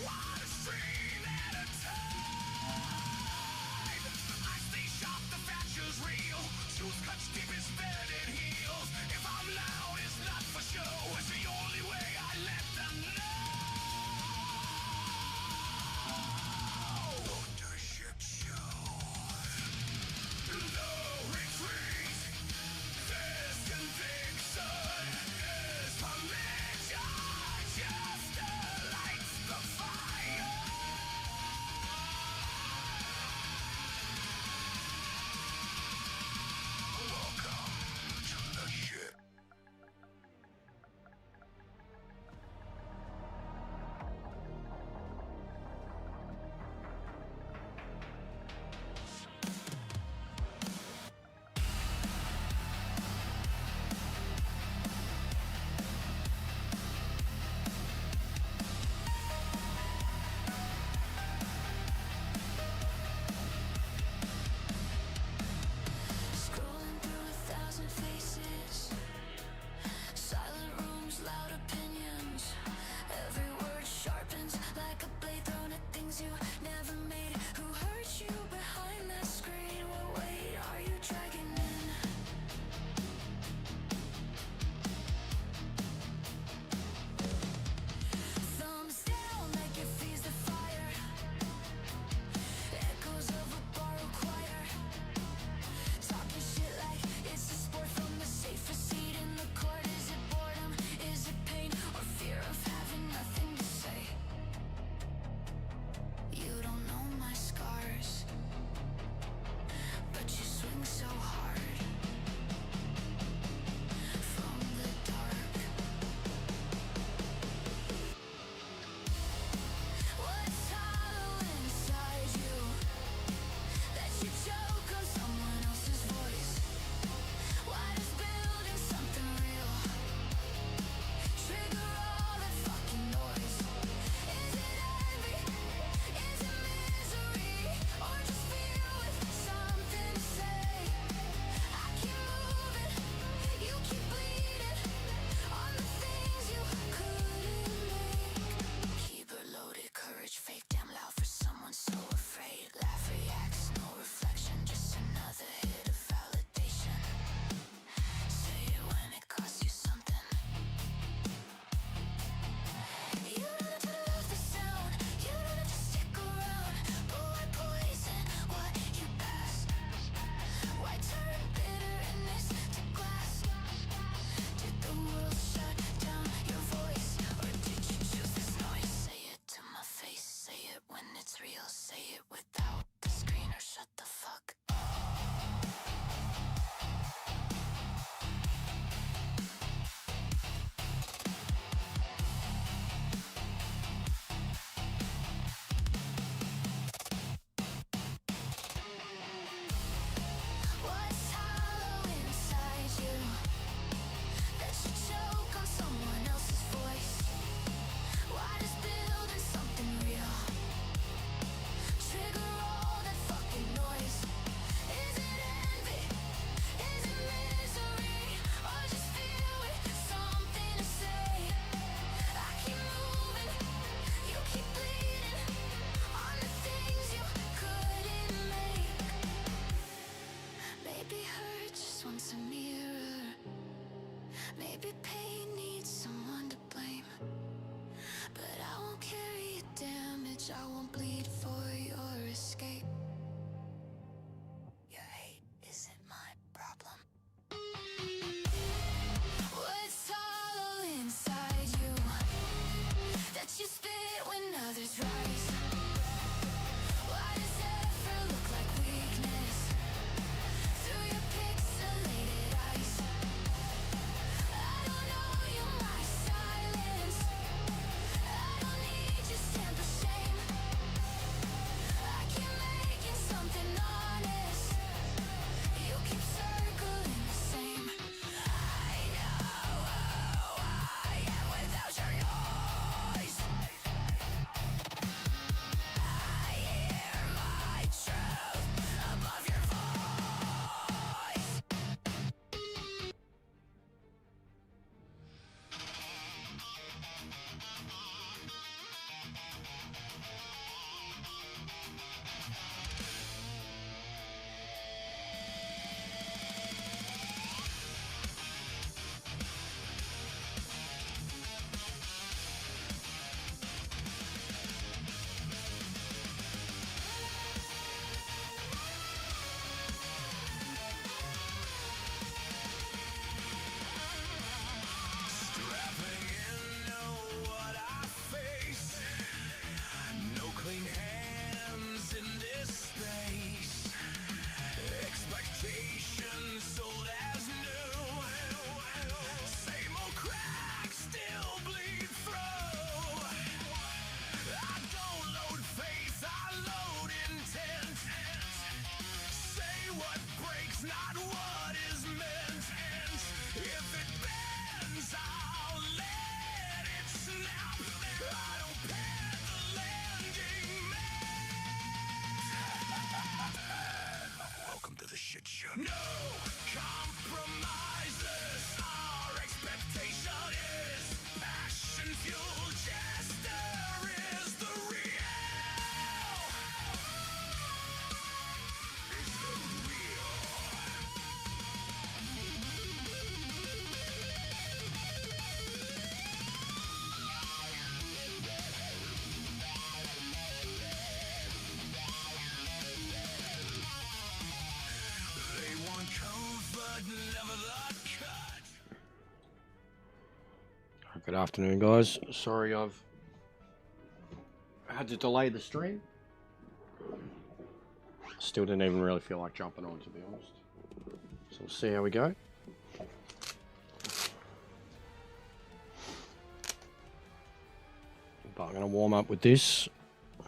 One stream at a time. I stay sharp, the fracture's real. Truth cuts deep as velvet heels. If I'm loud, it's not for show. It's the only way I let them know. Wonder Ship Show. No retreat. This conviction is permission. Just lights the fire. Welcome to the ship. Scrolling through 1,000 faces, silent rooms, loud opinions. Every word sharpens like a blade thrown at things you never made. Who hurt you behind that screen? What weight are you dragging in? Thumbs down like it feeds the fire. Echoes of a borrowed choir. Talking shit like it's a sport from the safest seat in the court. Is it boredom? Is it pain? Or fear of having nothing to say? You don't know my scars, but you swing so hard from the dark. What's hollow inside you that you choke on someone else's voice? Why does building something real trigger all that fucking noise? Is it envy? Is it misery? Or just fear with something to say? I keep moving, you keep bleeding on the things you couldn't make. Keep it loaded, courage fake, damn loud for someone so afraid. Laugh reacts, no reflection, just another hit of validation. Say it when it costs you something. You don't have to love the sound, you don't have to stick around. But why poison what you pass? Why turn bitterness to glass? Did the world shut down your voice? Or did you choose this noise? Say it to my face, say it when it's real. Say it without the screen or shut the fuck up. What's hollow inside you that you choke on someone else's voice? Why does building something real trigger all that fucking noise? Is it envy? Is it misery? Or just fear with something to say? I keep moving, you keep bleeding on the things you couldn't make. Maybe hurt just wants a mirror. Maybe pain needs someone to blame. But I won't carry your damage, I won't bleed for your escape. Your hate isn't my problem. What's hollow inside you that you spit when others rise? Why does effort look like weakness through your pixelated eyes? I don't know you, my silence. I don't need your stamp of shame. I keep making something honest. You keep circling the same. I know who I am without your noise. faith, I load intent. Say what breaks, not what is meant. If it bends, I'll let it snap. I don't pay the landing man. Welcome to the shit show. No compromises. Our expectation is passion fueled. Jester is the real. It's the real. They want comfort, never the cut. Good afternoon, guys. Sorry I've had to delay the stream. Still didn't even really feel like jumping on, to be honest. So we'll see how we go. But I'm going to warm up with this,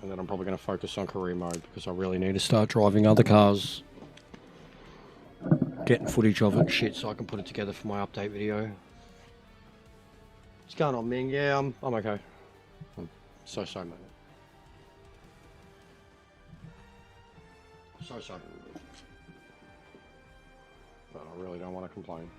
and then I'm probably going to focus on career mode because I really need to start driving other cars. Getting footage of it and shit so I can put it together for my update video. What's going on, Ming? Yeah, I'm okay. I'm so, mate. So. But I really don't want to complain.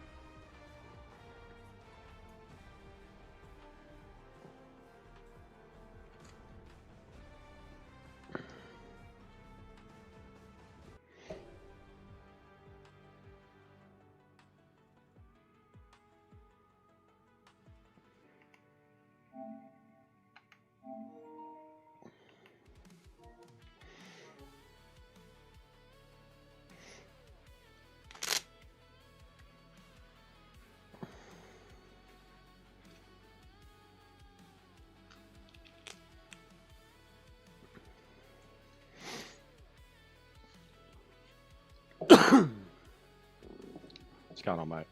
What's going on, mate?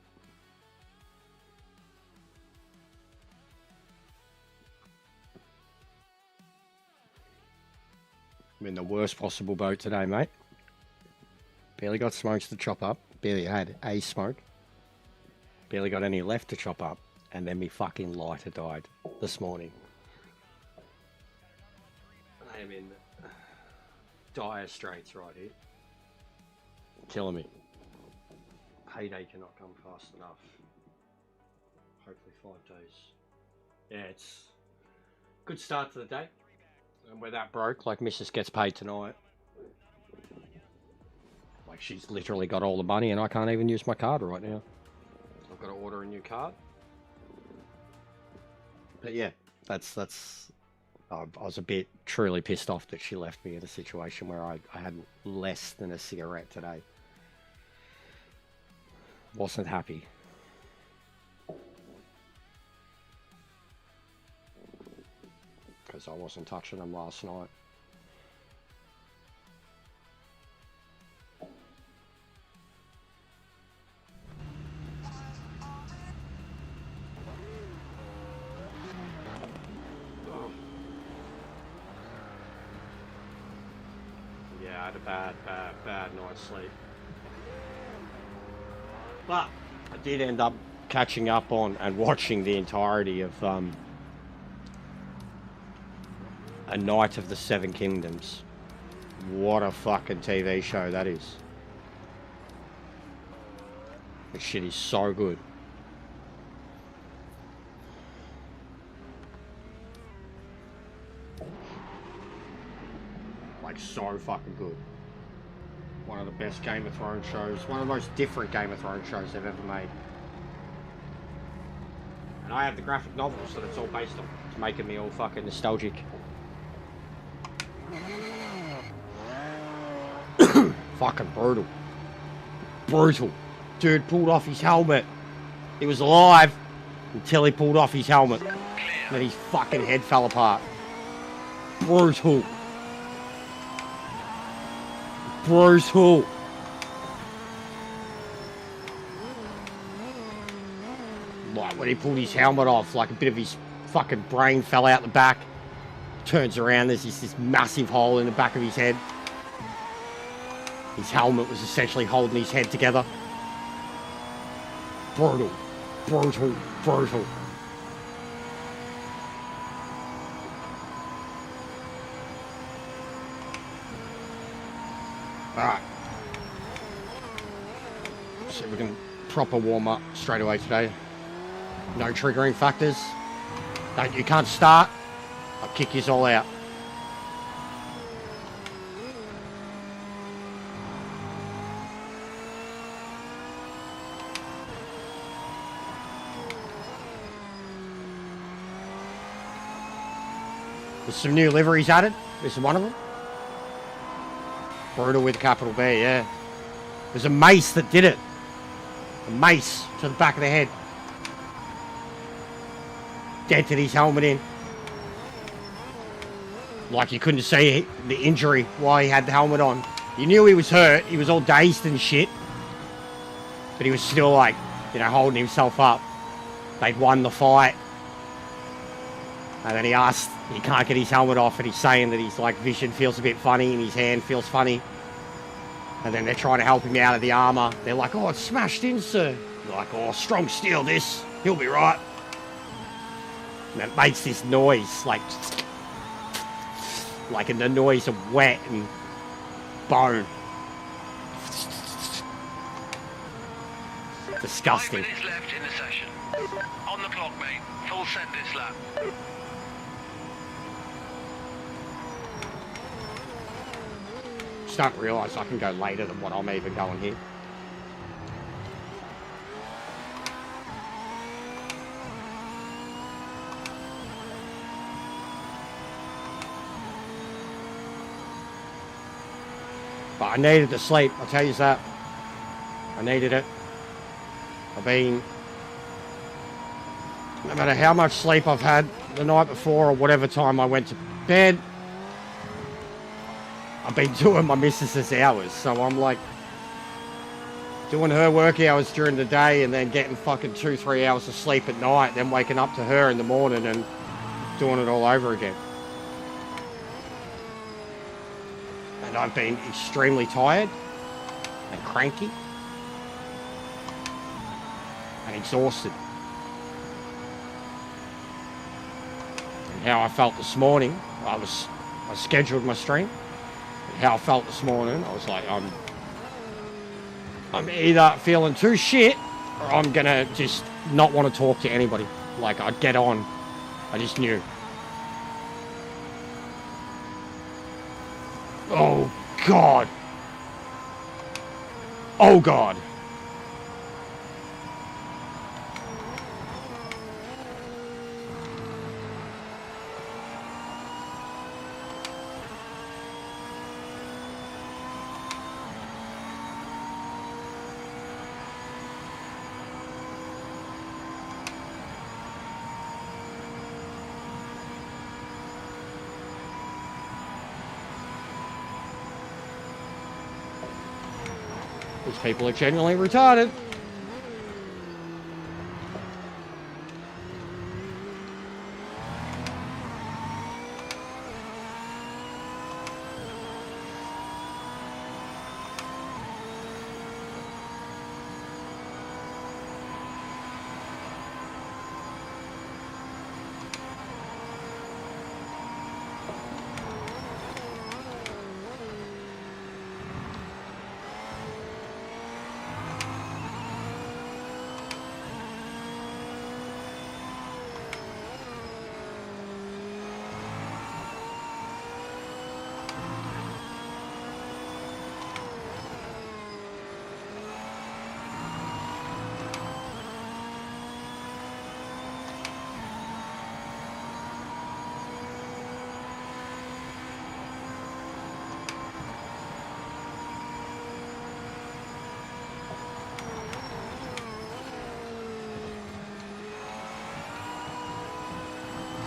I'm in the worst possible boat today, mate. Barely got smokes to chop up. Barely had a smoke. Barely got any left to chop up. And then me fucking lighter died this morning. I am in dire straits right here. Killing me. Payday cannot come fast enough. Hopefully 5 days. Yeah, it's a good start to the day. And we're that broke, like Mrs. gets paid tonight. Like she's literally got all the money and I can't even use my card right now. I've got to order a new card. But yeah, that's I was a bit truly pissed off that she left me in a situation where I had less than a cigarette today. Wasn't happy. Because I wasn't touching them last night. Yeah, I had a bad night's sleep. But I did end up catching up on and watching the entirety of A Knight of the Seven Kingdoms. What a fucking TV show that is. This shit is so good. Like, so fucking good. One of the best Game of Thrones shows. One of the most different Game of Thrones shows they've ever made. And I have the graphic novels that it's all based on. It's making me all fucking nostalgic. Fucking brutal. Brutal. Dude pulled off his helmet. He was alive until he pulled off his helmet. And then his fucking head fell apart. Brutal. Brutal. Like when he pulled his helmet off, like a bit of his fucking brain fell out the back. turns around, there's this massive hole in the back of his head. His helmet was essentially holding his head together. Brutal. Brutal. Brutal. Alright. See if we can proper warm up straight away today. No triggering factors. Don't, you can't start. I'll kick yous all out. There's some new liveries added. This is one of them. Brutal with capital B, yeah. There's a mace that did it. A mace to the back of the head. Dented his helmet in. Like you couldn't see the injury while he had the helmet on. You knew he was hurt. He was all dazed and shit. But he was still like, you know, holding himself up. They'd won the fight. And then he asked, he can't get his helmet off, and he's saying that his like vision feels a bit funny and his hand feels funny. And then they're trying to help him out of the armor. They're like, oh, it's smashed in, sir. You're like, oh, strong steel this. He'll be right. And it makes this noise, like in the noise of wet and bone. Disgusting. 5 minutes left in the session. On the clock, mate. Full send this lap. Just don't realise I can go later than what I'm even going here. But I needed to sleep, I'll tell you that. I needed it. I've been... No matter how much sleep I've had the night before or whatever time I went to bed, I've been doing my missus's hours. So I'm like doing her work hours during the day and then getting fucking 2-3 hours of sleep at night, then waking up to her in the morning and doing it all over again. And I've been extremely tired and cranky and exhausted. And how I felt this morning, I scheduled my stream. And how I felt this morning, I was like, I'm either feeling too shit or I'm gonna just not want to talk to anybody. Like, I'd get on. I just knew. Oh, God. Oh, God. These people are genuinely retarded.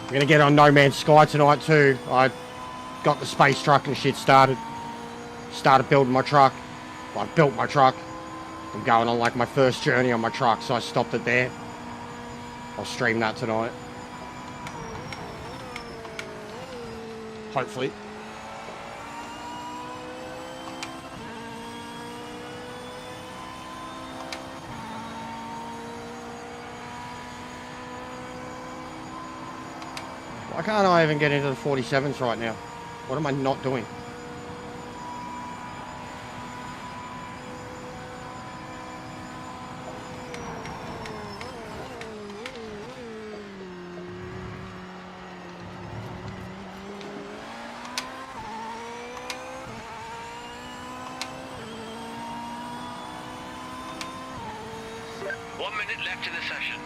I'm gonna get on No Man's Sky tonight too. I got the space truck and shit started. Started building my truck. Well, I built my truck. I'm going on like my first journey on my truck, so I stopped it there. I'll stream that tonight. Hopefully. Why can't I even get into the 47s right now? What am I not doing? One minute left in the session.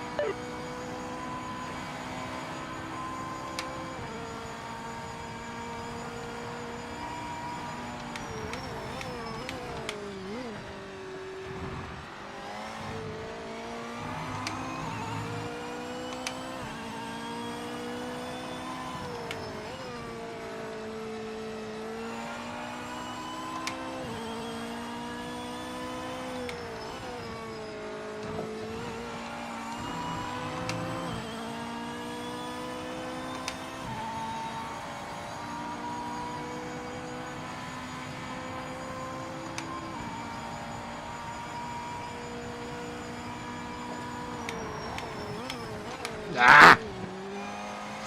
Ah!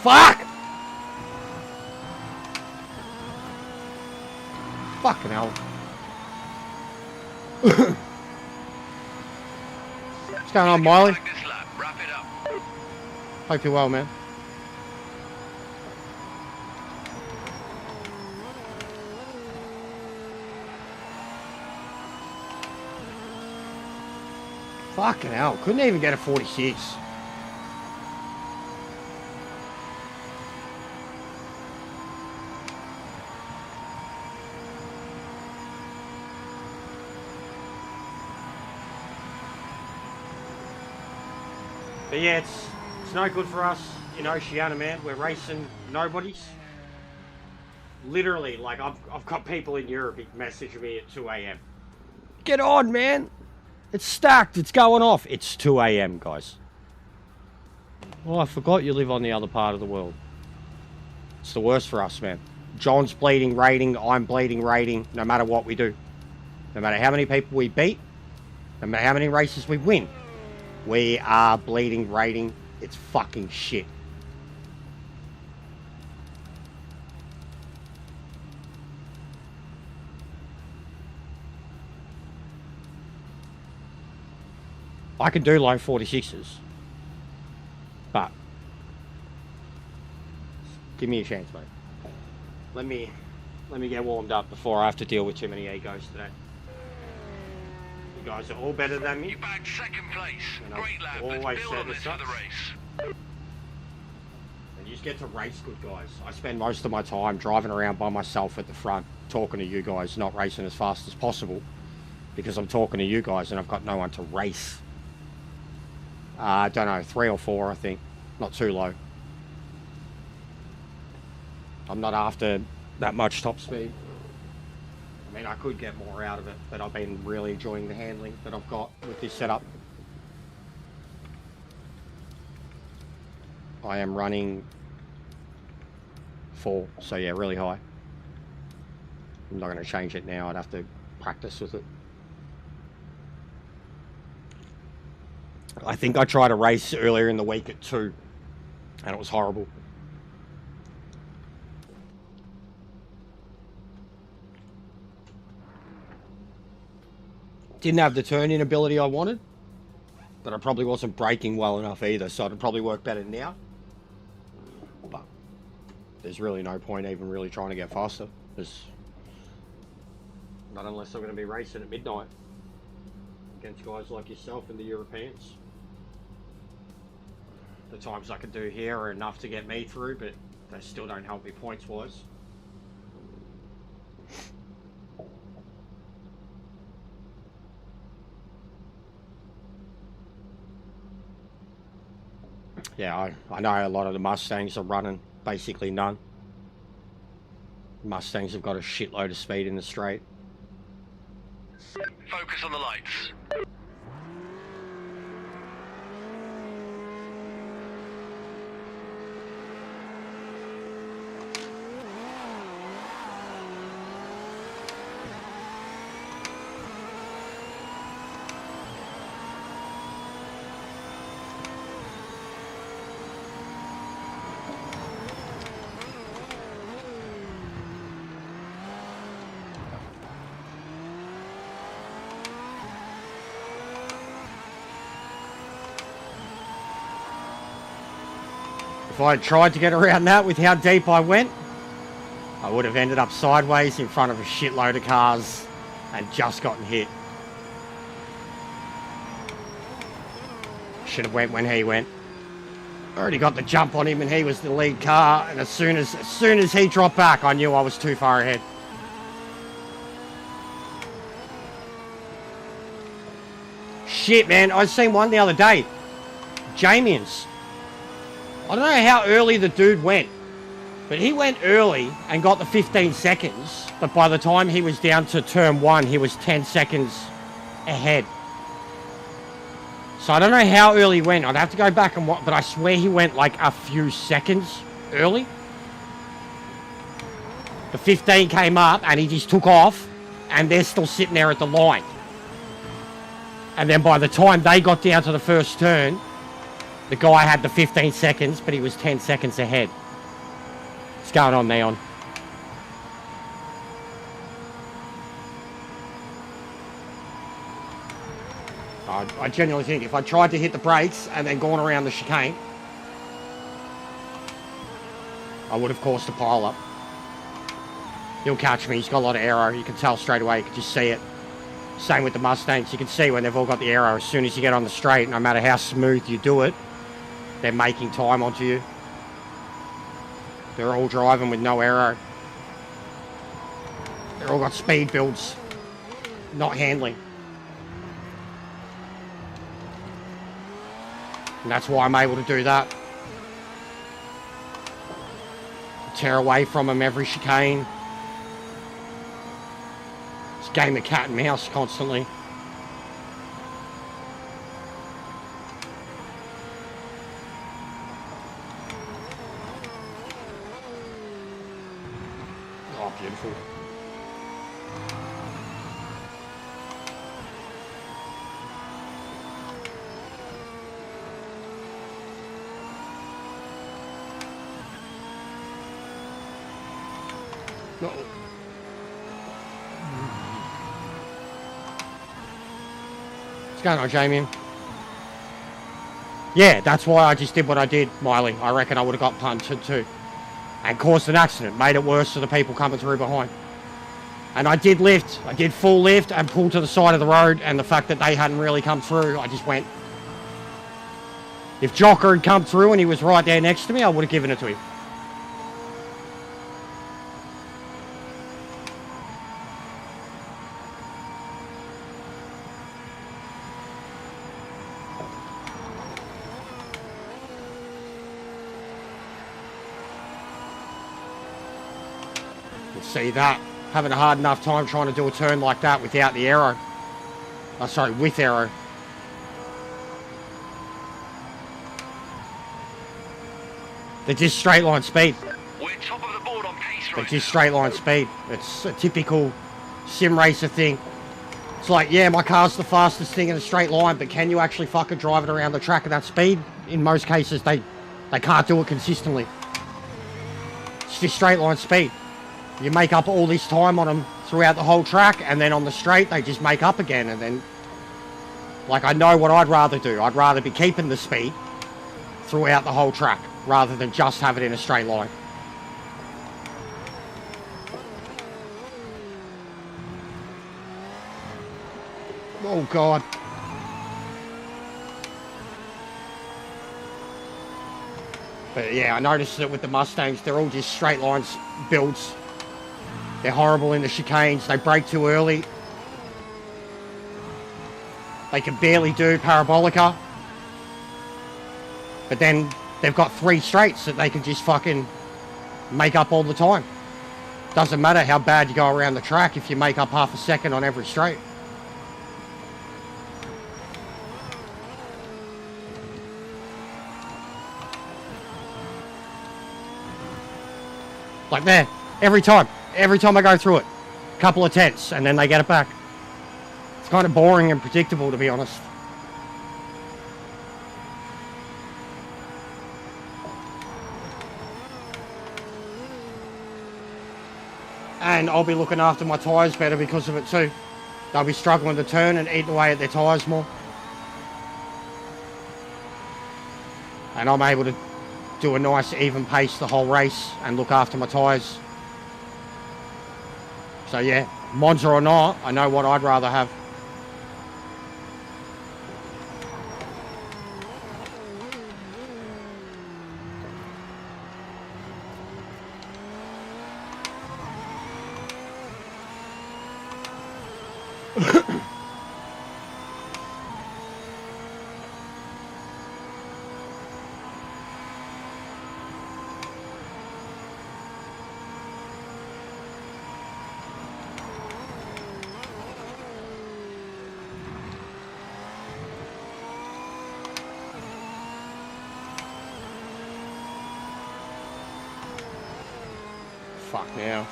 Fuck! Fucking hell. What's going on, Miley? Back this lap. Wrap it up. Hope you're well, man. Fucking hell. Couldn't even get a 46. But yeah, it's no good for us in Oceania, man. We're racing nobodies. Literally, like, I've got people in Europe messaging me at 2 a.m. Get on, man. It's stacked. It's going off. It's 2 a.m., guys. Well, I forgot you live on the other part of the world. It's the worst for us, man. John's bleeding rating. I'm bleeding rating. No matter what we do. No matter how many people we beat. No matter how many races we win. We are bleeding rating. It's fucking shit. I can do low 46s. But give me a chance, mate. Let me get warmed up before I have to deal with too many egos today. You guys are all better than me. You bagged second place. And I've Great lap. always Let's build said on this as for the such. race. And you just get to race good, guys. I spend most of my time driving around by myself at the front, talking to you guys, not racing as fast as possible, because I'm talking to you guys and I've got no one to race. I don't know, 3 or 4, I think. Not too low. I'm not after that much top speed. I mean, I could get more out of it, but I've been really enjoying the handling that I've got with this setup. I am running 4, so yeah, really high. I'm not going to change it now. I'd have to practice with it. I think I tried a race earlier in the week at 2, and it was horrible. Didn't have the turn-in ability I wanted, but I probably wasn't braking well enough either, so it'd probably work better now. But there's really no point even really trying to get faster. There's not unless I'm going to be racing at midnight against guys like yourself and the Europeans. The times I can do here are enough to get me through, but they still don't help me points-wise. Yeah, I know a lot of the Mustangs are running basically none. Mustangs have got a shitload of speed in the straight. Focus on the lights. If I had tried to get around that with how deep I went, I would have ended up sideways in front of a shitload of cars and just gotten hit. Should have went when he went. Already got the jump on him and he was the lead car, and as soon as he dropped back, I knew I was too far ahead. Shit, man, I seen one the other day. Jamien's. I don't know how early the dude went, but he went early and got the 15 seconds, but by the time he was down to turn 1, he was 10 seconds ahead. So I don't know how early he went. I'd have to go back and watch, but I swear he went like a few seconds early. The 15 came up and he just took off, and they're still sitting there at the line. And then by the time they got down to the first turn, the guy had the 15 seconds, but he was 10 seconds ahead. What's going on, Neon? I genuinely think if I tried to hit the brakes and then gone around the chicane, I would have caused a pile up. He'll catch me. He's got a lot of aero. You can tell straight away. You can just see it. Same with the Mustangs. You can see when they've all got the aero. As soon as you get on the straight, no matter how smooth you do it, they're making time onto you. They're all driving with no aero. They're all got speed builds, not handling. And that's why I'm able to do that. Tear away from them every chicane. It's a game of cat and mouse constantly. Oh, beautiful. No. What's going on, Jamie? Yeah, that's why I just did what I did, Miley. I reckon I would have got punted too. And caused an accident. Made it worse for the people coming through behind. And I did lift. I did full lift and pull to the side of the road. And the fact that they hadn't really come through, I just went. If Jocker had come through and he was right there next to me, I would have given it to him. See that? Having a hard enough time trying to do a turn like that without the aero. Oh, sorry, with aero. They're just straight line speed. We're top of the board on pace They're right just now. straight line speed. It's a typical sim racer thing. It's like, yeah, my car's the fastest thing in a straight line, but can you actually fucking drive it around the track at that speed? In most cases, they can't do it consistently. It's just straight line speed. You make up all this time on them throughout the whole track, and then on the straight, they just make up again. And then, like, I know what I'd rather do. I'd rather be keeping the speed throughout the whole track, rather than just have it in a straight line. Oh, God. But, yeah, I noticed that with the Mustangs, they're all just straight lines builds. They're horrible in the chicanes. They brake too early. They can barely do parabolica. But then they've got 3 straights that they can just fucking make up all the time. Doesn't matter how bad you go around the track if you make up half a second on every straight. Like there, every time I go through it, a couple of tenths, and then they get it back. It's kind of boring and predictable, to be honest. And I'll be looking after my tyres better because of it too. They'll be struggling to turn and eating away at their tyres more. And I'm able to do a nice even pace the whole race and look after my tyres. So yeah, Monza or not, I know what I'd rather have. Fuck now.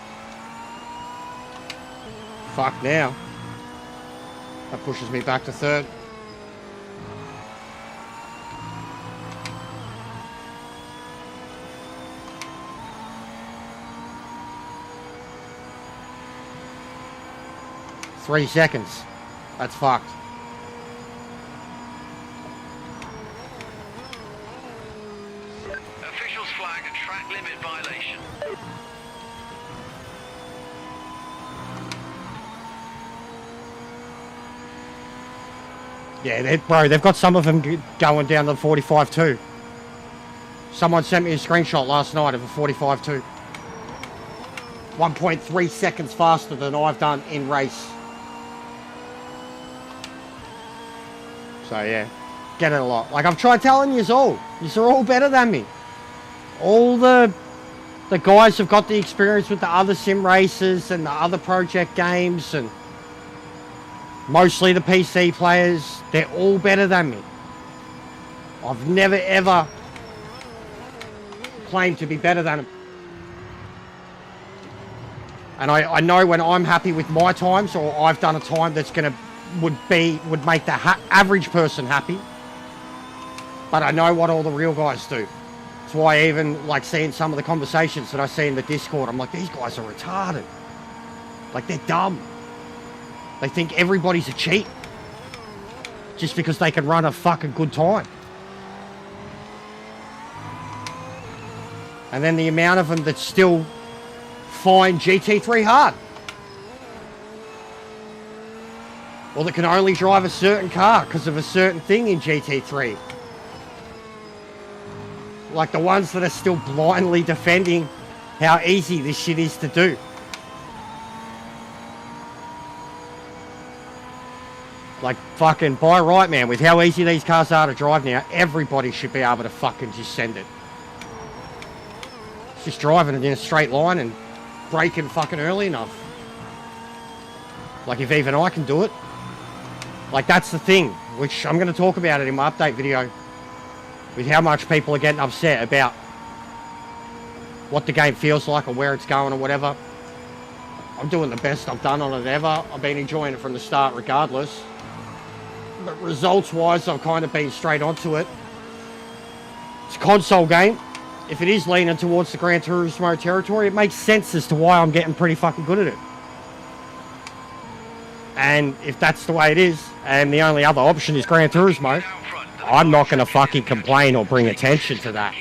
Fuck now. That pushes me back to third. Three seconds. That's fucked. Officials flag a track limit violation. Yeah, bro, they've got some of them going down to the 45 too. Someone sent me a screenshot last night of a 45 too. 1.3 seconds faster than I've done in race. So yeah, get it a lot. Like I've tried telling you all, you're all better than me. All the guys have got the experience with the other sim races and the other project games and mostly the PC players, they're all better than me. I've never ever claimed to be better than them. And I know when I'm happy with my times or I've done a time that's would make the average person happy. But I know what all the real guys do. That's why I even like seeing some of the conversations that I see in the Discord, I'm like, these guys are retarded. Like they're dumb. They think everybody's a cheat just because they can run a fucking good time. And then the amount of them that still find GT3 hard. Or that can only drive a certain car because of a certain thing in GT3. Like the ones that are still blindly defending how easy this shit is to do. Like, fucking, by right, man, with how easy these cars are to drive now, everybody should be able to fucking just send it. It's just driving it in a straight line and braking fucking early enough. Like, if even I can do it. Like, that's the thing, which I'm going to talk about it in my update video. With how much people are getting upset about what the game feels like or where it's going or whatever. I'm doing the best I've done on it ever. I've been enjoying it from the start regardless. But results-wise, I've kind of been straight onto it. It's a console game. If it is leaning towards the Gran Turismo territory, it makes sense as to why I'm getting pretty fucking good at it. And if that's the way it is, and the only other option is Gran Turismo, I'm not going to fucking complain or bring attention to that.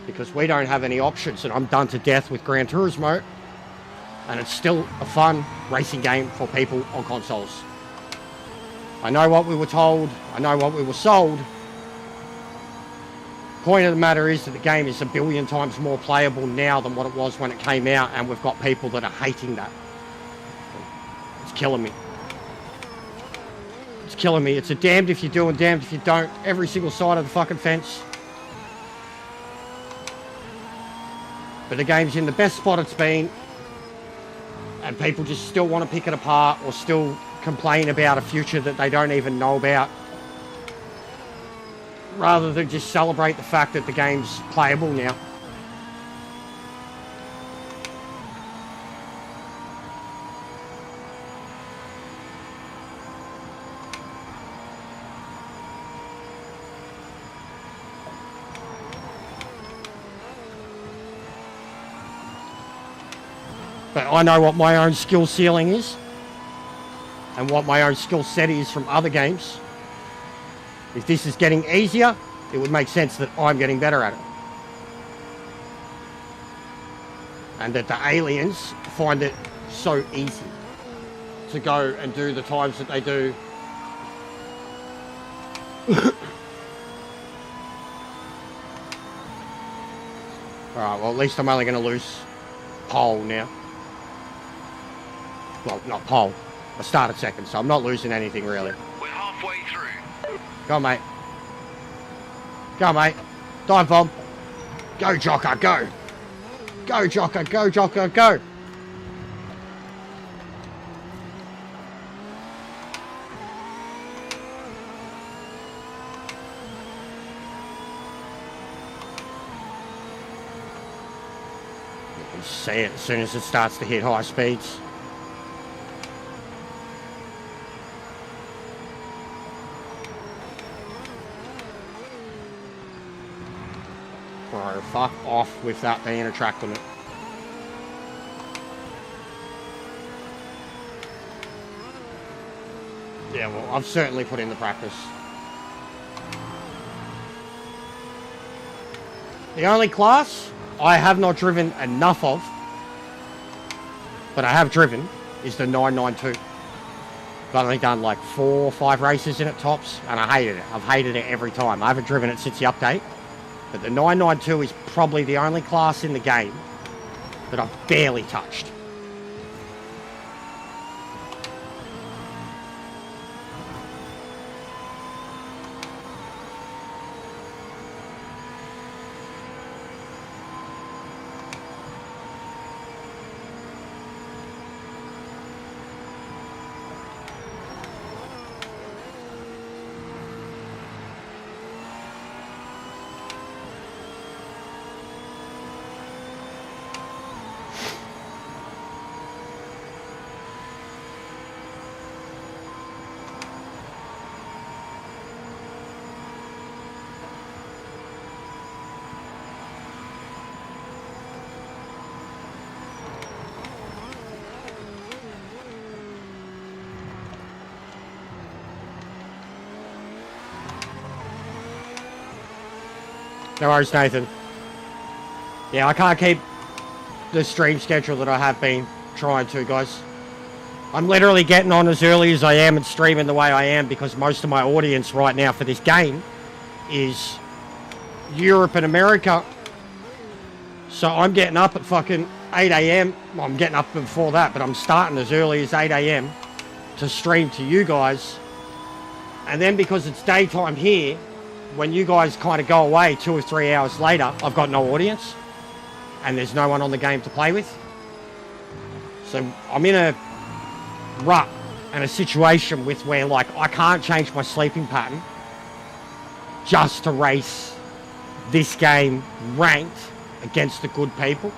Because we don't have any options and I'm done to death with Gran Turismo. And it's still a fun racing game for people on consoles. I know what we were told. I know what we were sold. Point of the matter is that the game is a billion times more playable now than what it was when it came out, and we've got people that are hating that. It's killing me. It's killing me. It's a damned if you do and damned if you don't. Every single side of the fucking fence. But the game's in the best spot it's been. And people just still want to pick it apart or still complain about a future that they don't even know about. Rather than just celebrate the fact that the game's playable now. But I know what my own skill ceiling is and what my own skill set is from other games. If this is getting easier, it would make sense that I'm getting better at it. And that the aliens find it so easy to go and do the times that they do. Alright, well at least I'm only going to lose pole now. Well, not pole. I started second, so I'm not losing anything really. We're halfway through. Go on, mate. Go on, mate. Dive bomb. Go, Jocker, go. Go, Jocker, go, Jocker, go. You can see it as soon as it starts to hit high speeds. Bro, fuck off with that being a track limit. Yeah, well, I've certainly put in the practice. The only class I have not driven enough of, but I have driven, is the 992. I've only done like 4 or 5 races in it tops, and I hated it. I've hated it every time. I haven't driven it since the update. But the 992 is probably the only class in the game that I've barely touched. No worries, Nathan. Yeah, I can't keep the stream schedule that I have been trying to, guys. I'm literally getting on as early as I am and streaming the way I am because most of my audience right now for this game is Europe and America. So I'm getting up at fucking 8 a.m. Well, I'm getting up before that, but I'm starting as early as 8 a.m. to stream to you guys. And then because it's daytime here, when you guys kind of go away 2 or 3 hours later, I've got no audience and there's no one on the game to play with. So I'm in a rut and a situation with where like I can't change my sleeping pattern just to race this game ranked against the good people.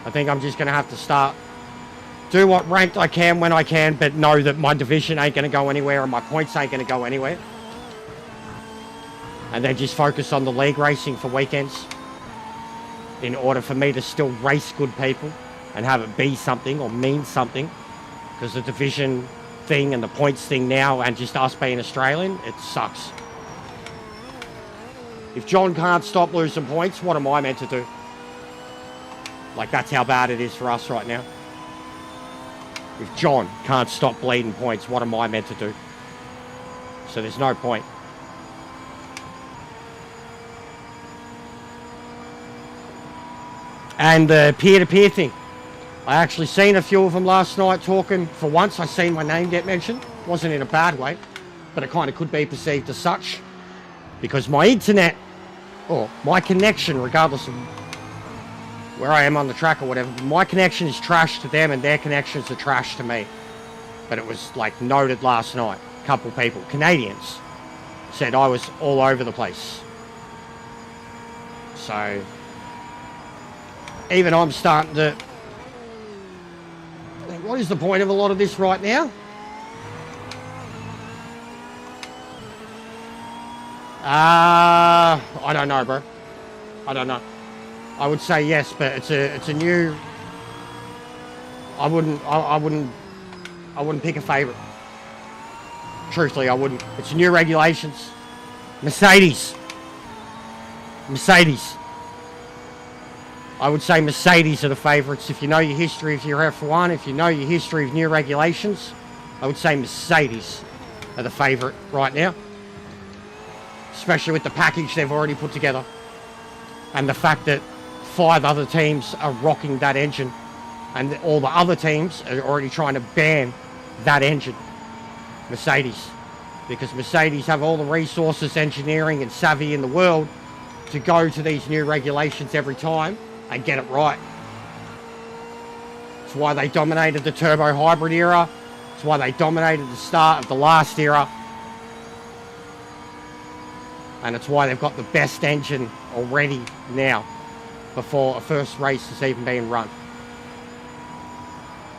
I think I'm just going to have to start do what ranked I can when I can, but know that my division ain't going to go anywhere and my points ain't going to go anywhere. And then just focus on the league racing for weekends in order for me to still race good people and have it be something or mean something. Because the division thing and the points thing now and just us being Australian, it sucks. If John can't stop losing points, what am I meant to do? Like, that's how bad it is for us right now. If John can't stop bleeding points, what am I meant to do? So there's no point. And the peer-to-peer thing. I actually seen a few of them last night talking. For once, I seen my name get mentioned. Wasn't in a bad way, but it kind of could be perceived as such. Because my internet, or my connection, regardless of where I am on the track or whatever, my connection is trash to them and their connections are trash to me. But it was like noted last night. A couple people, Canadians, said I was all over the place. So even I'm starting to think, what is the point of a lot of this right now? I don't know, bro. I don't know. I would say yes, but it's a new. I wouldn't pick a favourite. Truthfully, I wouldn't. It's new regulations. Mercedes. Mercedes. I would say Mercedes are the favourites. If you know your history of your F1, if you know your history of new regulations, I would say Mercedes are the favourite right now. Especially with the package they've already put together. And the fact that 5 other teams are rocking that engine. And all the other teams are already trying to ban that engine. Mercedes. Because Mercedes have all the resources, engineering and savvy in the world to go to these new regulations every time and get it right. It's why they dominated the turbo hybrid era. It's why they dominated the start of the last era. And it's why they've got the best engine already now, before a first race has even been run.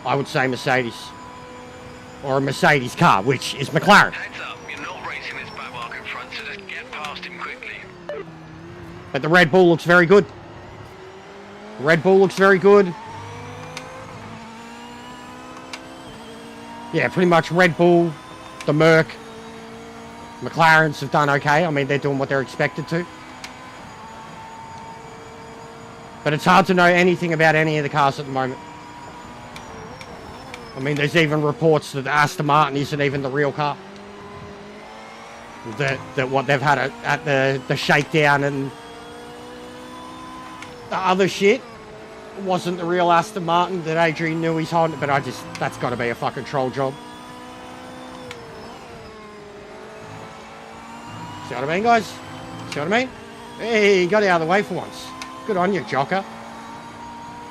I would say Mercedes. Or a Mercedes car, which is McLaren. Heads up, you're not racing this back mark in front, so just get past him quickly. But the Red Bull looks very good. The Red Bull looks very good. Yeah, pretty much Red Bull, the Merc, McLarens have done okay. I mean, they're doing what they're expected to. But it's hard to know anything about any of the cars at the moment. I mean, there's even reports that the Aston Martin isn't even the real car. That what they've had at the shakedown and the other shit wasn't the real Aston Martin that Adrian Newey's holding. But that's got to be a fucking troll job. See what I mean, guys? See what I mean? Hey, you got out of the way for once. Good on you, Jocker.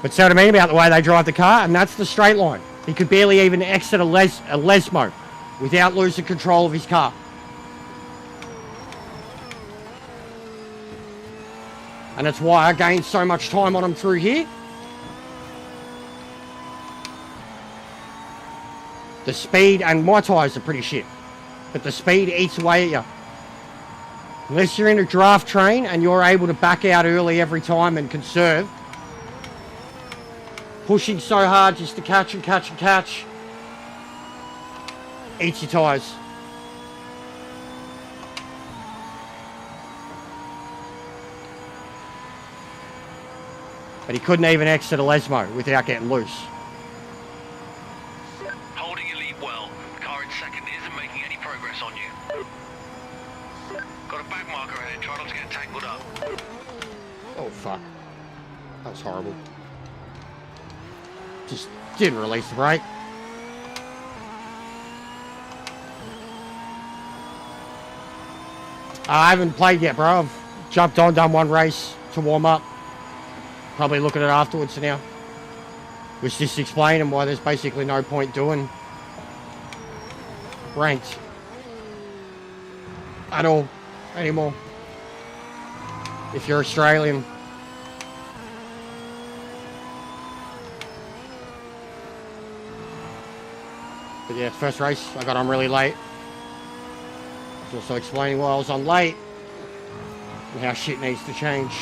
But see what I mean about the way they drive the car? And that's the straight line. He could barely even exit a Lesmo without losing control of his car. And that's why I gained so much time on him through here. The speed, and my tyres are pretty shit, but the speed eats away at you. Unless you're in a draft train and you're able to back out early every time and conserve, pushing so hard just to catch and catch and catch eats your tyres. But he couldn't even exit a Lesmo without getting loose. Holding your lead well. Car in second isn't making any progress on you. Got a back marker ahead. Try not to get tangled up. Oh, fuck. That was horrible. Just didn't release the brake. I haven't played yet, bro. I've jumped on, done one race to warm up. Probably look at it afterwards now. Was just explaining why there's basically no point doing ranked at all anymore. If you're Australian. But yeah, first race, I got on really late. I was also explaining why I was on late and how shit needs to change.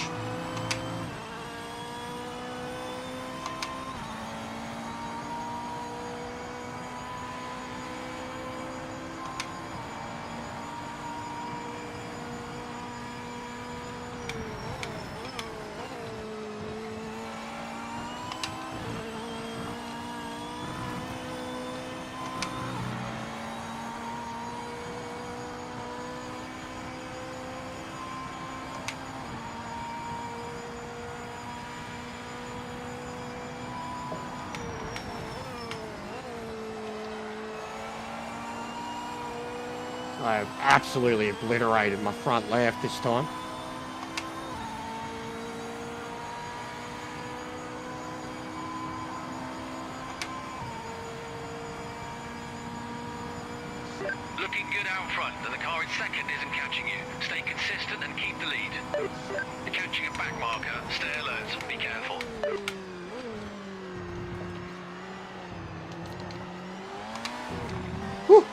I absolutely obliterated my front left this time. Looking good out front, and the car in second isn't catching you. Stay consistent and keep the lead. You're catching a back marker. Stay alert. Be careful. Whew.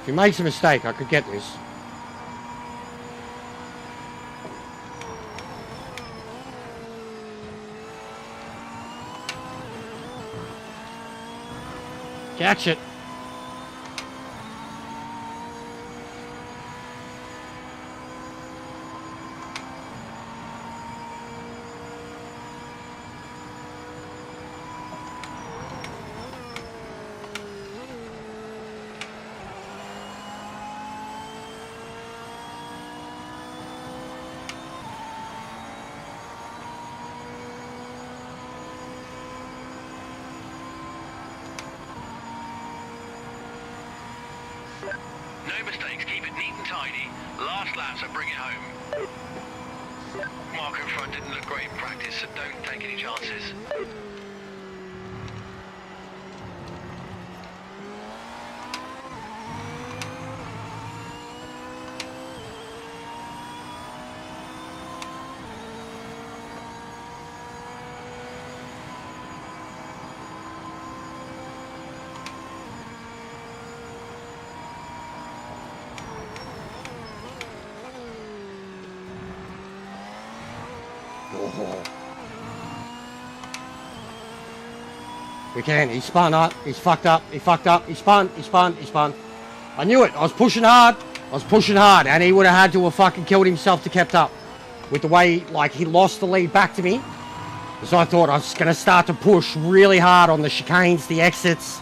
If he makes a mistake, I could get this. Catch it. No mistakes, keep it neat and tidy. Last lap, so bring it home. Mark in front didn't look great in practice, so don't take any chances. We can. He spun up. He's fucked up. He fucked up. He spun. He spun. He spun. I knew it. I was pushing hard. I was pushing hard. And he would have had to have fucking killed himself to kept up. With the way, like, he lost the lead back to me. So I thought I was going to start to push really hard on the chicanes, the exits.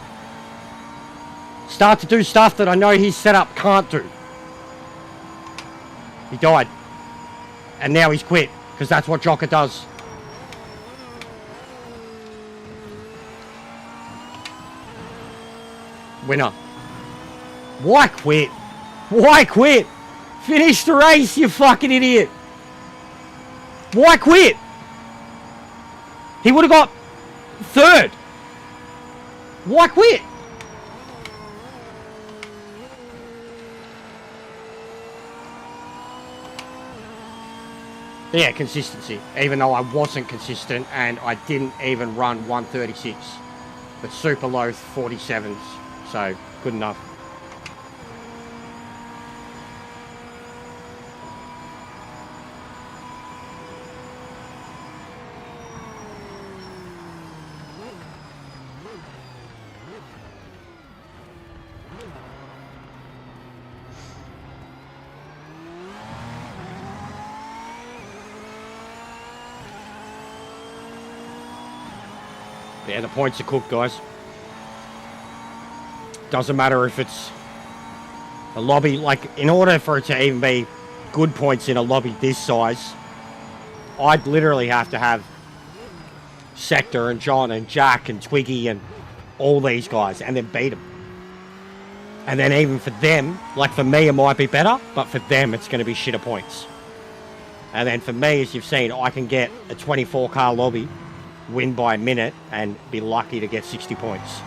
Start to do stuff that I know his setup can't do. He died. And now he's quit. Because that's what Jocker does. Winner. Why quit? Why quit? Finish the race, you fucking idiot. Why quit? He would have got third. Why quit? Yeah, consistency. Even though I wasn't consistent and I didn't even run 136. But super low 47s. So, good enough. Yeah, the points are cooked, guys. Doesn't matter if it's a lobby, like, in order for it to even be good points in a lobby this size, I'd literally have to have Sector and John and Jack and Twiggy and all these guys and then beat them. And then even for them, like for me it might be better, but for them it's going to be shitter points. And then for me, as you've seen, I can get a 24 car lobby, win by a minute and be lucky to get 60 points.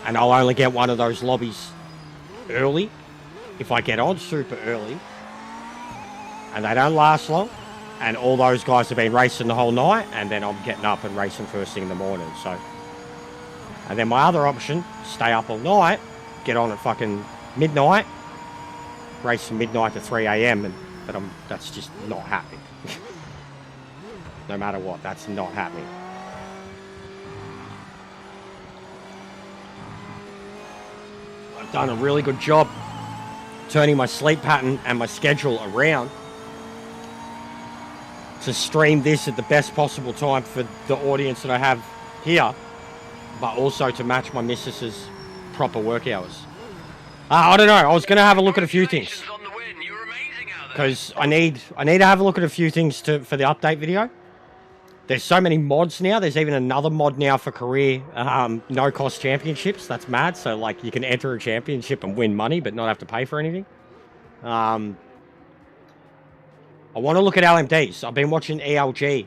And I'll only get one of those lobbies early, if I get on super early. And they don't last long. And all those guys have been racing the whole night. And then I'm getting up and racing first thing in the morning. So, and then my other option, stay up all night, get on at fucking midnight, race from midnight to 3 a.m. But that's just not happening. No matter what, that's not happening. I've done a really good job turning my sleep pattern and my schedule around to stream this at the best possible time for the audience that I have here, but also to match my missus's proper work hours. I don't know. I was going to have a look at a few things because I need to have a look at a few things for the update video. There's so many mods now. There's even another mod now for career no-cost championships. That's mad. So, like, you can enter a championship and win money, but not have to pay for anything. I want to look at LMDs. I've been watching ELG.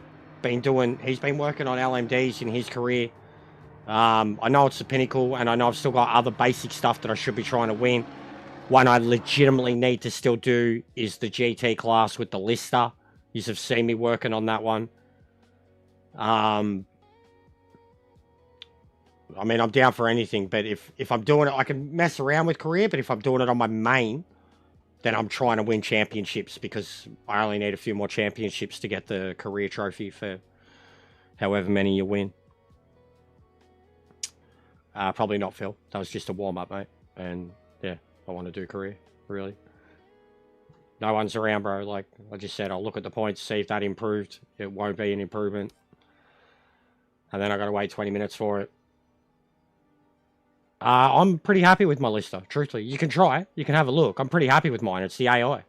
He's been working on LMDs in his career. I know it's the pinnacle, and I know I've still got other basic stuff that I should be trying to win. One I legitimately need to still do is the GT class with the Lister. You have seen me working on that one. I mean, I'm down for anything, but if I'm doing it, I can mess around with career, but if I'm doing it on my main, then I'm trying to win championships because I only need a few more championships to get the career trophy for however many you win. Probably not, Phil. That was just a warm-up, mate. And, yeah, I want to do career, really. No one's around, bro. Like I just said, I'll look at the points, see if that improved. It won't be an improvement. And then I got to wait 20 minutes for it. I'm pretty happy with my lister, truthfully. You can try. You can have a look. I'm pretty happy with mine. It's the AI.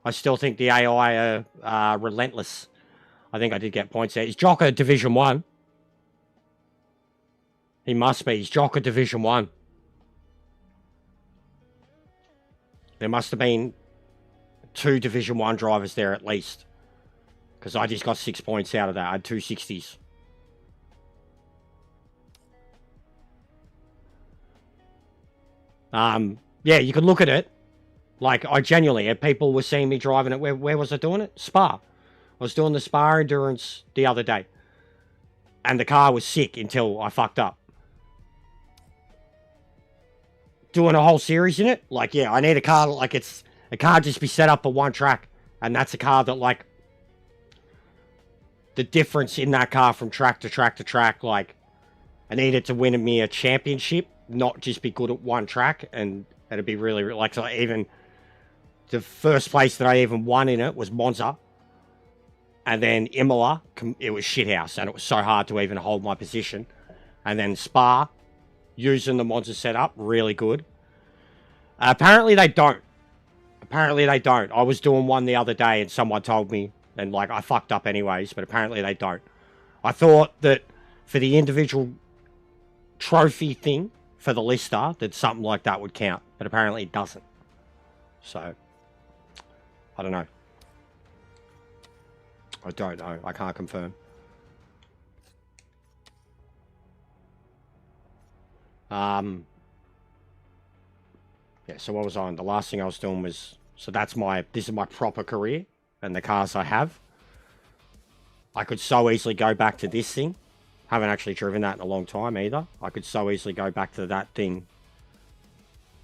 I still think the AI are relentless. I think I did get points there. Is Jocker Division 1? He must be. He's Jocker Division 1. There must have been 2 Division 1 drivers there at least. Because I just got 6 points out of that. I had 2 60s. Yeah, you could look at it. Like, I genuinely, people were seeing me driving it. Where was I doing it? Spa. I was doing the Spa Endurance the other day. And the car was sick until I fucked up. Doing a whole series in it? Like, yeah, I need a car, like, it's... A car just be set up for one track. And that's a car that, like... The difference in that car from track to track to track, like... I needed to win me a championship. Not just be good at one track, and it'd be really like, so even the first place that I even won in it was Monza, and then Imola, it was shithouse, and it was so hard to even hold my position, and then Spa, using the Monza setup, really good. Apparently they don't. I was doing one the other day, and someone told me, and like I fucked up anyways, but apparently they don't. I thought that for the individual trophy thing. For the lister, that something like that would count. But apparently it doesn't. So, I don't know. I don't know. I can't confirm. Yeah, so what was I on? The last thing I was doing was... So that's my... This is my proper career. And the cars I have. I could so easily go back to this thing. Haven't actually driven that in a long time either. I could so easily go back to that thing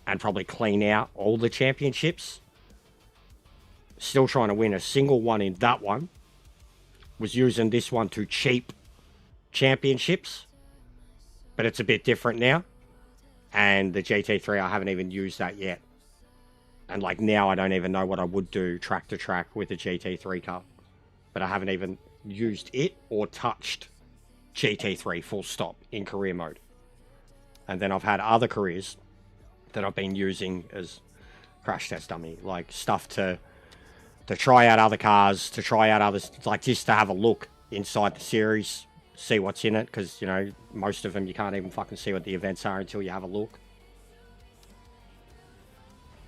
and probably clean out all the championships. Still trying to win a single one in that one. Was using this one to cheap championships. But it's a bit different now. And the GT3, I haven't even used that yet. And like now I don't even know what I would do track to track with the GT3 car. But I haven't even used it or touched GT3 full stop in career mode. And then I've had other careers that I've been using as crash test dummy, like stuff to try out other cars, to try out others, like just to have a look inside the series, see what's in it, because you know most of them you can't even fucking see what the events are until you have a look.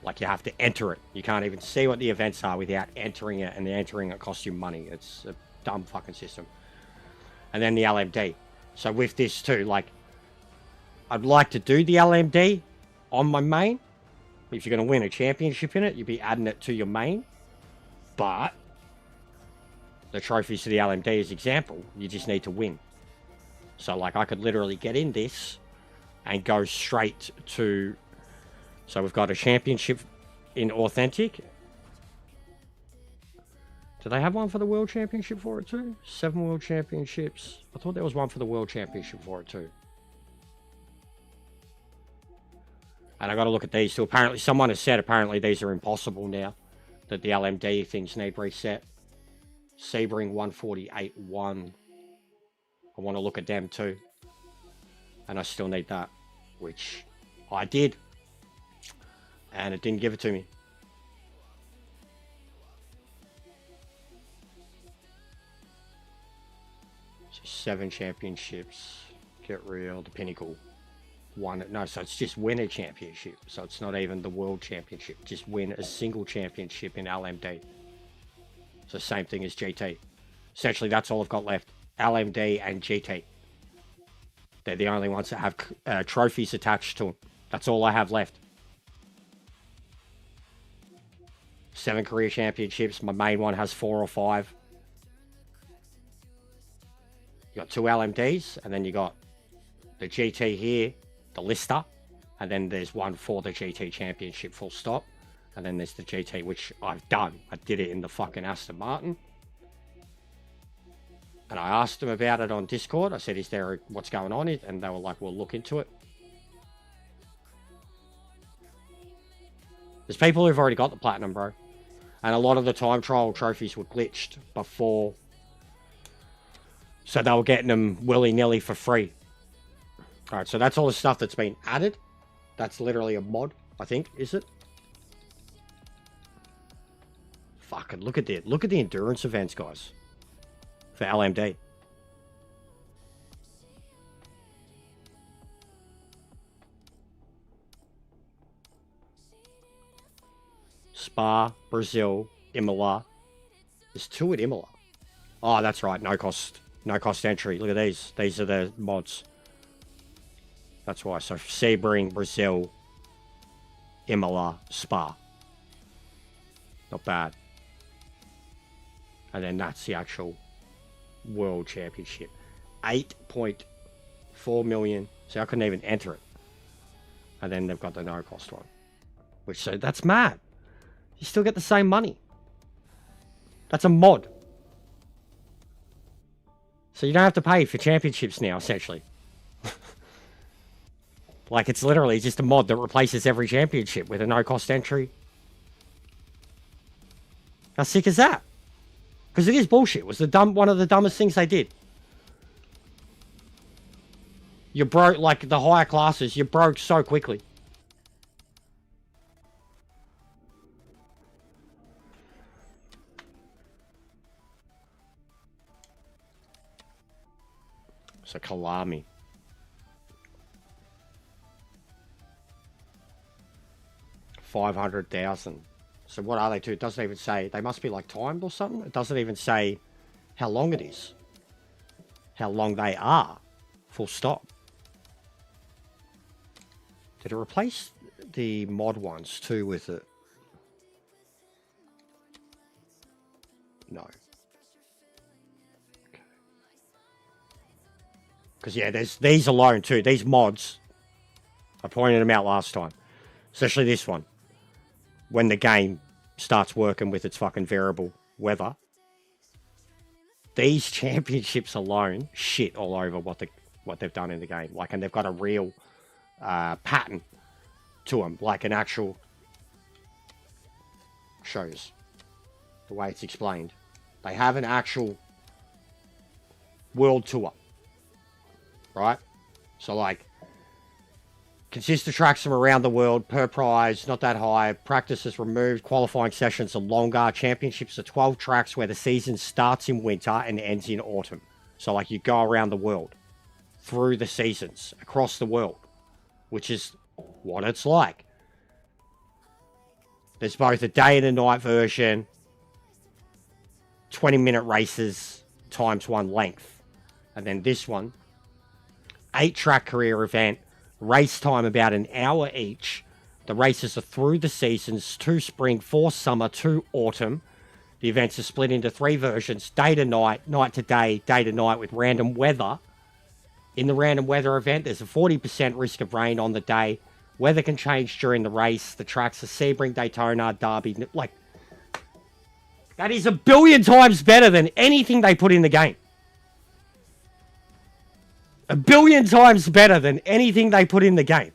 Like you have to enter it. You can't even see what the events are without entering it, and the entering it costs you money. It's a dumb fucking system. And then the LMD. So with this too, like, I'd like to do the LMD on my main. If you're going to win a championship in it, you'd be adding it to your main. But the trophies to the LMD as example, you just need to win. So like I could literally get in this and go straight to... So we've got a championship in Authentic. Do they have one for the World Championship for it too? 7 World Championships. I thought there was one for the World Championship for it too. And I got to look at these too. Apparently, someone has said apparently these are impossible now. That the LMD things need reset. Sebring 148.1. I want to look at them too. And I still need that. Which I did. And it didn't give it to me. 7 championships. Get real. The Pinnacle. One. No, so it's just win a championship. So it's not even the World Championship. Just win a single championship in LMD. So same thing as GT. Essentially, that's all I've got left. LMD and GT. They're the only ones that have trophies attached to them. That's all I have left. 7 career championships. My main one has 4 or 5. You got 2 LMDs, and then you got the GT here, the Lister, and then there's one for the GT Championship, full stop. And then there's the GT, which I've done. I did it in the fucking Aston Martin. And I asked them about it on Discord. I said, what's going on? And they were like, we'll look into it. There's people who've already got the platinum, bro. And a lot of the time trial trophies were glitched before. So they were getting them willy-nilly for free. Alright, so that's all the stuff that's been added. That's literally a mod, I think, is it? Fucking look at that. Look at the endurance events, guys. For LMD. Spa, Brazil, Imola. There's 2 at Imola. Oh, that's right. No cost entry. Look at these. These are the mods. That's why. So Sebring, Brazil, Imola, Spa. Not bad. And then that's the actual World Championship. 8.4 million. So I couldn't even enter it. And then they've got the no cost one. Which, so that's mad. You still get the same money. That's a mod. So you don't have to pay for championships now, essentially. Like, it's literally just a mod that replaces every championship with a no-cost entry. How sick is that? Because it is bullshit. It was one of the dumbest things they did. You broke, like, the higher classes, you broke so quickly. So Kalami. $500,000. So what are they to? It doesn't even say. They must be like timed or something. It doesn't even say how long it is. How long they are. Full stop. Did it replace the mod ones too with it? No. Because, yeah, there's these alone, too. These mods, I pointed them out last time. Especially this one. When the game starts working with its fucking variable weather. These championships alone shit all over what they've done in the game. Like, and they've got a real pattern to them. Like an actual... shows the way it's explained. They have an actual world tour. Right? So, like, consists of tracks from around the world, per prize, not that high, practice is removed, qualifying sessions are longer, championships are 12 tracks where the season starts in winter and ends in autumn. So, like, you go around the world, through the seasons, across the world, which is what it's like. There's both a day and a night version, 20-minute races, times 1 length. And then this one, 8-track career event, race time about an hour each. The races are through the seasons, 2 spring, 4 summer, 2 autumn. The events are split into 3 versions, day to night, night to day, day to night with random weather. In the random weather event, there's a 40% risk of rain on the day. Weather can change during the race. The tracks are Sebring, Daytona, Derby. Like, that is 1 billion times better than anything they put in the game. 1 billion times better than anything they put in the game.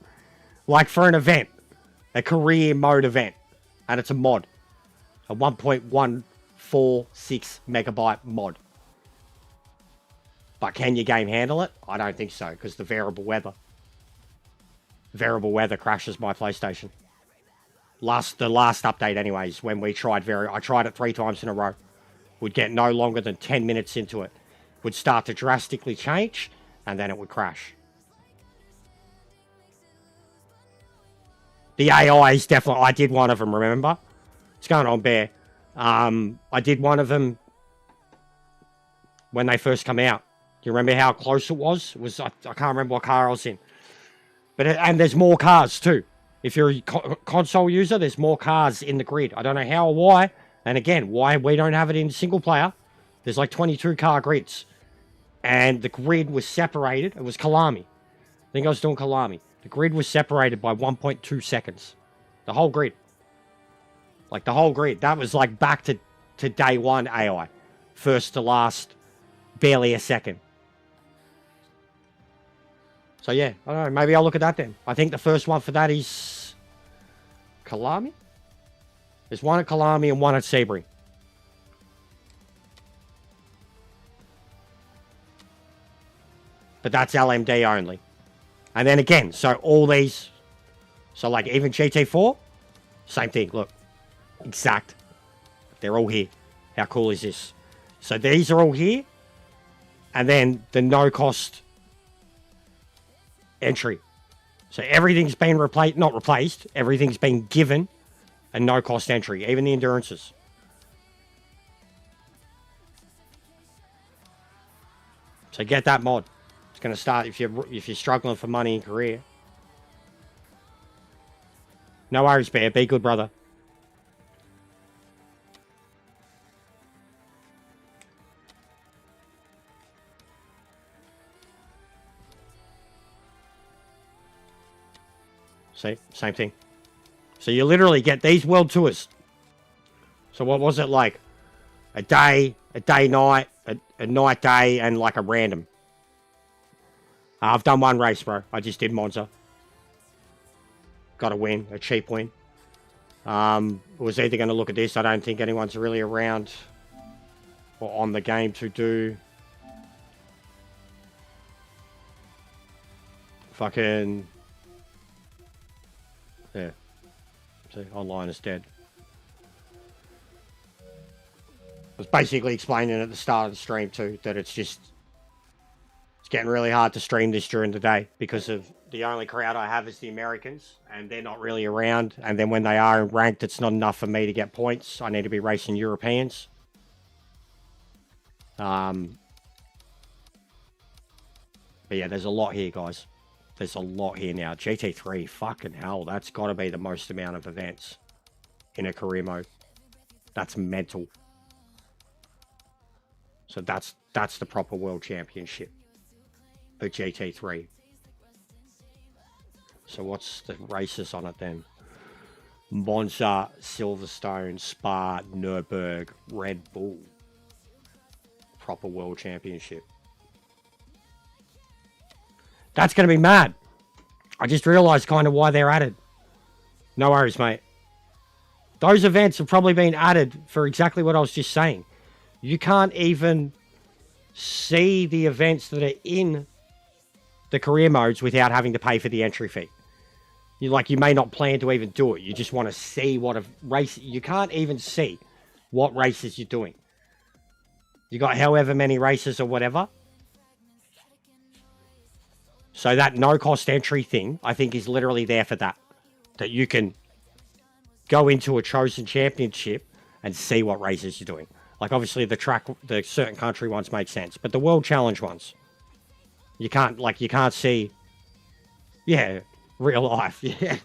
Like for an event. A career mode event. And it's a mod. A 1.146 megabyte mod. But can your game handle it? I don't think so. Because the variable weather. Variable weather crashes my PlayStation. The last update anyways. When we tried I tried it 3 times in a row. Would get no longer than 10 minutes into it. Would start to drastically change. And then it would crash. The AI is definitely... I did one of them, remember? What's going on, Bear? I did one of them when they first come out. Do you remember how close it was? I can't remember what car I was in. And there's more cars too. If you're a console user, there's more cars in the grid. I don't know how or why. And again, why we don't have it in single player. There's like 22 car grids. And the grid was separated. It was Kalami. I think I was doing Kalami. The grid was separated by 1.2 seconds. The whole grid. Like, the whole grid. That was, like, back to day one AI. First to last, barely a second. So, yeah. I don't know. Maybe I'll look at that then. I think the first one for that is... Kalami? There's one at Kalami and one at Sebring. But that's LMD only. And then again, so all these... So, like, even GT4, same thing. Look. Exact. They're all here. How cool is this? So these are all here. And then the no-cost entry. So everything's been replaced. Not replaced. Everything's been given a no-cost entry. Even the endurances. So get that mod. It's going to start if you're struggling for money in Korea. No worries, Bear. Be good, brother. See? Same thing. So you literally get these world tours. So what was it like? A day, night, a night, day, and like a random. I've done one race, bro. I just did Monza. Got a win, a cheap win. Was either going to look at this. I don't think anyone's really around or on the game to do fucking... Yeah. See, online is dead. I was basically explaining at the start of the stream too that it's getting really hard to stream this during the day because of the only crowd I have is the Americans and they're not really around, and then when they are ranked it's not enough for me to get points. I need to be racing Europeans. But yeah, there's a lot here, guys. There's a lot here now. GT3, fucking hell, that's got to be the most amount of events in a career mode. That's mental. So that's the proper world championship for GT3. So what's the races on it then? Monza, Silverstone, Spa, Nürburgring, Red Bull. Proper world championship. That's going to be mad. I just realised kind of why they're added. No worries, mate. Those events have probably been added for exactly what I was just saying. You can't even see the events that are in the career modes without having to pay for the entry fee. You may not plan to even do it. You just want to see what a race... You can't even see what races you're doing. You got however many races or whatever. So that no-cost entry thing, I think, is literally there for that. That you can go into a chosen championship and see what races you're doing. Like, obviously, the certain country ones make sense. But the World Challenge ones, you can't see... Yeah, real life, yeah.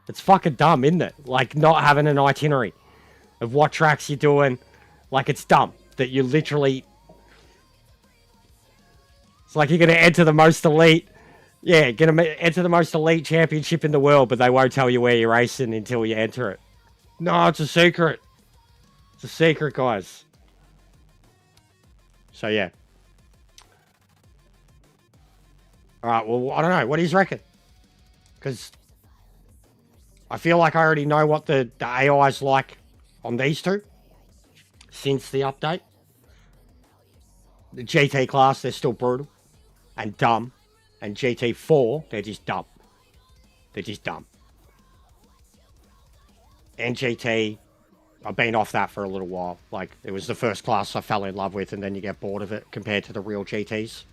It's fucking dumb, isn't it? Like, not having an itinerary of what tracks you're doing. Like, it's dumb that you literally... It's like you're going to enter the most elite... Yeah, going to enter the most elite championship in the world, but they won't tell you where you're racing until you enter it. No, it's a secret. It's a secret, guys. So, yeah. Alright, well, I don't know. What do you reckon? Because I feel like I already know what the AI is like on these two since the update. The GT class, they're still brutal and dumb. And GT4, they're just dumb. They're just dumb. And GT, I've been off that for a little while. Like, it was the first class I fell in love with, and then you get bored of it compared to the real GTs.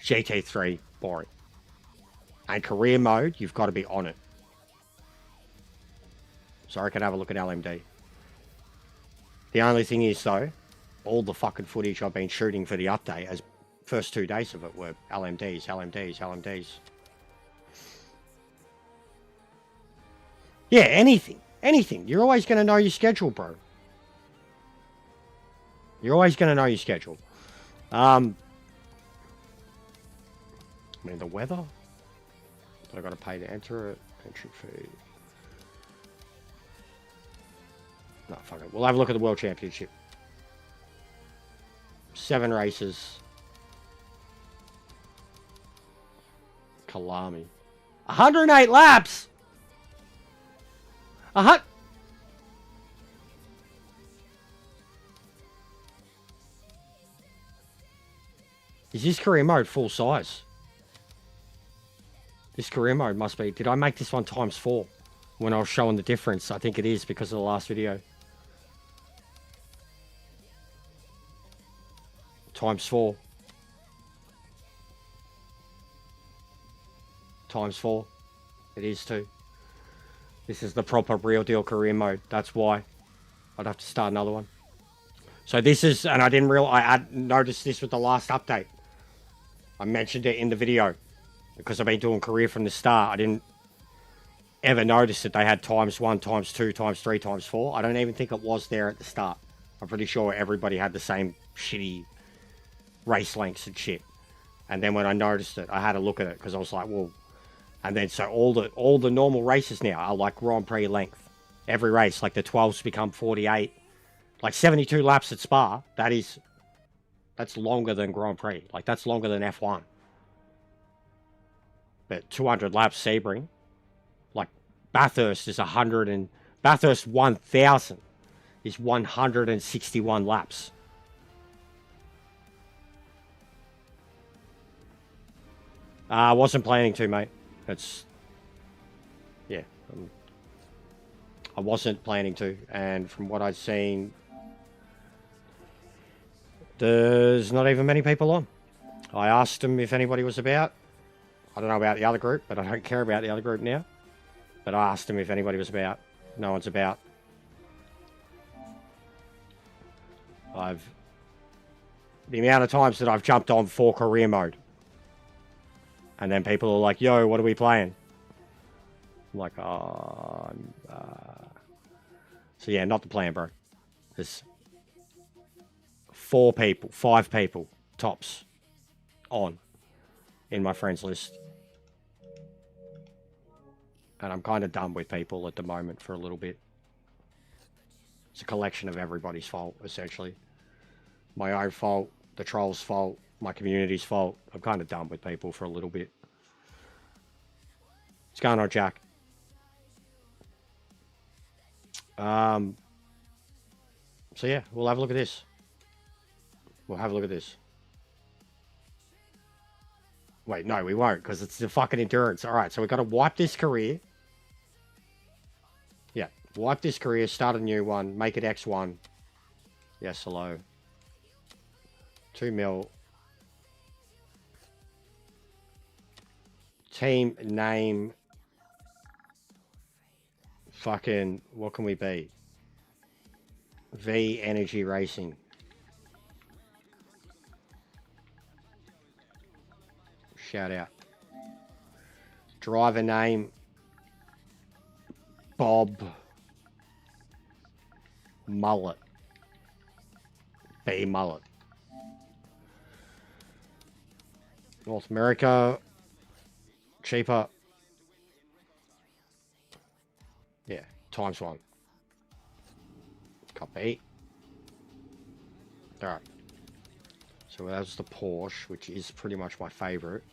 GT3, boring. And career mode, you've got to be on it. So I can have a look at LMD. The only thing is, though, all the fucking footage I've been shooting for the update, as first 2 days of it were LMDs. Yeah, anything. You're always going to know your schedule, bro. You're always going to know your schedule. I mean, the weather. But I got to pay to enter it. Entry fee. No, fuck it. We'll have a look at the World Championship. 7 races. Kalami. 108 laps! Is this career mode full size? This career mode must be... Did I make this one ×4 when I was showing the difference? I think it is because of the last video. ×4. ×4. It is too. This is the proper real deal career mode. That's why. I'd have to start another one. So this is... And I didn't realize... I noticed this with the last update. I mentioned it in the video. Because I've been doing career from the start. I didn't ever notice that they had ×1, ×2, ×3, ×4. I don't even think it was there at the start. I'm pretty sure everybody had the same shitty race lengths and shit. And then when I noticed it, I had to look at it because I was like, well... And then so all the normal races now are like Grand Prix length. Every race, like the 12s become 48. Like 72 laps at Spa, that's longer than Grand Prix. Like that's longer than F1. But 200 laps Sebring, like Bathurst is 100 and Bathurst 1000 is 161 laps. I wasn't planning to, mate. Yeah. I wasn't planning to, and from what I've seen, there's not even many people on. I asked them if anybody was about. I don't know about the other group, but I don't care about the other group now. But I asked them if anybody was about. No one's about. The amount of times that I've jumped on for career mode. And then people are like, yo, what are we playing? I'm like, oh... So yeah, not the plan, bro. There's 5 people, tops, on in my friends list. And I'm kind of done with people at the moment for a little bit. It's a collection of everybody's fault, essentially. My own fault, the trolls' fault, my community's fault. I'm kind of done with people for a little bit. What's going on, Jack? So yeah, we'll have a look at this. Wait, no, we won't, because it's the fucking endurance. Alright, so we've got to wipe this career. Yeah, wipe this career, start a new one, make it X1. Yes, hello. 2 mil. Team name. Fucking, what can we be? V Energy Racing. Shout out. Driver name. Bob Mullet. B Mullet. North America. Cheaper. Yeah, ×1. Copy. Alright. So that's the Porsche, which is pretty much my favourite.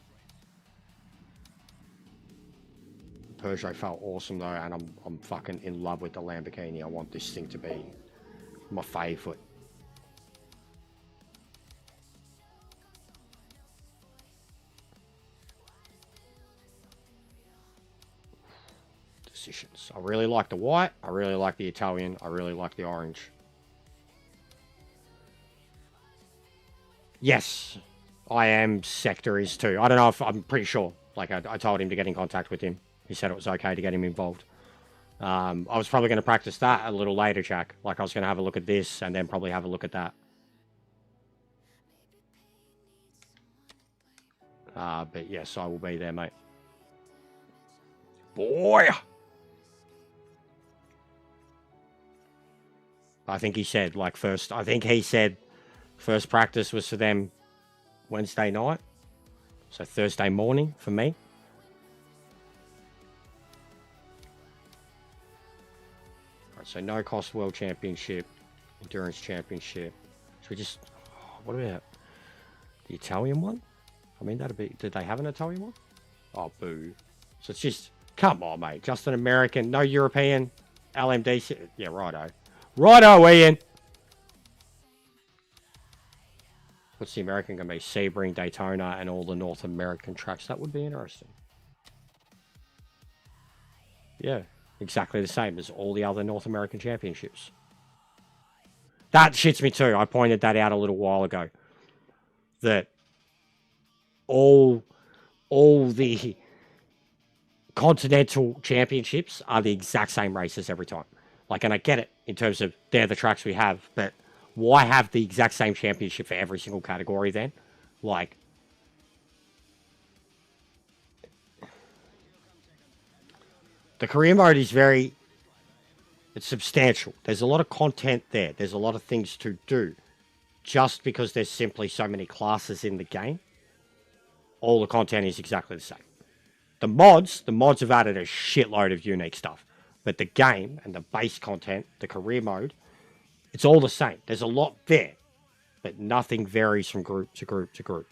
Peugeot felt awesome though, and I'm fucking in love with the Lamborghini. I want this thing to be my favourite. Decisions. I really like the white. I really like the Italian. I really like the orange. Yes, I am Sector is too. I don't know if I'm pretty sure. Like I told him to get in contact with him. He said it was okay to get him involved. I was probably going to practice that a little later, Jack. Like I was going to have a look at this and then probably have a look at that. But yes, I will be there, mate. Boy! I think he said, like, first practice was for them Wednesday night. So Thursday morning for me. Alright, so no cost world championship, endurance championship. Should we just, what about the Italian one? I mean, that'd be, did they have an Italian one? Oh, boo. So it's just, come on, mate. Just an American, no European, LMDC. Yeah, righto. Righto, Ian. What's the American going to be? Sebring, Daytona, and all the North American tracks. That would be interesting. Yeah, exactly the same as all the other North American championships. That shits me too. I pointed that out a little while ago. That all the continental championships are the exact same races every time. Like, and I get it in terms of they're the tracks we have, but why have the exact same championship for every single category then? Like, the career mode is it's substantial. There's a lot of content there. There's a lot of things to do. Just because there's simply so many classes in the game, all the content is exactly the same. The mods have added a shitload of unique stuff. But the game and the base content, the career mode, it's all the same. There's a lot there, but nothing varies from group to group to group.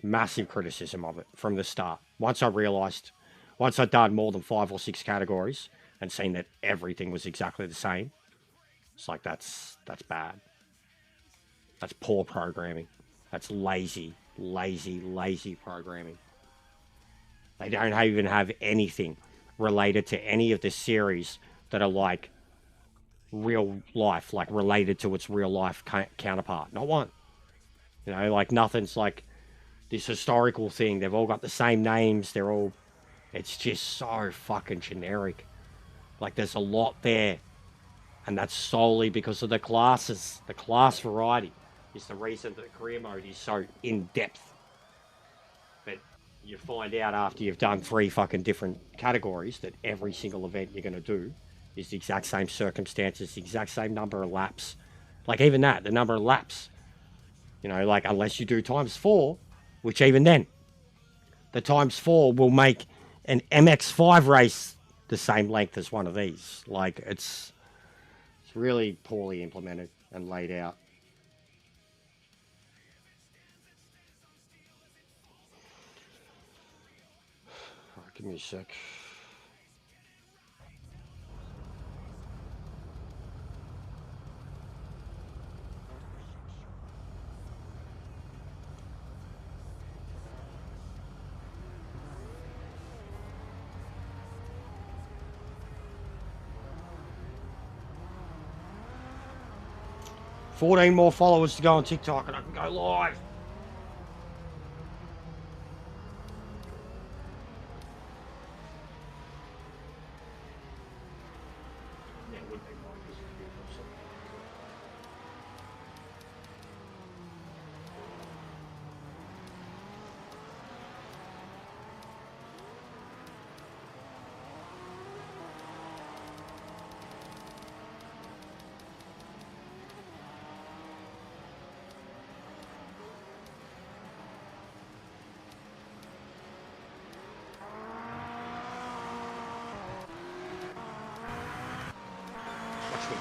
Massive criticism of it from the start. Once I'd done more than 5 or 6 categories and seen that everything was exactly the same, it's like, that's bad. That's poor programming. That's lazy programming. They don't even have anything related to any of the series that are like real life, like related to its real life counterpart. Not one. You know, like nothing's like this historical thing. They've all got the same names. It's just so fucking generic. Like, there's a lot there. And that's solely because of the classes. The class variety is the reason that the career mode is so in-depth. But you find out after you've done 3 fucking different categories that every single event you're going to do is the exact same circumstances, the exact same number of laps. Like, even that, the number of laps. You know, like, unless you do ×4, which even then, the ×4 will make an MX-5 race the same length as one of these. Like, it's really poorly implemented and laid out. Alright, give me a sec. $14 more followers to go on TikTok and I can go live.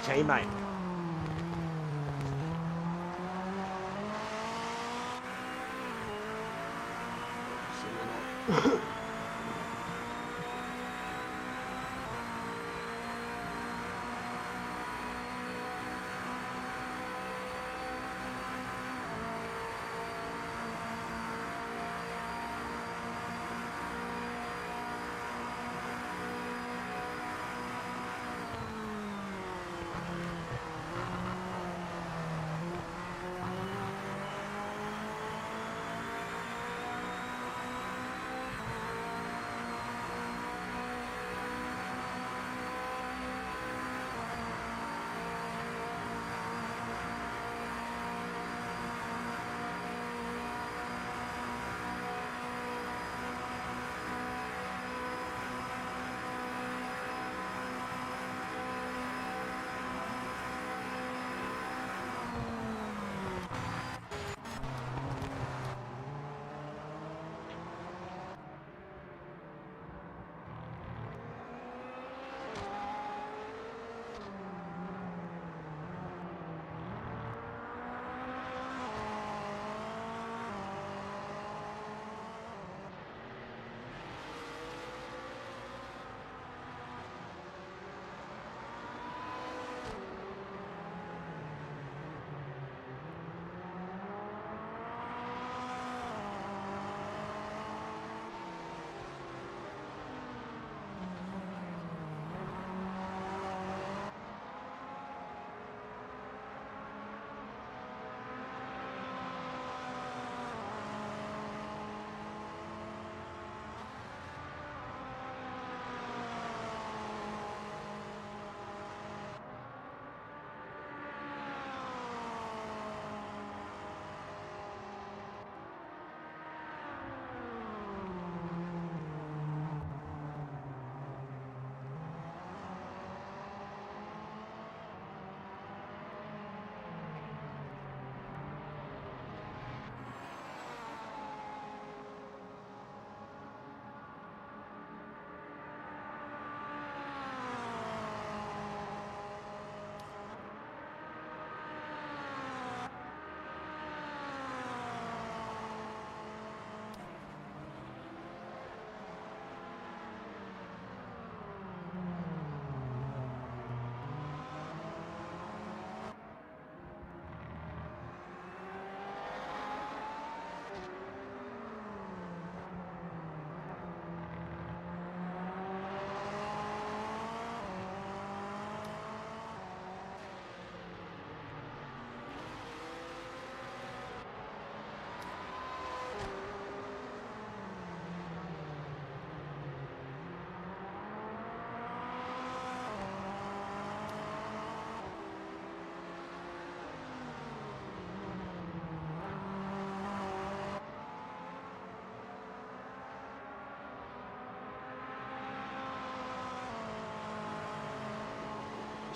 Teammate.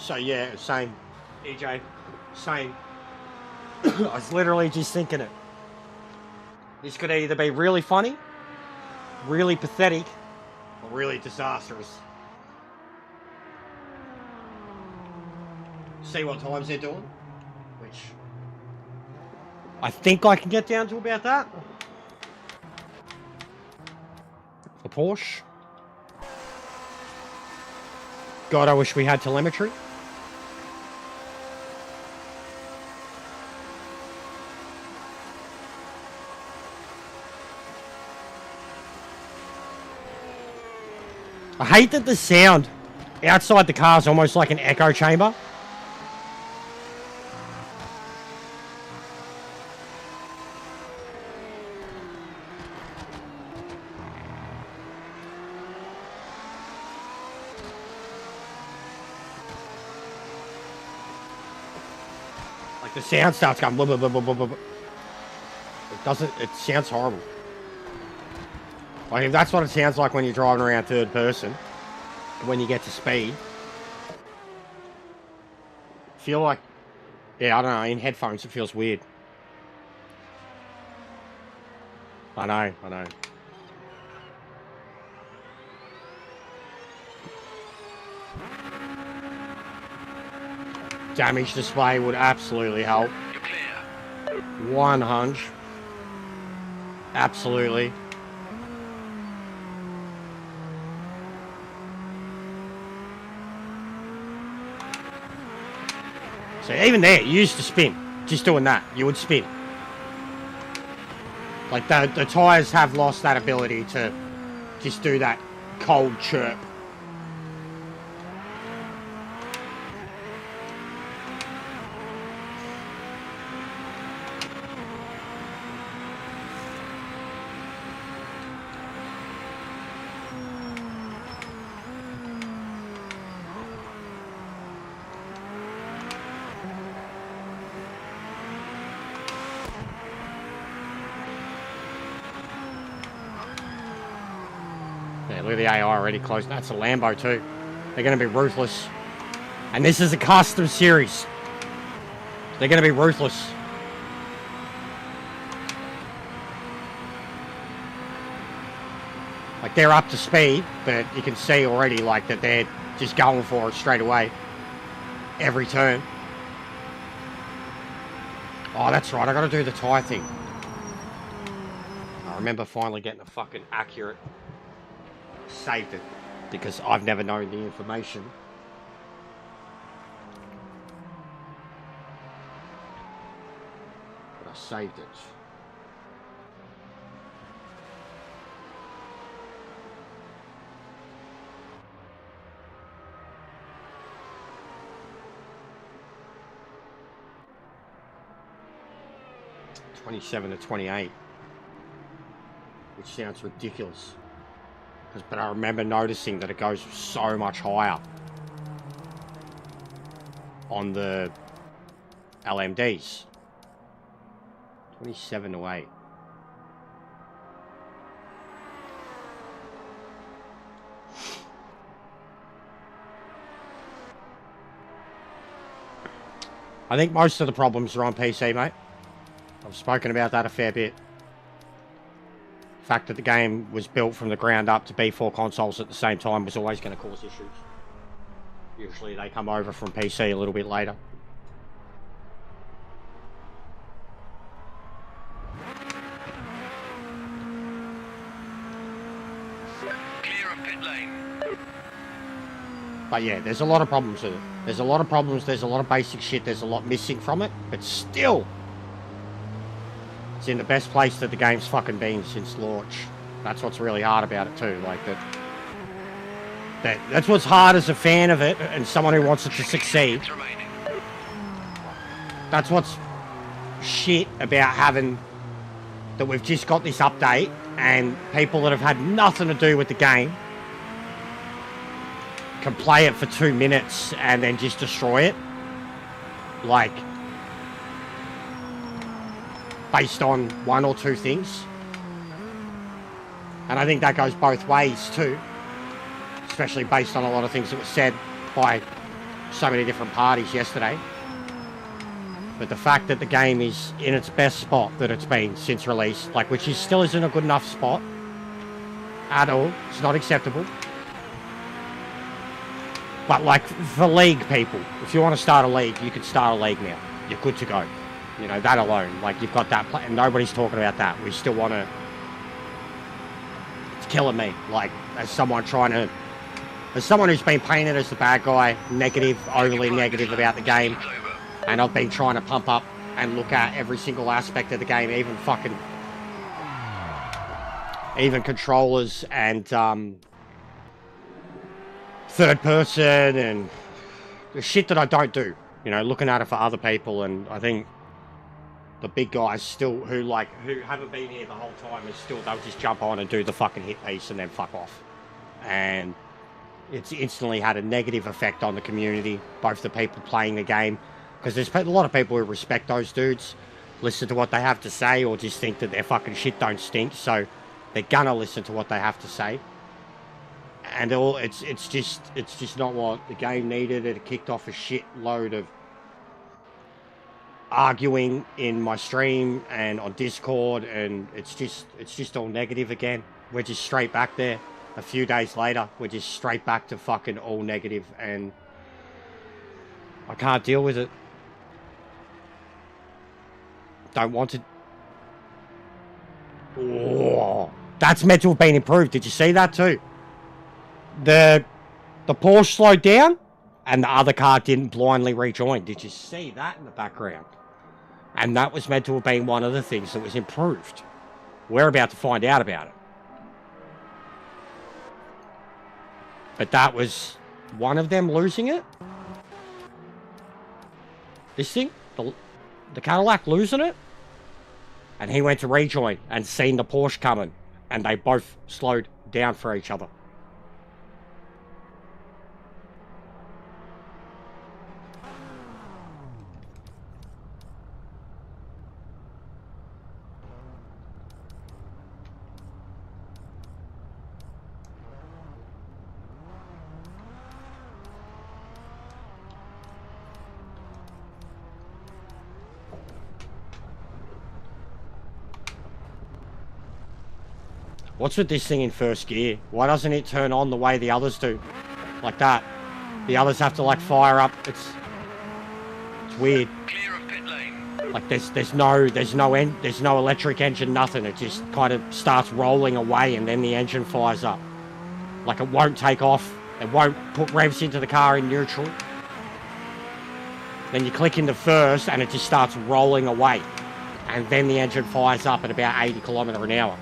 So yeah, same. EJ, same. I was literally just thinking it. This could either be really funny, really pathetic, or really disastrous. See what times they're doing, which I think I can get down to about that. The Porsche. God, I wish we had telemetry. I hate that the sound outside the car is almost like an echo chamber. Like the sound starts going blah, blah, blah, blah, blah, blah. It doesn't, it sounds horrible. Like if that's what it sounds like when you're driving around third person, when you get to speed. Feel like, yeah, I don't know, in headphones it feels weird. I know. Damage display would absolutely help. You're clear. 100. Absolutely. So even there, you used to spin. Just doing that, you would spin. Like the tyres have lost that ability to just do that cold chirp. Yeah, look at the AI already close. That's a Lambo too. They're going to be ruthless. And this is a custom series. They're going to be ruthless. Like they're up to speed, but you can see already like that they're just going for it straight away. Every turn. Oh, that's right. I got to do the tyre thing. I remember finally getting a fucking accurate. Saved it because I've never known the information. But I saved it. $27 to $28, which sounds ridiculous. But I remember noticing that it goes so much higher on the LMDs. 27 to 8. I think most of the problems are on PC, mate. I've spoken about that a fair bit. The fact that the game was built from the ground up to be 4 consoles at the same time was always going to cause issues. Usually they come over from PC a little bit later. Clear of pit lane. But yeah, there's a lot of problems with it. There's a lot of problems, there's a lot of basic shit, there's a lot missing from it, but still, it's in the best place that the game's fucking been since launch. That's what's really hard about it too, like that's what's hard as a fan of it and someone who wants it to succeed. It's remaining. That's what's shit about having that we've just got this update and people that have had nothing to do with the game can play it for 2 minutes and then just destroy it. Like, based on 1 or 2 things. And I think that goes both ways too. Especially based on a lot of things that were said by so many different parties yesterday. But the fact that the game is in its best spot that it's been since release, like, which is still isn't a good enough spot at all. It's not acceptable. But like for league people, if you want to start a league, you can start a league now. You're good to go. You know, that alone, like you've got that, and nobody's talking about that. We still want to. It's killing me. Like as someone who's been painted as the bad guy, negative, overly negative about the game. And I've been trying to pump up and look at every single aspect of the game, even controllers and third person and the shit that I don't do. You know, looking at it for other people, and I think the big guys still who haven't been here the whole time is still they'll just jump on and do the fucking hit piece and then fuck off. And it's instantly had a negative effect on the community, both the people playing the game. Because there's a lot of people who respect those dudes, listen to what they have to say, or just think that their fucking shit don't stink, so they're gonna listen to what they have to say. And it's just not what the game needed. It kicked off a shit load of arguing in my stream and on Discord, and it's just all negative again. We're just straight back there. A few days later, we're just straight back to fucking all negative, and I can't deal with it. Don't want to. Oh, that's meant to have been improved. Did you see that too? The Porsche slowed down and the other car didn't blindly rejoin. Did you see that in the background? And that was meant to have been one of the things that was improved. We're about to find out about it. But that was one of them losing it. This thing, the Cadillac losing it, and he went to rejoin and seen the Porsche coming, and they both slowed down for each other. What's with this thing in first gear? Why doesn't it turn on the way the others do? Like that. The others have to like fire up. It's weird. Clear of pit lane. Like there's no electric engine, nothing. It just kind of starts rolling away and then the engine fires up. Like it won't take off. It won't put revs into the car in neutral. Then you click into first and it just starts rolling away. And then the engine fires up at about 80 km an hour.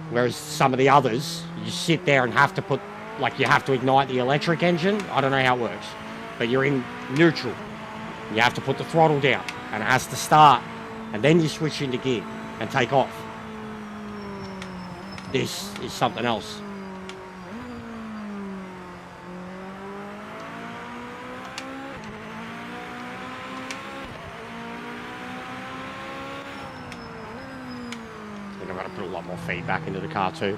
Whereas some of the others, you sit there and have to put, like you have to ignite the electric engine. I don't know how it works. But you're in neutral. You have to put the throttle down and it has to start. And then you switch into gear and take off. This is something else. I've got to put a lot more feedback into the car too.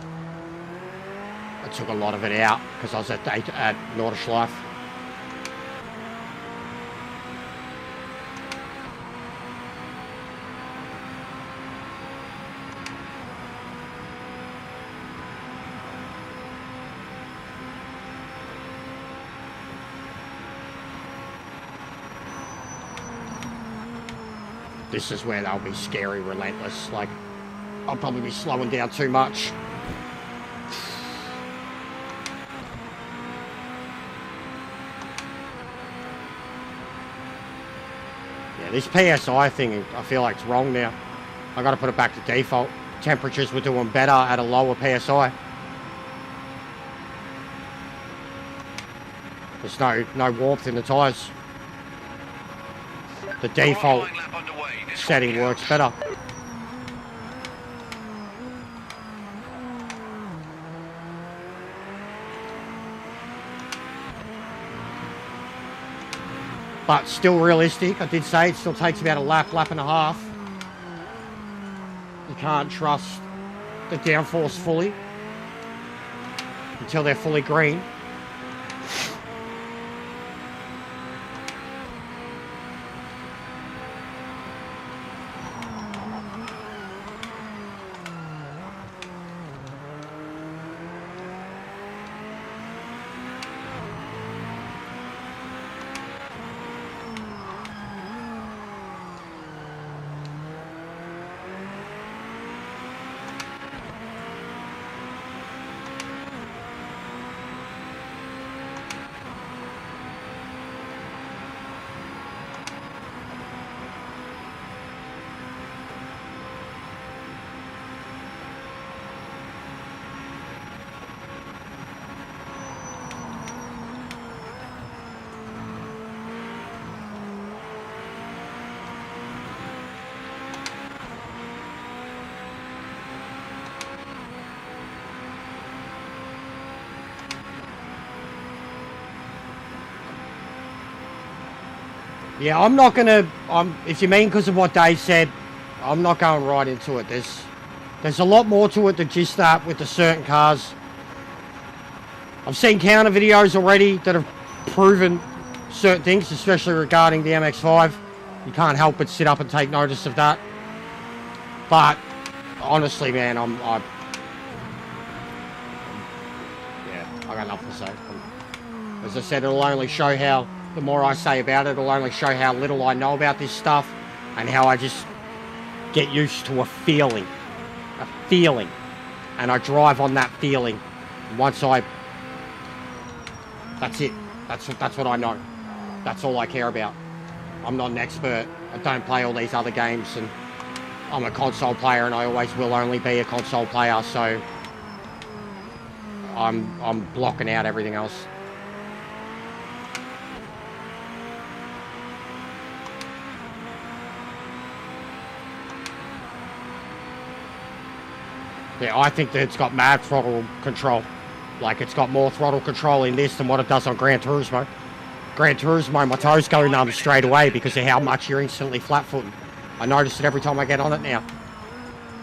I took a lot of it out because I was at Nordschleife. This is where they'll be scary, relentless, like I'll probably be slowing down too much. Yeah, this PSI thing, I feel like it's wrong now. I gotta put it back to default. Temperatures were doing better at a lower PSI. There's no warmth in the tyres. The default setting works better. But still realistic. I did say it still takes about a lap and a half. You can't trust the downforce fully until they're fully green. Yeah, I'm not gonna. If you mean because of what Dave said, I'm not going right into it. There's a lot more to it than just that with the certain cars. I've seen counter videos already that have proven certain things, especially regarding the MX-5. You can't help but sit up and take notice of that. But honestly, man, I got nothing to say. As I said, it'll only show how, the more I say about it, it'll only show how little I know about this stuff and how I just get used to a feeling. And I drive on that feeling. Once that's it. That's what I know. That's all I care about. I'm not an expert. I don't play all these other games, and I'm a console player, and I always will only be a console player, so I'm blocking out everything else. Yeah, I think that it's got mad throttle control. Like, it's got more throttle control in this than what it does on Gran Turismo. Gran Turismo, my toes go numb straight away because of how much you're instantly flat-footing. I notice it every time I get on it now.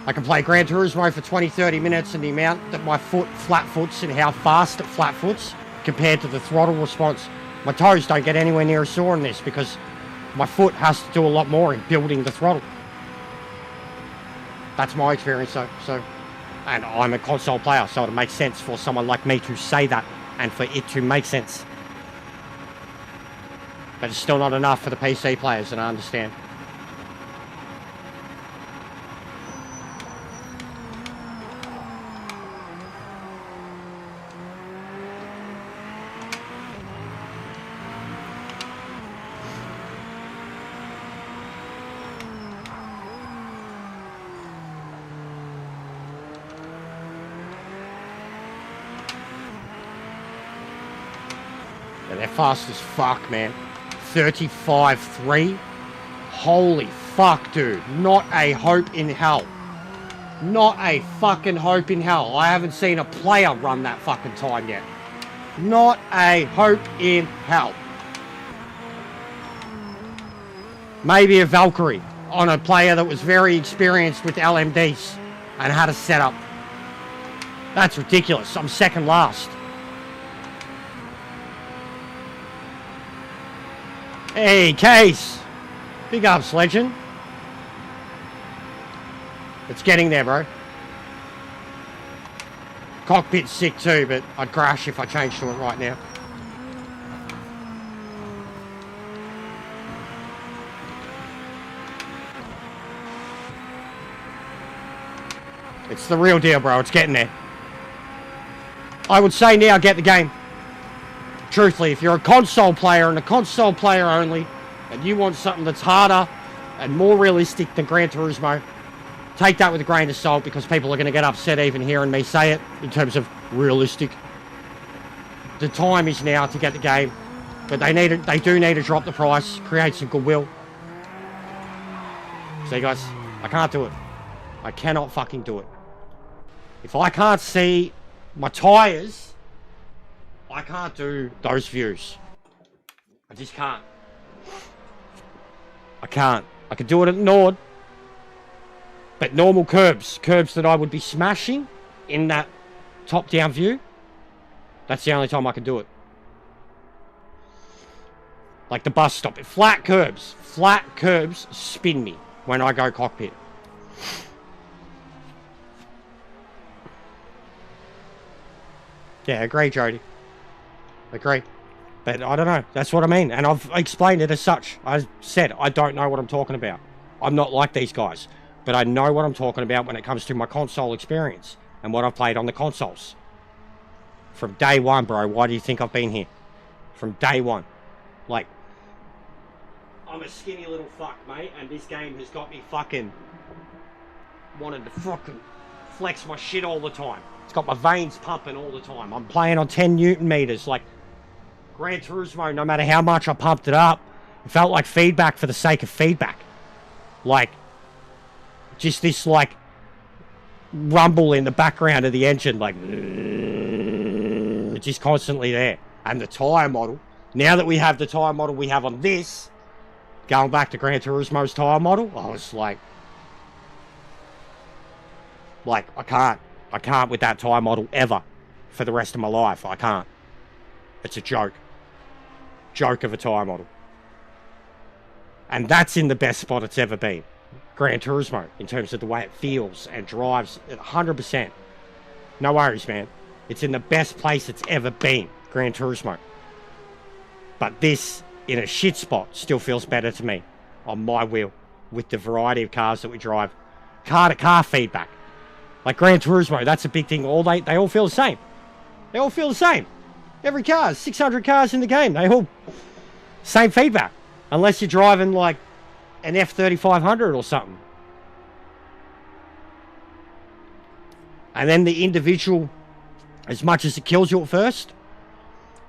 I can play Gran Turismo for 20-30 minutes, and the amount that my foot flat-foots and how fast it flat-foots compared to the throttle response, my toes don't get anywhere near as sore in this because my foot has to do a lot more in building the throttle. That's my experience, though. And I'm a console player, so it makes sense for someone like me to say that and for it to make sense. But it's still not enough for the PC players, and I understand. Yeah, they're fast as fuck, man. 35.3. Holy fuck, dude. Not a hope in hell. Not a fucking hope in hell. I haven't seen a player run that fucking time yet. Not a hope in hell. Maybe a Valkyrie on a player that was very experienced with LMDs and had a setup. That's ridiculous. I'm second last. Hey, Case. Big ups, legend. It's getting there, bro. Cockpit's sick too, but I'd crash if I changed to it right now. It's the real deal, bro. It's getting there. I would say now, get the game. Truthfully, if you're a console player and a console player only, and you want something that's harder and more realistic than Gran Turismo, take that with a grain of salt because people are going to get upset even hearing me say it in terms of realistic. The time is now to get the game, but they do need to drop the price, create some goodwill. See, guys, I can't do it. I cannot fucking do it. If I can't see my tyres, I can't do those views. I just can't. I can't. I can do it at Nord. But normal curbs that I would be smashing in that top-down view, that's the only time I can do it. Like the bus stop. Flat curbs spin me when I go cockpit. Yeah, agree, Jody. Agree. But I don't know. That's what I mean. And I've explained it as such. I said I don't know what I'm talking about. I'm not like these guys. But I know what I'm talking about when it comes to my console experience and what I've played on the consoles. From day one, bro. Why do you think I've been here? From day one. Like, I'm a skinny little fuck, mate. And this game has got me fucking wanting to fucking flex my shit all the time. It's got my veins pumping all the time. I'm playing on 10 Newton meters. Like, Gran Turismo, no matter how much I pumped it up, it felt like feedback for the sake of feedback. Like, just this, like, rumble in the background of the engine, like, just constantly there. And the tyre model, now that we have the tyre model we have on this, Going back to Gran Turismo's tyre model, I was like, I can't with that tyre model ever for the rest of my life. I can't. It's a joke. Joke of a tyre model. And that's in the best spot it's ever been. Gran Turismo, in terms of the way it feels and drives at 100%. No worries, man. It's in the best place it's ever been, Gran Turismo. But this, in a shit spot, still feels better to me on my wheel with the variety of cars that we drive. Car-to-car feedback. Like Gran Turismo, that's a big thing. They all feel the same. They all feel the same. Every car, 600 cars in the game, they all... Same feedback. Unless you're driving like an F3500 or something. And then the individual, as much as it kills you at first,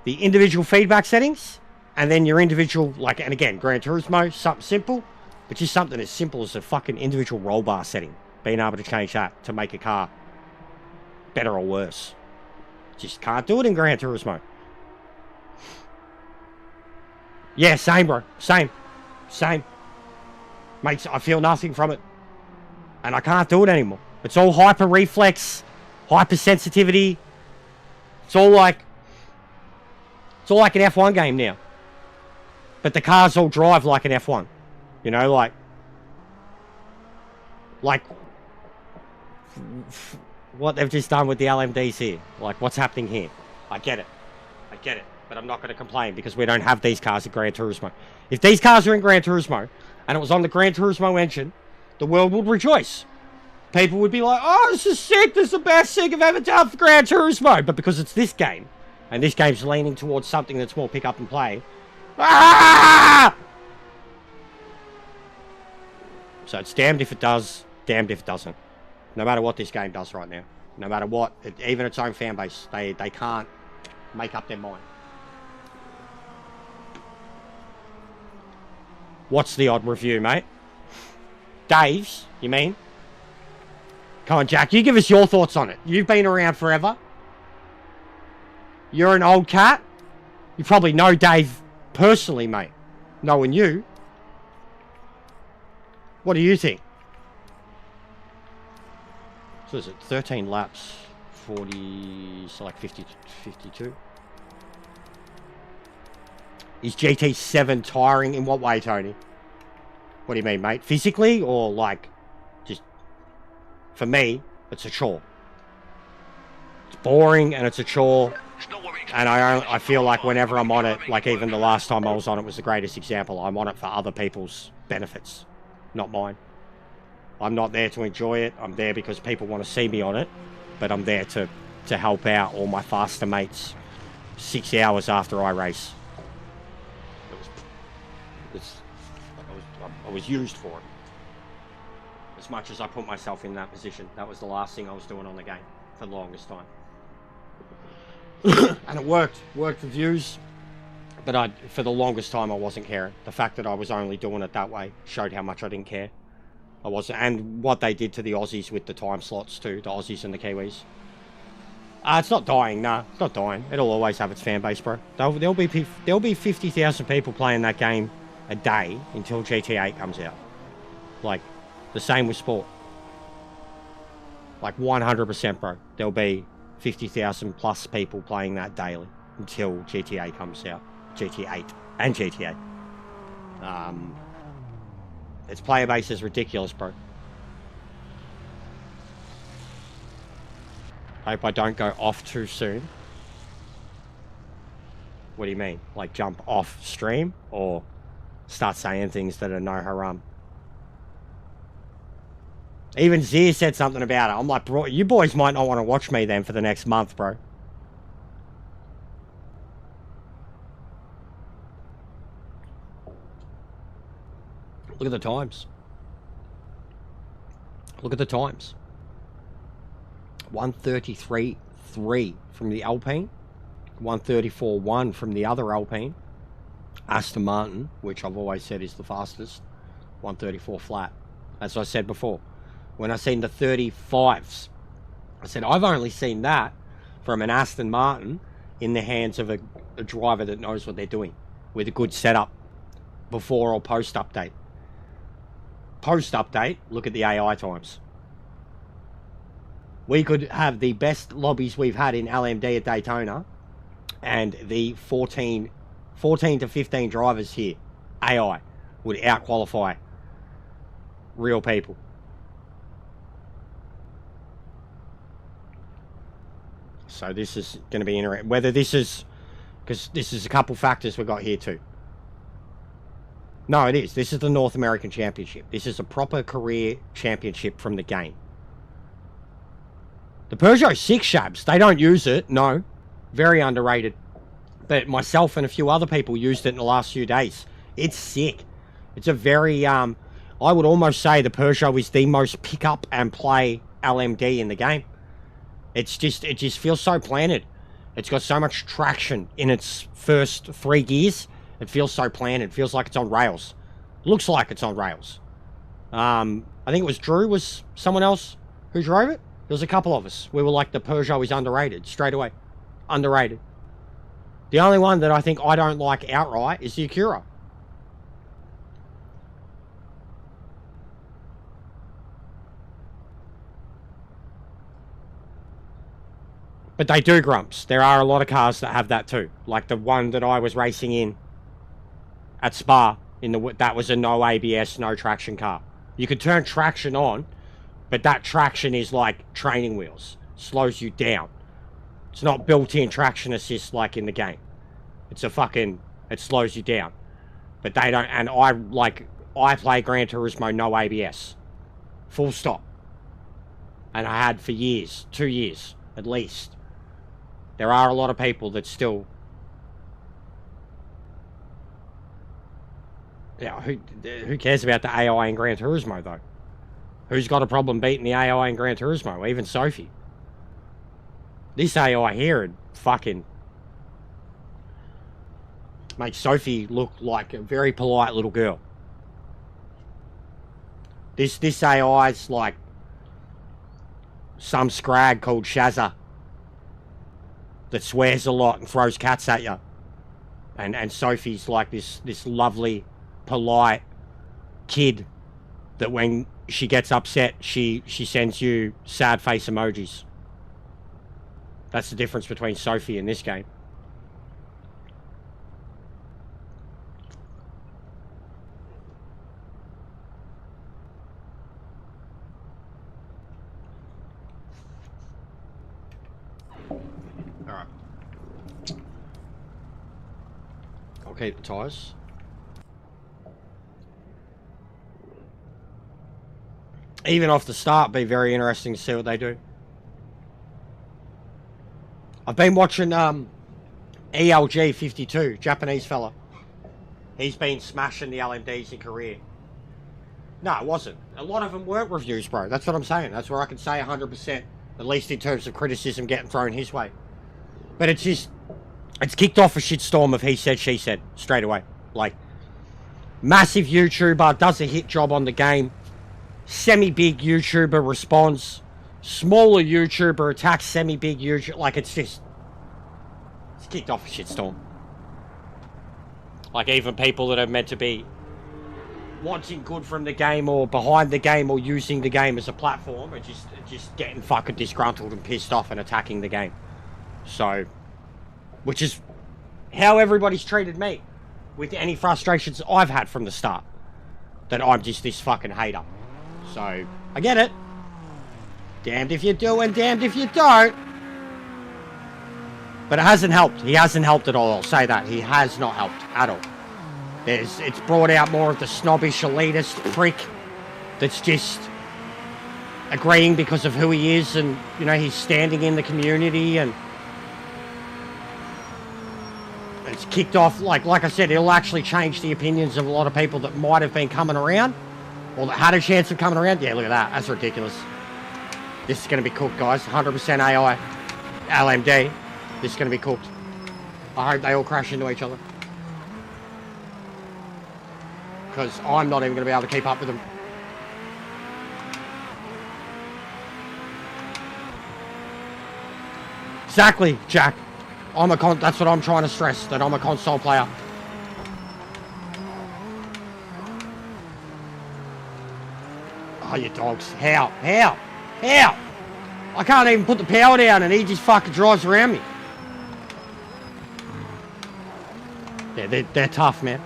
the individual feedback settings, and then your individual, like, and again, Gran Turismo, something simple, but just something as simple as a fucking individual roll bar setting. Being able to change that to make a car better or worse. Just can't do it in Gran Turismo. Yeah, same, bro. Same. Mate, I feel nothing from it. And I can't do it anymore. It's all hyper reflex, hypersensitivity. It's all like an F1 game now. But the cars all drive like an F1. You know, like what they've just done with the LMDs here. Like, what's happening here? I get it. But I'm not going to complain because we don't have these cars in Gran Turismo. If these cars are in Gran Turismo and it was on the Gran Turismo engine, the world would rejoice. People would be like, oh, this is sick. This is the best thing I've ever done for Gran Turismo. But because it's this game, and this game's leaning towards something that's more pick up and play. Ah! So it's damned if it does, damned if it doesn't. No matter what this game does right now. No matter what, even its own fan base, they can't make up their mind. What's the odd review, mate? Dave's, you mean? Come on, Jack, you give us your thoughts on it. You've been around forever. You're an old cat. You probably know Dave personally, mate. Knowing you. What do you think? So is it 13 laps, 40, so like 50, 52? Is GT7 tiring in what way, Tony? What do you mean, mate? Physically or like just... For me, it's a chore. It's boring and it's a chore. And I feel like whenever I'm on it, like even the last time I was on it was the greatest example. I'm on it for other people's benefits, not mine. I'm not there to enjoy it. I'm there because people want to see me on it. But I'm there to help out all my faster mates 6 hours after I race. I was used for it. As much as I put myself in that position, that was the last thing I was doing on the game for the longest time. And it worked for views, but for the longest time I wasn't caring. The fact that I was only doing it that way showed how much I didn't care. I wasn't, and what they did to the Aussies with the time slots too, the Aussies and the Kiwis. It's not dying, nah, it's not dying. It'll always have its fan base, bro. There'll be 50,000 people playing that game a day until GTA comes out. Like, the same with sport. Like 100%, bro. There'll be 50,000 plus people playing that daily until GTA comes out. GTA 8 and GTA. Its player base is ridiculous, bro. Hope I don't go off too soon. What do you mean? Like jump off stream or start saying things that are no haram? Even Zia said something about it. I'm like, bro, you boys might not want to watch me then for the next month, bro. Look at the times. Look at the times. 1:33.3 from the Alpine. 1:34.1 from the other Alpine. Aston Martin, which I've always said is the fastest. 1:34 flat. As I said before. When I seen the 35s, I said, I've only seen that from an Aston Martin in the hands of a driver that knows what they're doing with a good setup. before or post update. Post update, look at the AI times. We could have the best lobbies we've had in LMD at Daytona, and the 14 to 15 drivers here, AI, would outqualify real people. So this is going to be interesting. Whether this is, because this is a couple factors we've got here too. No, it is. This is the North American Championship. This is a proper career championship from the game. The Peugeot 6 Shabs, they don't use it. No. Very underrated. But myself and a few other people used it in the last few days. It's sick. It's a very, I would almost say the Peugeot is the most pick up and play LMD in the game. It just feels so planted. It's got so much traction in its first 3 gears. It feels so planted. It feels like it's on rails. Looks like it's on rails. I think it was Drew, was someone else who drove it. There was a couple of us. We were like, the Peugeot is underrated, straight away. Underrated. The only one that I think I don't like outright is the Acura. But they do grumps. There are a lot of cars that have that too. Like the one that I was racing in at Spa, that was a no ABS, no traction car. You could turn traction on, but that traction is like training wheels. Slows you down. It's not built-in traction assist like in the game. It's it slows you down. But they don't, and I play Gran Turismo no ABS. Full stop. And I had for years, 2 years at least. There are a lot of people that still, yeah, who cares about the AI in Gran Turismo though? Who's got a problem beating the AI in Gran Turismo? Even Sophie. This AI here would fucking make Sophie look like a very polite little girl. This AI's like some scrag called Shazza that swears a lot and throws cats at you. And Sophie's like this lovely, polite kid that when she gets upset, she sends you sad face emojis. That's the difference between Sophie and this game. Alright. I'll keep the tyres. Even off the start, be very interesting to see what they do. I've been watching ELG52, Japanese fella. He's been smashing the LMDs in Korea. No, it wasn't. A lot of them weren't reviews, bro. That's what I'm saying. That's where I can say 100%, at least in terms of criticism getting thrown his way. But it's just, it's kicked off a shitstorm of he said, she said, straight away. Like, massive YouTuber does a hit job on the game. Semi-big YouTuber responds. Smaller YouTuber attacks semi-big YouTuber. Like, it's kicked off a shitstorm. Like, even people that are meant to be wanting good from the game or behind the game or using the game as a platform are just getting fucking disgruntled and pissed off and attacking the game. So, which is how everybody's treated me with any frustrations I've had from the start. That I'm just this fucking hater. So, I get it. Damned if you do and damned if you don't. But it hasn't helped. He hasn't helped at all. I'll say that. He has not helped at all. It's brought out more of the snobbish, elitist prick that's just agreeing because of who he is and, you know, he's standing in the community and it's kicked off, like I said, it'll actually change the opinions of a lot of people that might have been coming around or that had a chance of coming around. Yeah, look at that. That's ridiculous. This is going to be cooked, guys. 100% AI. LMD. This is going to be cooked. I hope they all crash into each other. Because I'm not even going to be able to keep up with them. Exactly, Jack. That's what I'm trying to stress, that I'm a console player. Oh, you dogs. How? How? How? I can't even put the power down and he just fucking drives around me. Yeah, they're tough, man.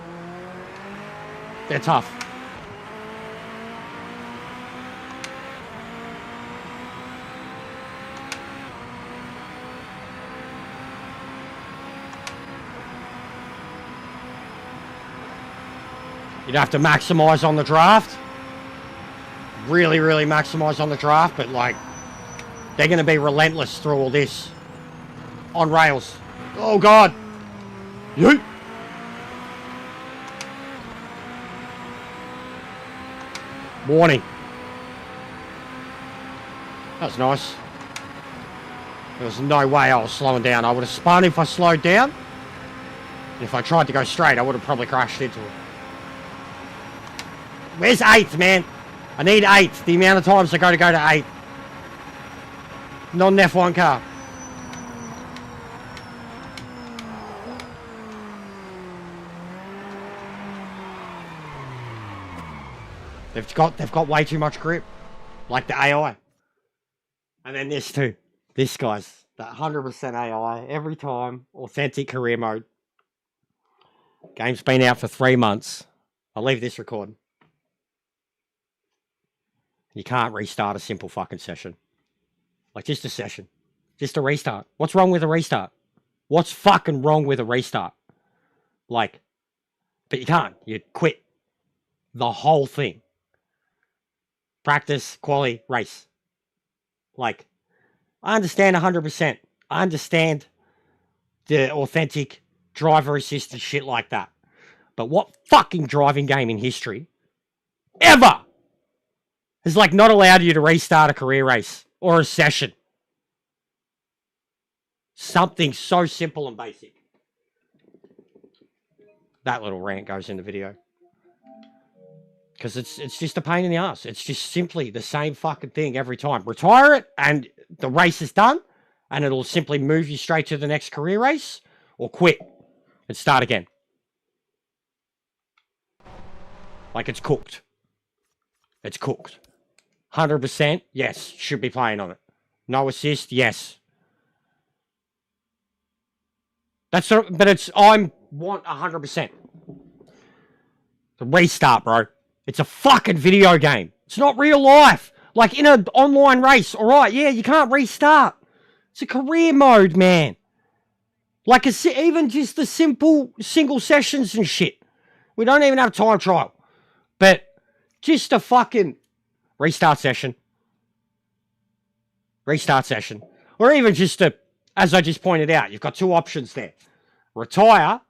They're tough. You'd have to maximize on the draft. Really, really maximize on the draft, but like, they're going to be relentless through all this. On rails. Oh, God. Yeet. Warning. That was nice. There was no way I was slowing down. I would have spun if I slowed down. And if I tried to go straight, I would have probably crashed into it. Where's 8th, man? I need 8th. The amount of times I go to 8th. Not an F1 car. They've got way too much grip. Like the AI. And then this too. This guy's that 100% AI every time. Authentic career mode. Game's been out for 3 months. I'll leave this recording. You can't restart a simple fucking session. Like, just a session. Just a restart. What's wrong with a restart? What's fucking wrong with a restart? Like, but you can't. You quit. The whole thing. Practice, quality, race. Like, I understand 100%. I understand the authentic driver assisted shit like that. But what fucking driving game in history ever has like not allowed you to restart a career race or a session? Something so simple and basic. That little rant goes in the video. Because it's just a pain in the ass. It's just simply the same fucking thing every time. Retire it and the race is done and it'll simply move you straight to the next career race, or quit and start again. Like, it's cooked. It's cooked. 100%, yes, should be playing on it. No assist, yes. I want 100%. The restart, bro. It's a fucking video game. It's not real life. Like, in an online race, alright, yeah, you can't restart. It's a career mode, man. Like, even just the simple single sessions and shit. We don't even have time trial. But just a fucking restart session. Restart session. Or even just as I just pointed out, you've got 2 options there. Retire,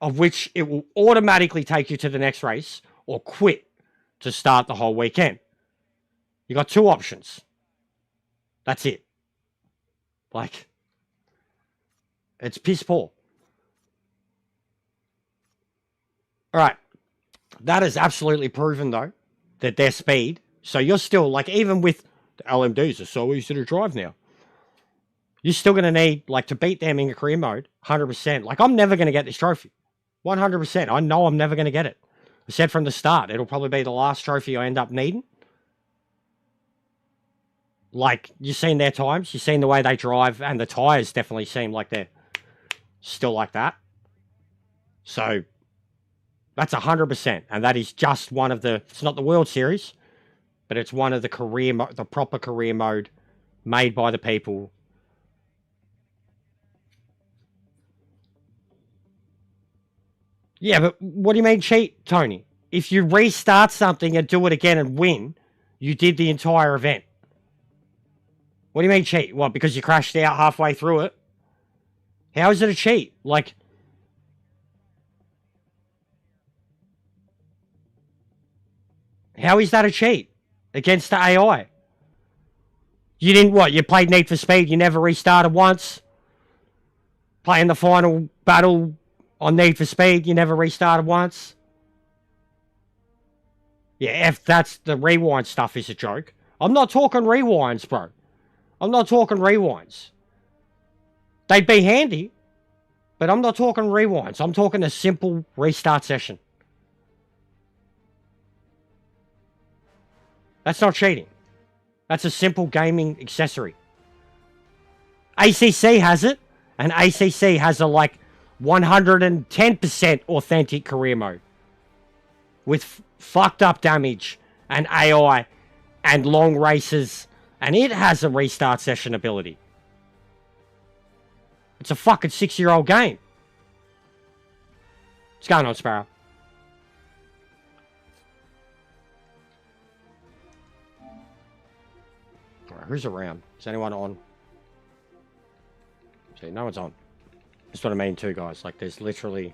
of which it will automatically take you to the next race, or quit to start the whole weekend. You got 2 options. That's it. Like, it's piss poor. Alright. That is absolutely proven, though, that their speed. So you're still, like, even with the LMDs are so easy to drive now. You're still going to need, like, to beat them in a career mode, 100%. Like, I'm never going to get this trophy. 100%. I know I'm never going to get it. I said from the start, it'll probably be the last trophy I end up needing. Like, you've seen their times. You've seen the way they drive, and the tyres definitely seem like they're still like that. So, that's 100%. And that is just one of the... It's not the World Series, but it's one of the the proper career mode made by the people. Yeah, but what do you mean cheat, Tony? If you restart something and do it again and win, you did the entire event. What do you mean cheat? What, because you crashed out halfway through it? How is it a cheat? Like, how is that a cheat against the AI? You didn't, what, you played Need for Speed, you never restarted once? Playing the final battle on Need for Speed, you never restarted once? Yeah, if that's the rewind stuff is a joke. I'm not talking rewinds, bro. I'm not talking rewinds. They'd be handy, but I'm not talking rewinds. I'm talking a simple restart session. That's not cheating. That's a simple gaming accessory. ACC has it, and ACC has a like 110% authentic career mode with fucked up damage and AI and long races, and it has a restart session ability. It's a fucking 6-year-old game. What's going on, Sparrow? Alright, who's around? Is anyone on? See, no one's on. That's what I mean too, guys. Like, there's literally...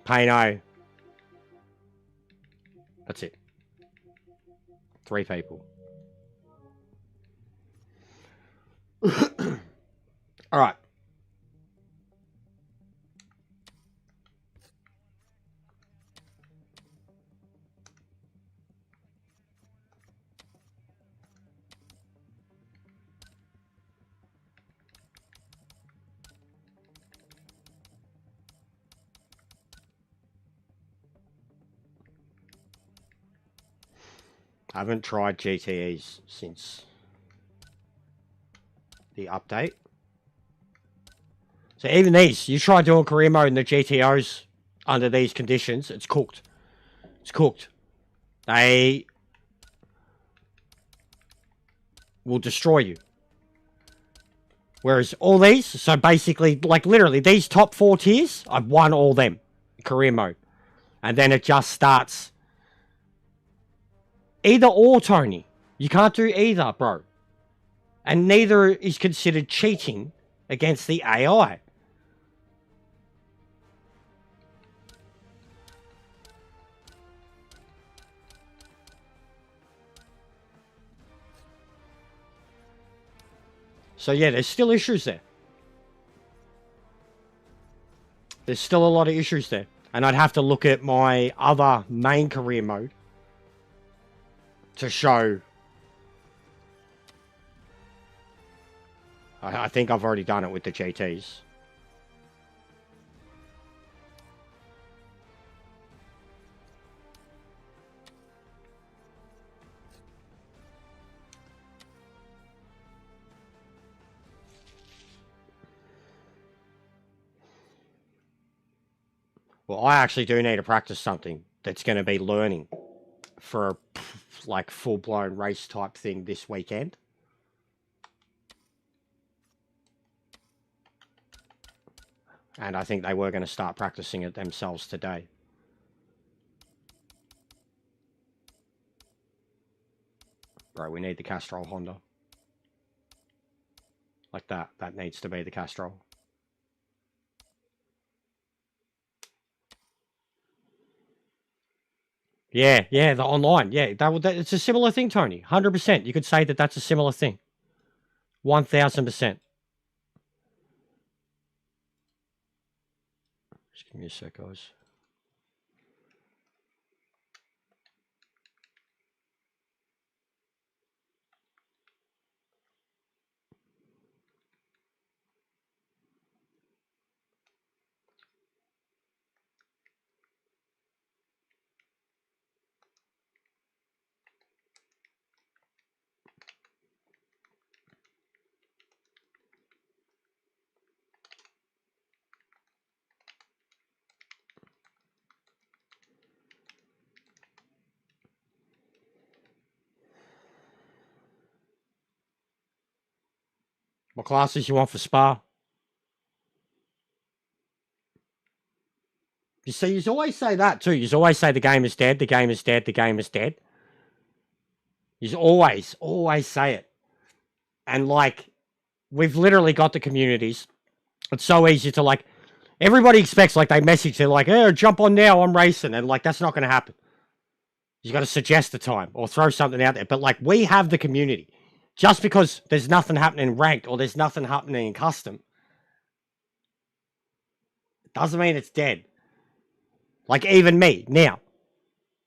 Payno. That's it. 3 people. Alright. I haven't tried GTEs since the update. So even these, you try doing career mode in the GTOs under these conditions, it's cooked. It's cooked. They will destroy you. Whereas all these, so basically, like literally, these top 4 tiers, I've won all them in career mode. And then it just starts. Either or, Tony. You can't do either, bro. And neither is considered cheating against the AI. So yeah, there's still issues there. There's still a lot of issues there. And I'd have to look at my other main career mode to show. I think I've already done it with the GTs. Well, I actually do need to practice something that's going to be learning for a like full-blown race type thing this weekend. And I think they were going to start practicing it themselves today. Bro, we need the Castrol Honda. Like that. That needs to be the Castrol. Yeah, the online. Yeah, it's a similar thing, Tony. 100%. You could say that that's a similar thing. 1000%. Just give me a sec, guys. What classes you want for Spa? You see, you always say that too. You always say the game is dead, the game is dead, the game is dead. You always say it. And like, we've literally got the communities. It's so easy to like, everybody expects like they message, they're like, oh, jump on now, I'm racing. And like, that's not going to happen. You got to suggest the time or throw something out there. But like, we have the community. Just because there's nothing happening in ranked or there's nothing happening in custom, doesn't mean it's dead. Like even me, now,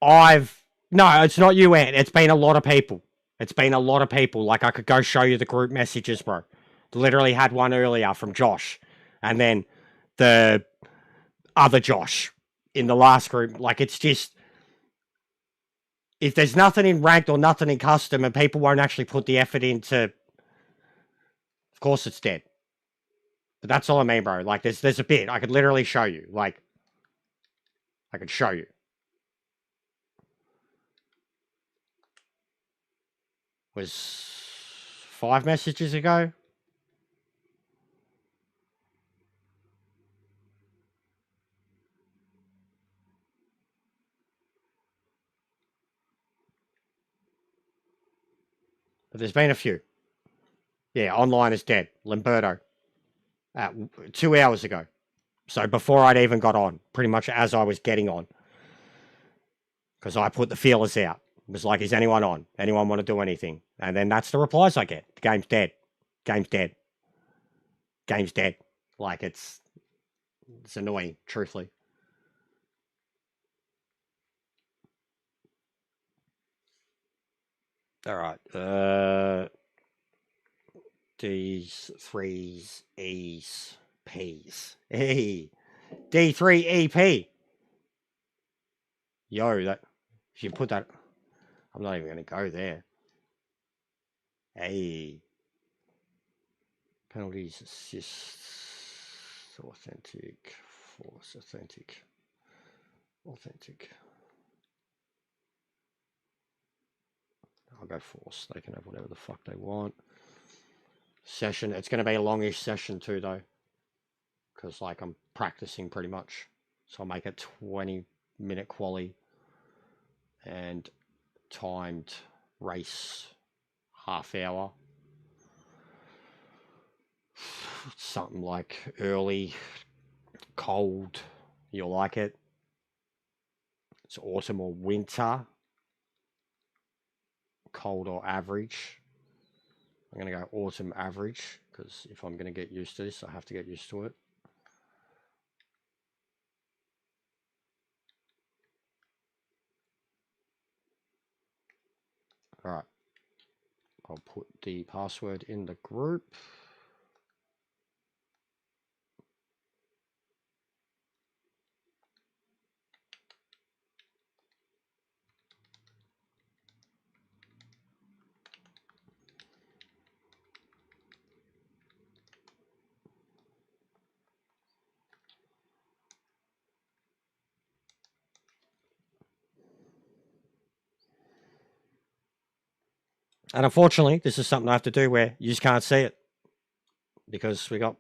no, it's not you, Ant. It's been a lot of people. It's been a lot of people. Like I could go show you the group messages, bro. Literally had one earlier from Josh. And then the other Josh in the last group. Like it's just, if there's nothing in ranked or nothing in custom and people won't actually put the effort into, of course it's dead. But that's all I mean, bro. Like, there's a bit. I could literally show you. Like, I could show you. Was 5 messages ago? But there's been a few. Yeah, online is dead. Limberto. 2 hours ago. So before I'd even got on. Pretty much as I was getting on. Because I put the feelers out. It was like, is anyone on? Anyone want to do anything? And then that's the replies I get. The game's dead. Game's dead. Game's dead. Like, it's annoying, truthfully. All right. D's, 3's, E's, P's. E. D3EP. Yo, that, if you put that, I'm not even going to go there. Hey. Penalties, assists, authentic, force, authentic. I'll go force. They can have whatever the fuck they want. Session. It's going to be a longish session too, though. Because, like, I'm practicing pretty much. So I'll make it 20-minute quali. And timed race half hour. Something like early, cold. You'll like it. It's autumn or winter. Cold or average. I'm going to go autumn average, because if I'm going to get used to this, I have to get used to it. Alright. I'll put the password in the group. And unfortunately, this is something I have to do where you just can't see it. Because we got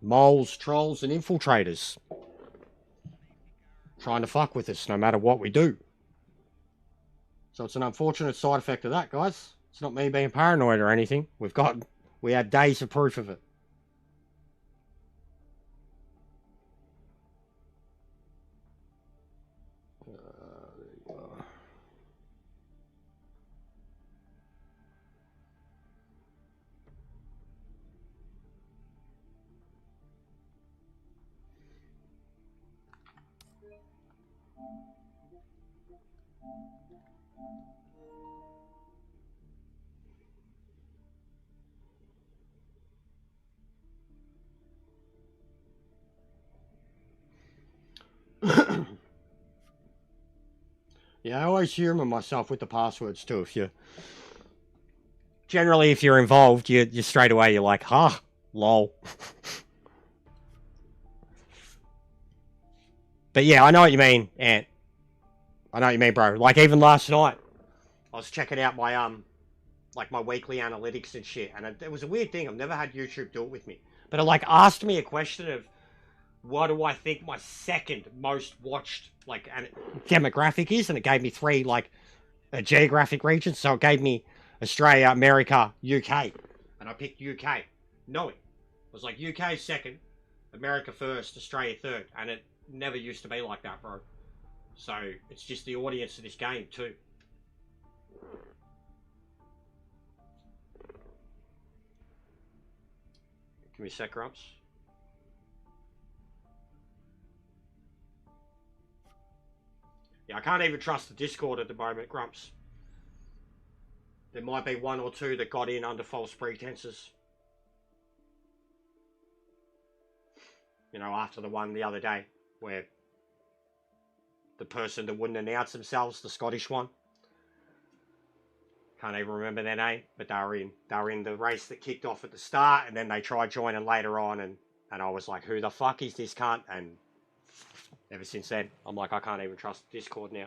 moles, trolls, and infiltrators trying to fuck with us no matter what we do. So it's an unfortunate side effect of that, guys. It's not me being paranoid or anything. We had days of proof of it. Yeah, I always humor myself with the passwords too. Generally, if you're involved, you straight away you're like, huh, lol. But yeah, I know what you mean, Ant. I know what you mean, bro. Like, even last night, I was checking out my like my weekly analytics and shit, and it was a weird thing. I've never had YouTube do it with me, but it like asked me a question of, what do I think my second most watched like demographic is, and it gave me 3 like geographic regions. So it gave me Australia, America, UK, and I picked UK, knowing it was like UK second, America first, Australia third, and it never used to be like that, bro. So it's just the audience of this game too. Give me a sec, Grumps. Yeah, I can't even trust the Discord at the moment, Grumps. There might be 1 or 2 that got in under false pretenses. You know, after the one the other day, where the person that wouldn't announce themselves, the Scottish one. Can't even remember their name, but they were in the race that kicked off at the start, and then they tried joining later on, and I was like, who the fuck is this cunt? And ever since then, I'm like, I can't even trust Discord now.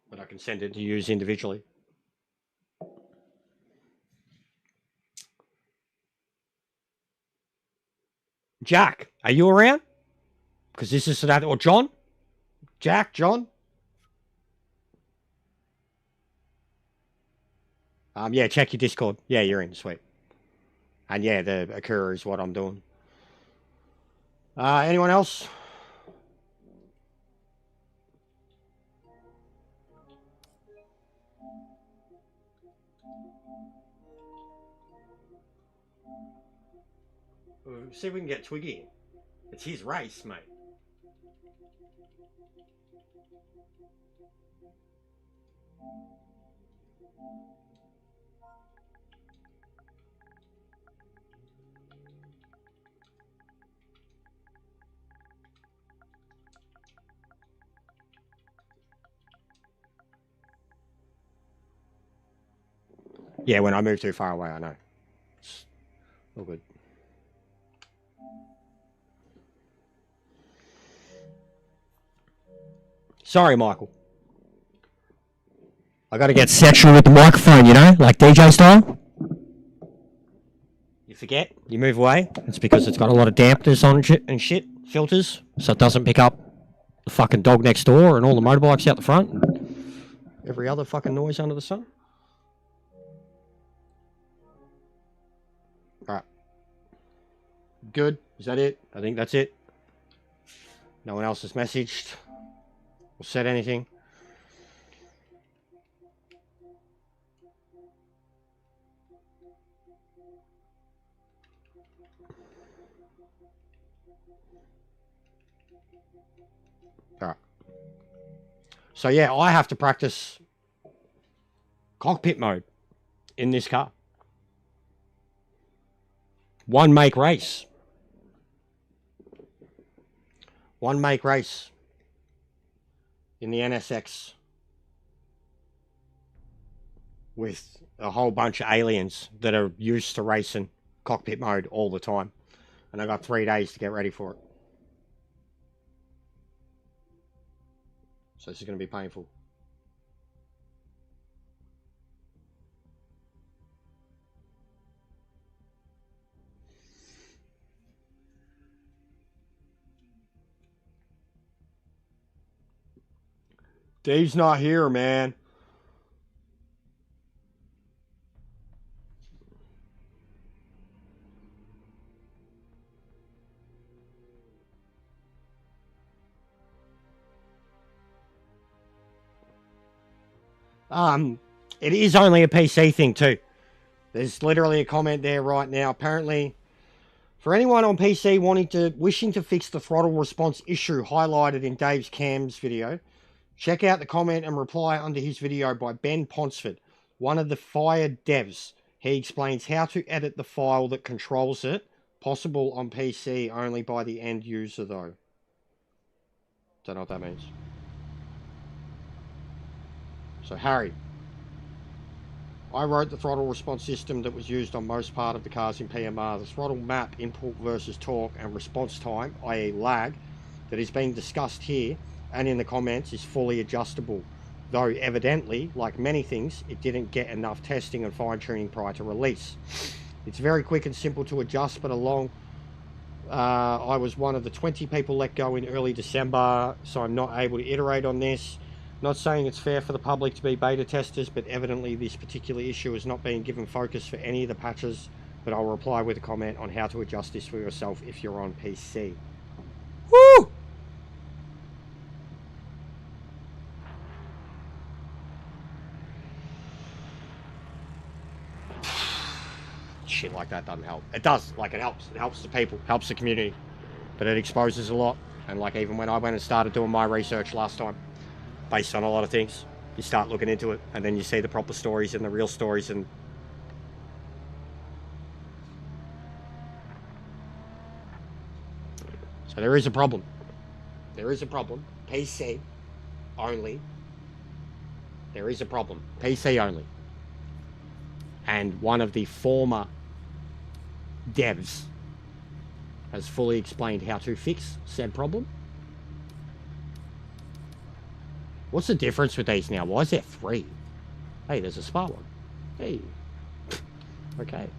But I can send it to use individually. Jack, are you around? Because this is that, or John? Jack, John? Yeah, check your Discord. Yeah, you're in, sweet. And yeah, the Akura is what I'm doing. Anyone else? See if we can get Twiggy in. It's his race, mate. Yeah, when I move too far away, I know. It's all good. Sorry, Michael. I gotta get sexual with the microphone, you know, like DJ style. You forget, you move away. It's because it's got a lot of dampness on and shit, filters, so it doesn't pick up the fucking dog next door and all the motorbikes out the front and every other fucking noise under the sun. Alright. Good. Is that it? I think that's it. No one else has messaged or said anything. Alright. So yeah, I have to practice cockpit mode in this car. One make race. One make race in the NSX with a whole bunch of aliens that are used to racing cockpit mode all the time. And I got 3 days to get ready for it. So this is going to be painful. Dave's not here, man. It is only a PC thing too. There's literally a comment there right now. Apparently, for anyone on PC wishing to fix the throttle response issue highlighted in Dave's Cam's video, check out the comment and reply under his video by Ben Ponsford, one of the fired devs. He explains how to edit the file that controls it, possible on PC only by the end user though. Don't know what that means. So Harry, I wrote the throttle response system that was used on most part of the cars in PMR. The throttle map input versus torque and response time, i.e. lag, that is being discussed here and in the comments is fully adjustable, though evidently, like many things, it didn't get enough testing and fine-tuning prior to release. It's very quick and simple to adjust, but I was one of the 20 people let go in early December, so I'm not able to iterate on this. Not saying it's fair for the public to be beta testers, but evidently this particular issue is not being given focus for any of the patches, but I'll reply with a comment on how to adjust this for yourself if you're on PC. Woo! Shit like that doesn't help. It does, like it helps. It helps the people, helps the community, but it exposes a lot. And like even when I went and started doing my research last time, based on a lot of things, you start looking into it, and then you see the proper stories and the real stories, and so there is a problem. There is a problem. PC only. There is a problem. PC only. And one of the former devs has fully explained how to fix said problem. What's the difference with these now? Why is there 3? Hey, there's a Spa one. Hey. Okay.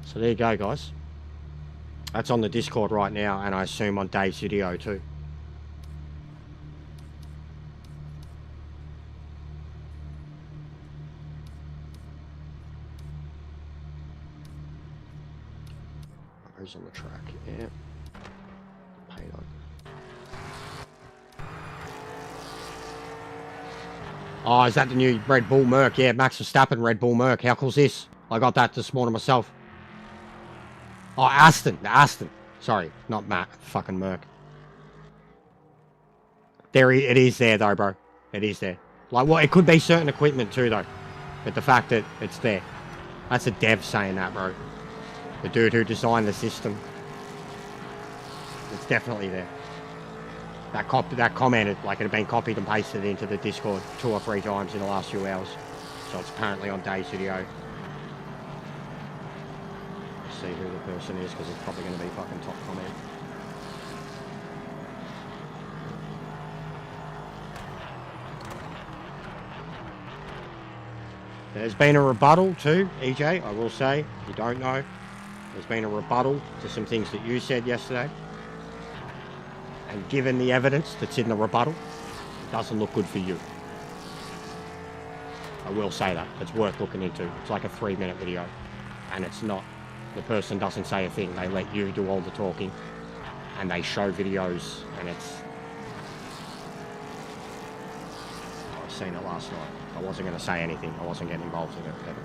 So there you go, guys. That's on the Discord right now, and I assume on Dave's video too. Who's on the track? Yeah. Paint on. Oh, is that the new Red Bull Merc? Yeah, Max Verstappen Red Bull Merc. How cool's this? I got that this morning myself. Oh, Aston. Aston. Sorry, not Matt. Fucking Merc. There, it is there though, bro. It is there. Like, well, it could be certain equipment too, though. But the fact that it's there. That's a dev saying that, bro. The dude who designed the system. It's definitely there. That comment, like, it had been copied and pasted into the Discord 2 or 3 times in the last few hours. So it's apparently on Dave's video. Let's see who the person is, because it's probably going to be fucking top comment. There's been a rebuttal too, EJ, I will say, if you don't know. There's been a rebuttal to some things that you said yesterday. And given the evidence that's in the rebuttal, it doesn't look good for you. I will say that. It's worth looking into. It's like a 3-minute video. And it's not. The person doesn't say a thing. They let you do all the talking. And they show videos. And it's... I've seen it last night. I wasn't going to say anything. I wasn't getting involved in it. But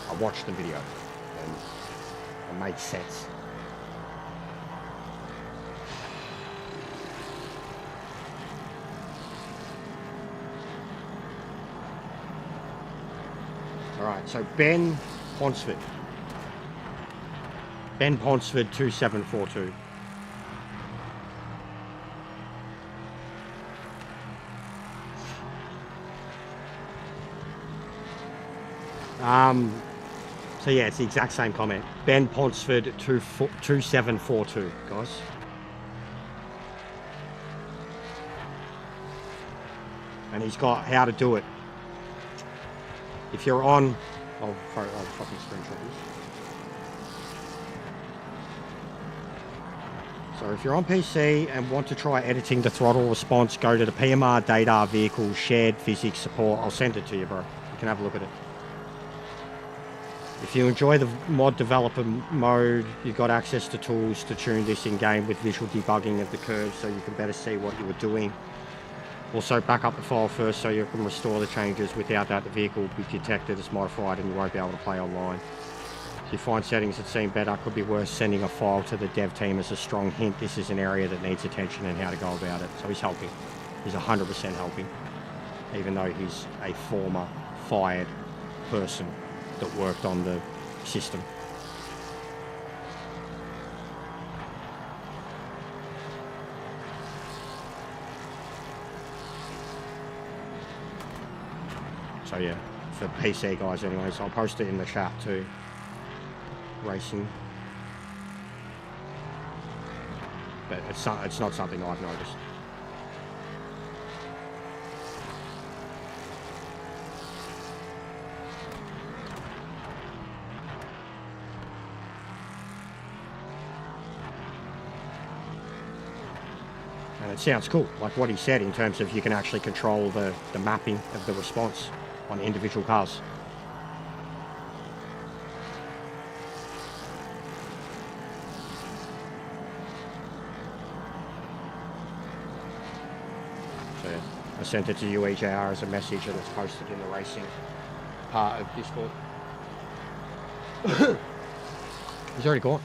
I watched the video. And it made sense. Alright, so Ben Ponsford. Ben Ponsford 2742. So yeah, it's the exact same comment. Ben Ponsford 2742, guys. And he's got how to do it. If you're on... I'll fucking screenshot this. So if you're on PC and want to try editing the throttle response, go to the PMR data vehicle shared physics support. I'll send it to you, bro. You can have a look at it. If you enjoy the mod developer mode, you've got access to tools to tune this in-game with visual debugging of the curves so you can better see what you were doing. Also, back up the file first so you can restore the changes. Without that, the vehicle will be detected as modified and you won't be able to play online. If you find settings that seem better, it could be worth sending a file to the dev team as a strong hint. This is an area that needs attention and how to go about it. So he's helping. He's 100% helping. Even though he's a former fired person that worked on the system. So yeah, for PC guys anyways, I'll post it in the chat too. Racing. But it's not something I've noticed. And it sounds cool, like what he said in terms of you can actually control the mapping of the response on individual cars. So yeah, I sent it to you, EJR, as a message and it's posted in the racing part of Discord. He's already gone.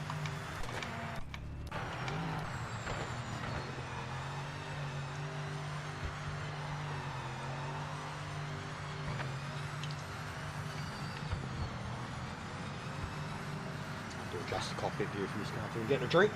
bit beer for this car too. Getting a drink?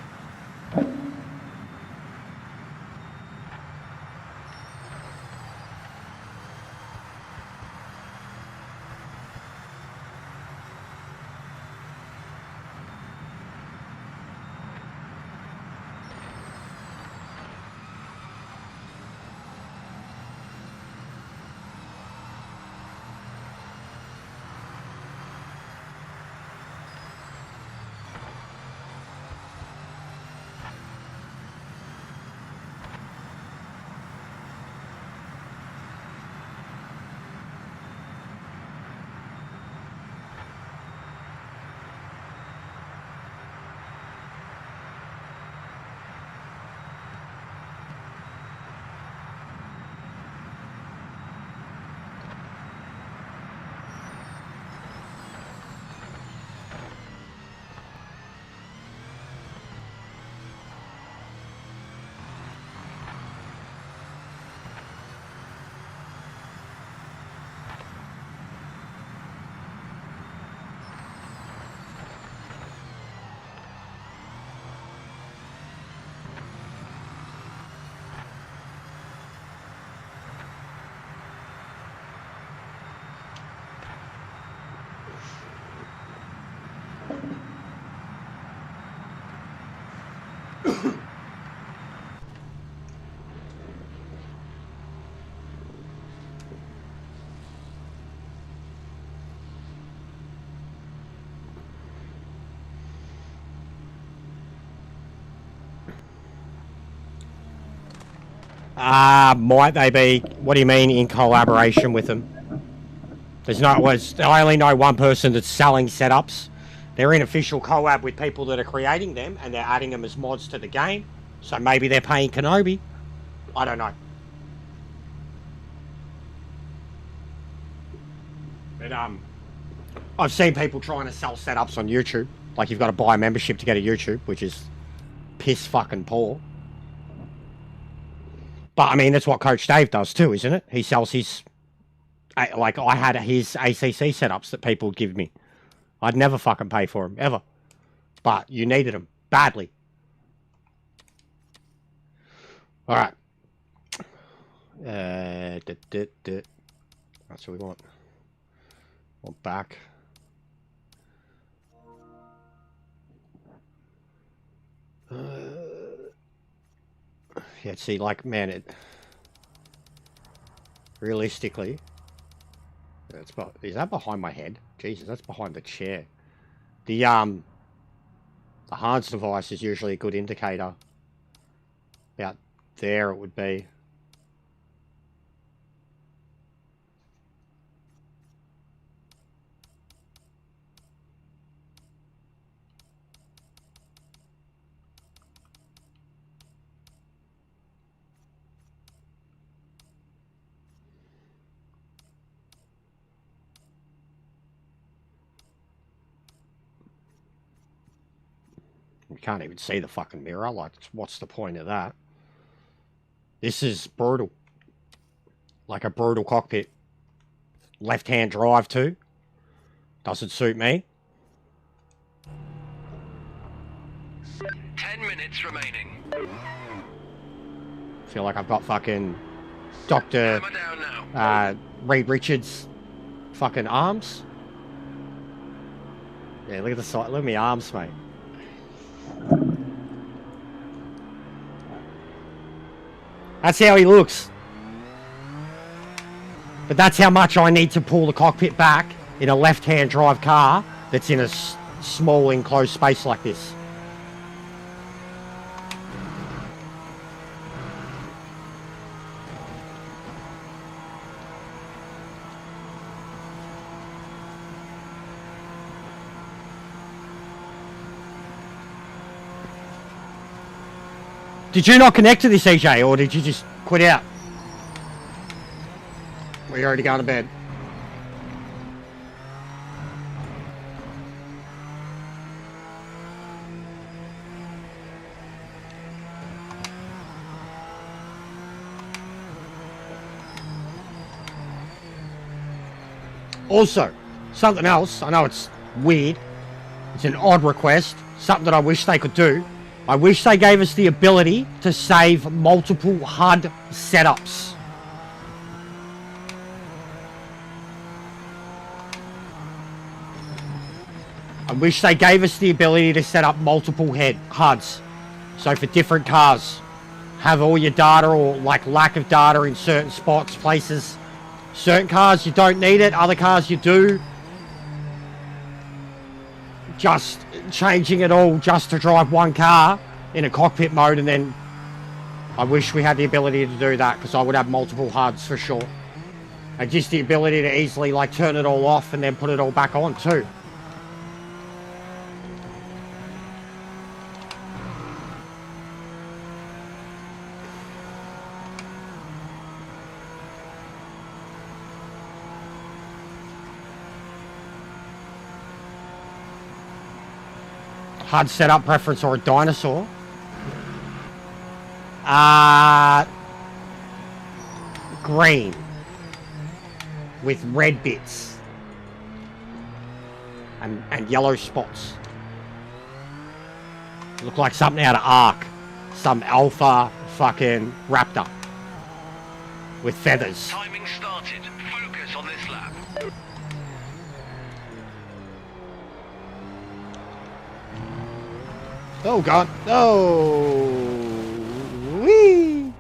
Might they be? What do you mean in collaboration with them? There's no. I only know one person that's selling setups. They're in official collab with people that are creating them, and they're adding them as mods to the game. So maybe they're paying Kenobi. I don't know. But I've seen people trying to sell setups on YouTube. Like you've got to buy a membership to get a YouTube, which is piss fucking poor. But I mean, that's what Coach Dave does too, isn't it? He sells his, like I had his ACC setups that people would give me. I'd never fucking pay for them, ever. But you needed them, badly. Alright. That's what we want. Want back. Yeah, see, like, man, it... Realistically... Is that behind my head? Jesus, that's behind the chair. The Hans device is usually a good indicator. About there it would be. You can't even see the fucking mirror. Like, what's the point of that? This is brutal. Like a brutal cockpit. Left-hand drive too. Doesn't suit me. 10 minutes remaining. Feel like I've got fucking Dr. Hammer down now. Reed Richards fucking arms. Yeah, look at the side. Look at my arms, mate. That's how he looks. But that's how much I need to pull the cockpit back in a left-hand drive car that's in a small enclosed space like this. Did you not connect to this, EJ, or did you just quit out? Or you already gone to bed? Also, something else, I know it's weird, it's an odd request, something that I wish they could do. I wish they gave us the ability to save multiple HUD setups. I wish they gave us the ability to set up multiple HUDs. So for different cars, have all your data or like lack of data in certain spots, places. Certain cars you don't need it, other cars you do. Just changing it all just to drive one car in a cockpit mode, and then I wish we had the ability to do that, because I would have multiple HUDs for sure. And just the ability to easily like turn it all off and then put it all back on too. HUD setup preference or a dinosaur. Green with red bits and yellow spots. Look like something out of Ark. Some alpha fucking raptor with feathers. Timing started. Focus on this lap. Oh god. Oh. Wee.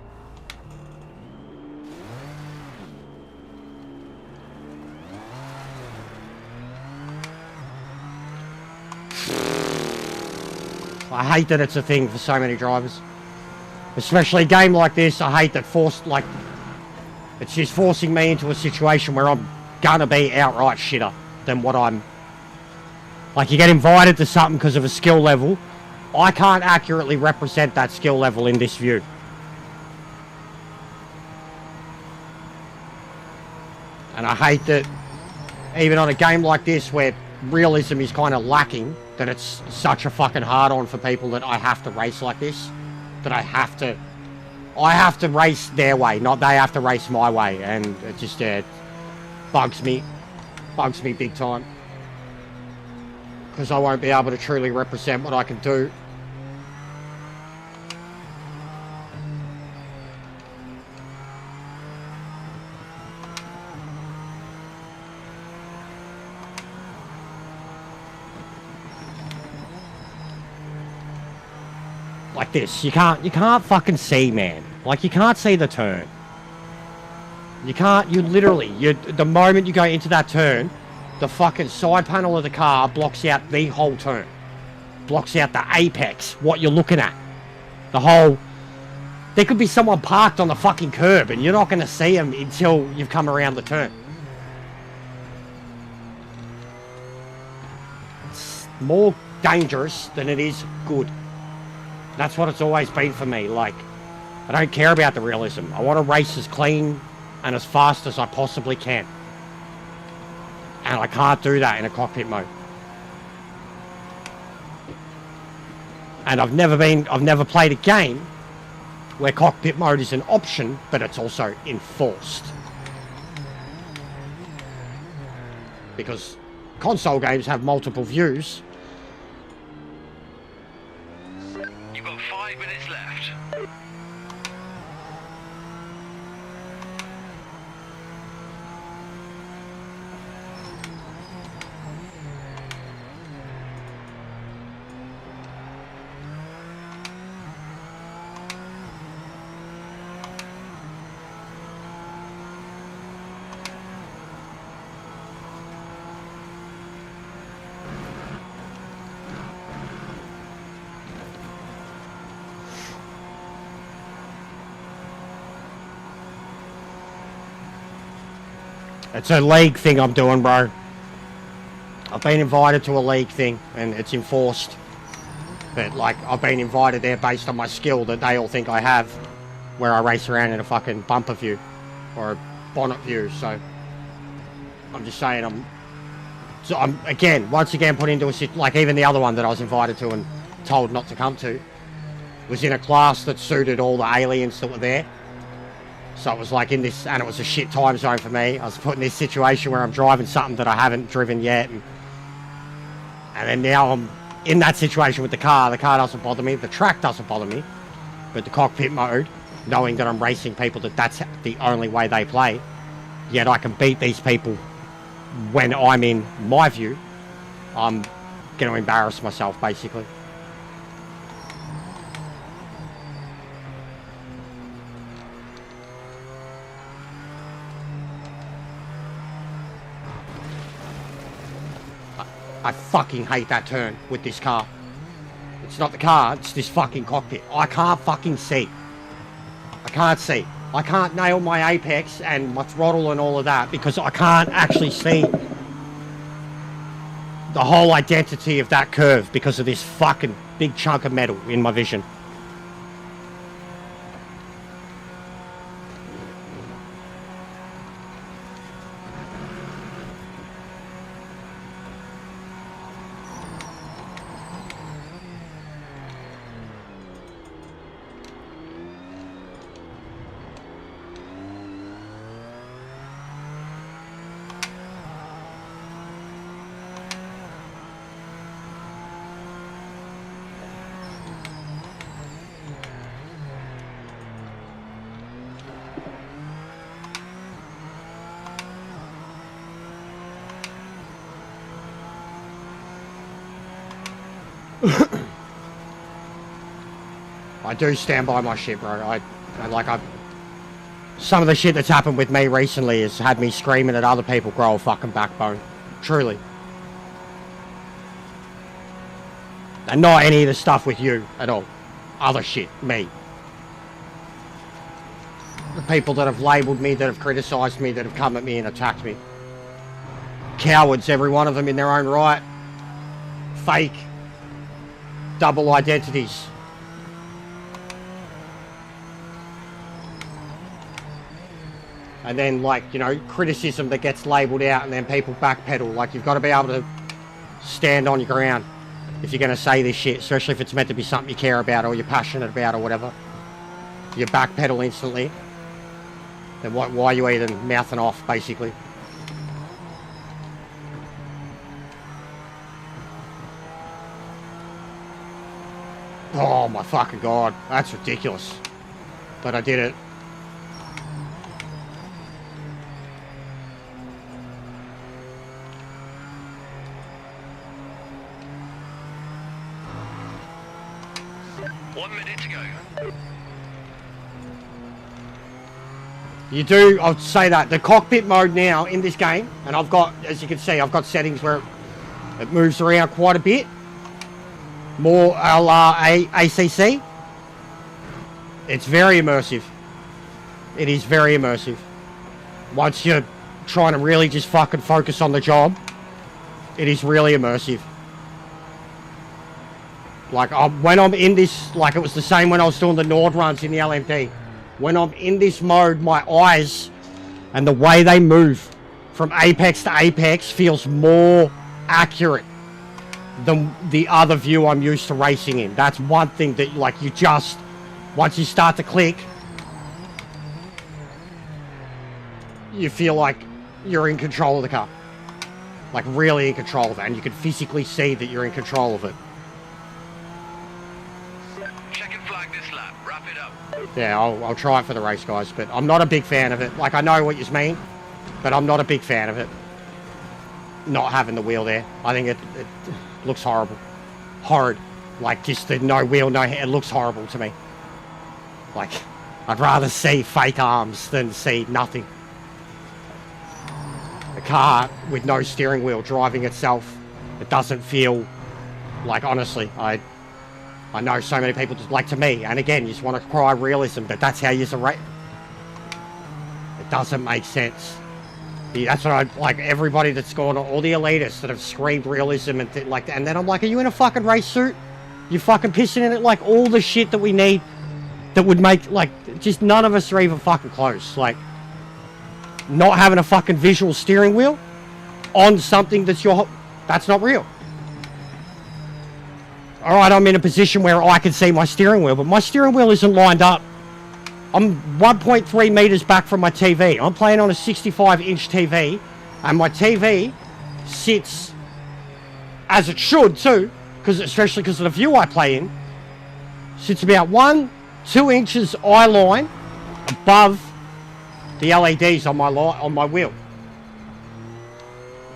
I hate that it's a thing for so many drivers. Especially a game like this, I hate that it's just forcing me into a situation where I'm gonna be outright shitter than what I'm. Like, you get invited to something because of a skill level. I can't accurately represent that skill level in this view. And I hate that even on a game like this where realism is kind of lacking, that it's such a fucking hard-on for people that I have to race like this. That I have to race their way, not they have to race my way. And it just bugs me big time. Because I won't be able to truly represent what I can do. Like this, you can't fucking see, man. Like, you can't see the turn. The moment you go into that turn, the fucking side panel of the car blocks out the whole turn. Blocks out the apex, what you're looking at. There could be someone parked on the fucking curb and you're not going to see them until you've come around the turn. It's more dangerous than it is good. That's what it's always been for me. Like, I don't care about the realism. I want to race as clean and as fast as I possibly can. And I can't do that in a cockpit mode. And I've never played a game where cockpit mode is an option, but it's also enforced. Because console games have multiple views. You've got 5 minutes left. It's a league thing I'm doing, bro. I've been invited to a league thing, and it's enforced. But, like, I've been invited there based on my skill that they all think I have, where I race around in a fucking bumper view, or a bonnet view, so... I'm just saying I'm once again put into a... Like, even the other one that I was invited to and told not to come to, was in a class that suited all the aliens that were there. So it was like in this, and it was a shit time zone for me. I was put in this situation where I'm driving something that I haven't driven yet, and then now I'm in that situation with the car doesn't bother me, the track doesn't bother me, but the cockpit mode, knowing that I'm racing people, that's the only way they play, yet I can beat these people when I'm in my view, I'm going to embarrass myself, basically. I fucking hate that turn with this car. It's not the car, it's this fucking cockpit. I can't fucking see. I can't see. I can't nail my apex and my throttle and all of that because I can't actually see the whole identity of that curve because of this fucking big chunk of metal in my vision. I do stand by my shit, bro. Some of the shit that's happened with me recently has had me screaming at other people, grow a fucking backbone. Truly. And not any of the stuff with you at all. Other shit, me. The people that have labelled me, that have criticised me, that have come at me and attacked me. Cowards, every one of them in their own right. Fake. Double identities. And then, like, you know, criticism that gets labelled out and then people backpedal. Like, you've got to be able to stand on your ground if you're going to say this shit, especially if it's meant to be something you care about or you're passionate about or whatever. You backpedal instantly. Then why are you even mouthing off, basically? Oh my fucking god, that's ridiculous. But I did it. You do, I'll say that, the cockpit mode now in this game, and I've got, as you can see, I've got settings where it moves around quite a bit. More a la ACC. It's very immersive. It is very immersive. Once you're trying to really just fucking focus on the job, it is really immersive. Like, when I'm in this, like it was the same when I was doing the Nord runs in the LMD. When I'm in this mode, my eyes and the way they move from apex to apex feels more accurate than the other view I'm used to racing in. That's one thing that, like, you just, once you start to click, you feel like you're in control of the car. Like, really in control of it, and you can physically see that you're in control of it. Check and flag this lap. Wrap it up. Yeah, I'll try it for the race, guys, but I'm not a big fan of it. Like, I know what you mean, but I'm not a big fan of it. Not having the wheel there. I think it looks horrible. Horrid. Like, just the no wheel, no hair. It looks horrible to me. Like, I'd rather see fake arms than see nothing. A car with no steering wheel driving itself, it doesn't feel like, honestly, I know so many people just, like, to me, and again, you just want to cry realism, but that's how you rate. It doesn't make sense. That's what I, like, everybody that's gone, all the elitists that have screamed realism and like that, and then I'm like, are you in a fucking race suit? You fucking pissing in it? Like, all the shit that we need that would make, like, just none of us are even fucking close. Like, not having a fucking visual steering wheel on something that's that's not real. Alright, I'm in a position where I can see my steering wheel, but my steering wheel isn't lined up. I'm 1.3 meters back from my TV. I'm playing on a 65-inch TV, and my TV sits, as it should too, especially because of the view I play in, sits about 1-2 inches eye line above the LEDs on my wheel.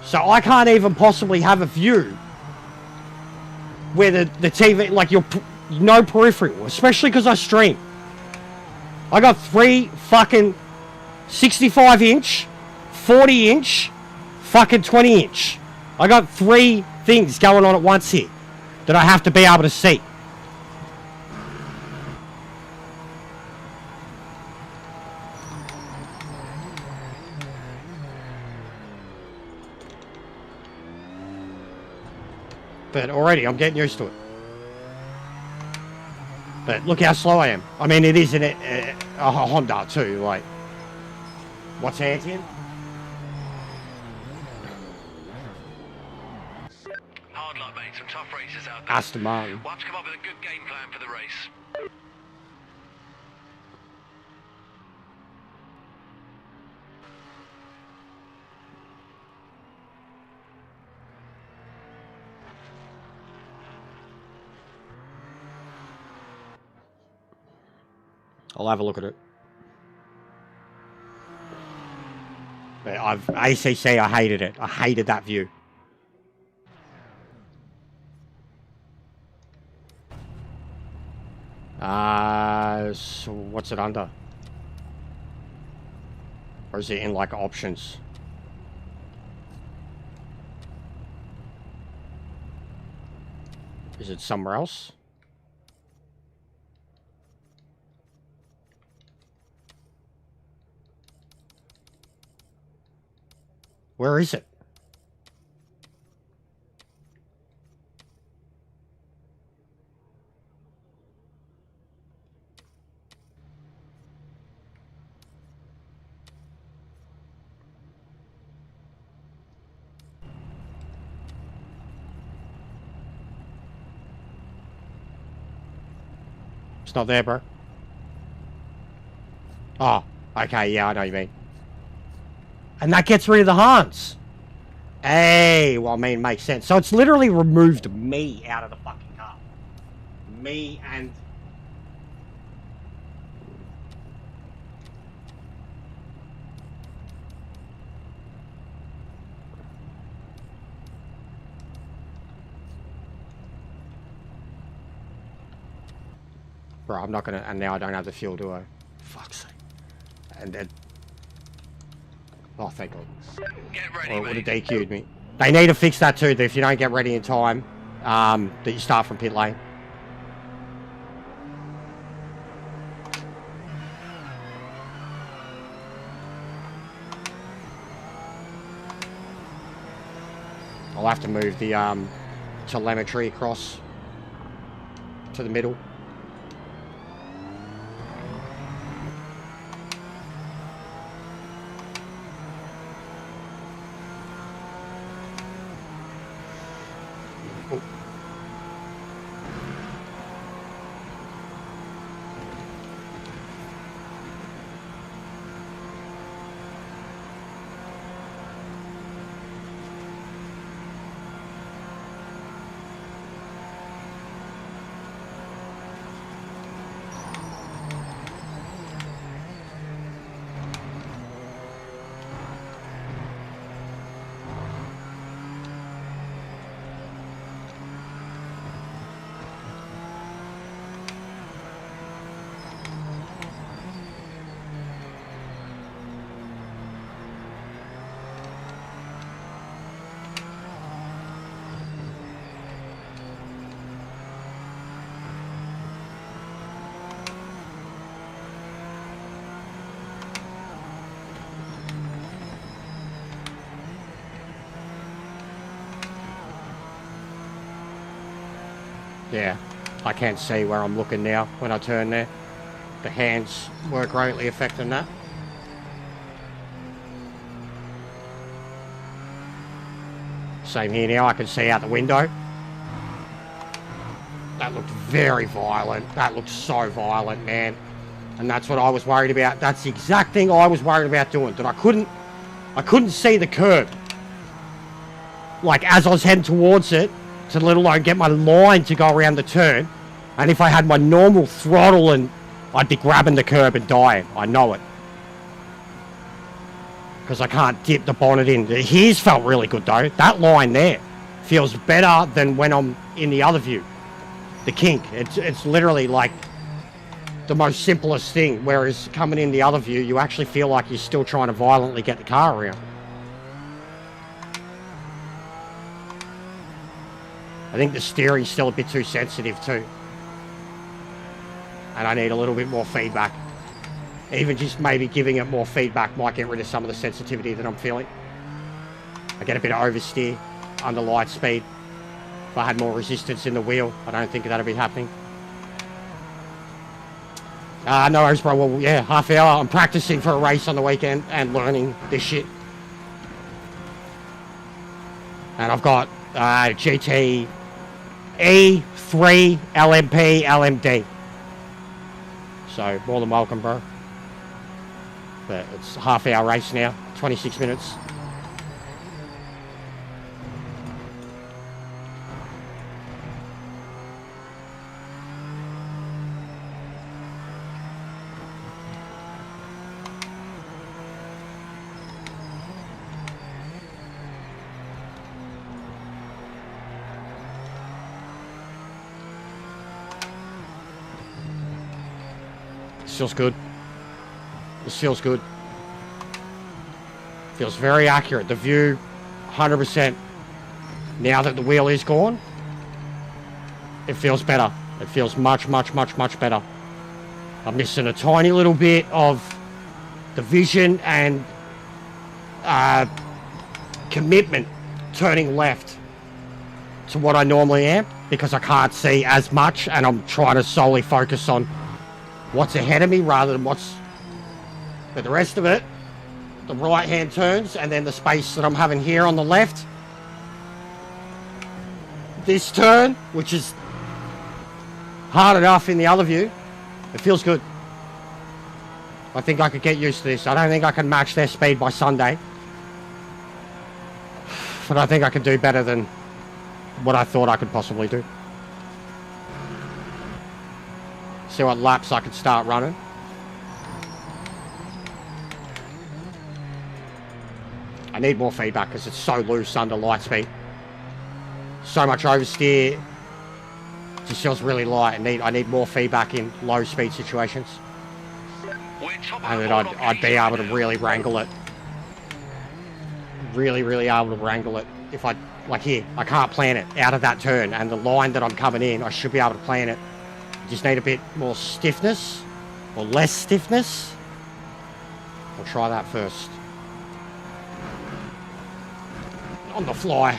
So I can't even possibly have a view where the TV, like no peripheral, especially because I stream. I got 3 fucking 65 inch, 40 inch, fucking 20 inch. I got 3 things going on at once here that I have to be able to see. But already I'm getting used to it. But look how slow I am. I mean, it is a Honda too, like. What's Antian? Hard luck, mate. Some tough races out there. Aston Martin. We'll have to come up with a good game plan for the race. I'll have a look at it. But ACC, I hated it. I hated that view. So what's it under? Or is it in like options? Is it somewhere else? Where is it? It's not there, bro. Oh, okay, yeah, I know what you mean. And that gets rid of the Hans. Hey, well, I mean, makes sense. So it's literally removed me out of the fucking car. Me and... Bro, I'm not gonna... And now I don't have the fuel, do I? Fuck's sake. And then... Oh, thank God. Get ready, Or it would have mate. DQ'd me. They need to fix that too, that if you don't get ready in time, that you start from pit lane. I'll have to move the telemetry across to the middle. Yeah, I can't see where I'm looking now when I turn there. The hands were greatly affecting that. Same here now, I can see out the window. That looked very violent. That looked so violent, man. And that's what I was worried about. That's the exact thing I was worried about doing. That I couldn't see the curb. Like, as I was heading towards it, to let alone get my line to go around the turn. And if I had my normal throttle, and I'd be grabbing the curb and dying. I know it. Because I can't dip the bonnet in. His felt really good though. That line there feels better than when I'm in the other view. The kink. It's literally like the most simplest thing. Whereas coming in the other view, you actually feel like you're still trying to violently get the car around. I think the steering's still a bit too sensitive too. And I need a little bit more feedback. Even just maybe giving it more feedback might get rid of some of the sensitivity that I'm feeling. I get a bit of oversteer under light speed. If I had more resistance in the wheel, I don't think that'd be happening. No worries, bro. Well, yeah, half hour. I'm practicing for a race on the weekend and learning this shit. And I've got GT E3 LMP LMD. So more than welcome, bro. But it's a half hour race now, 26 minutes. This feels good. This feels good. Feels very accurate. The view, 100%. Now that the wheel is gone, it feels better. It feels much, much, much, much better. I'm missing a tiny little bit of the vision and commitment turning left to what I normally am, because I can't see as much and I'm trying to solely focus on what's ahead of me rather than what's... But the rest of it, the right hand turns and then the space that I'm having here on the left, this turn, which is hard enough in the other view, it feels good. I think I could get used to this. I don't think I can match their speed by Sunday, but I think I can do better than what I thought I could possibly do. See what laps I could start running. I need more feedback because it's so loose under light speed. So much oversteer. Just feels really light. I need more feedback in low speed situations. And then I'd be able to really wrangle it. Really able to wrangle it. If I, like here, I can't plan it out of that turn. And the line that I'm coming in, I should be able to plan it. Just need a bit more stiffness, or less stiffness. I'll try that first. On the fly.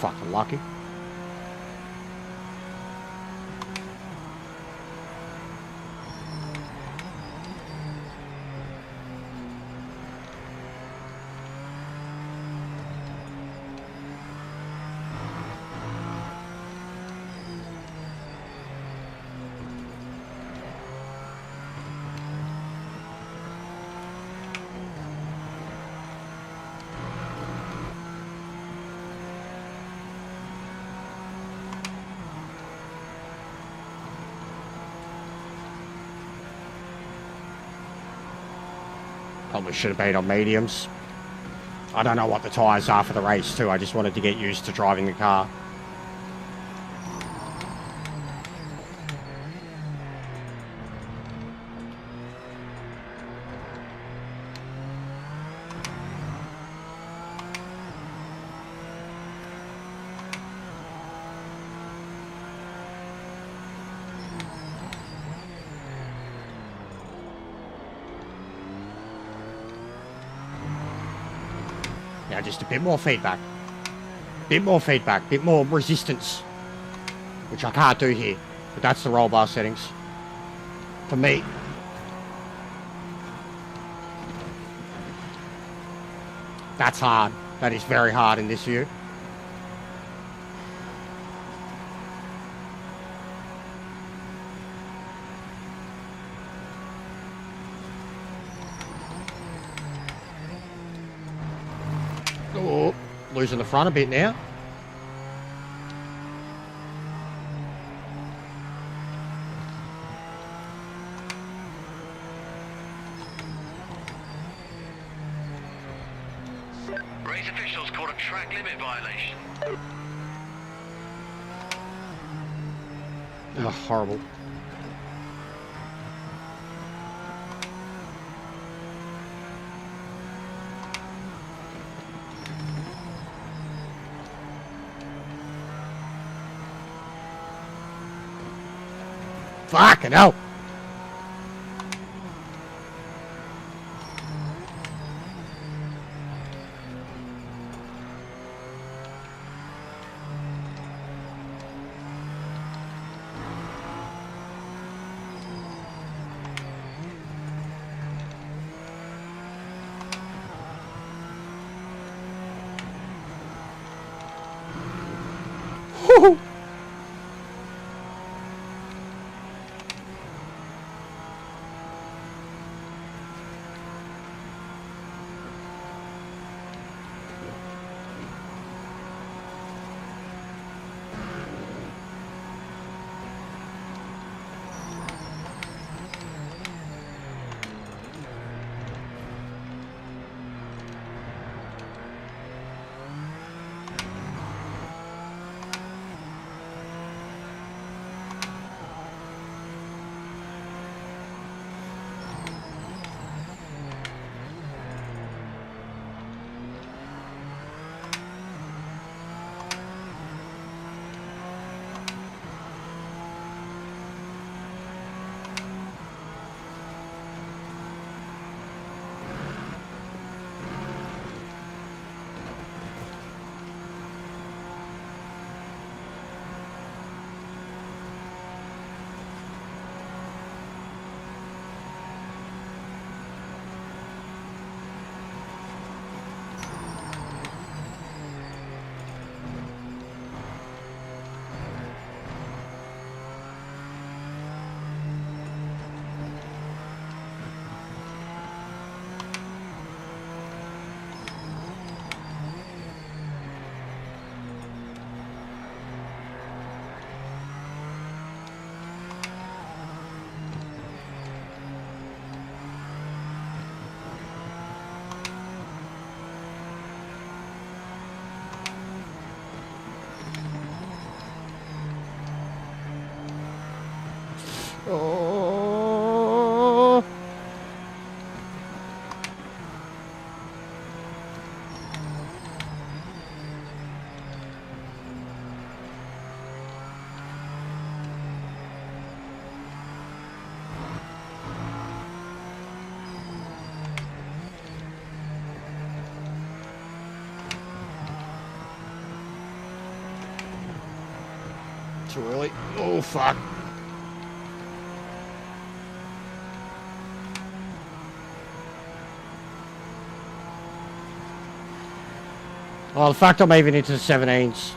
Fucking lucky. Probably should have been on mediums. I don't know what the tyres are for the race too. I just wanted to get used to driving the car. Now just a bit more feedback. Bit more feedback, bit more resistance. Which I can't do here. But that's the roll bar settings. For me. That's hard. That is very hard in this view. Oh, losing the front a bit now. Race officials caught a track limit violation. Oh, horrible. Fucking hell. Woo-hoo. Oh. Too early. Oh, fuck. Well, the fact I'm even into the 17s.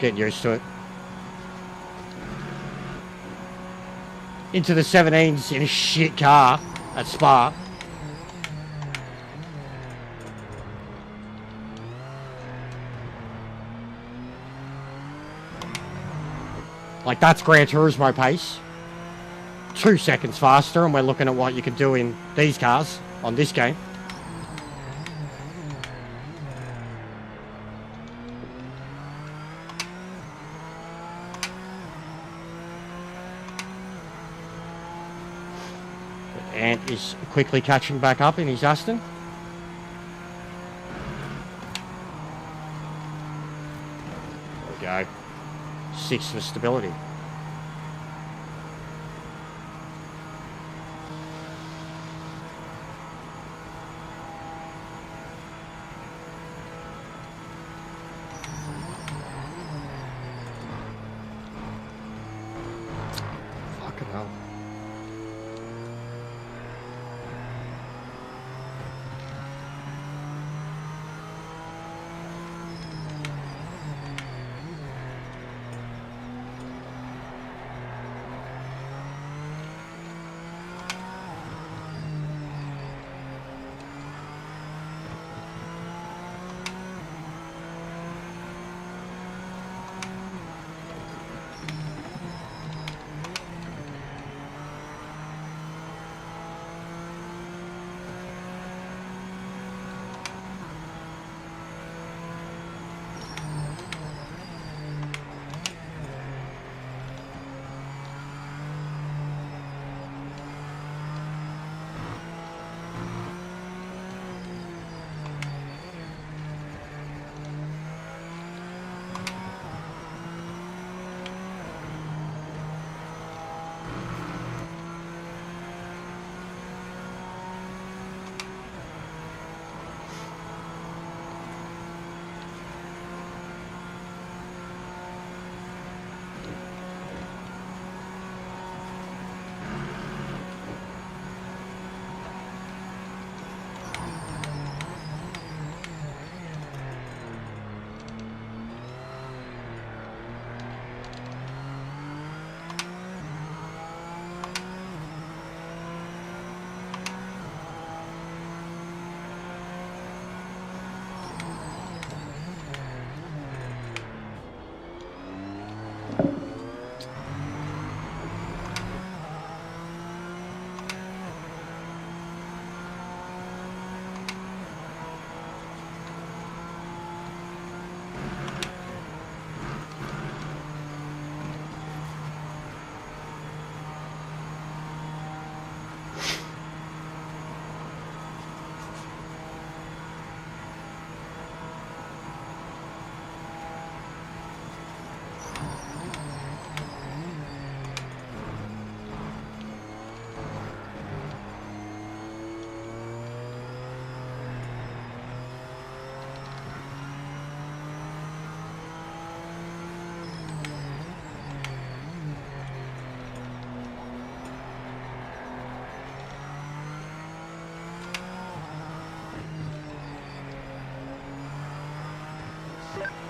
Getting used to it. Into the 17s in a shit car at Spa. Like, that's Gran Turismo pace. 2 seconds faster, and we're looking at what you can do in these cars on this game. Ant is quickly catching back up in his Aston. There we go. 6 for stability.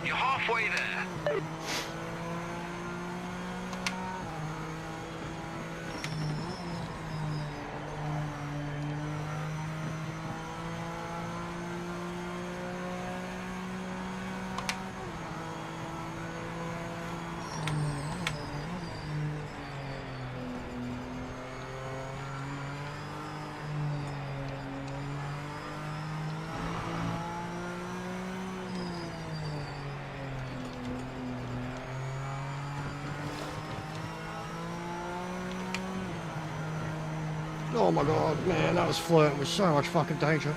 You're halfway there. Oh my god, man, that was flirting with so much fucking danger.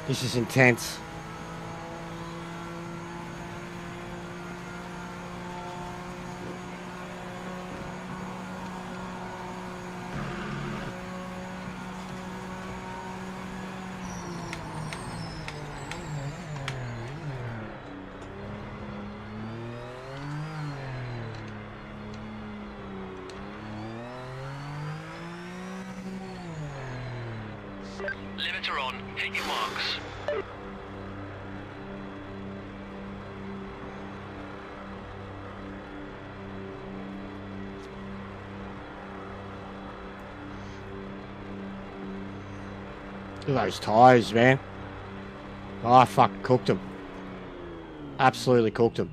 This is intense. Limiter on. Hit your marks. Look at those tyres, man. Oh, I fucking cooked them. Absolutely cooked them.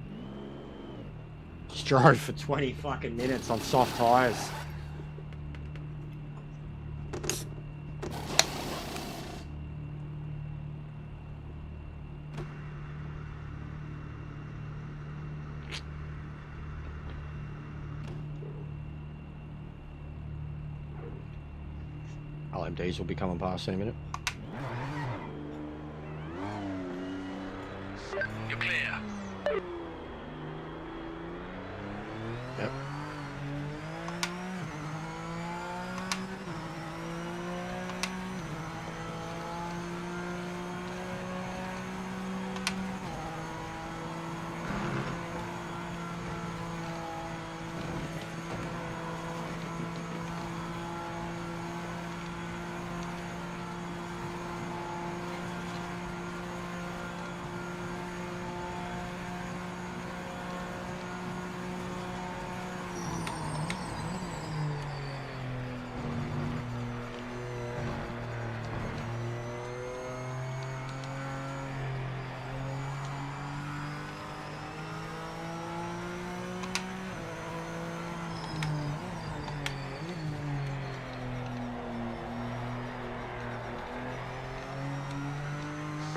Just drove for 20 fucking minutes on soft tyres. LMDs will be coming past in a minute. You're clear. Yep.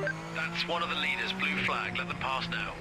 That's one of the leaders. Blue flag. Let them pass now.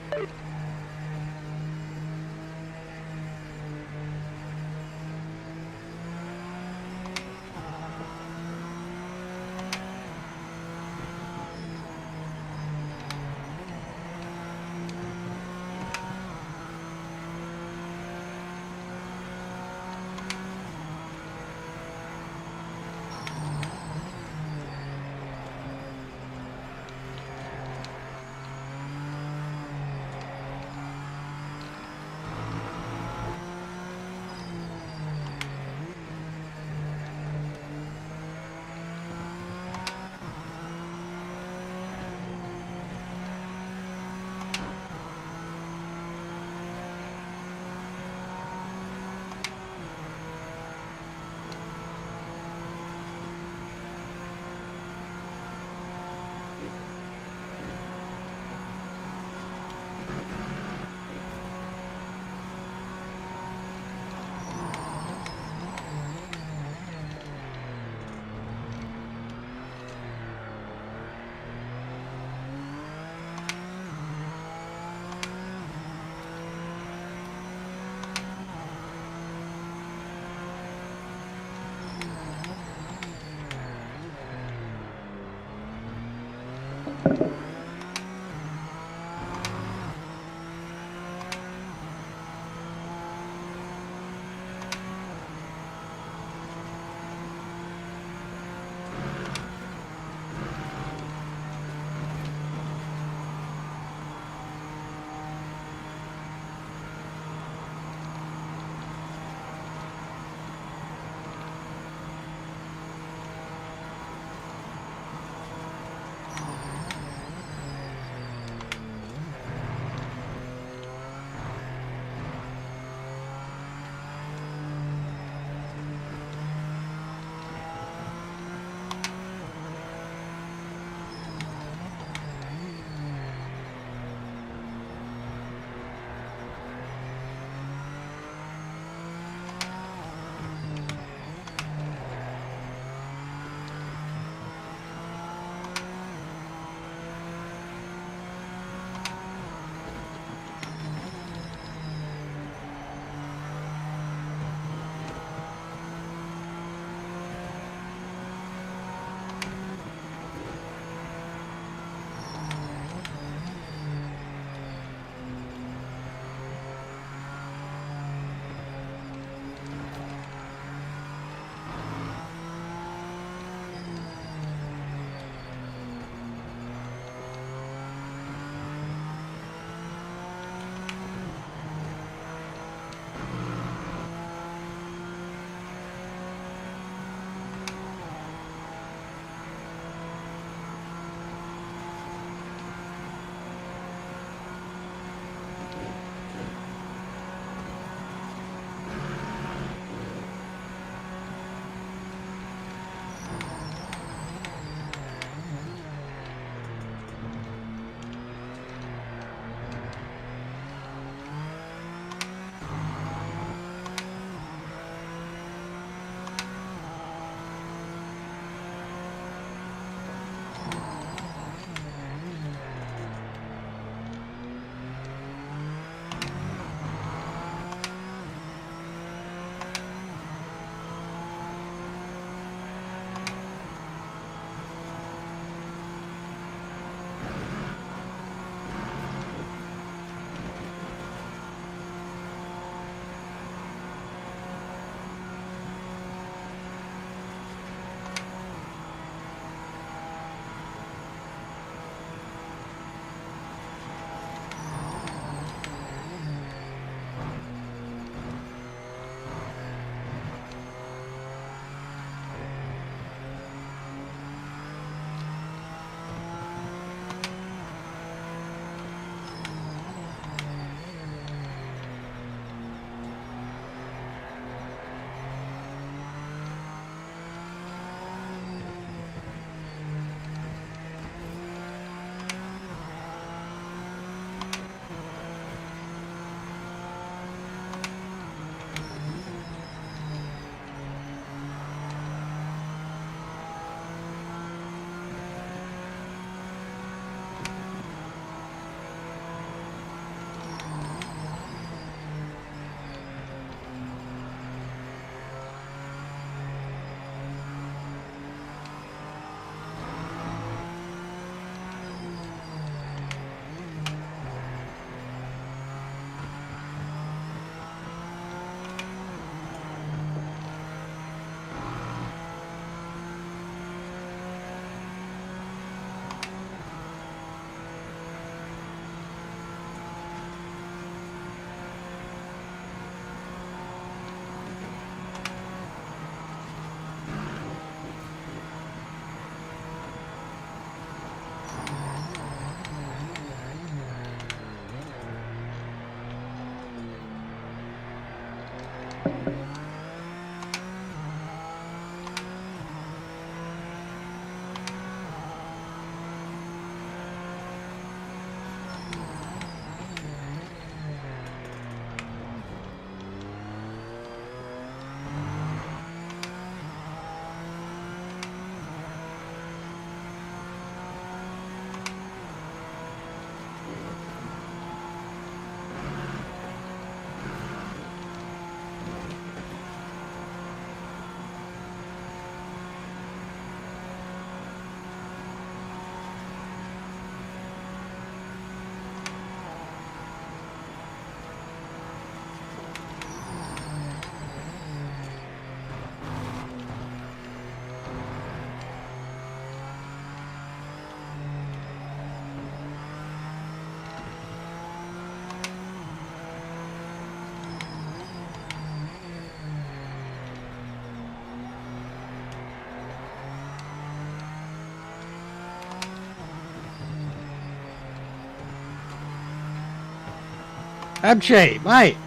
MG, mate.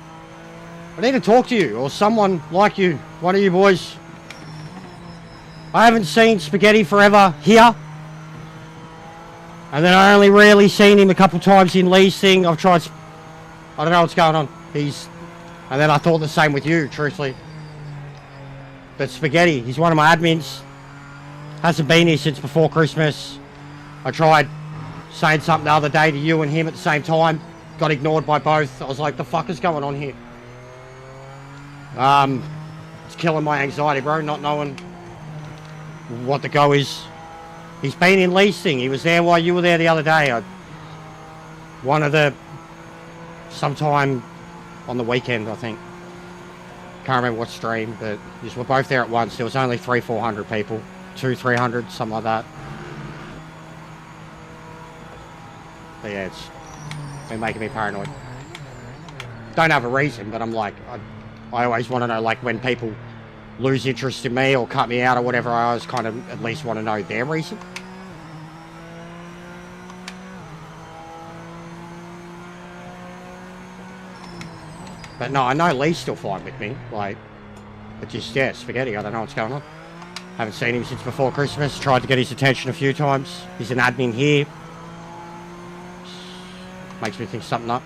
I need to talk to you, or someone like you. One of you boys. I haven't seen Spaghetti forever here. And then I only rarely seen him a couple times in Lee's thing. I've tried... I don't know what's going on. And then I thought the same with you, truthfully. But Spaghetti, he's one of my admins. Hasn't been here since before Christmas. I tried saying something the other day to you and him at the same time. Got ignored by both. I was like, the fuck is going on here? It's killing my anxiety, bro, not knowing what the go is. He's been in Lee's thing. He was there while you were there the other day. Sometime on the weekend, I think. Can't remember what stream, but we were both there at once. There was only 300-400 people. 200-300, something like that. But yeah, it's been making me paranoid. Don't have a reason, but I'm like, I always want to know, like, when people lose interest in me or cut me out or whatever, I always kind of at least want to know their reason. But no, I know Lee's still fine with me, like, but just, yeah, Spaghetti, I don't know what's going on. Haven't seen him since before Christmas, tried to get his attention a few times. He's an admin here. Makes me think something up.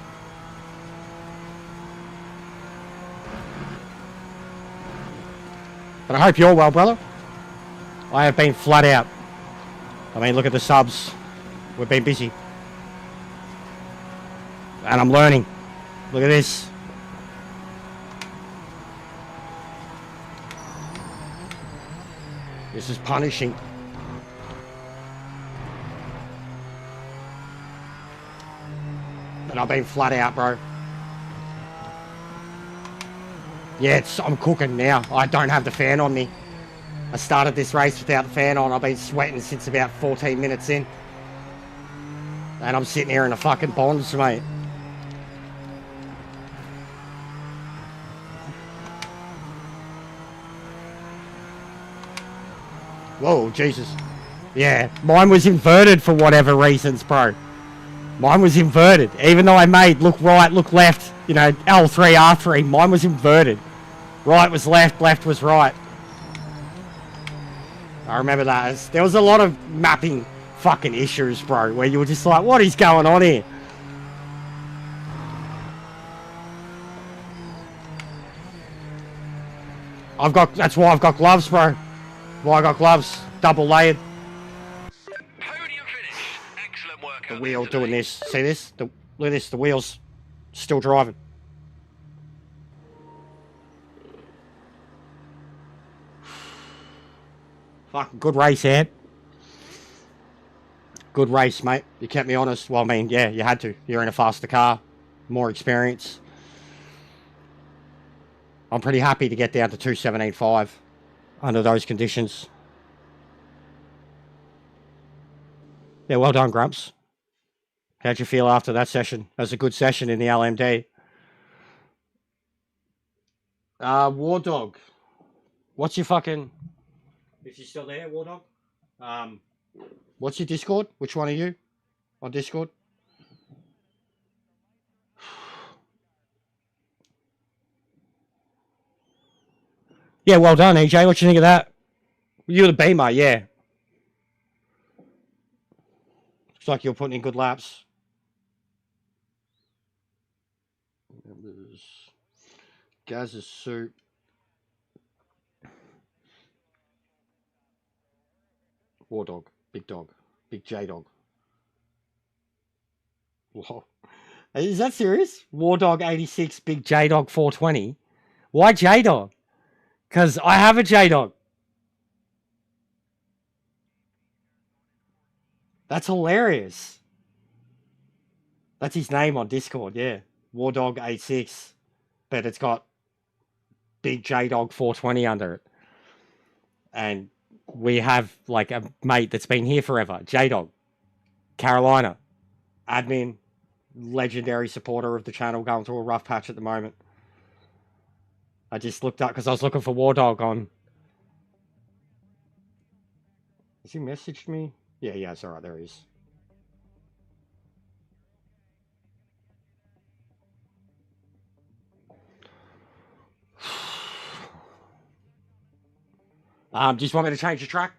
But I hope you're well, brother. I have been flat out. I mean, look at the subs. We've been busy. And I'm learning. Look at this. This is punishing. But I've been flat out, bro. Yeah, I'm cooking now. I don't have the fan on me. I started this race without the fan on. I've been sweating since about 14 minutes in. And I'm sitting here in a fucking bonds, mate. Whoa, Jesus. Yeah, mine was inverted for whatever reasons, bro. Mine was inverted. Even though I made look right, look left, you know, L3, R3, mine was inverted. Right was left, left was right. I remember that. There was a lot of mapping fucking issues, bro, where you were just like, what is going on here? That's why I've got gloves, bro. Why I got gloves, double layered. Podium finish. Excellent work. The wheel doing this. See this? Look at this. The wheel's still driving. Fucking good race, Ed. Good race, mate. You kept me honest. Well, I mean, yeah, you had to. You're in a faster car, more experience. I'm pretty happy to get down to 2:17.5 under those conditions. Yeah, well done, Grumps. How'd you feel after that session? That was a good session in the LMD. War Dog. What's your fucking... If you're still there, War Dog? What's your Discord? Which one are you on Discord? Yeah, well done, EJ. What you think of that? You're the Beamer, yeah. Looks like you're putting in good laps. Gaz's suit. War Dog. Big Dog. Big J Dog. Whoa. Is that serious? War Dog 86, Big J Dog 420. Why J Dog? Because I have a J Dog. That's hilarious. That's his name on Discord, yeah. War Dog 86. But it's got Big J Dog 420 under it. And we have like a mate that's been here forever. J Dog. Carolina. Admin. Legendary supporter of the channel, going through a rough patch at the moment. I just looked up because I was looking for War Dog on... Has he messaged me? Yeah, it's alright, there he is. Do you just want me to change the track?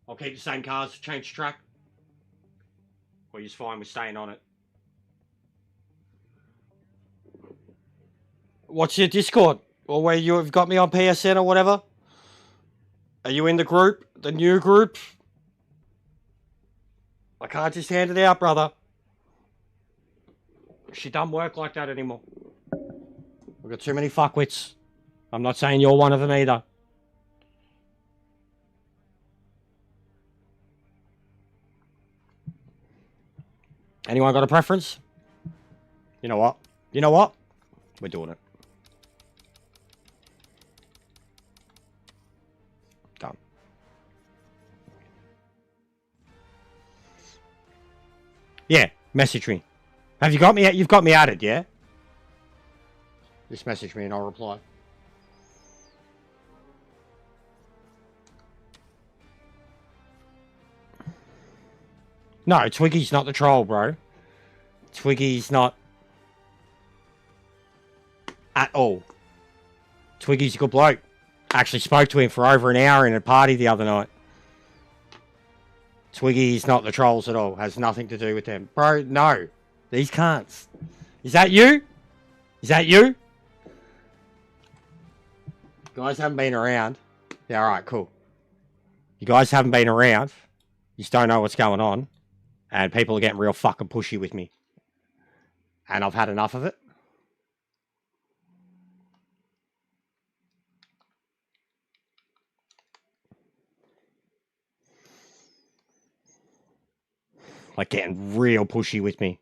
I'll keep the same cars, change the track. Or you're fine with staying on it? What's your Discord? Or where you've got me on PSN or whatever? Are you in the group? The new group? I can't just hand it out, brother. She don't work like that anymore. We've got too many fuckwits. I'm not saying you're one of them either. Anyone got a preference? You know what? You know what? We're doing it. Done. Yeah, message me. Have you got me? You've got me added, yeah? Just message me and I'll reply. No, Twiggy's not the troll, bro. Twiggy's not at all. Twiggy's a good bloke. Actually spoke to him for over an hour in a party the other night. Twiggy's not the trolls at all. Has nothing to do with them. Bro, no. These cunts. Is that you? Is that you? You guys haven't been around. Yeah, alright, cool. You guys haven't been around. You just don't know what's going on. And people are getting real fucking pushy with me. And I've had enough of it. Like getting real pushy with me.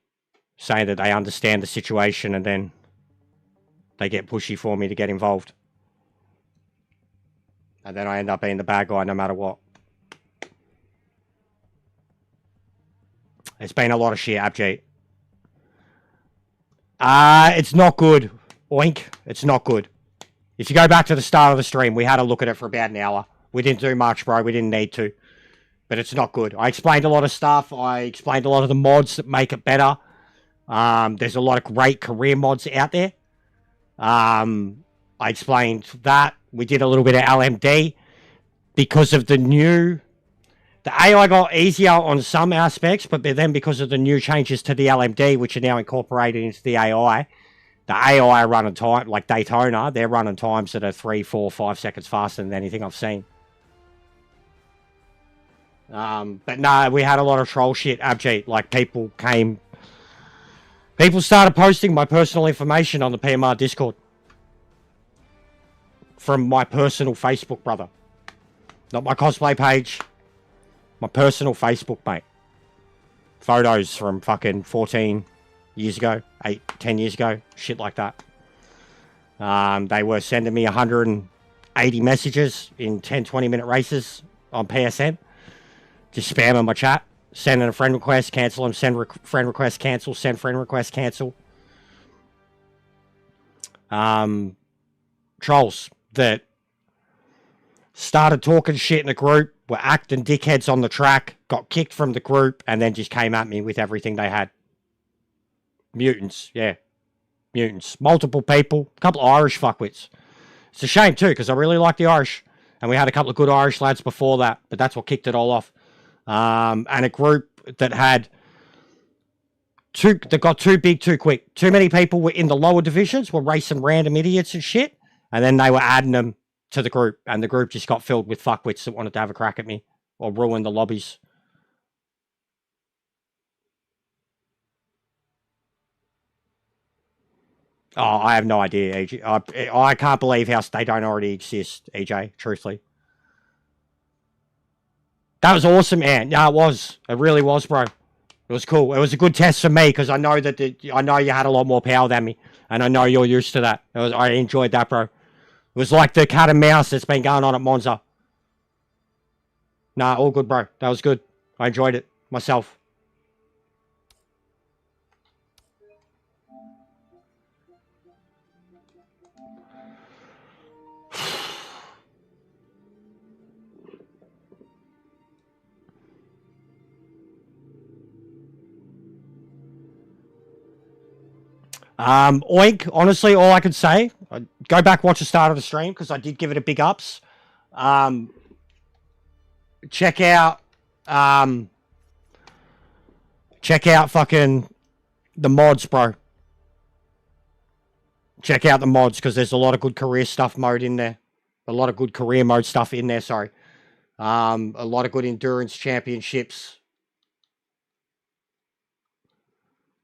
Saying that they understand the situation and then they get pushy for me to get involved. And then I end up being the bad guy no matter what. It's been a lot of shit, Abjeet. It's not good. Oink. It's not good. If you go back to the start of the stream, we had a look at it for about an hour. We didn't do much, bro. We didn't need to. But it's not good. I explained a lot of stuff. I explained a lot of the mods that make it better. There's a lot of great career mods out there. I explained that. We did a little bit of LMD. Because of the new... The AI got easier on some aspects, but then because of the new changes to the LMD, which are now incorporated into the AI running time, like Daytona, they're running times that are 3, 4, 5 seconds faster than anything I've seen. But no, we had a lot of troll shit, Abjeet. Like, people started posting my personal information on the PMR Discord. From my personal Facebook, brother. Not my cosplay page. My personal Facebook, mate. Photos from fucking 14 years ago, 8, 10 years ago, shit like that. They were sending me 180 messages in 10, 20-minute races on PSN. Just spamming my chat. Sending a friend request, cancel them, send friend request, cancel, send friend request, cancel. Trolls that started talking shit in the group, were acting dickheads on the track, got kicked from the group, and then just came at me with everything they had. Mutants, yeah. Mutants. Multiple people. A couple of Irish fuckwits. It's a shame, too, because I really like the Irish. And we had a couple of good Irish lads before that, but that's what kicked it all off. And a group that had... that got too big too quick. Too many people were in the lower divisions, were racing random idiots and shit, and then they were adding them to the group, and the group just got filled with fuckwits that wanted to have a crack at me or ruin the lobbies. Oh, I have no idea, EJ. I can't believe how they don't already exist, EJ, truthfully. That was awesome, man. Yeah, it was. It really was, bro. It was cool. It was a good test for me because I know that I know you had a lot more power than me, and I know you're used to that. I enjoyed that, bro. It was like the cat and mouse that's been going on at Monza. Nah, all good, bro. That was good. I enjoyed it myself. Oink, honestly, all I could say, go back, watch the start of the stream, because I did give it a big ups. Check out fucking the mods, bro. Check out the mods because there's a lot of good career stuff mode in there. A lot of good career mode stuff in there, sorry. A lot of good endurance championships.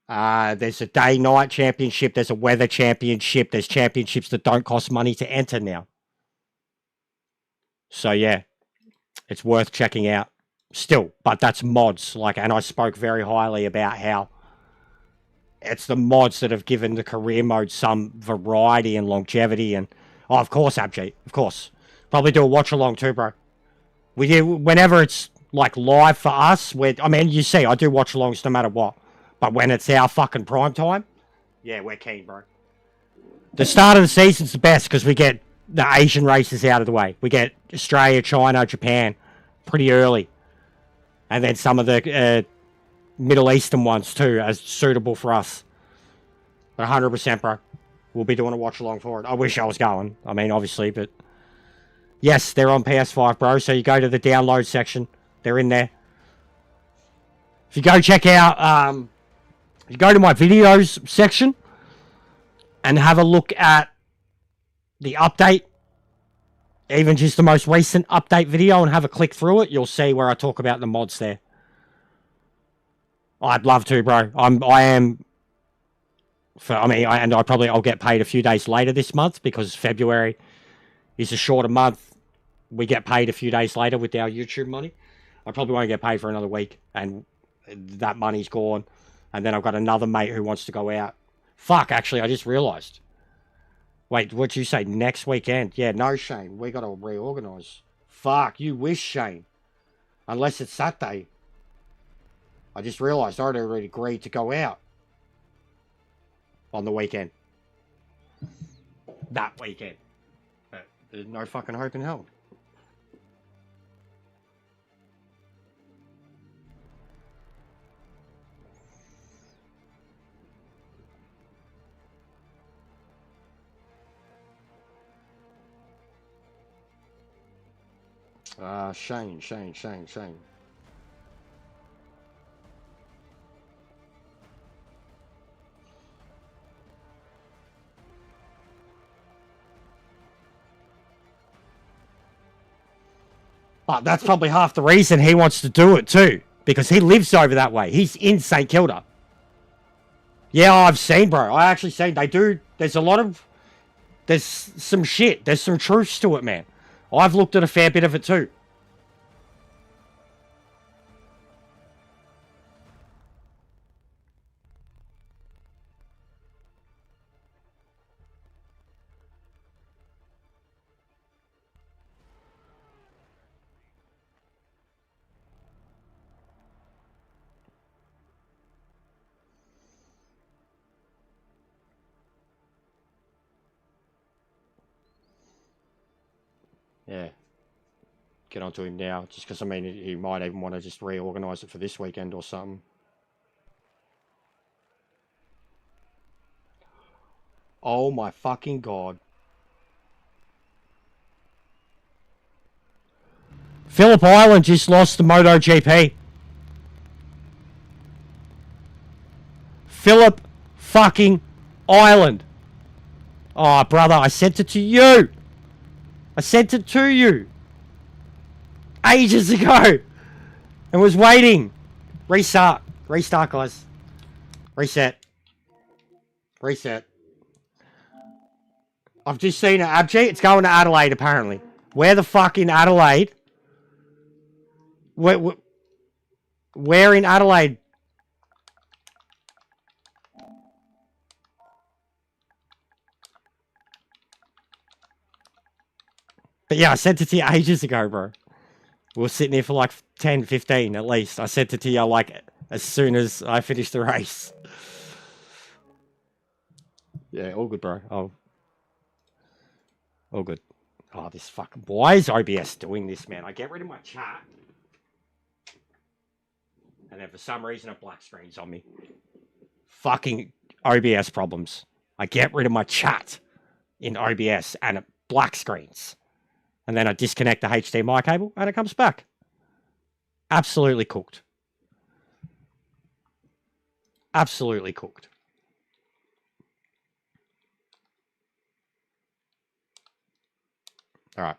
There's a day-night championship. There's a weather championship. There's championships that don't cost money to enter now. So, yeah. It's worth checking out. Still, but that's mods. And I spoke very highly about how it's the mods that have given the career mode some variety and longevity. And, oh, of course, Abjay. Of course. Probably do a watch-along too, bro. We do, whenever it's, live for us. You see, I do watch-alongs no matter what. But when it's our fucking prime time, yeah, we're keen, bro. The start of the season's the best because we get the Asian races out of the way. We get Australia, China, Japan pretty early. And then some of the Middle Eastern ones too, as suitable for us. But 100%, bro. We'll be doing a watch-along for it. I wish I was going. obviously, but... Yes, they're on PS5, bro. So you go to the download section. They're in there. If you go check out... you go to my videos section and have a look at the update, even just the most recent update video, and have a click through it, you'll see where I talk about the mods there. I'd love to, bro. I'll get paid a few days later this month because February is a shorter month. We get paid a few days later with our YouTube money. I probably won't get paid for another week, and that money's gone. And then I've got another mate who wants to go out. Fuck, actually, I just realised. Wait, what'd you say? Next weekend? Yeah, no, Shane. We got to reorganise. Fuck, you wish, Shane. Unless it's Saturday. I just realised I'd already agreed to go out. On the weekend. That weekend. But there's no fucking hope in hell. Shane. But that's probably half the reason he wants to do it too. Because he lives over that way. He's in St. Kilda. Yeah, I've seen, bro. I actually seen. They do. There's some shit. There's some truths to it, man. I've looked at a fair bit of it too. Yeah. Get onto him now, just because, he might even want to just reorganise it for this weekend or something. Oh my fucking god. Phillip Island just lost the MotoGP. Phillip fucking Island. Oh, brother, I sent it to you. I sent it to you. Ages ago. And was waiting. Restart. Restart, guys. Reset. Reset. I've just seen it, Abjay. It's going to Adelaide, apparently. Where the fuck in Adelaide? Where in Adelaide? But yeah, I sent it to you ages ago, bro. We were sitting here for like 10, 15 at least. I sent it to you like as soon as I finished the race. Yeah, all good, bro. Oh. All good. Oh, this fucking... Why is OBS doing this, man? I get rid of my chat. And then for some reason it black screens on me. Fucking OBS problems. I get rid of my chat in OBS and it black screens. And then I disconnect the HDMI cable and it comes back. Absolutely cooked. Absolutely cooked. All right.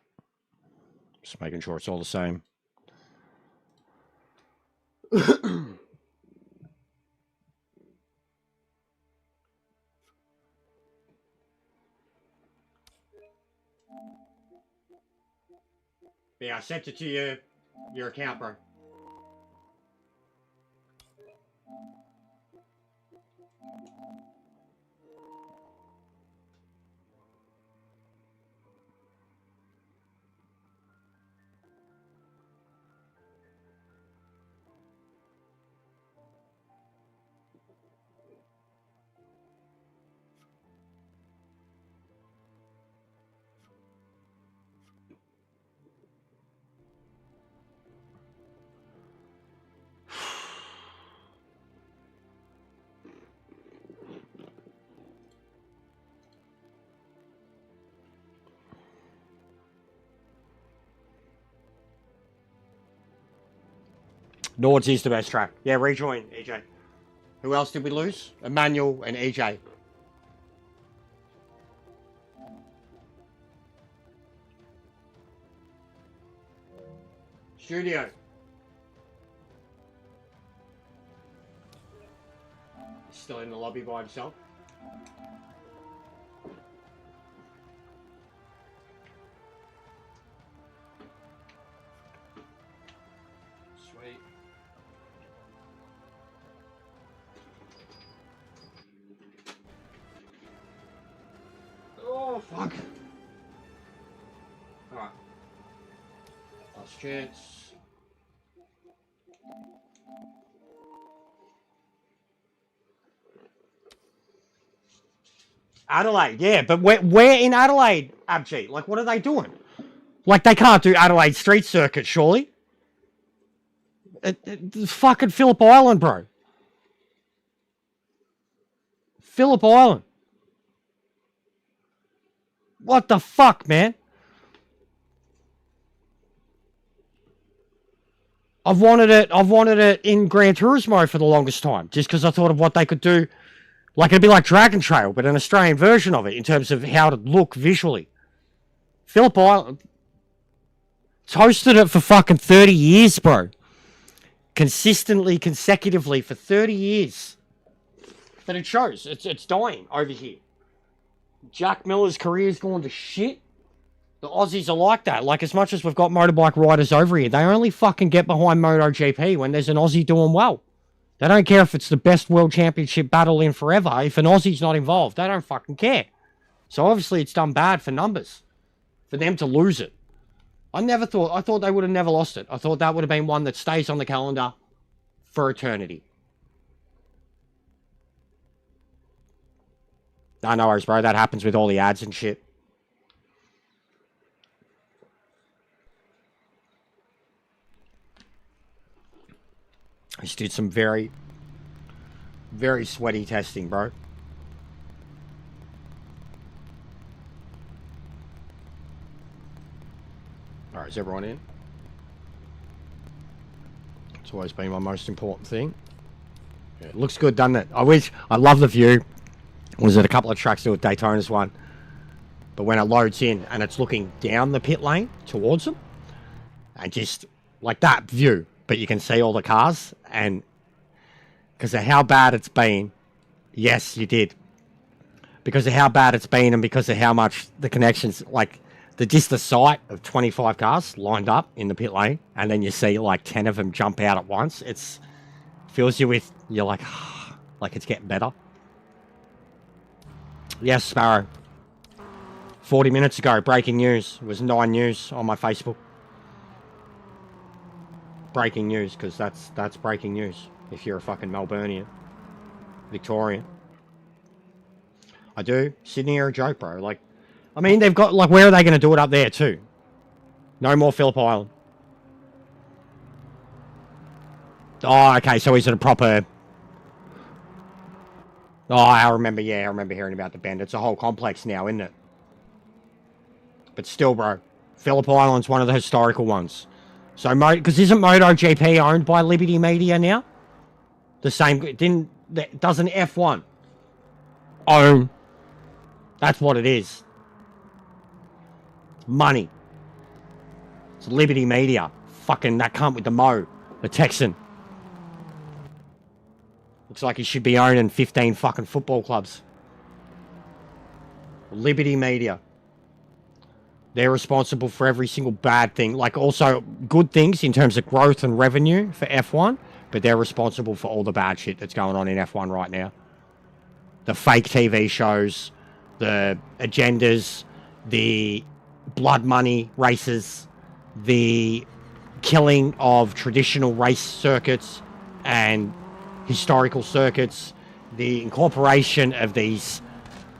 Just making sure it's all the same. Yeah, I sent it to your account, bro. Nords is the best track. Yeah, rejoin, EJ. Who else did we lose? Emmanuel and EJ. Studio. Still in the lobby by himself. Sweet. Oh, fuck. Alright. Last chance. Adelaide, yeah, but where in Adelaide, Abji? Like, what are they doing? Like, they can't do Adelaide Street Circuit, surely? Fucking Phillip Island, bro. Phillip Island. What the fuck, man? I've wanted it in Gran Turismo for the longest time, just because I thought of what they could do. Like, it'd be like Dragon Trail, but an Australian version of it in terms of how it'd look visually. Phillip Island hosted it for fucking 30 years, bro. Consistently, consecutively for 30 years. But it shows. It's dying over here. Jack Miller's career's gone to shit. The Aussies are like that. Like, as much as we've got motorbike riders over here, they only fucking get behind MotoGP when there's an Aussie doing well. They don't care if it's the best world championship battle in forever. If an Aussie's not involved, they don't fucking care. So obviously it's done bad for numbers. For them to lose it. I thought they would have never lost it. I thought that would have been one that stays on the calendar for eternity. No worries, bro. That happens with all the ads and shit. I just did some very, very sweaty testing, bro. Alright, is everyone in? It's always been my most important thing. Yeah, it looks good, doesn't it? I love the view. Was it a couple of tracks to a Daytona's one? But when it loads in and it's looking down the pit lane towards them, and just like that view, but you can see all the cars, and because of how bad it's been, yes, you did. Because of how bad it's been and because of how much the connections, like just the sight of 25 cars lined up in the pit lane, and then you see like 10 of them jump out at once, it's fills you with, you're like, like it's getting better. Yes, Sparrow. 40 minutes ago, breaking news. It was 9 news on my Facebook. Breaking news, because that's breaking news. If you're a fucking Melburnian. Victorian. I do. Sydney are a joke, bro. Like, I mean, they've got, like, where are they going to do it up there, too? No more Phillip Island. Oh, okay, so is it a proper... Oh, I remember hearing about the Bend. It's a whole complex now, isn't it? But still, bro, Phillip Island's one of the historical ones. So, because isn't MotoGP owned by Liberty Media now? The same, doesn't F1 own? That's what it is. Money. It's Liberty Media. Fucking that cunt with the Mo, the Texan. Looks like he should be owning 15 fucking football clubs. Liberty Media. They're responsible for every single bad thing. Like, also good things in terms of growth and revenue for F1. But they're responsible for all the bad shit that's going on in F1 right now. The fake TV shows, the agendas, the blood money races, the killing of traditional race circuits and historical circuits, the incorporation of these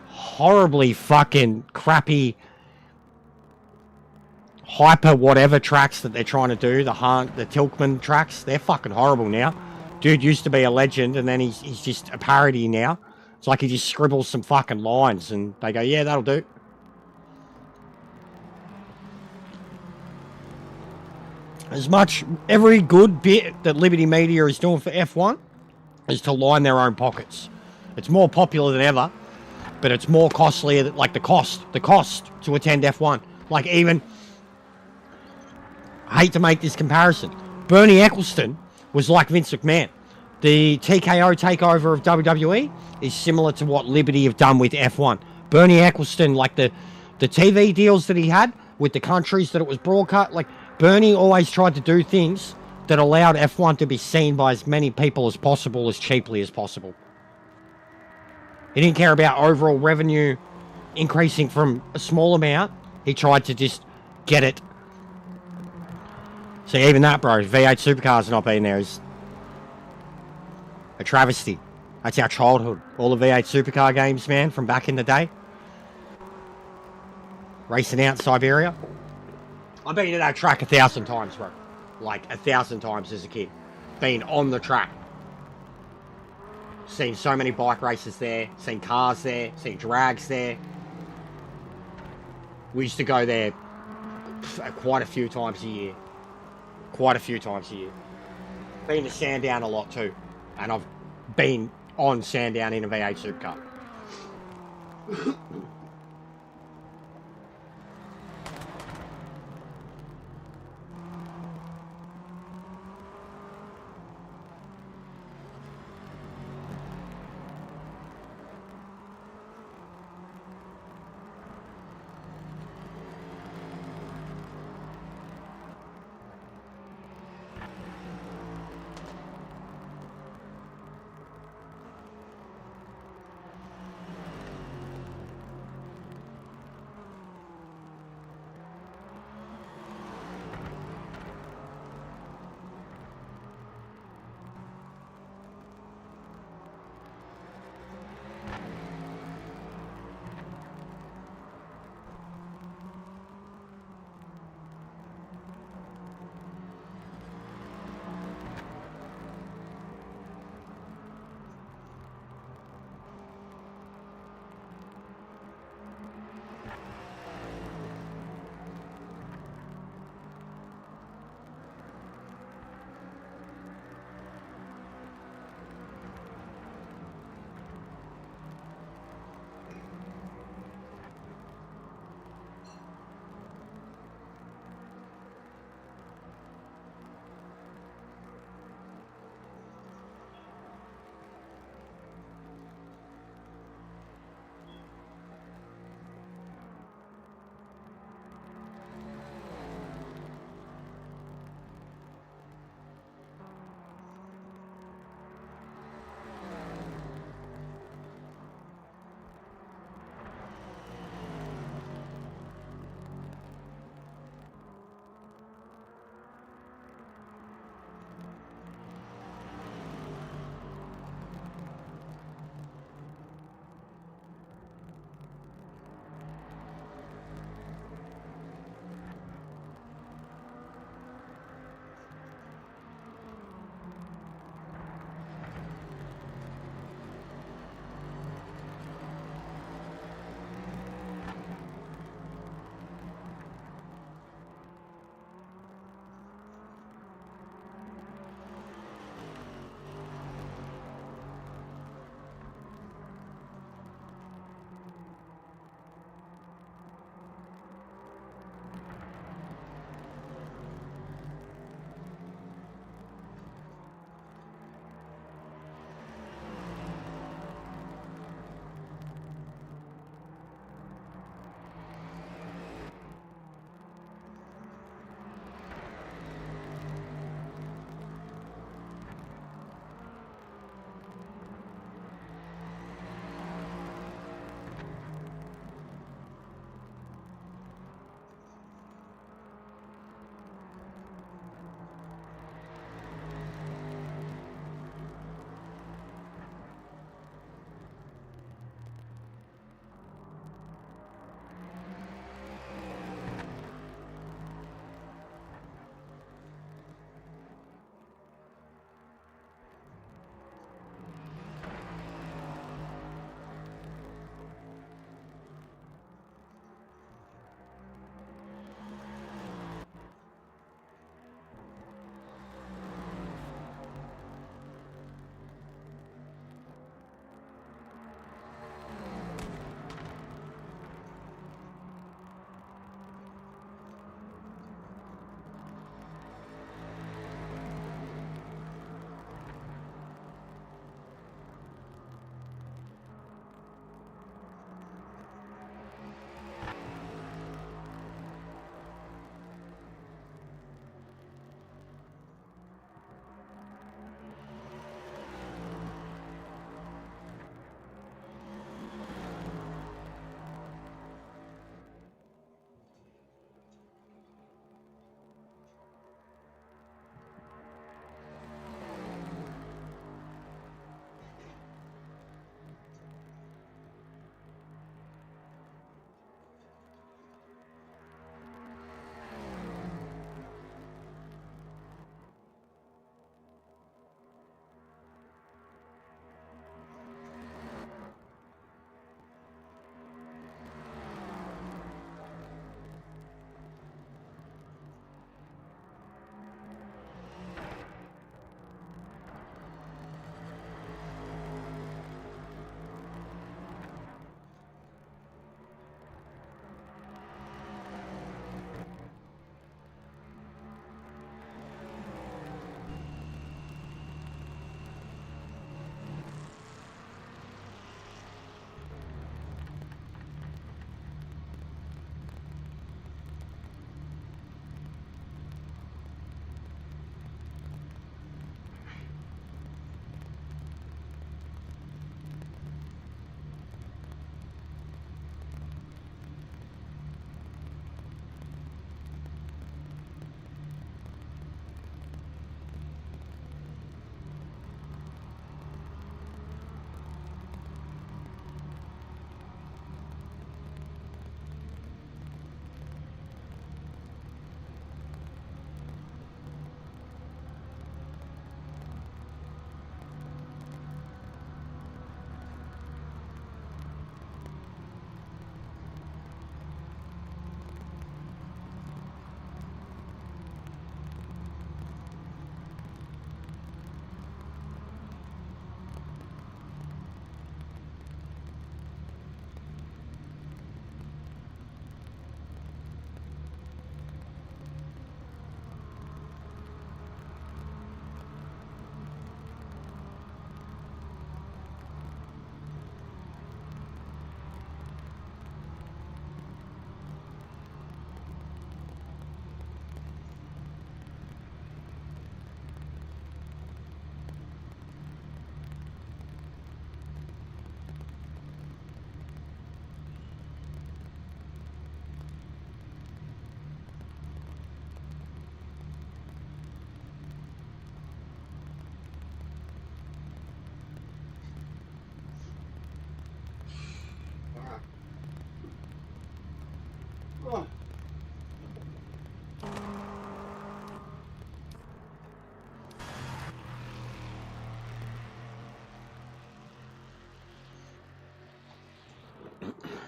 horribly fucking crappy hyper whatever tracks that they're trying to do, the Tilkman tracks. They're fucking horrible now. Dude used to be a legend and then he's just a parody now. It's like he just scribbles some fucking lines and they go, yeah, that'll do. As much, every good bit that Liberty Media is doing for F1 is to line their own pockets. It's more popular than ever, but it's more costly, like the cost to attend F1. Like even, I hate to make this comparison, Bernie Eccleston was like Vince McMahon. The TKO takeover of WWE is similar to what Liberty have done with F1. Bernie Eccleston, like the TV deals that he had with the countries that it was broadcast, like Bernie always tried to do things that allowed F1 to be seen by as many people as possible, as cheaply as possible. He didn't care about overall revenue increasing from a small amount. He tried to just get it. See, even that, bro, V8 Supercars not being there is a travesty. That's our childhood. All the V8 Supercar games, man, from back in the day. Racing out in Siberia. I've been to that track 1,000 times, bro. Like 1,000 times as a kid. Been on the track. Seen so many bike races there. Seen cars there. Seen drags there. We used to go there quite a few times a year. Quite a few times a year. Been to Sandown a lot too. And I've been on Sandown in a V8 Supercar.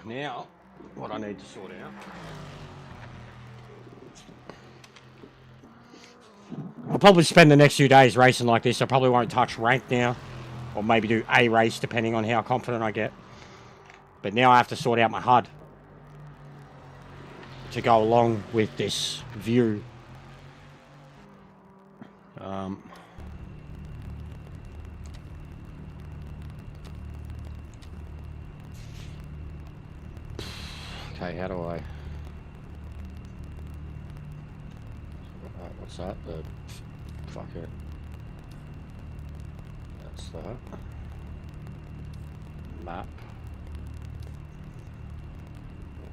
Now, what I need to sort out. I'll probably spend the next few days racing like this. I probably won't touch rank now. Or maybe do a race depending on how confident I get. But now I have to sort out my HUD to go along with this view. Okay, how do I... what's that? Fuck it. That's that. Map.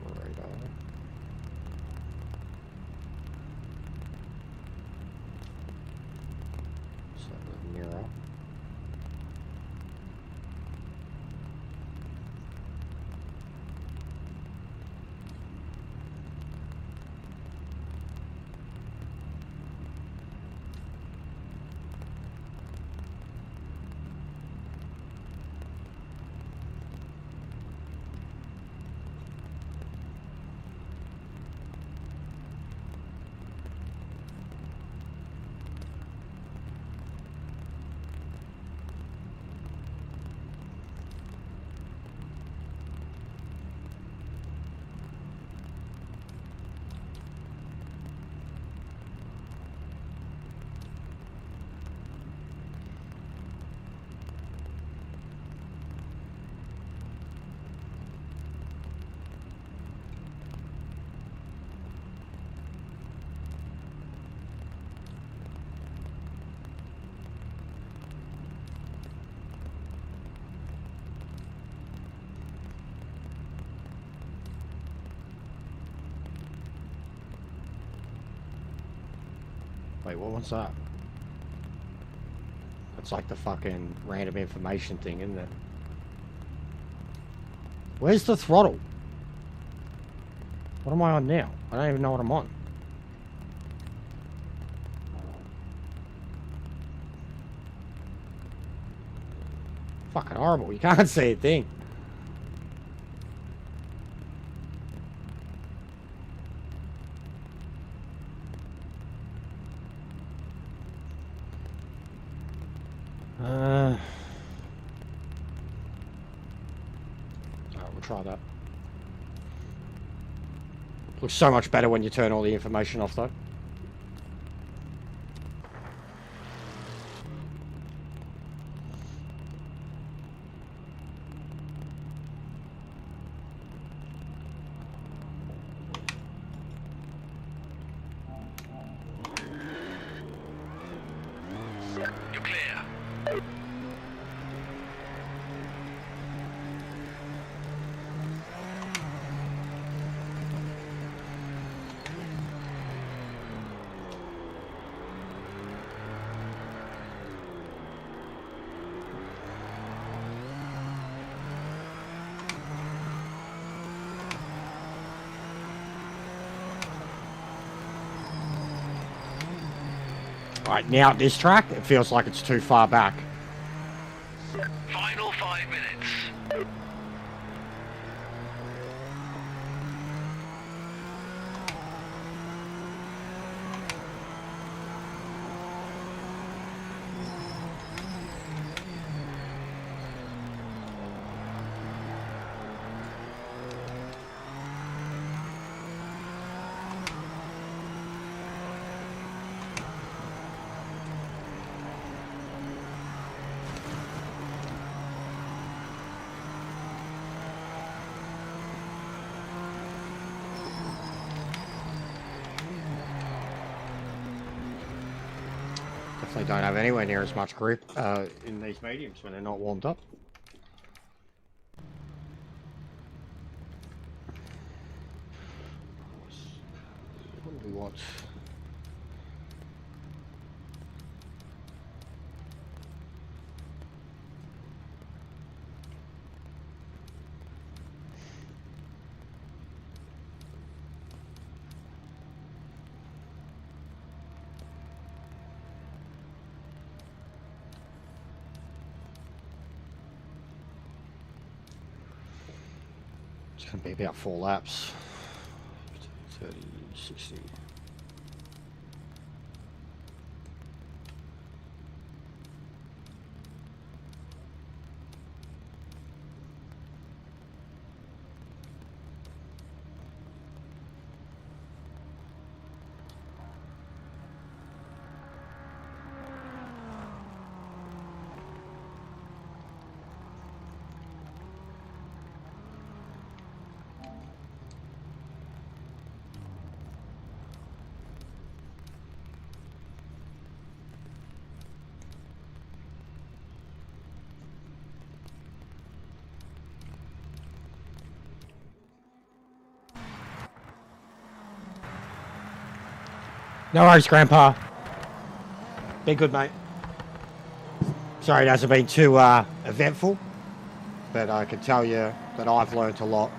Radar. So the mirror. Wait, what was that? That's like the fucking random information thing, isn't it? Where's the throttle? What am I on now? I don't even know what I'm on. Fucking horrible. You can't see a thing. Alright, we'll try that. Looks so much better when you turn all the information off, though. You're clear. Alright, now at this track, it feels like it's too far back. Final 5 minutes. Definitely don't have anywhere near as much grip in these mediums when they're not warmed up. What do we want? It's going to be about 4 laps. 30, 60. No worries, Grandpa. Be good, mate. Sorry it hasn't been too eventful, but I can tell you that I've learnt a lot.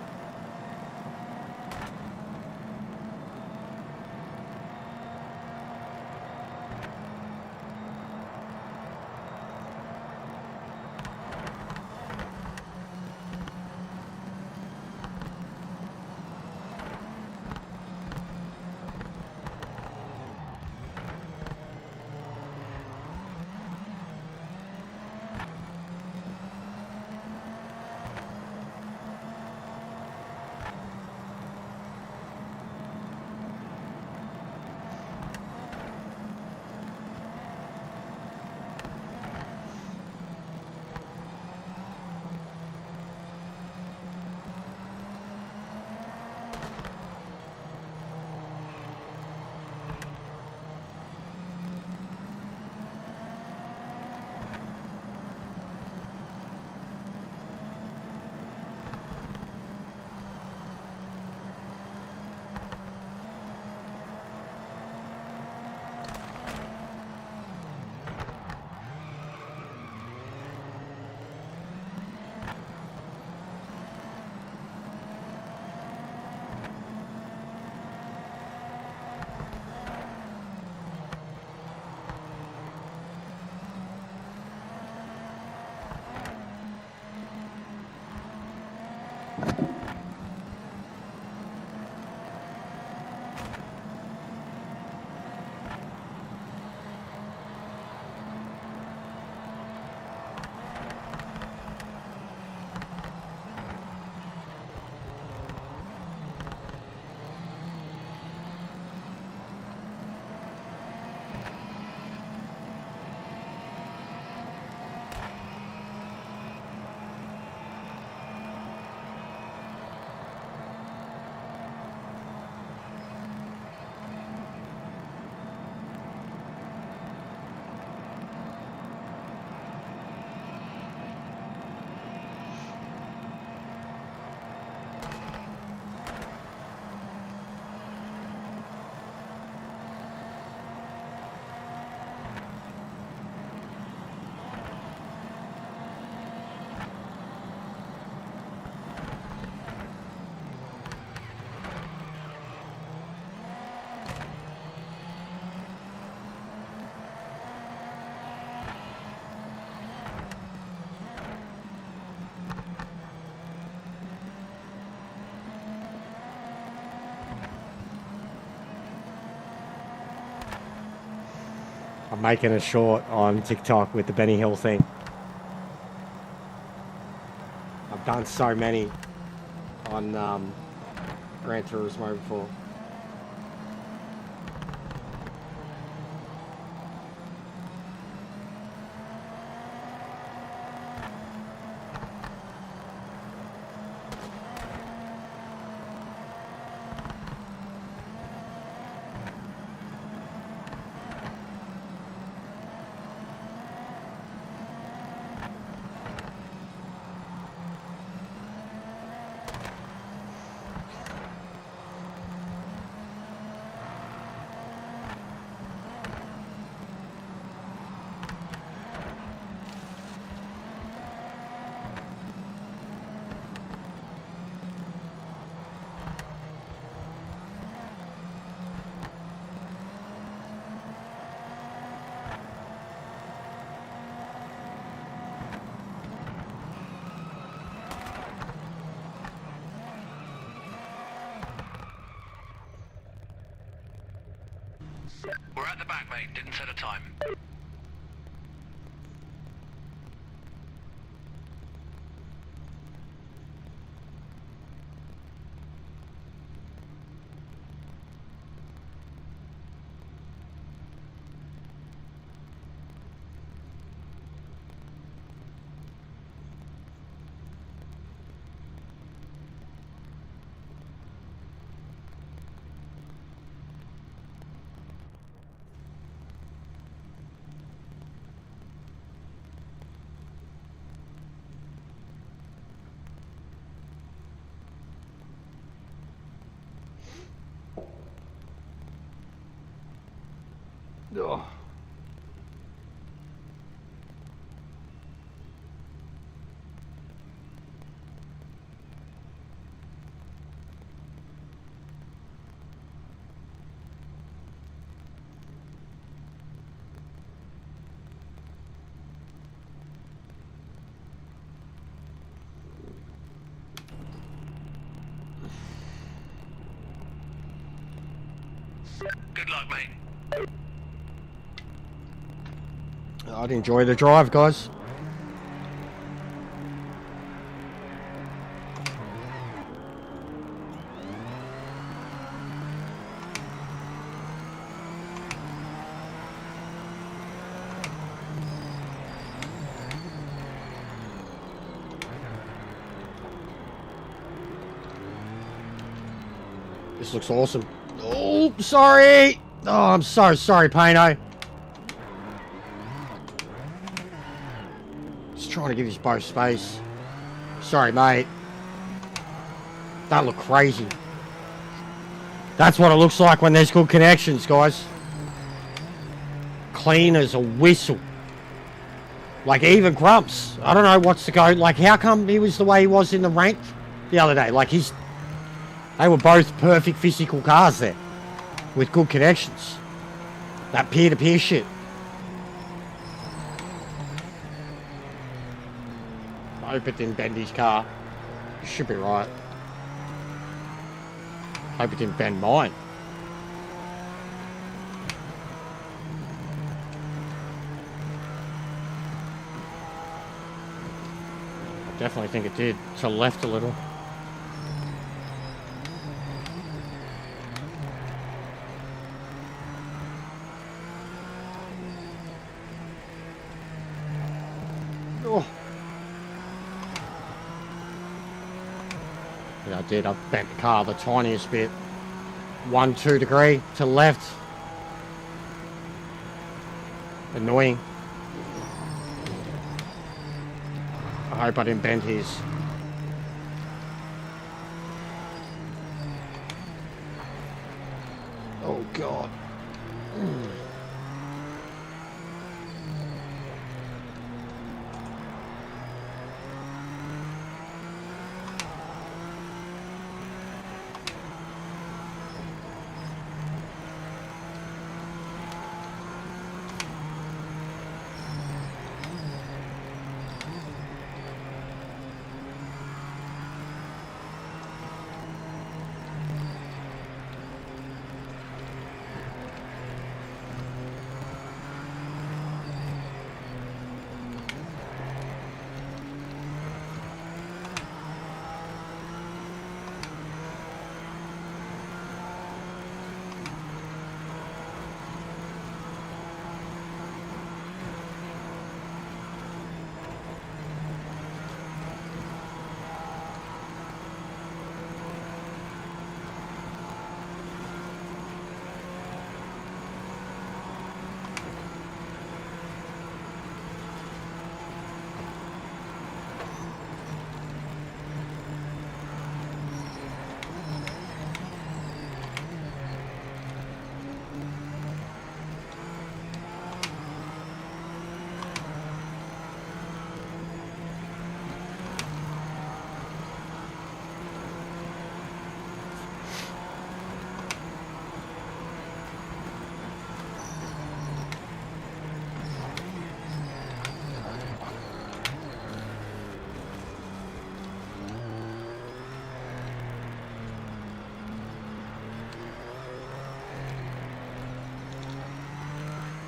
I'm making a short on TikTok with the Benny Hill thing. I've done so many on Gran Turismo before. We're at the back, mate. Didn't set a time. Oh. Good luck, mate. I'd enjoy the drive, guys. This looks awesome. Oh, sorry. Oh, I'm so sorry, Payno. Just trying to give us both space. Sorry, mate. That looked crazy. That's what it looks like when there's good connections, guys. Clean as a whistle. Like, even Grumps. I don't know what's to go. Like, how come he was the way he was in the ranked the other day? Like, they were both perfect physical cars there. With good connections. That peer-to-peer shit. I hope it didn't bend his car. You should be right. Hope it didn't bend mine. I definitely think it did. To the left a little. Oh. Yeah, I did. I bent the car the tiniest bit. 1-2 degree to the left. Annoying. I hope I didn't bend his. Oh God.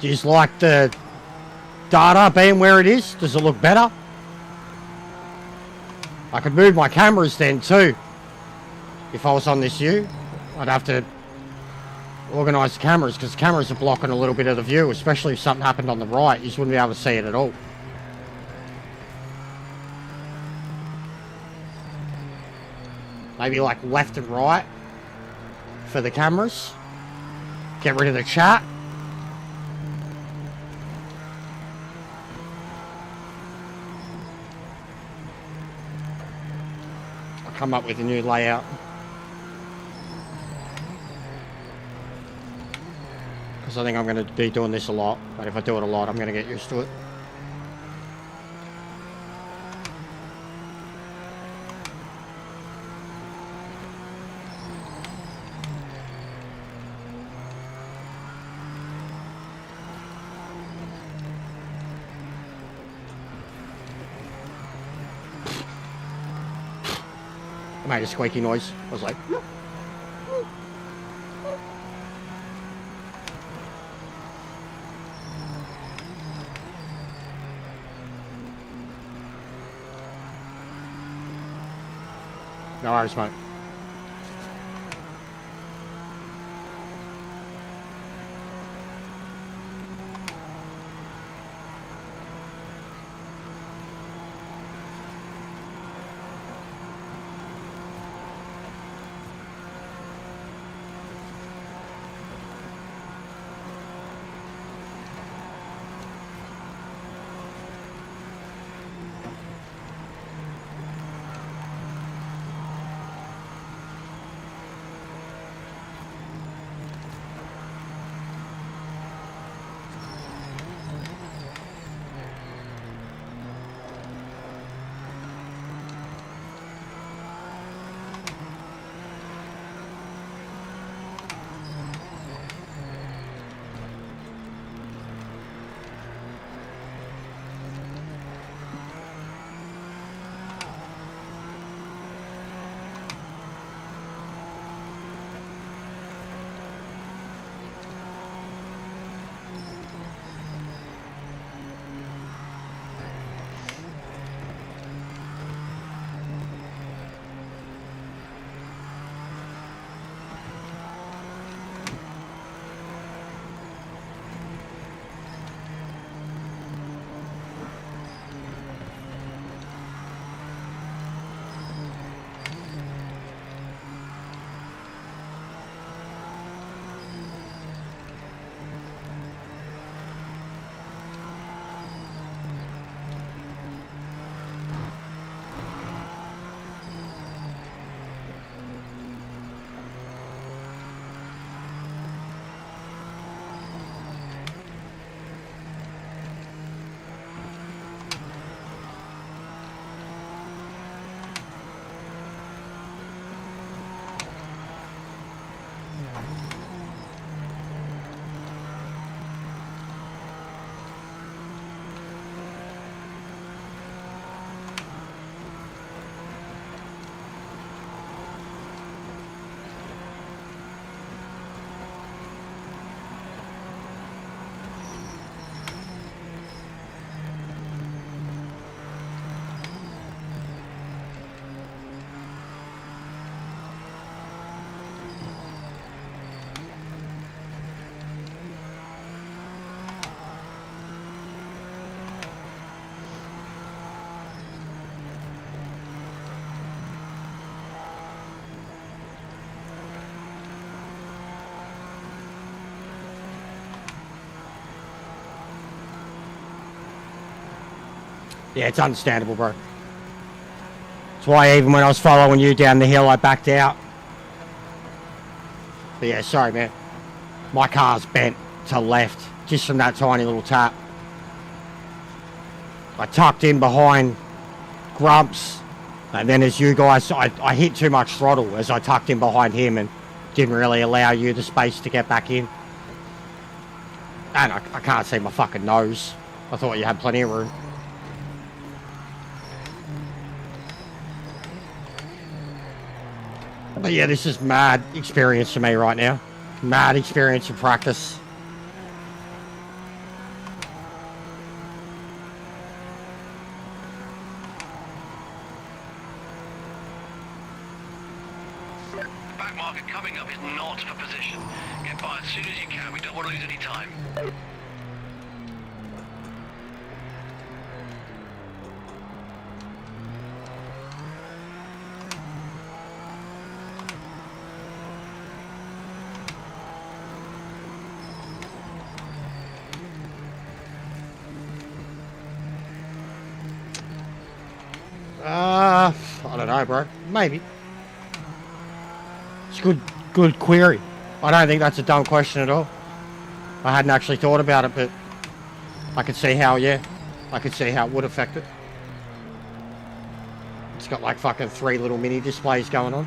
Do you like the data being where it is? Does it look better? I could move my cameras then too. If I was on this view, I'd have to organise the cameras because cameras are blocking a little bit of the view, especially if something happened on the right. You just wouldn't be able to see it at all. Maybe like left and right for the cameras. Get rid of the chat. I'll come up with a new layout. Because I think I'm going to be doing this a lot. But if I do it a lot, I'm going to get used to it. I made a squeaky noise. I was like... No worries, mate. Yeah, it's understandable, bro. That's why even when I was following you down the hill, I backed out. But yeah, sorry, man. My car's bent to left, just from that tiny little tap. I tucked in behind Grumps, and then as you guys, I hit too much throttle as I tucked in behind him and didn't really allow you the space to get back in. And I can't see my fucking nose. I thought you had plenty of room. But yeah, this is mad experience for me right now. Mad experience and practice. back marker coming up is not for position. Get by as soon as you can. We don't want to lose any time. I don't know, bro. Maybe. It's a good query. I don't think that's a dumb question at all. I hadn't actually thought about it, but I could see how, yeah. I could see how it would affect it. It's got like fucking 3 little mini displays going on.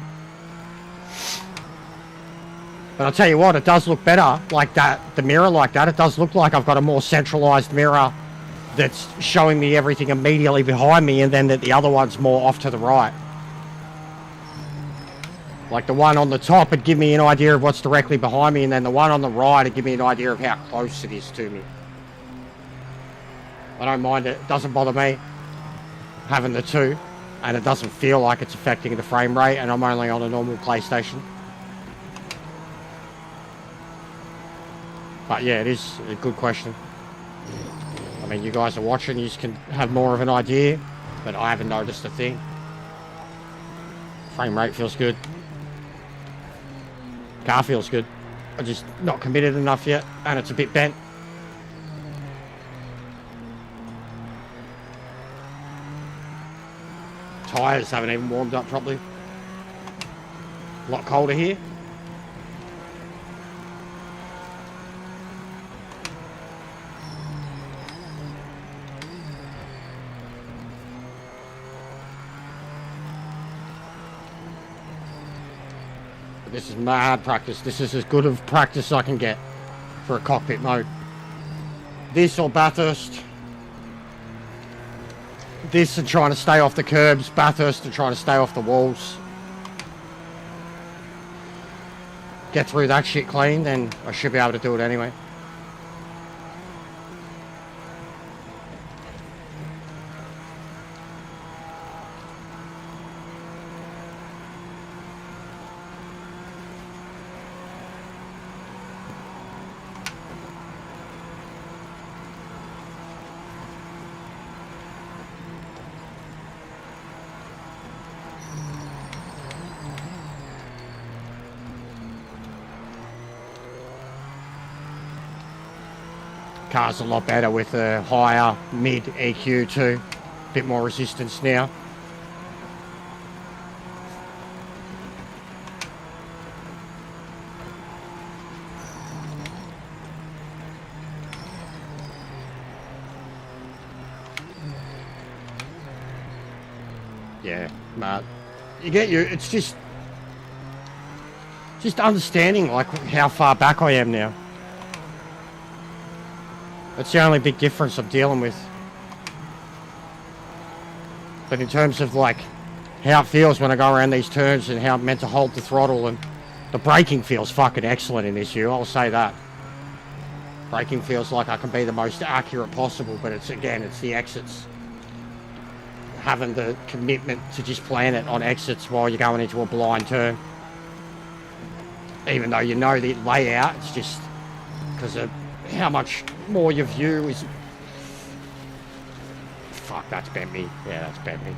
But I'll tell you what, it does look better like that. The mirror like that, it does look like I've got a more centralized mirror that's showing me everything immediately behind me, and then that the other one's more off to the right. Like the one on the top would give me an idea of what's directly behind me, and then the one on the right would give me an idea of how close it is to me. I don't mind it. It doesn't bother me having the two, and it doesn't feel like it's affecting the frame rate, and I'm only on a normal PlayStation. But yeah, it is a good question. I mean, you guys are watching, you can have more of an idea, but I haven't noticed a thing. Frame rate feels good. Car feels good. I'm just not committed enough yet, and it's a bit bent. Tyres haven't even warmed up properly. A lot colder here. This is mad practice. This is as good of practice I can get for a cockpit mode. This or Bathurst. This and trying to stay off the curbs. Bathurst and trying to stay off the walls. Get through that shit clean, then I should be able to do it anyway. Car's a lot better with a higher mid EQ too. Bit more resistance now. Yeah, but it's just understanding like how far back I am now. That's the only big difference I'm dealing with. But in terms of like how it feels when I go around these turns and how I'm meant to hold the throttle, and the braking feels fucking excellent in this U, I'll say that. Braking feels like I can be the most accurate possible, but it's the exits. Having the commitment to just plan it on exits while you're going into a blind turn. Even though you know the layout, it's just because of how much more your view is. Fuck, that's bent me. Yeah, that's bent me.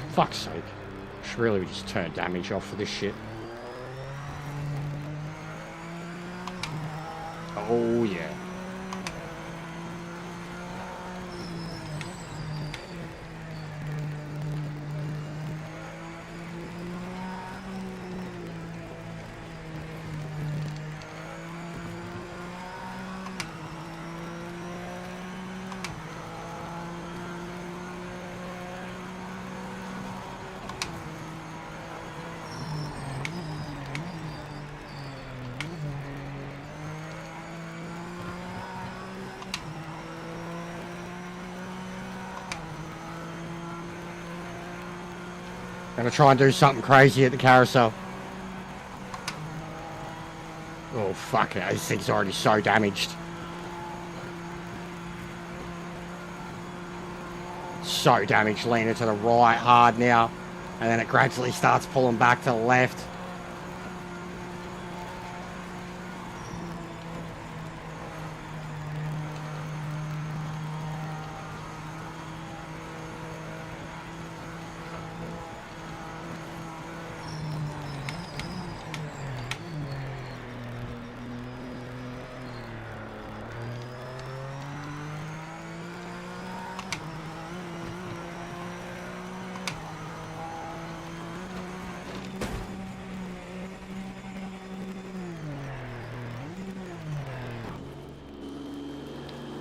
Fuck's sake. Should really just turn damage off for this shit. Oh yeah. Gonna try and do something crazy at the carousel. Oh fuck it, this thing's already so damaged. So damaged, leaning to the right hard now. And then it gradually starts pulling back to the left.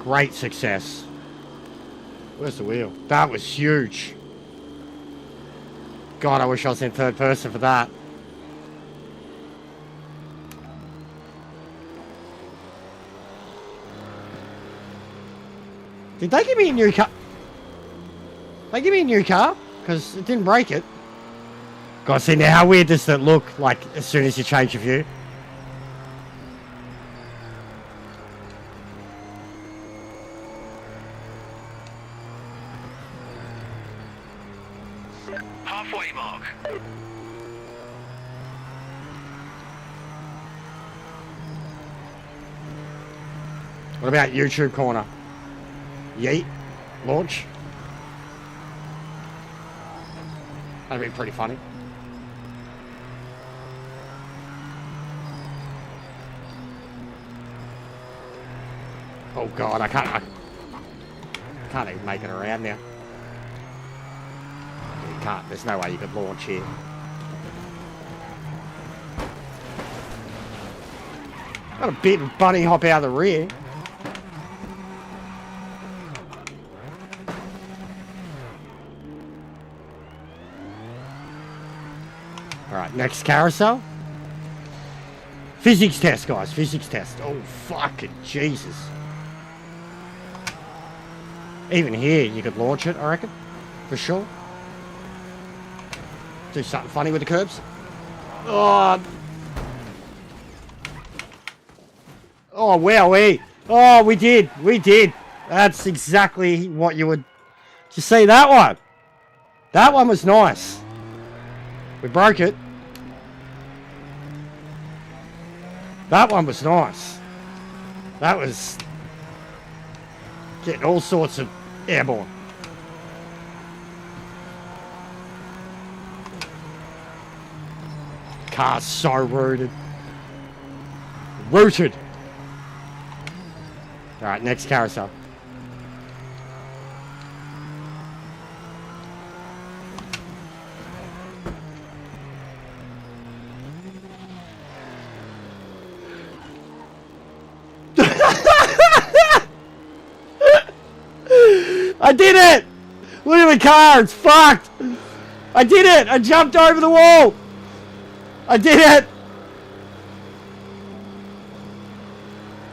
Great success. Where's the wheel? That was huge. God, I wish I was in third person for that. Did they give me a new car? They give me a new car? Because it didn't break it. God, see now how weird does that look like as soon as you change your view? Halfway mark. What about YouTube corner? Yeet. Launch. That'd be pretty funny. Oh God, I can't even make it around now. You can't, there's no way you could launch here. Got a bit of bunny hop out of the rear. Alright, next carousel. Physics test, guys. Physics test. Oh, fucking Jesus. Even here, you could launch it, I reckon. For sure. Do something funny with the curbs. Oh. Oh, wow. Oh, we did. We did. That's exactly what you would... Did you see that one? That one was nice. We broke it. That one was nice. That was getting all sorts of airborne. Car's so rooted. Rooted. Alright, next carousel. I did it! Look at the car, it's fucked! I did it! I jumped over the wall! I did it!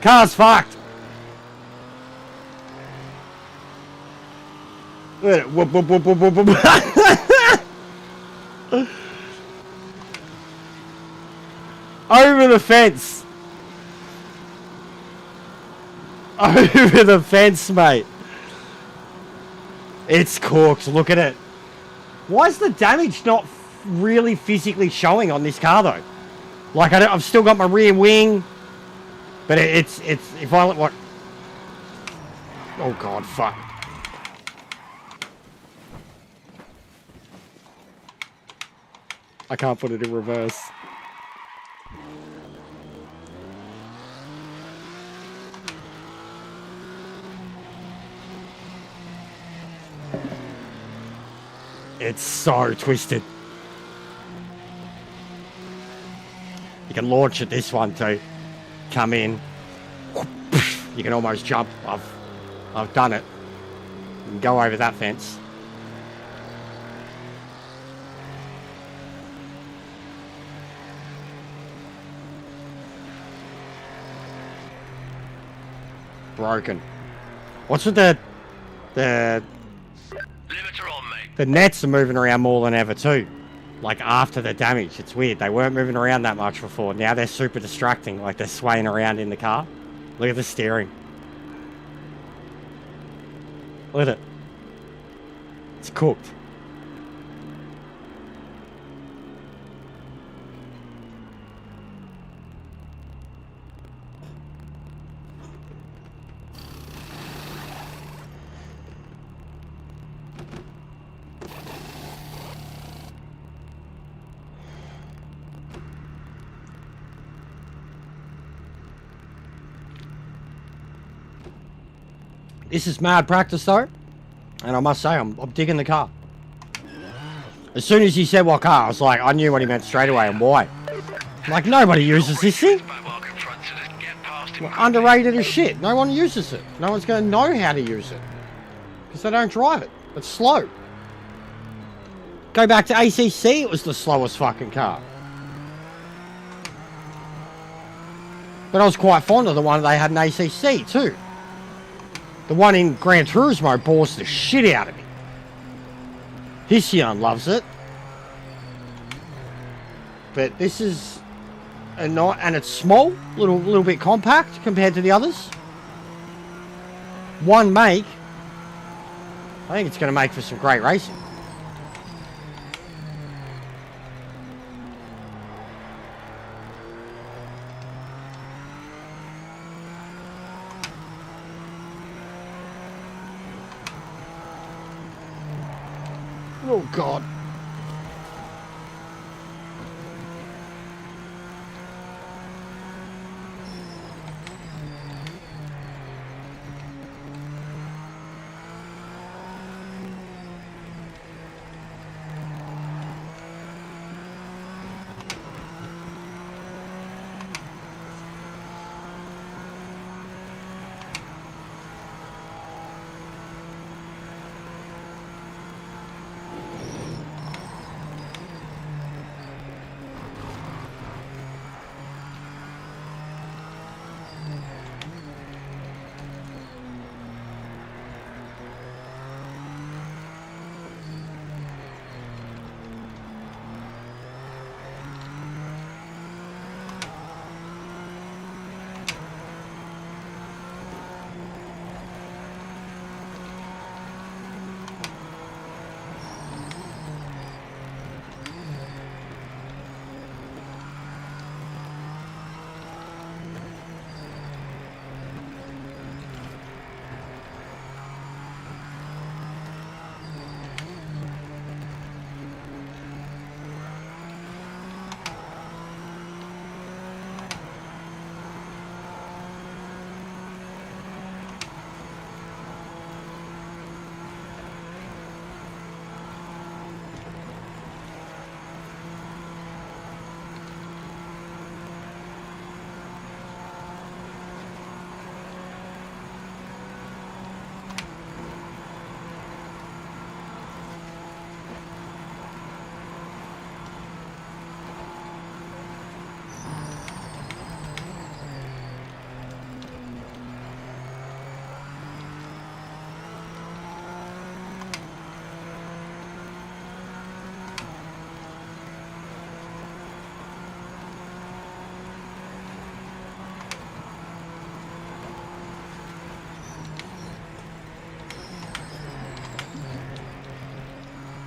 Car's fucked! Look at it. Whoop, whoop, whoop, whoop, whoop, whoop. Over the fence! Over the fence, mate! It's cooked, look at it. Why is the damage not really physically showing on this car though? Like I've still got my rear wing, but it's if I let what? Oh God, fuck! I can't put it in reverse. It's so twisted. You can launch at this one too. Come in. You can almost jump. I've done it. You can go over that fence. Broken. What's with the Limiter on, mate. The nets are moving around more than ever too. Like after the damage. It's weird. They weren't moving around that much before. Now they're super distracting. Like they're swaying around in the car. Look at the steering. Look at it. It's cooked. This is mad practice though, and I must say I'm digging the car. As soon as he said what car, I was like, I knew what he meant straight away and why. I'm like, nobody uses this thing. Back marker in front, so just get past him. Underrated as shit. No one uses it. No one's going to know how to use it because they don't drive it. It's slow. Go back to ACC, it was the slowest fucking car. But I was quite fond of the one they had in ACC too. The one in Gran Turismo bores the shit out of me. Hission loves it. But this is a not, and it's small, little bit compact compared to the others. One make. I think it's going to make for some great racing. Oh God.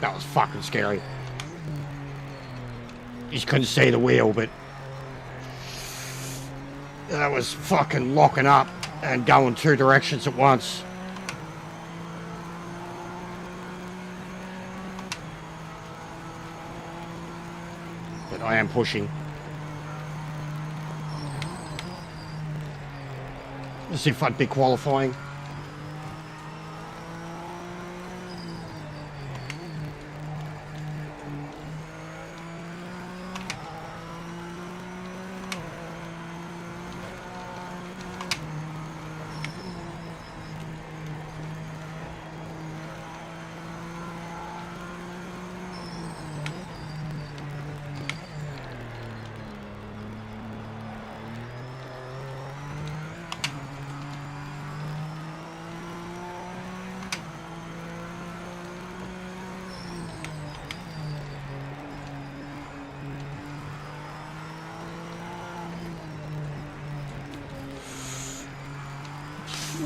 That was fucking scary. You just couldn't see the wheel, but that was fucking locking up and going two directions at once. But I am pushing. As if I'd be qualifying.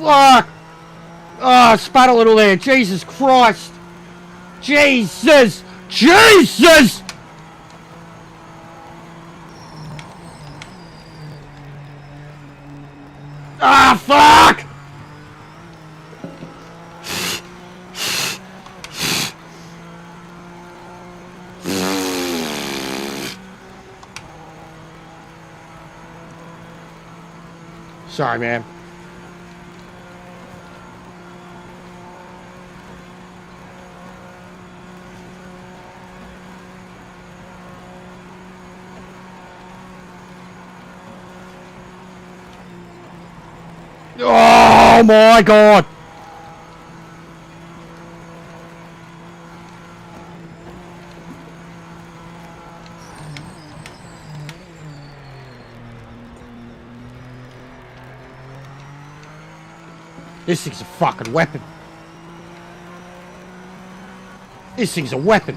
Fuck! Oh, spat a little there. Jesus Christ! Jesus! Jesus! Ah, fuck! Sorry, man. Oh my god! This thing's a fucking weapon. This thing's a weapon.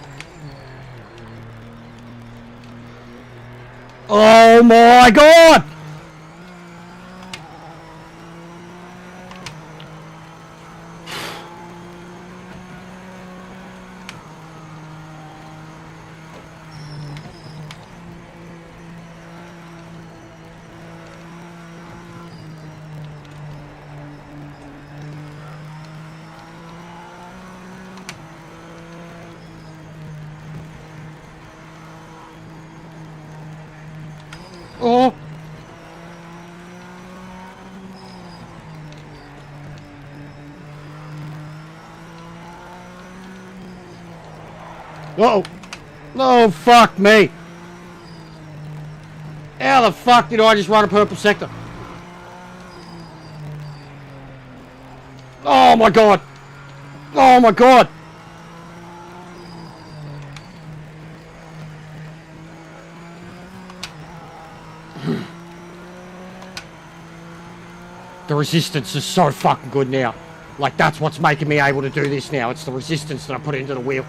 Oh my god! Oh! Whoa! No, fuck me! How the fuck did I just run a purple sector? Oh my god! Oh my god! The resistance is so fucking good now. Like, that's what's making me able to do this now. It's the resistance that I put into the wheel.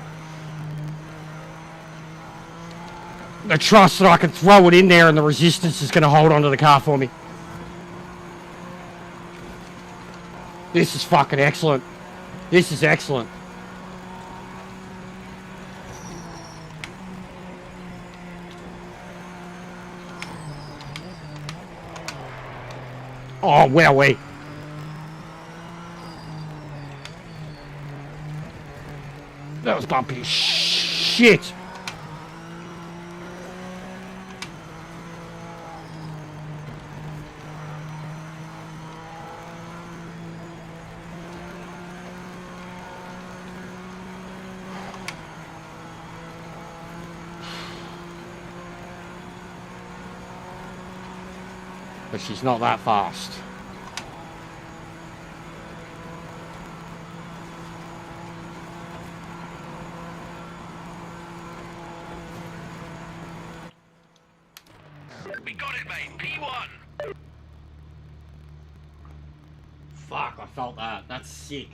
The trust that I can throw it in there and the resistance is going to hold onto the car for me. This is fucking excellent. This is excellent. Oh, wowee. That was bumpy as shit. But she's not that fast. We got it, mate. P1. Fuck, I felt that. That's sick.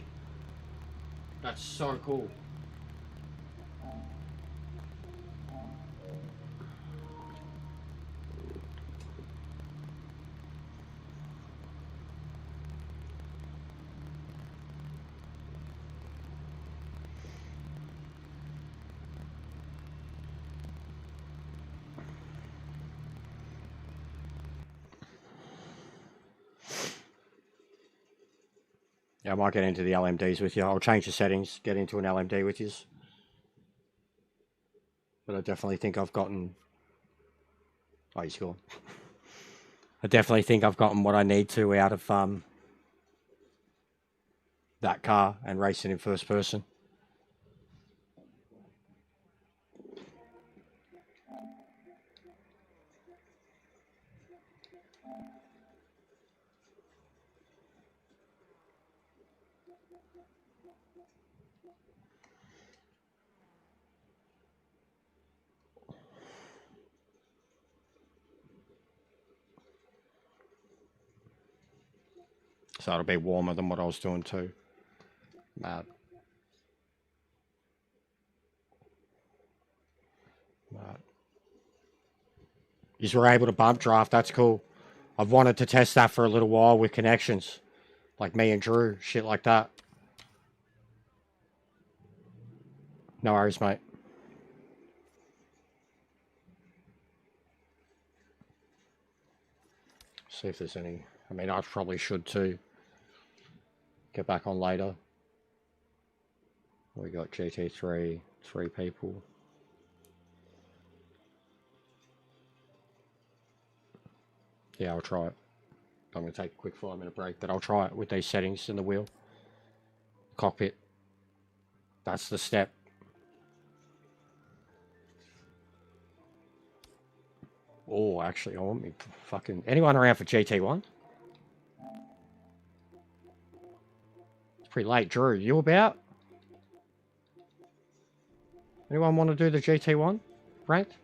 That's so cool. Yeah, I might get into the LMDs with you. I'll change the settings, get into an LMD with you. But I definitely think I've gotten... Oh, he's gone. I definitely think I've gotten what I need to out of that car and racing in first person. So it'll be warmer than what I was doing too. Mad. Mad. You were able to bump draft, that's cool. I've wanted to test that for a little while with connections. Like me and Drew, shit like that. No worries, mate. See if there's any... I mean, I probably should too. Get back on later. We got GT3, 3 people. Yeah, I'll try it. I'm going to take a quick 5-minute break, but I'll try it with these settings in the wheel. Cockpit. That's the step. Oh, actually, I want me fucking... Anyone around for GT1? pretty late. Drew, you about? Anyone want to do the GT1 ranked?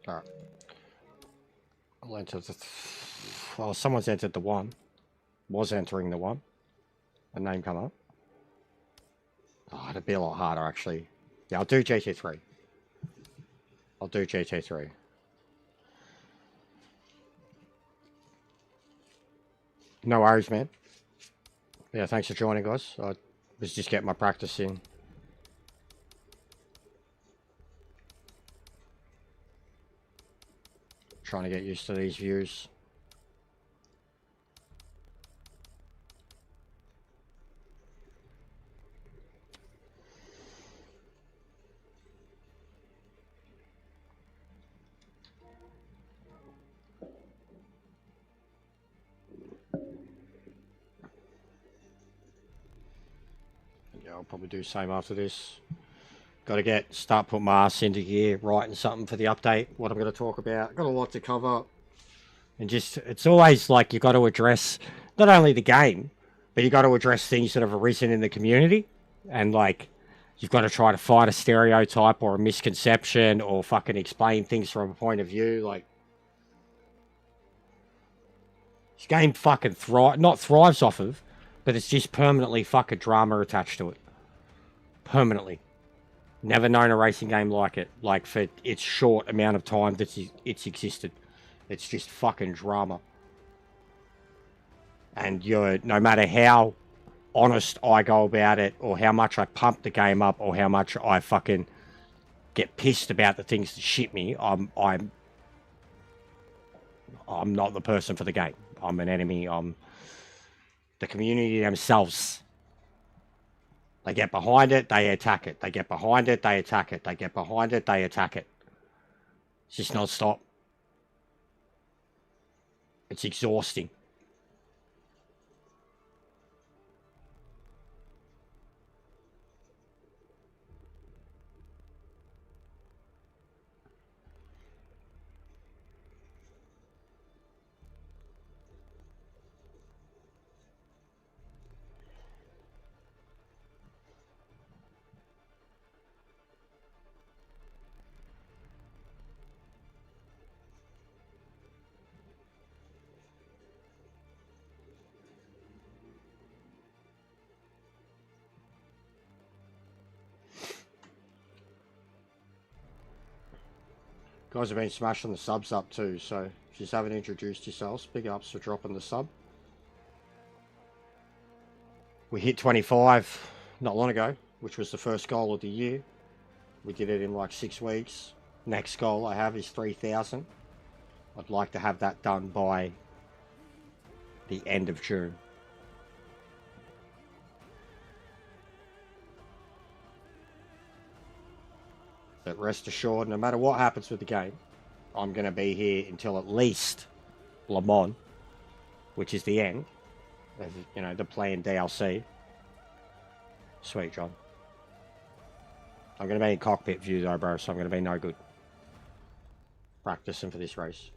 All right. I'll enter the... Well, someone's entered the one. Was entering the one. A name come up. Oh, it'd be a lot harder, actually. Yeah, I'll do GT3. I'll do GT3. No worries, man. Yeah, thanks for joining, guys. I was just getting my practice in. Trying to get used to these views. Yeah, I'll probably do the same after this. Got to start putting my ass into gear, writing something for the update, what I'm going to talk about. Got a lot to cover. And just, it's always like you got to address not only the game, but you got to address things that have arisen in the community. And like, you've got to try to fight a stereotype or a misconception or fucking explain things from a point of view. Like, this game fucking not thrives off of, but it's just permanently fucking drama attached to it. Permanently. Never known a racing game like it. Like, for its short amount of time that it's existed. It's just fucking drama. And no matter how honest I go about it, or how much I pump the game up, or how much I fucking get pissed about the things that shit me, I'm not the person for the game. I'm an enemy. I'm the community themselves. They get behind it, they attack it. They get behind it, they attack it. They get behind it, they attack it. It's just non-stop. It's exhausting. Guys have been smashing the subs up too, so if you haven't introduced yourselves, big ups for dropping the sub. We hit 25 not long ago, which was the first goal of the year. We did it in like 6 weeks. Next goal I have is 3,000. I'd like to have that done by the end of June. But rest assured, no matter what happens with the game, I'm going to be here until at least Le Mans, which is the end. You know, the planned DLC. Sweet, John. I'm going to be in cockpit view though, bro, so I'm going to be no good. Practicing for this race.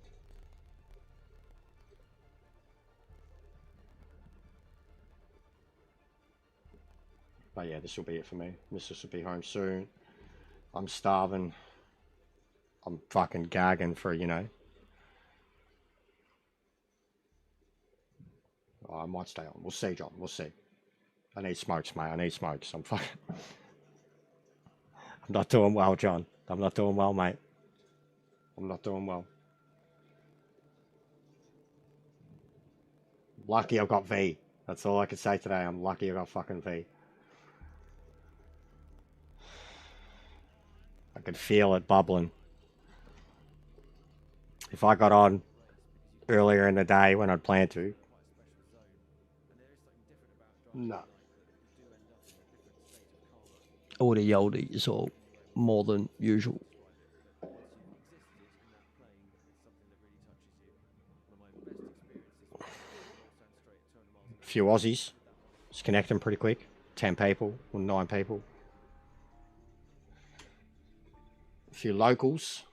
But yeah, this will be it for me. Mrs. will be home soon. I'm starving. I'm fucking gagging for, you know. Oh, I might stay on. We'll see, John. We'll see. I need smokes, mate. I need smokes. I'm fucking... I'm not doing well, John. I'm not doing well, mate. I'm not doing well. Lucky I've got V. That's all I can say today. I'm lucky I got fucking V. I could feel it bubbling. If I got on earlier in the day when I'd planned to. No. All the oldies or more than usual. A few Aussies. Just connect them pretty quick. 10 people or 9 people. A few locals.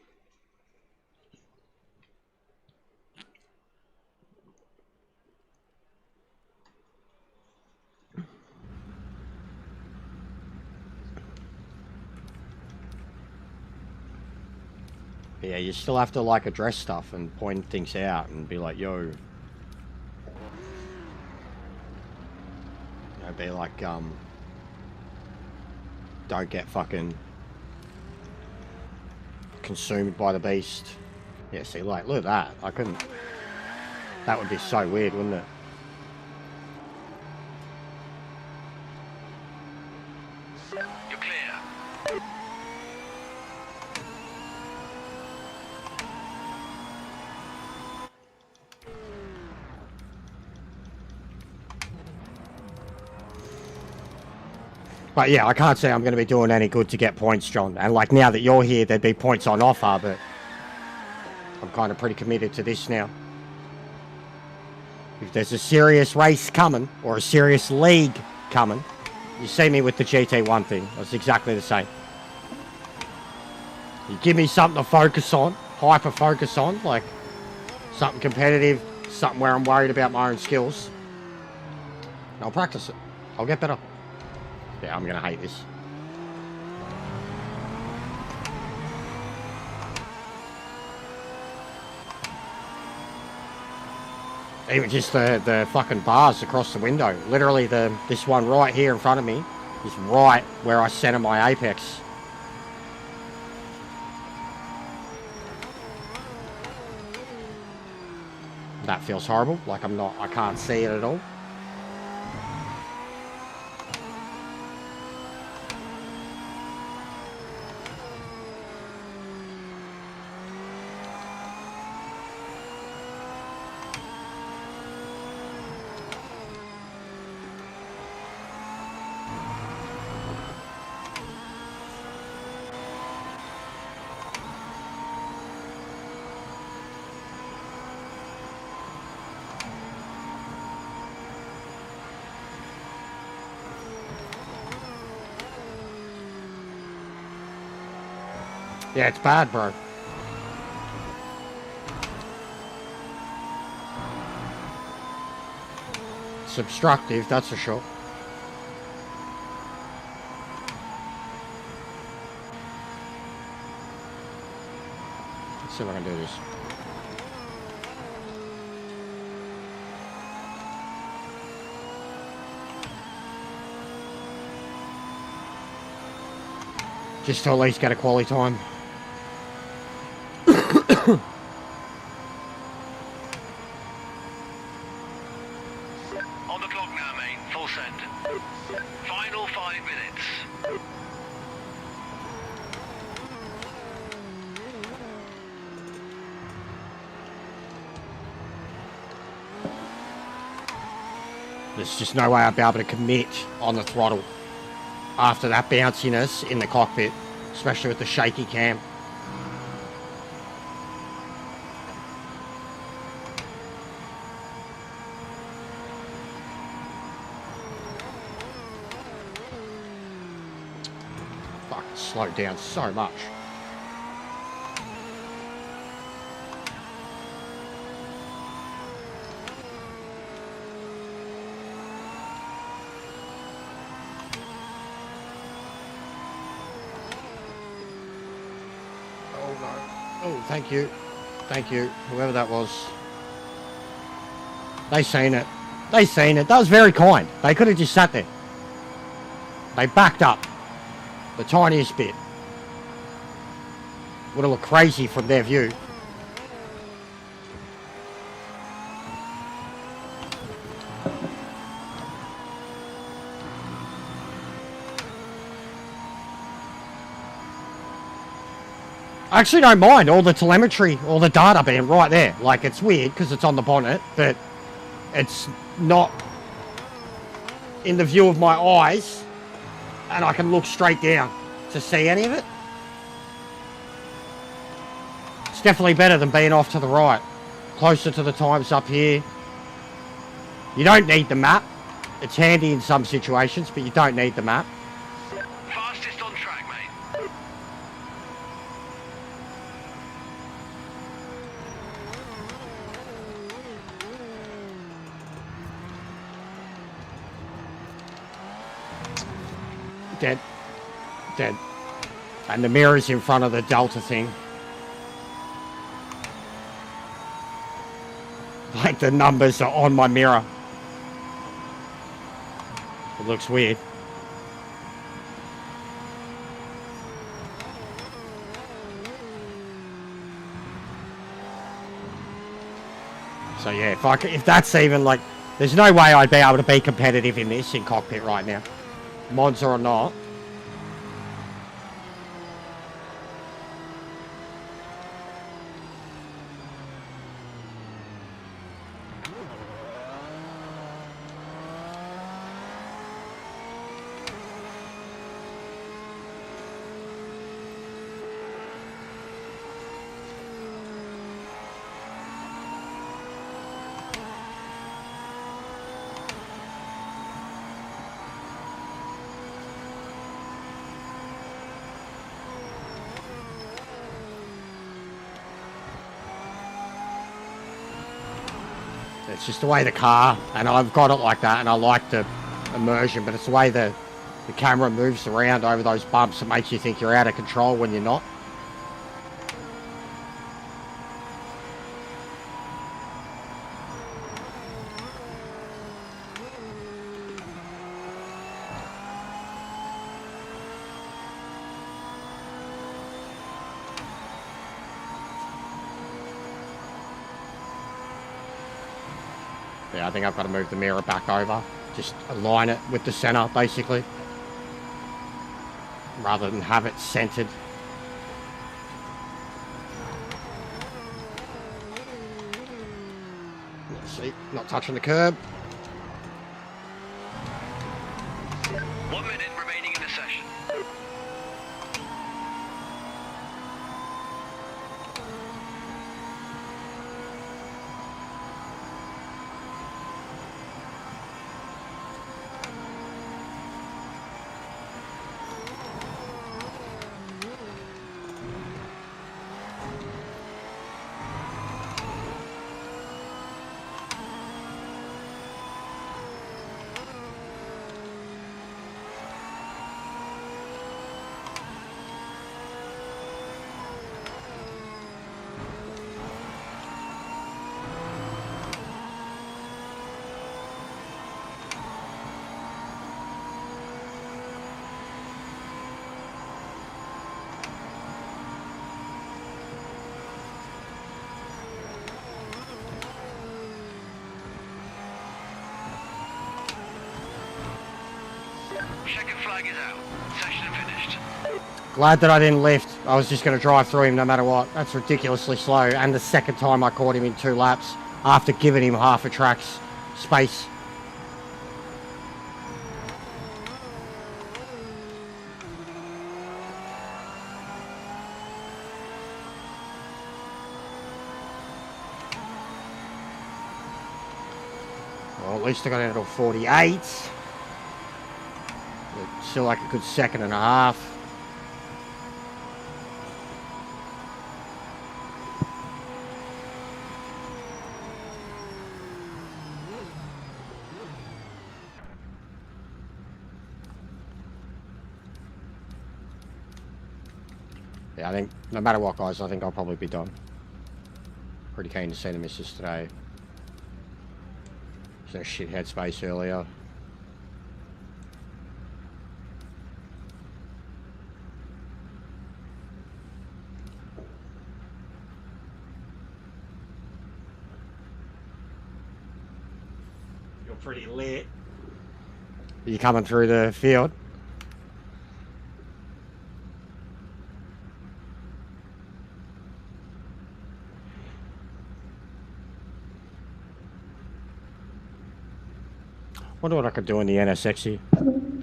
Yeah, you still have to like address stuff and point things out and be like, yo. You know, be like, don't get fucking consumed by the beast. Yeah, see, like, look at that. I couldn't. That would be so weird, wouldn't it? You're clear. But yeah, I can't say I'm going to be doing any good to get points, John. And like now that you're here, there'd be points on offer, but I'm kind of pretty committed to this now. If there's a serious race coming, or a serious league coming, you see me with the GT1 thing. That's exactly the same. You give me something to focus on, hyper focus on, like something competitive, something where I'm worried about my own skills, and I'll practice it. I'll get better. Yeah, I'm gonna hate this. Even just the fucking bars across the window. Literally this one right here in front of me is right where I center my apex. That feels horrible. Like I can't see it at all. Yeah, it's bad, bro. It's obstructive, that's for sure. Let's see if I can do this. Just to at least get a quality time. On the clock now, mate. Full send. Final 5 minutes. There's just no way I'd be able to commit on the throttle after that bounciness in the cockpit, especially with the shaky cam. Fuck, slowed down so much. Oh, thank you. Thank you, whoever that was. They seen it. They seen it. That was very kind. They could have just sat there. They backed up the tiniest bit. Would have looked crazy from their view. I actually don't mind all the telemetry, all the data being right there. Like, it's weird because it's on the bonnet, but it's not in the view of my eyes, and I can look straight down to see any of it. It's definitely better than being off to the right, closer to the times up here. You don't need the map. It's handy in some situations, but you don't need the map. Fastest on track, mate. Dead. Dead. And the mirror's in front of the Delta thing. Like the numbers are on my mirror. It looks weird. So yeah, if that's even like, there's no way I'd be able to be competitive in this in cockpit right now. Monza or not. It's just the way the car, and I've got it like that, and I like the immersion, but it's the way the camera moves around over those bumps that makes you think you're out of control when you're not. Yeah, I think I've got to move the mirror back over. Just align it with the center, basically. Rather than have it centered. Let's see, not touching the curb. 1 minute remaining in the session. Checkered flag is out. Session finished. Glad that I didn't lift. I was just going to drive through him no matter what. That's ridiculously slow. And the second time I caught him in 2 laps after giving him half a track's space. Well, at least I got out of 48. But still like a good second and a half. Yeah, I think no matter what, guys, I think I'll probably be done. Pretty keen to see the missus today. There's no shit headspace earlier. You're pretty lit. Are you coming through the field? Wonder what I could do in the NSX.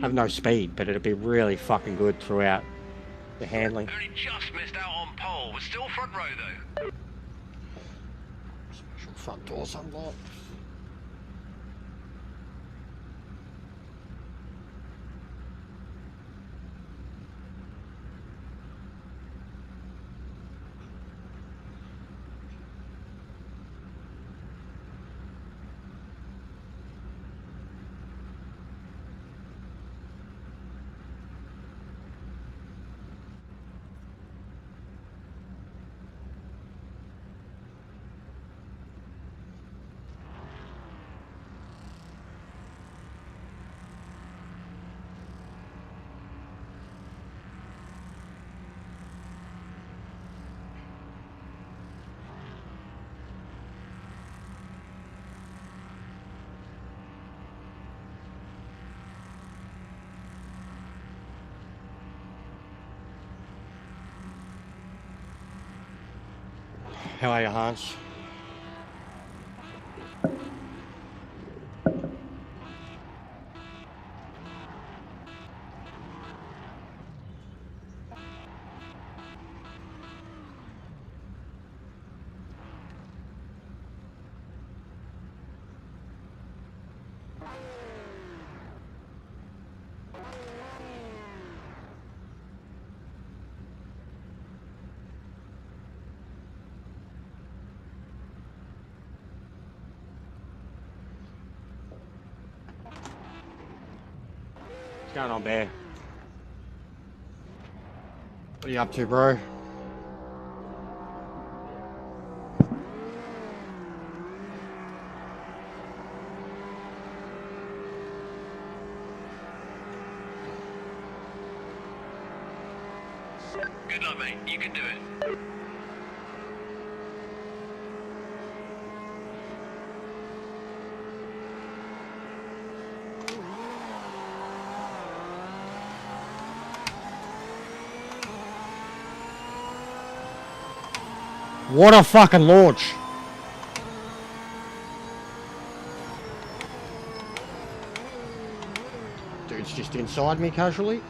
Have no speed, but it'd be really fucking good throughout the handling. Only just missed out on pole. We're still front row though. Special front doors unlocked. How are you, Hans? What's going on, Bear? What are you up to, bro? Good luck, mate. You can do it. What a fucking launch. Dude's just inside me casually.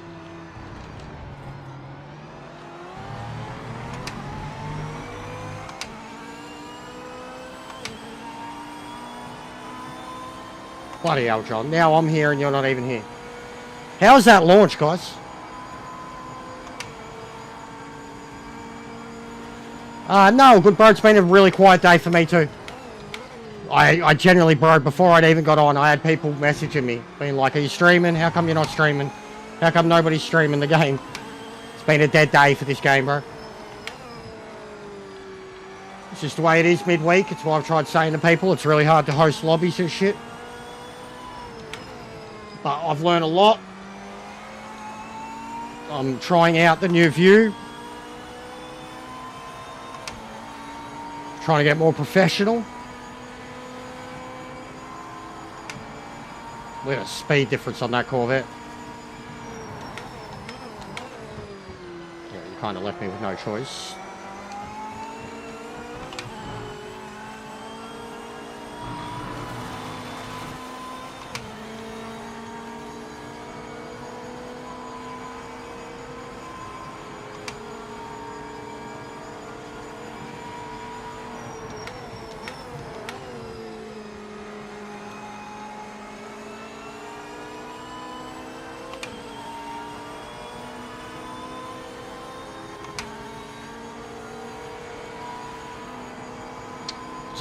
Bloody hell, John. Now I'm here and you're not even here. How's that launch, guys? No, good bro. It's been a really quiet day for me too. I generally, bro, before I'd even got on, I had people messaging me, being like, are you streaming? How come you're not streaming? How come nobody's streaming the game? It's been a dead day for this game, bro. It's just the way it is midweek. It's why I've tried saying to people, it's really hard to host lobbies and shit. But I've learned a lot. I'm trying out the new view. Trying to get more professional. Look at the speed difference on that Corvette. Yeah, you kind of left me with no choice.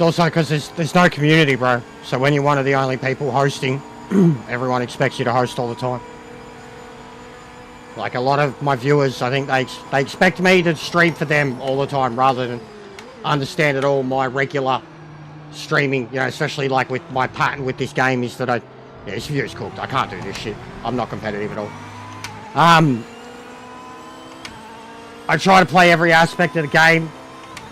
It's also because there's no community, bro. So when you're one of the only people hosting, everyone expects you to host all the time. Like a lot of my viewers, I think they expect me to stream for them all the time rather than understand at all my regular streaming, you know, especially like with my pattern with this game is that yeah, this view's cooked. I can't do this shit. I'm not competitive at all. I try to play every aspect of the game.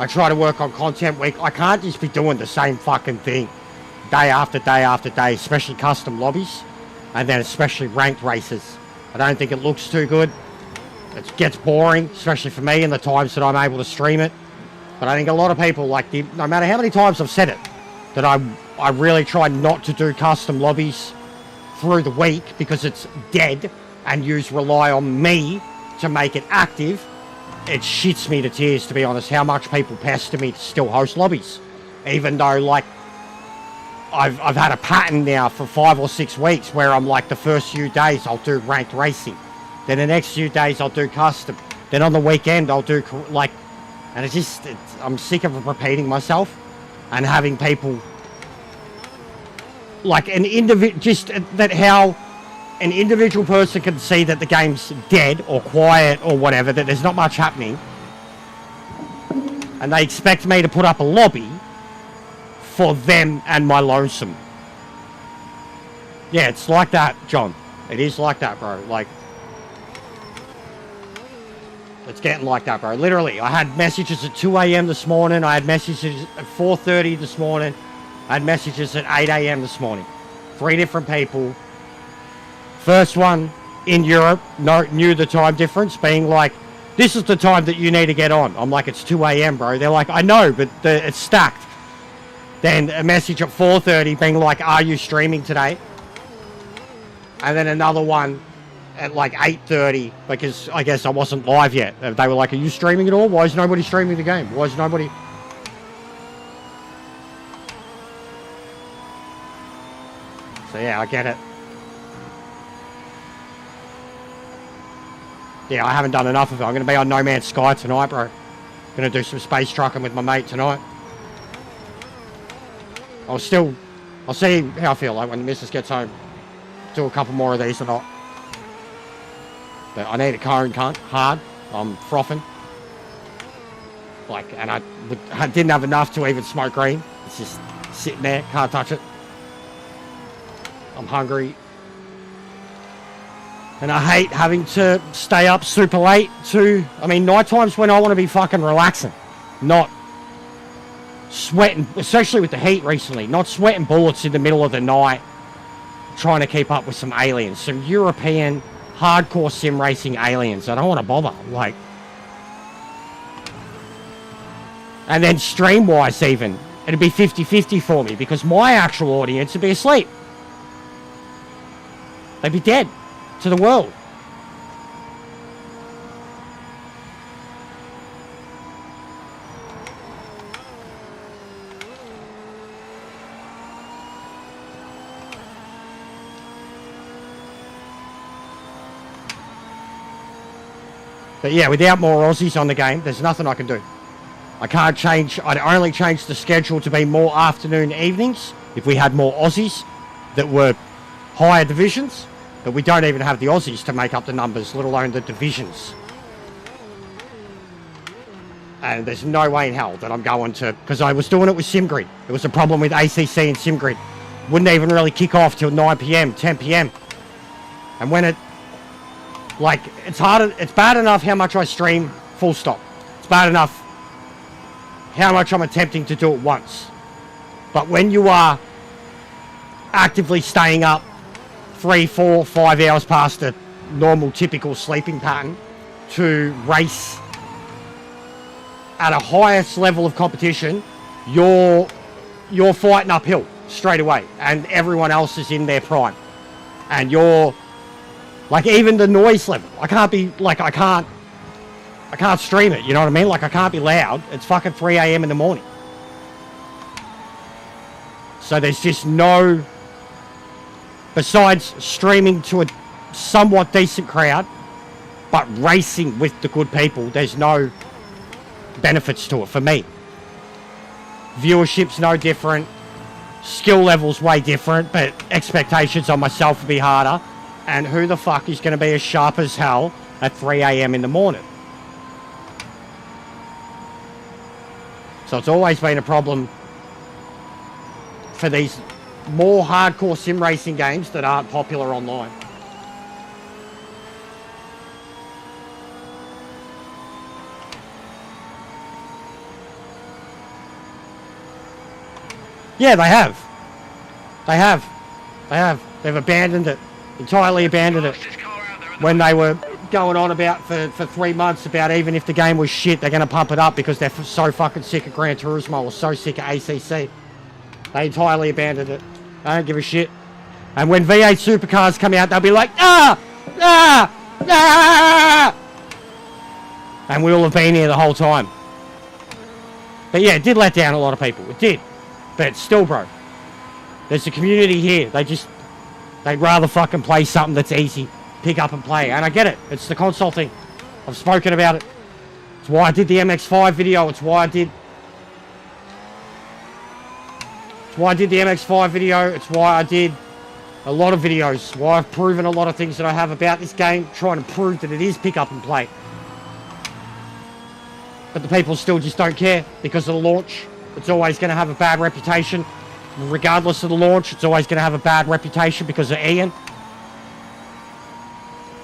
I try to work on content week. I can't just be doing the same fucking thing day after day after day, especially custom lobbies and then especially ranked races. I don't think it looks too good. It gets boring, especially for me in the times that I'm able to stream it. But I think a lot of people, like, no matter how many times I've said it, that I really try not to do custom lobbies through the week because it's dead and rely on me to make it active. It shits me to tears, to be honest, how much people pester me to still host lobbies. Even though, like, I've had a pattern now for 5 or 6 weeks where I'm like, the first few days I'll do ranked racing. Then the next few days I'll do custom. Then on the weekend I'll do, like, and I'm sick of repeating myself and having people, like, how an individual person can see that the game's dead or quiet or whatever, that there's not much happening, and they expect me to put up a lobby for them and my lonesome. Yeah, it's like that, John. It is like that, bro. Like, it's getting like that, bro. Literally, I had messages at 2 a.m. this morning. I had messages at 4:30 this morning. I had messages at 8 a.m. this morning. 3 different people. First one in Europe knew the time difference, being like, this is the time that you need to get on. I'm like, it's 2 a.m, bro. They're like, I know, but it's stacked. Then a message at 4:30 being like, are you streaming today? And then another one at like 8:30, because I guess I wasn't live yet. They were like, are you streaming at all? Why is nobody streaming the game? Why is nobody... So yeah, I get it. Yeah, I haven't done enough of it. I'm going to be on No Man's Sky tonight, bro. Going to do some space trucking with my mate tonight. I'll see how I feel like when the missus gets home. Do a couple more of these or not. But I need a cone hard. I'm frothing. Like, and I didn't have enough to even smoke green. It's just sitting there, can't touch it. I'm hungry. And I hate having to stay up super late too. I mean, night time's when I want to be fucking relaxing. Not sweating, especially with the heat recently. Not sweating bullets in the middle of the night. Trying to keep up with some aliens. Some European hardcore sim racing aliens. I don't want to bother. Like. And then stream-wise even. It'd be 50-50 for me. Because my actual audience would be asleep. They'd be dead. To the world. But yeah, without more Aussies on the game, there's nothing I can do. I can't change, I'd only change the schedule to be more afternoon evenings if we had more Aussies that were higher divisions. But we don't even have the Aussies to make up the numbers, let alone the divisions. And there's no way in hell that I'm going to... Because I was doing it with SimGrid. It was a problem with ACC and SimGrid. Wouldn't even really kick off till 9 p.m, 10 p.m. And when it... Like, it's hard... It's bad enough how much I stream, full stop. It's bad enough how much I'm attempting to do it once. But when you are actively staying up 3, 4, 5 hours past the normal typical sleeping pattern to race at a highest level of competition, you're fighting uphill straight away, and everyone else is in their prime, and you're like, even the noise level, I can't be like, I can't stream it, you know what I mean? Like, I can't be loud. It's fucking 3 a.m. in the morning, so there's just no... Besides streaming to a somewhat decent crowd, but racing with the good people, there's no benefits to it for me. Viewership's no different. Skill level's way different, but expectations on myself will be harder. And who the fuck is going to be as sharp as hell at 3 a.m. in the morning? So it's always been a problem for these more hardcore sim racing games that aren't popular online. Yeah, they have. They have. They have. They've abandoned it. Entirely abandoned it. When they were going on about for 3 months about even if the game was shit, they're going to pump it up because they're so fucking sick of Gran Turismo or so sick of ACC. They entirely abandoned it. I don't give a shit. And when V8 supercars come out, they'll be like, ah! Ah! Ah! And we all have been here the whole time. But yeah, it did let down a lot of people. It did. But still, bro, there's a community here. They'd rather fucking play something that's easy. Pick up and play. And I get it. It's the console thing. I've spoken about it. It's why I did the MX-5 video. It's why I did the MX-5 video. It's why I did a lot of videos. Why I've proven a lot of things that I have about this game. Trying to prove that it is pick up and play. But the people still just don't care because of the launch. It's always going to have a bad reputation. Regardless of the launch, it's always going to have a bad reputation because of Ian.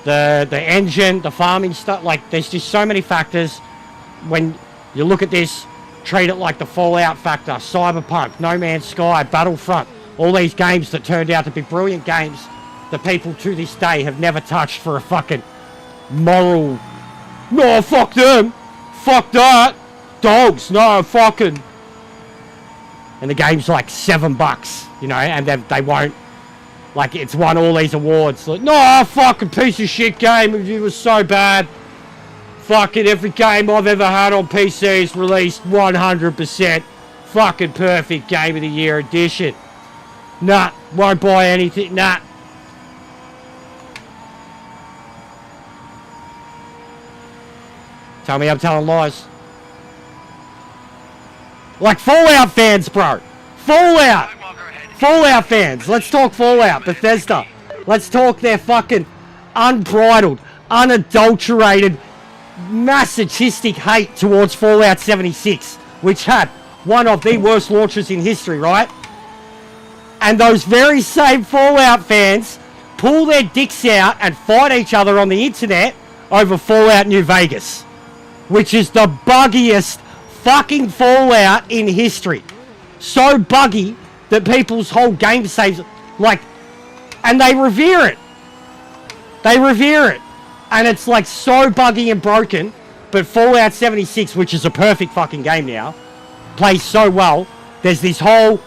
The engine, the farming stuff, like there's just so many factors. When you look at this, treat it like the Fallout factor, Cyberpunk, No Man's Sky, Battlefront, all these games that turned out to be brilliant games that people to this day have never touched for a fucking moral, no, fuck them, fuck that, dogs, no, fucking. And the game's like $7, you know, and they won't, like, it's won all these awards. Like, no, fucking piece of shit game, it was so bad. Fucking every game I've ever had on PC is released 100%. Fucking perfect Game of the Year edition. Nah, won't buy anything, nah. Tell me I'm telling lies. Like Fallout fans, bro. Fallout. Fallout fans. Let's talk Fallout. Bethesda. Let's talk their fucking unbridled, unadulterated, masochistic hate towards Fallout 76, which had one of the worst launches in history, right? And those very same Fallout fans pull their dicks out and fight each other on the internet over Fallout New Vegas, which is the buggiest fucking Fallout in history. So buggy that people's whole game saves, like, and they revere it. They revere it. And it's like so buggy and broken, but Fallout 76, which is a perfect fucking game now, plays so well. There's this whole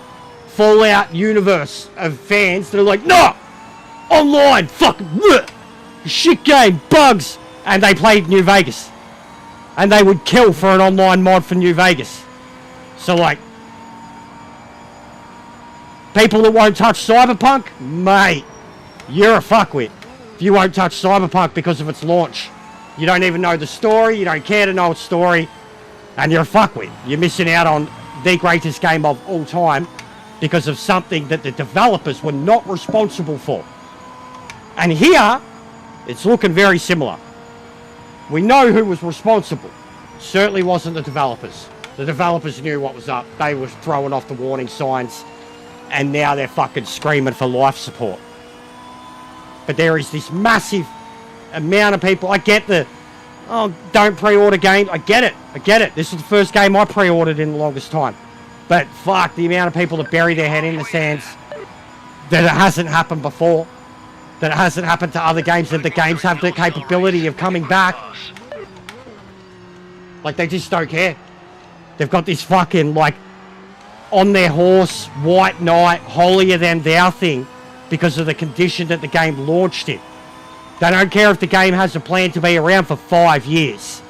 Fallout universe of fans that are like, no! Online! Fucking bleh, shit game! Bugs! And they played New Vegas. And they would kill for an online mod for New Vegas. So, like, people that won't touch Cyberpunk, mate, you're a fuckwit. If you won't touch Cyberpunk because of its launch, you don't even know the story, you don't care to know its story, and you're a fuckwit. You're missing out on the greatest game of all time because of something that the developers were not responsible for. And here, it's looking very similar. We know who was responsible. Certainly wasn't the developers. The developers knew what was up. They were throwing off the warning signs, and now they're fucking screaming for life support. But there is this massive amount of people. I get the, oh, don't pre-order games. I get it. I get it. This is the first game I pre-ordered in the longest time. But fuck, the amount of people that bury their head in the sands, that it hasn't happened before. That it hasn't happened to other games, that the games have the capability of coming back. Like, they just don't care. They've got this fucking, like, on their horse, white knight, holier than thou thing because of the condition that the game launched in. They don't care if the game has a plan to be around for 5 years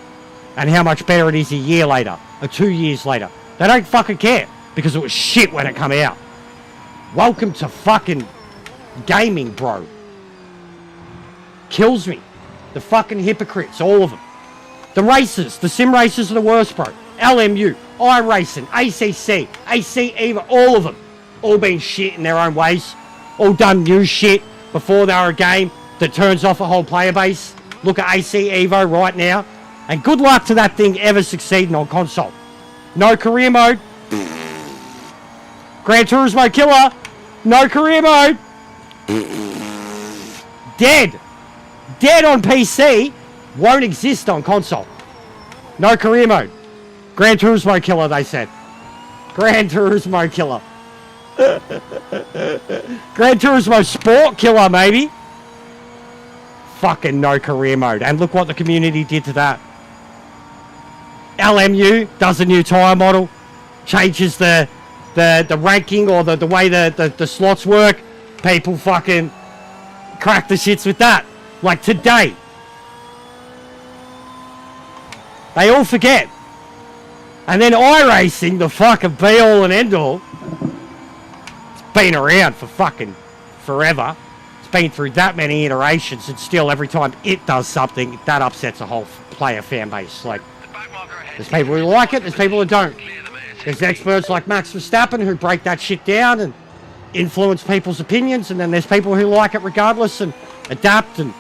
and how much better it is a year later or 2 years later. They don't fucking care because it was shit when it come out. Welcome to fucking gaming, bro. Kills me. The fucking hypocrites, all of them. The racers, the sim racers are the worst, bro. LMU, iRacing, ACC, AC Evo, all of them. All been shit in their own ways. All done new shit before they were a game that turns off a whole player base. Look at AC Evo right now. And good luck to that thing ever succeeding on console. No career mode. Gran Turismo killer. No career mode. Dead. Dead on PC. Won't exist on console. No career mode. Gran Turismo killer, they said. Gran Turismo killer. Gran Turismo Sport killer, maybe. Fucking no career mode. And look what the community did to that. LMU does a new tyre model. Changes the ranking or the way the slots work. People fucking crack the shits with that. Like today. They all forget. And then iRacing, the fucking be all and end all. It's been around for fucking forever. It's been through that many iterations, and still every time it does something, that upsets a whole player fan base. Like, there's people who like it, there's people who don't. There's experts like Max Verstappen who break that shit down and influence people's opinions, and then there's people who like it regardless and adapt and...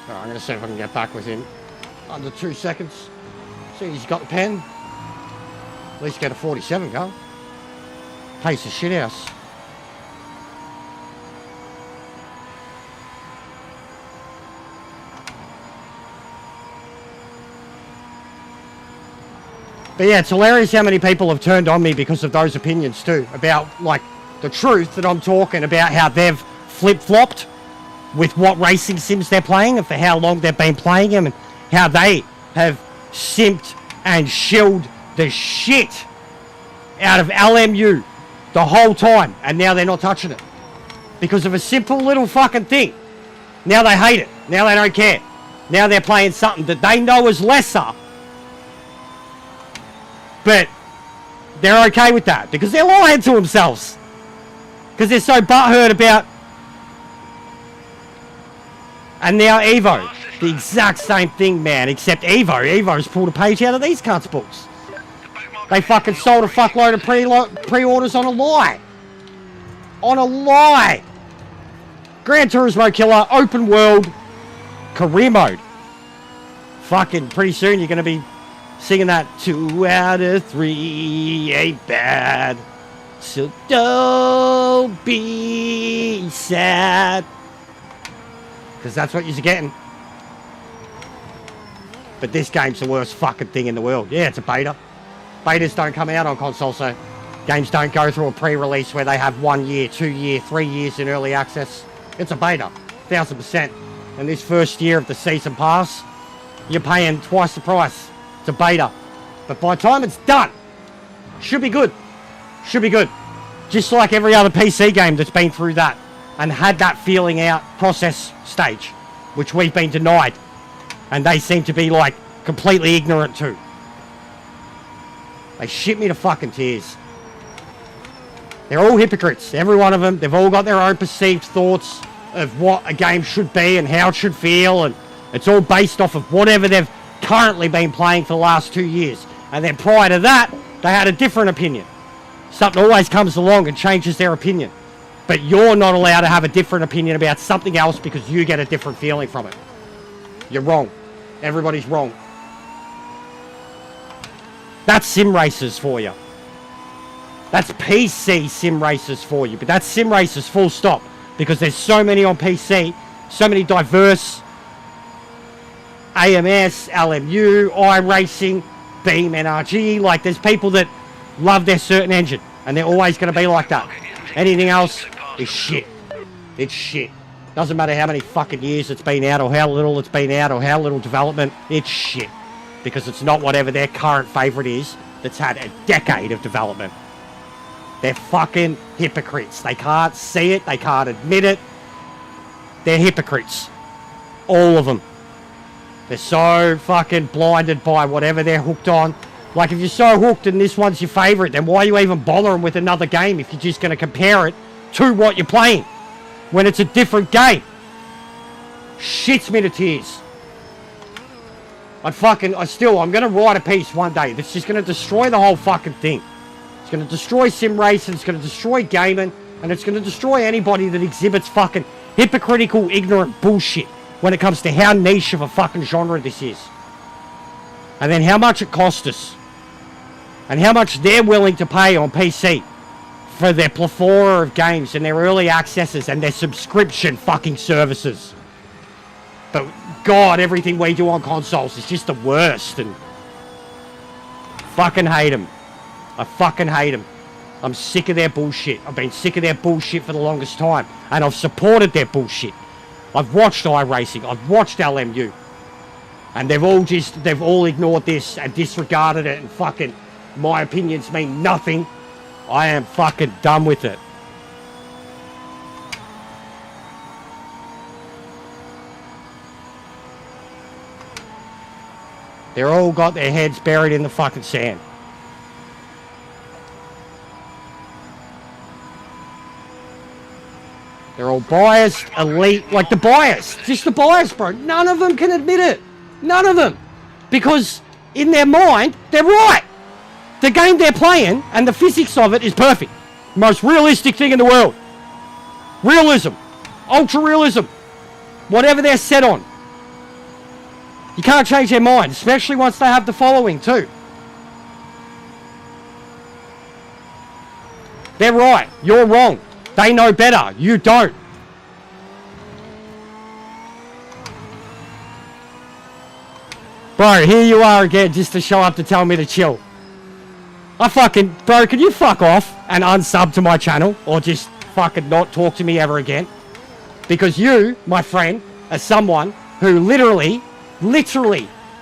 I'm going to see if I can get back with him under 2 seconds. See, he's got the pen. At least get a 47 going. Pace the shit house. But yeah, it's hilarious how many people have turned on me because of those opinions too. About, like, the truth that I'm talking about, how they've flip-flopped with what racing sims they're playing and for how long they've been playing them, and how they have simped and shilled the shit out of LMU the whole time, and now they're not touching it because of a simple little fucking thing. Now they hate it. Now they don't care. Now they're playing something that they know is lesser, but they're okay with that because they're lying to themselves because they're so butthurt about. And now Evo, the exact same thing, man, except Evo's pulled a page out of these cunts' books. They fucking sold a fuckload of pre-orders on a lie. On a lie. Gran Turismo killer, open world, career mode. Fucking pretty soon you're going to be singing that 2 out of 3 ain't bad. So don't be sad. Because that's what you're getting. But this game's the worst fucking thing in the world. Yeah, it's a beta. Betas don't come out on console, so games don't go through a pre-release where they have 1 year, 2 year, 3 years in early access. It's a beta, 1000%. And this first year of the season pass, you're paying twice the price. It's a beta. But by the time it's done, should be good. Should be good. Just like every other PC game that's been through that and had that feeling out process stage, which we've been denied, and they seem to be like completely ignorant to. They shit me to fucking tears. They're all hypocrites, every one of them. They've all got their own perceived thoughts of what a game should be and how it should feel, and it's all based off of whatever they've currently been playing for the last 2 years. And then prior to that, they had a different opinion. Something always comes along and changes their opinion. But you're not allowed to have a different opinion about something else because you get a different feeling from it. You're wrong. Everybody's wrong. That's sim racers for you. That's PC sim racers for you. But that's sim racers full stop. Because there's so many on PC. So many diverse AMS, LMU, iRacing, Beam, NRG. Like, there's people that love their certain engine. And they're always going to be like that. Anything else is shit. It's shit. Doesn't matter how many fucking years it's been out, or how little it's been out, or how little development. It's shit. because it's not whatever their current favourite is that's had a decade of development. They're fucking hypocrites. They can't see it. They can't admit it. They're hypocrites. All of them. They're so fucking blinded by whatever they're hooked on. Like, if you're so hooked and this one's your favourite, then why are you even bothering with another game if you're just going to compare it to what you're playing when it's a different game? Shits me to tears. I'm going to write a piece one day that's just going to destroy the whole fucking thing. It's going to destroy sim racing, it's going to destroy gaming, and it's going to destroy anybody that exhibits fucking hypocritical, ignorant bullshit when it comes to how niche of a fucking genre this is. And then how much it cost us. And how much they're willing to pay on PC for their plethora of games and their early accesses and their subscription fucking services. But God, everything we do on consoles is just the worst, and fucking hate them. I fucking hate them. I'm sick of their bullshit. I've been sick of their bullshit for the longest time, and I've supported their bullshit. I've watched iRacing, I've watched LMU, and they've all ignored this and disregarded it, and fucking my opinions mean nothing. I am fucking done with it. They're all got their heads buried in the fucking sand. They're all biased, elite, like the bias. Just the bias, bro. None of them can admit it. None of them. Because in their mind, they're right. The game they're playing and the physics of it is perfect. Most realistic thing in the world. Realism. Ultra realism. Whatever they're set on. You can't change their mind, especially once they have the following too. They're right. You're wrong. They know better. You don't. Bro, here you are again just to show up to tell me to chill. Bro, can you fuck off and unsub to my channel or just fucking not talk to me ever again? Because you, my friend, are someone who literally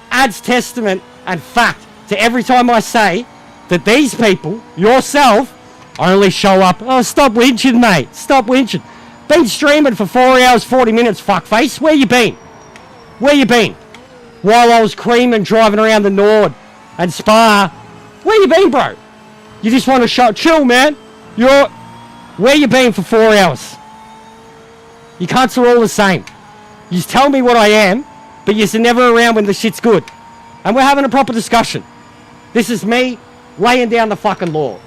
adds testament and fact to every time I say that these people, yourself, only show up. Oh, stop whinging, mate. Stop whinging. Been streaming for 4 hours, 40 minutes, fuckface. Where you been? Where you been? While I was creaming, driving around the Nord and Spa. Where you been, bro? You just want to chill, man. Where you been for 4 hours? You cunts are all the same. You just tell me what I am, but you're never around when the shit's good. And we're having a proper discussion. This is me laying down the fucking law.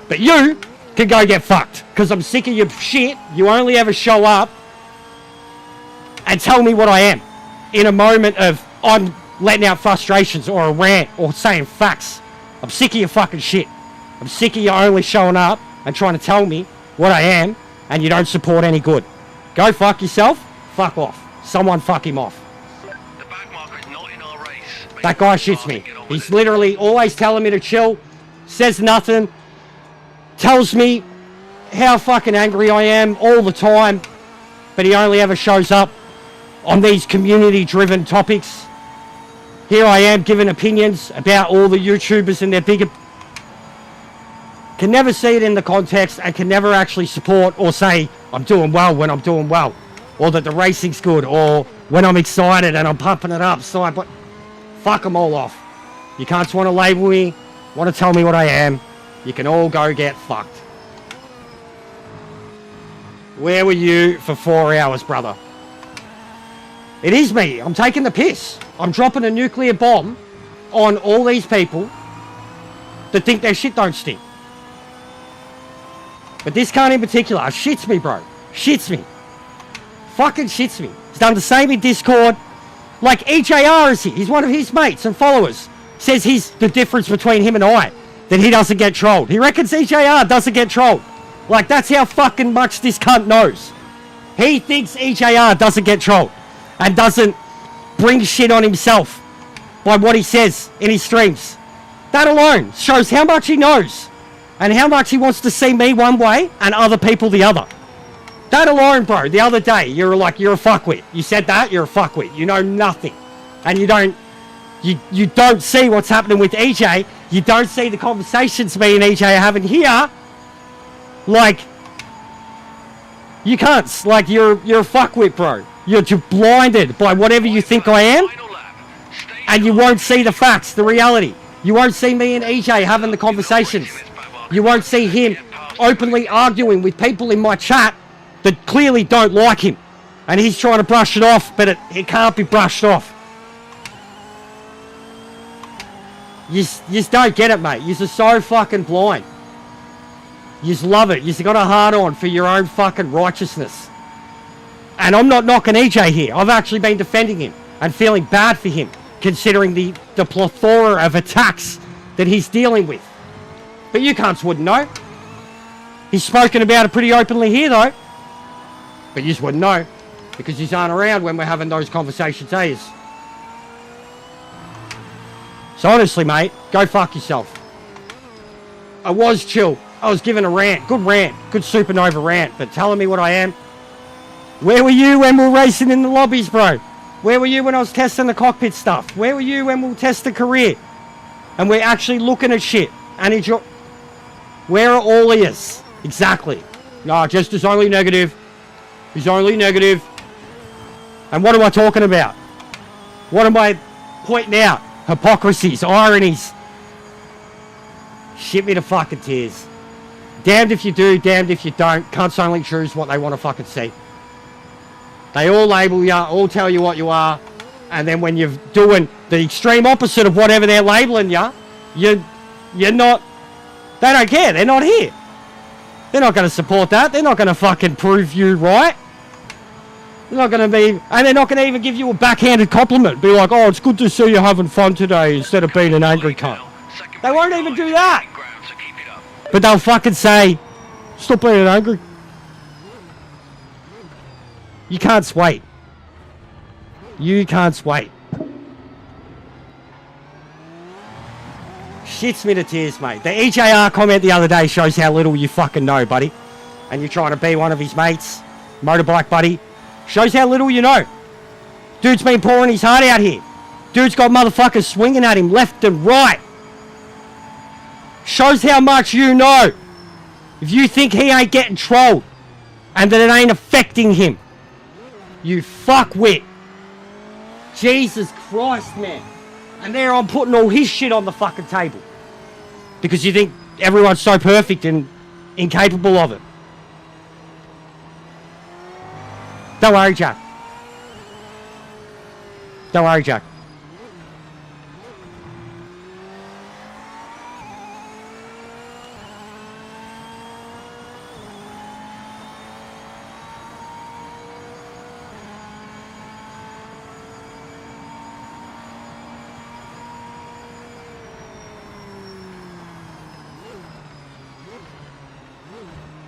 But you can go get fucked. Because I'm sick of your shit. You only ever show up and tell me what I am. In a moment of I'm letting out frustrations or a rant or saying facts. I'm sick of your fucking shit. I'm sick of you only showing up and trying to tell me what I am and you don't support any good. Go fuck yourself. Fuck off. Someone fuck him off. The back marker is not in our race. That guy shits me. He's literally always telling me to chill. Says nothing. Tells me how fucking angry I am all the time. But he only ever shows up on these community-driven topics. Here I am giving opinions about all the YouTubers and their bigger... Can never see it in the context and can never actually support or say I'm doing well when I'm doing well. Or that the racing's good, or when I'm excited and I'm pumping it up. So but fuck them all off. You can't want to label me, want to tell me what I am. You can all go get fucked. Where were you for 4 hours, brother? It is me. I'm taking the piss. I'm dropping a nuclear bomb on all these people that think their shit don't stink. But this cunt in particular shits me, bro. Shits me. Fucking shits me. He's done the same in Discord. Like EJR is here. He's one of his mates and followers. Says he's the difference between him and I. That he doesn't get trolled. He reckons EJR doesn't get trolled. Like, that's how fucking much this cunt knows. He thinks EJR doesn't get trolled. And doesn't bring shit on himself by what he says in his streams. That alone shows how much he knows. And how much he wants to see me one way and other people the other. That alone, bro, the other day, you're a fuckwit. You said that, you're a fuckwit. You know nothing. And you don't You don't see what's happening with EJ. You don't see the conversations me and EJ are having here. Like, you can't. Like, you're a fuckwit, bro. You're just blinded by whatever you think I am, and you won't see the facts, the reality. You won't see me and EJ having the conversations. You won't see him openly arguing with people in my chat that clearly don't like him. And he's trying to brush it off, but it can't be brushed off. You just don't get it, mate. You're so fucking blind. You just love it. You've got a hard on for your own fucking righteousness. And I'm not knocking EJ here. I've actually been defending him and feeling bad for him, considering the plethora of attacks that he's dealing with. But you cunts wouldn't know. He's spoken about it pretty openly here, though. But you just wouldn't know, because you aren't around when we're having those conversations, eh? So honestly, mate, go fuck yourself. I was chill. I was given a rant. Good supernova rant. But telling me what I am. Where were you when we were racing in the lobbies, bro? Where were you when I was testing the cockpit stuff? Where were you when we test the career? And we're actually looking at shit. And enjoy. Where are all ears? Exactly. No, just is only negative. He's only negative. And what am I talking about? What am I pointing out? Hypocrisies, ironies. Shit me to fucking tears. Damned if you do, damned if you don't. Cunts only choose what they want to fucking see. They all label you, all tell you what you are. And then when you're doing the extreme opposite of whatever they're labeling you, you're not... They don't care. They're not here. They're not going to support that. They're not going to fucking prove you right. They're not going to be... And they're not going to even give you a backhanded compliment. Be like, oh, it's good to see you having fun today instead of being an angry cunt. They won't even do that. But they'll fucking say, stop being angry. You can't sway. You can't sway. Shits me to tears, mate. The EJR comment the other day shows how little you fucking know, buddy. And you're trying to be one of his mates, motorbike buddy. Shows how little you know. Dude's been pouring his heart out here. Dude's got motherfuckers swinging at him left and right. Shows how much you know. If you think he ain't getting trolled and that it ain't affecting him, you fuckwit. Jesus Christ, man. And there I'm putting all his shit on the fucking table. Because you think everyone's so perfect and incapable of it. Don't worry, Jack. Don't worry, Jack.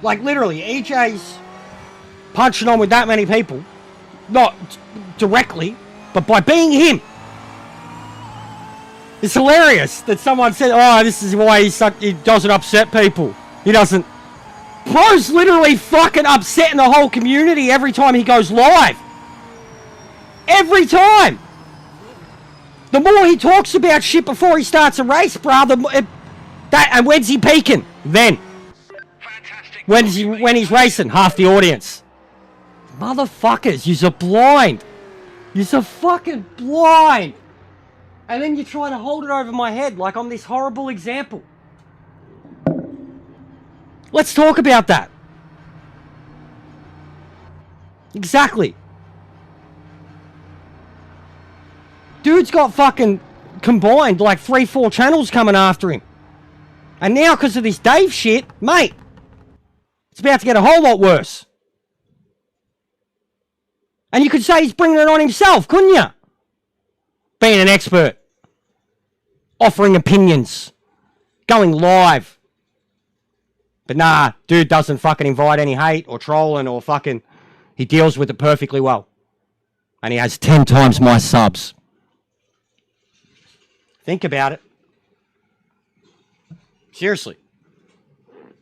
Like, literally, EJ's punching on with that many people. Not directly, but by being him. It's hilarious that someone said, oh, this is why he doesn't upset people. He doesn't. Bro's literally fucking upsetting the whole community every time he goes live. Every time. The more he talks about shit before he starts a race, bro, and when's he peaking? Then. When he's racing, half the audience. Motherfuckers, you're blind. You're so fucking blind. And then you try to hold it over my head like I'm this horrible example. Let's talk about that. Exactly. Dude's got fucking combined like 3-4 channels coming after him. And now because of this Dave shit, mate, it's about to get a whole lot worse. And you could say he's bringing it on himself, couldn't you? Being an expert. Offering opinions. Going live. But nah, dude doesn't fucking invite any hate or trolling or fucking... He deals with it perfectly well. And he has 10 times my subs. Think about it. Seriously.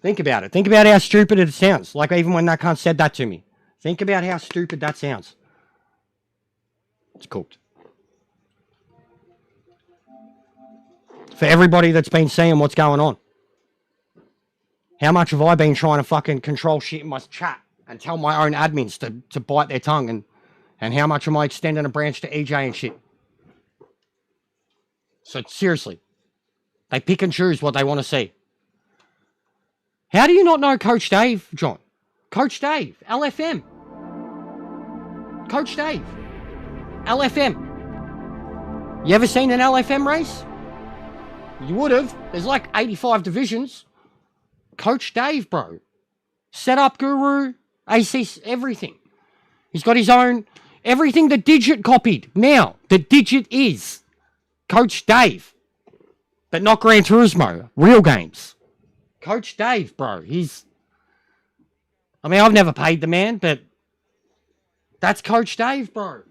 Think about it. Think about how stupid it sounds. Like even when that cunt said that to me. Think about how stupid that sounds. It's cooked. For everybody that's been seeing what's going on. How much have I been trying to fucking control shit in my chat and tell my own admins to bite their tongue, and how much am I extending a branch to EJ and shit? So seriously, they pick and choose what they want to see. How do you not know Coach Dave, John? Coach Dave, LFM. Coach Dave, LFM. You ever seen an LFM race? You would have. There's like 85 divisions. Coach Dave, bro. Setup guru, ACC, everything. He's got his own, everything the Digit copied. Now, the Digit is Coach Dave. But not Gran Turismo. Real games. Coach Dave, bro. I've never paid the man, but that's Coach Dave, bro.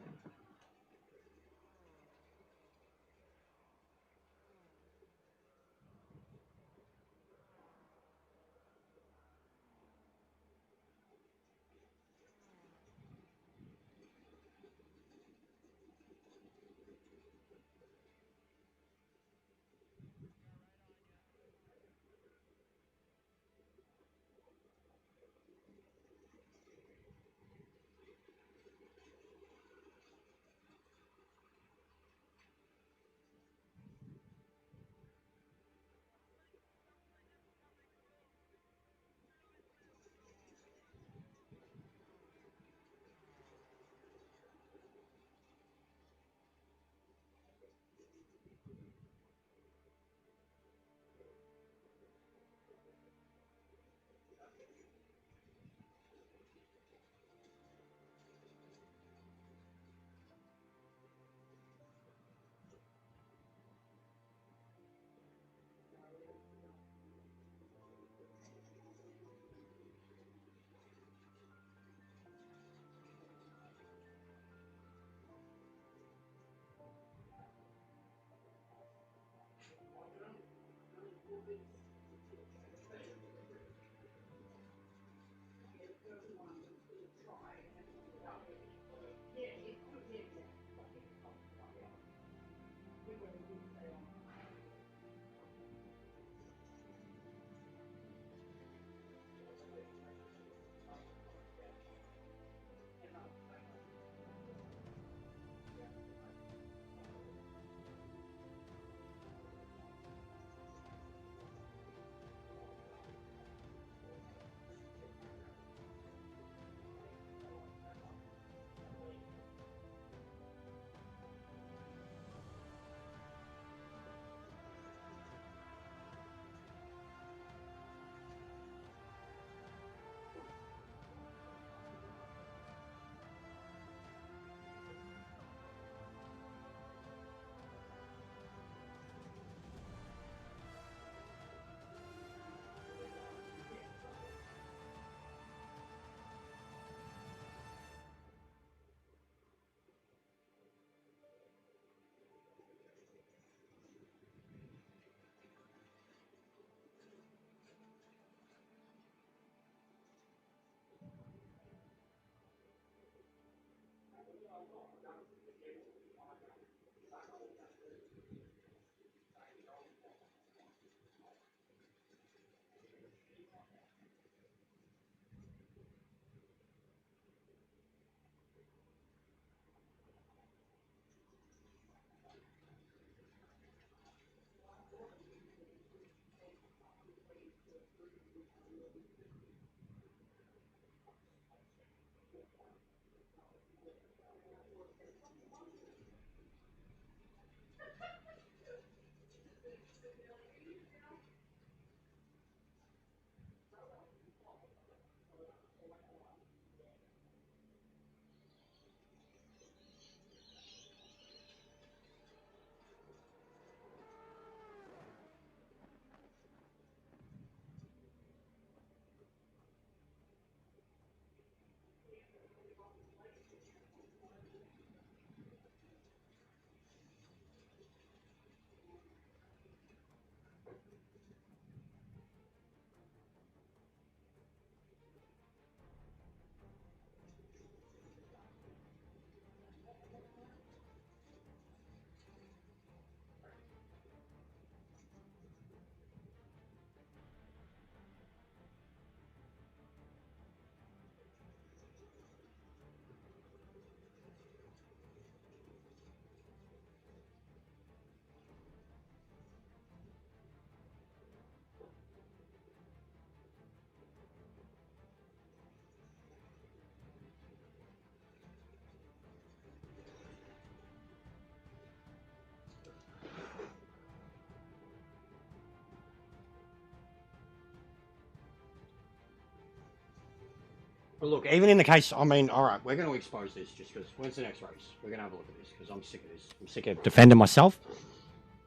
But look, even in the case, I mean, all right, we're going to expose this just because when's the next race? We're going to have a look at this because I'm sick of this. I'm sick of defending myself,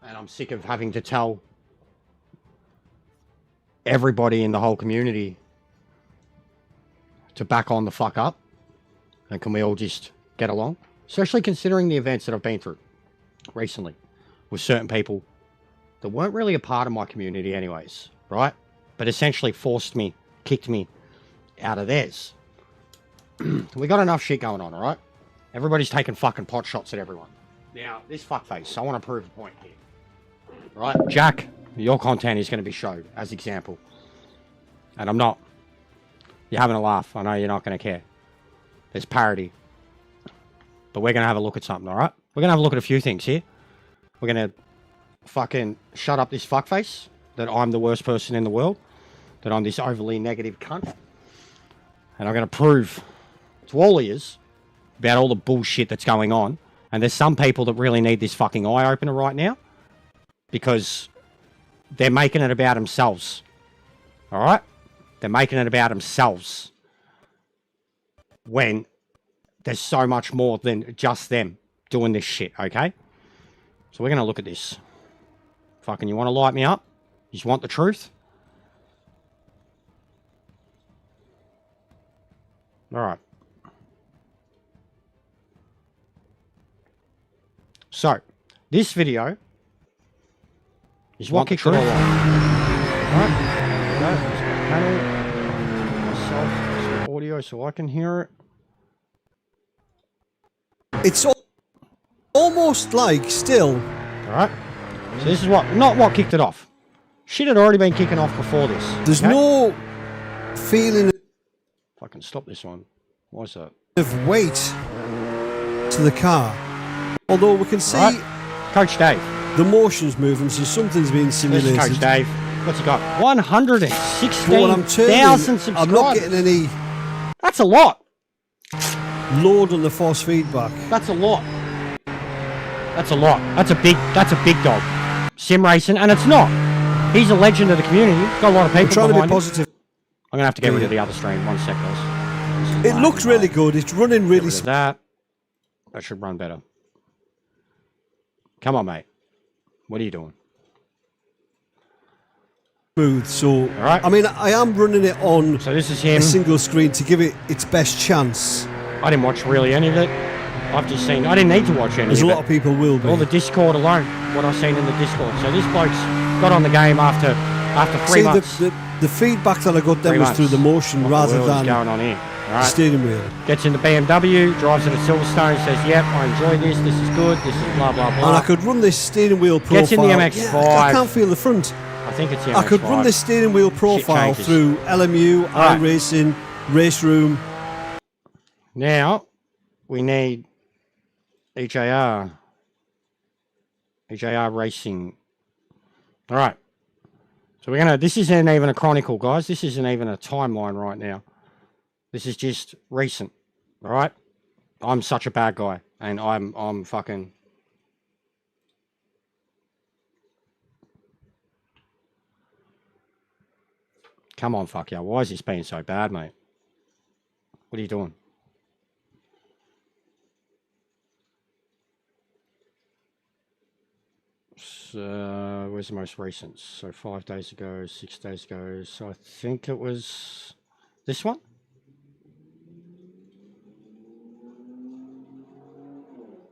and I'm sick of having to tell everybody in the whole community to back on the fuck up. And can we all just get along? Especially considering the events that I've been through recently with certain people that weren't really a part of my community anyways, right? But essentially forced me, kicked me out of theirs. We got enough shit going on, all right? Everybody's taking fucking pot shots at everyone. Now, this fuckface, I want to prove a point here. Right? Jack, your content is going to be showed as example. And I'm not. You're having a laugh. I know you're not going to care. There's parody. But we're going to have a look at something, all right? We're going to have a look at a few things here. We're going to fucking shut up this fuckface that I'm the worst person in the world, that I'm this overly negative cunt. And I'm going to prove to all ears about all the bullshit that's going on. And there's some people that really need this fucking eye-opener right now because they're making it about themselves. All right? They're making it about themselves when there's so much more than just them doing this shit, okay? So we're going to look at this. Fucking, you want to light me up? You just want the truth? All right. So, this video is what kicked it all off. Alright, panel, myself, some audio so I can hear it. It's almost like still. Alright, so this is not what kicked it off. Shit had already been kicking off before this. There's okay? no feeling Fucking stop this one. What's that? of weight to the car. Although we can see Coach Dave. the motions moving, so something's being This simulated. is Coach Dave. What's he got? But when I'm 116,000 turning, I'm not subscribers. getting any That's a lot. load on the force feedback. That's a lot. That's a lot. That's a big dog. Sim racing, and it's not. He's a legend of the community. Got a lot of people I'm trying to be behind him. positive. I'm gonna have to get rid of the other stream. 1 sec, guys. It looks really good. It's running really Get rid of that. That should run better. Come on, mate. What are you doing? smooth. So, right. I mean, I am running it on So this is him. a single screen to give it its best chance. I didn't watch really any of it. I've just seen. I didn't need to watch any As of a it. lot of people will be. All the Discord alone. What I've seen in the Discord. So this bloke's got on the game after 3 See, months. the feedback that I got then 3 was months. through the motion What rather the world is than going on here. All the right. steering wheel. Gets in the BMW, drives it at Silverstone, says, yep, I enjoy this, this is good, this is blah, blah, blah. And I could run this steering wheel profile. Gets in the MX-5. Yeah, I can't feel the front. I think it's the I could MX-5. run this steering wheel profile changes. through LMU, Alright. iRacing, Race Room. Now, we need EJR. EJR Racing. All right. So we're going to, this isn't even a chronicle, guys. This isn't even a timeline right now. This is just recent. All right. I'm such a bad guy. And I'm fucking... Come on, fuck yeah. Why is this being so bad, mate? What are you doing? So, where's the most recent? So 5 days ago, 6 days ago. So I think it was this one.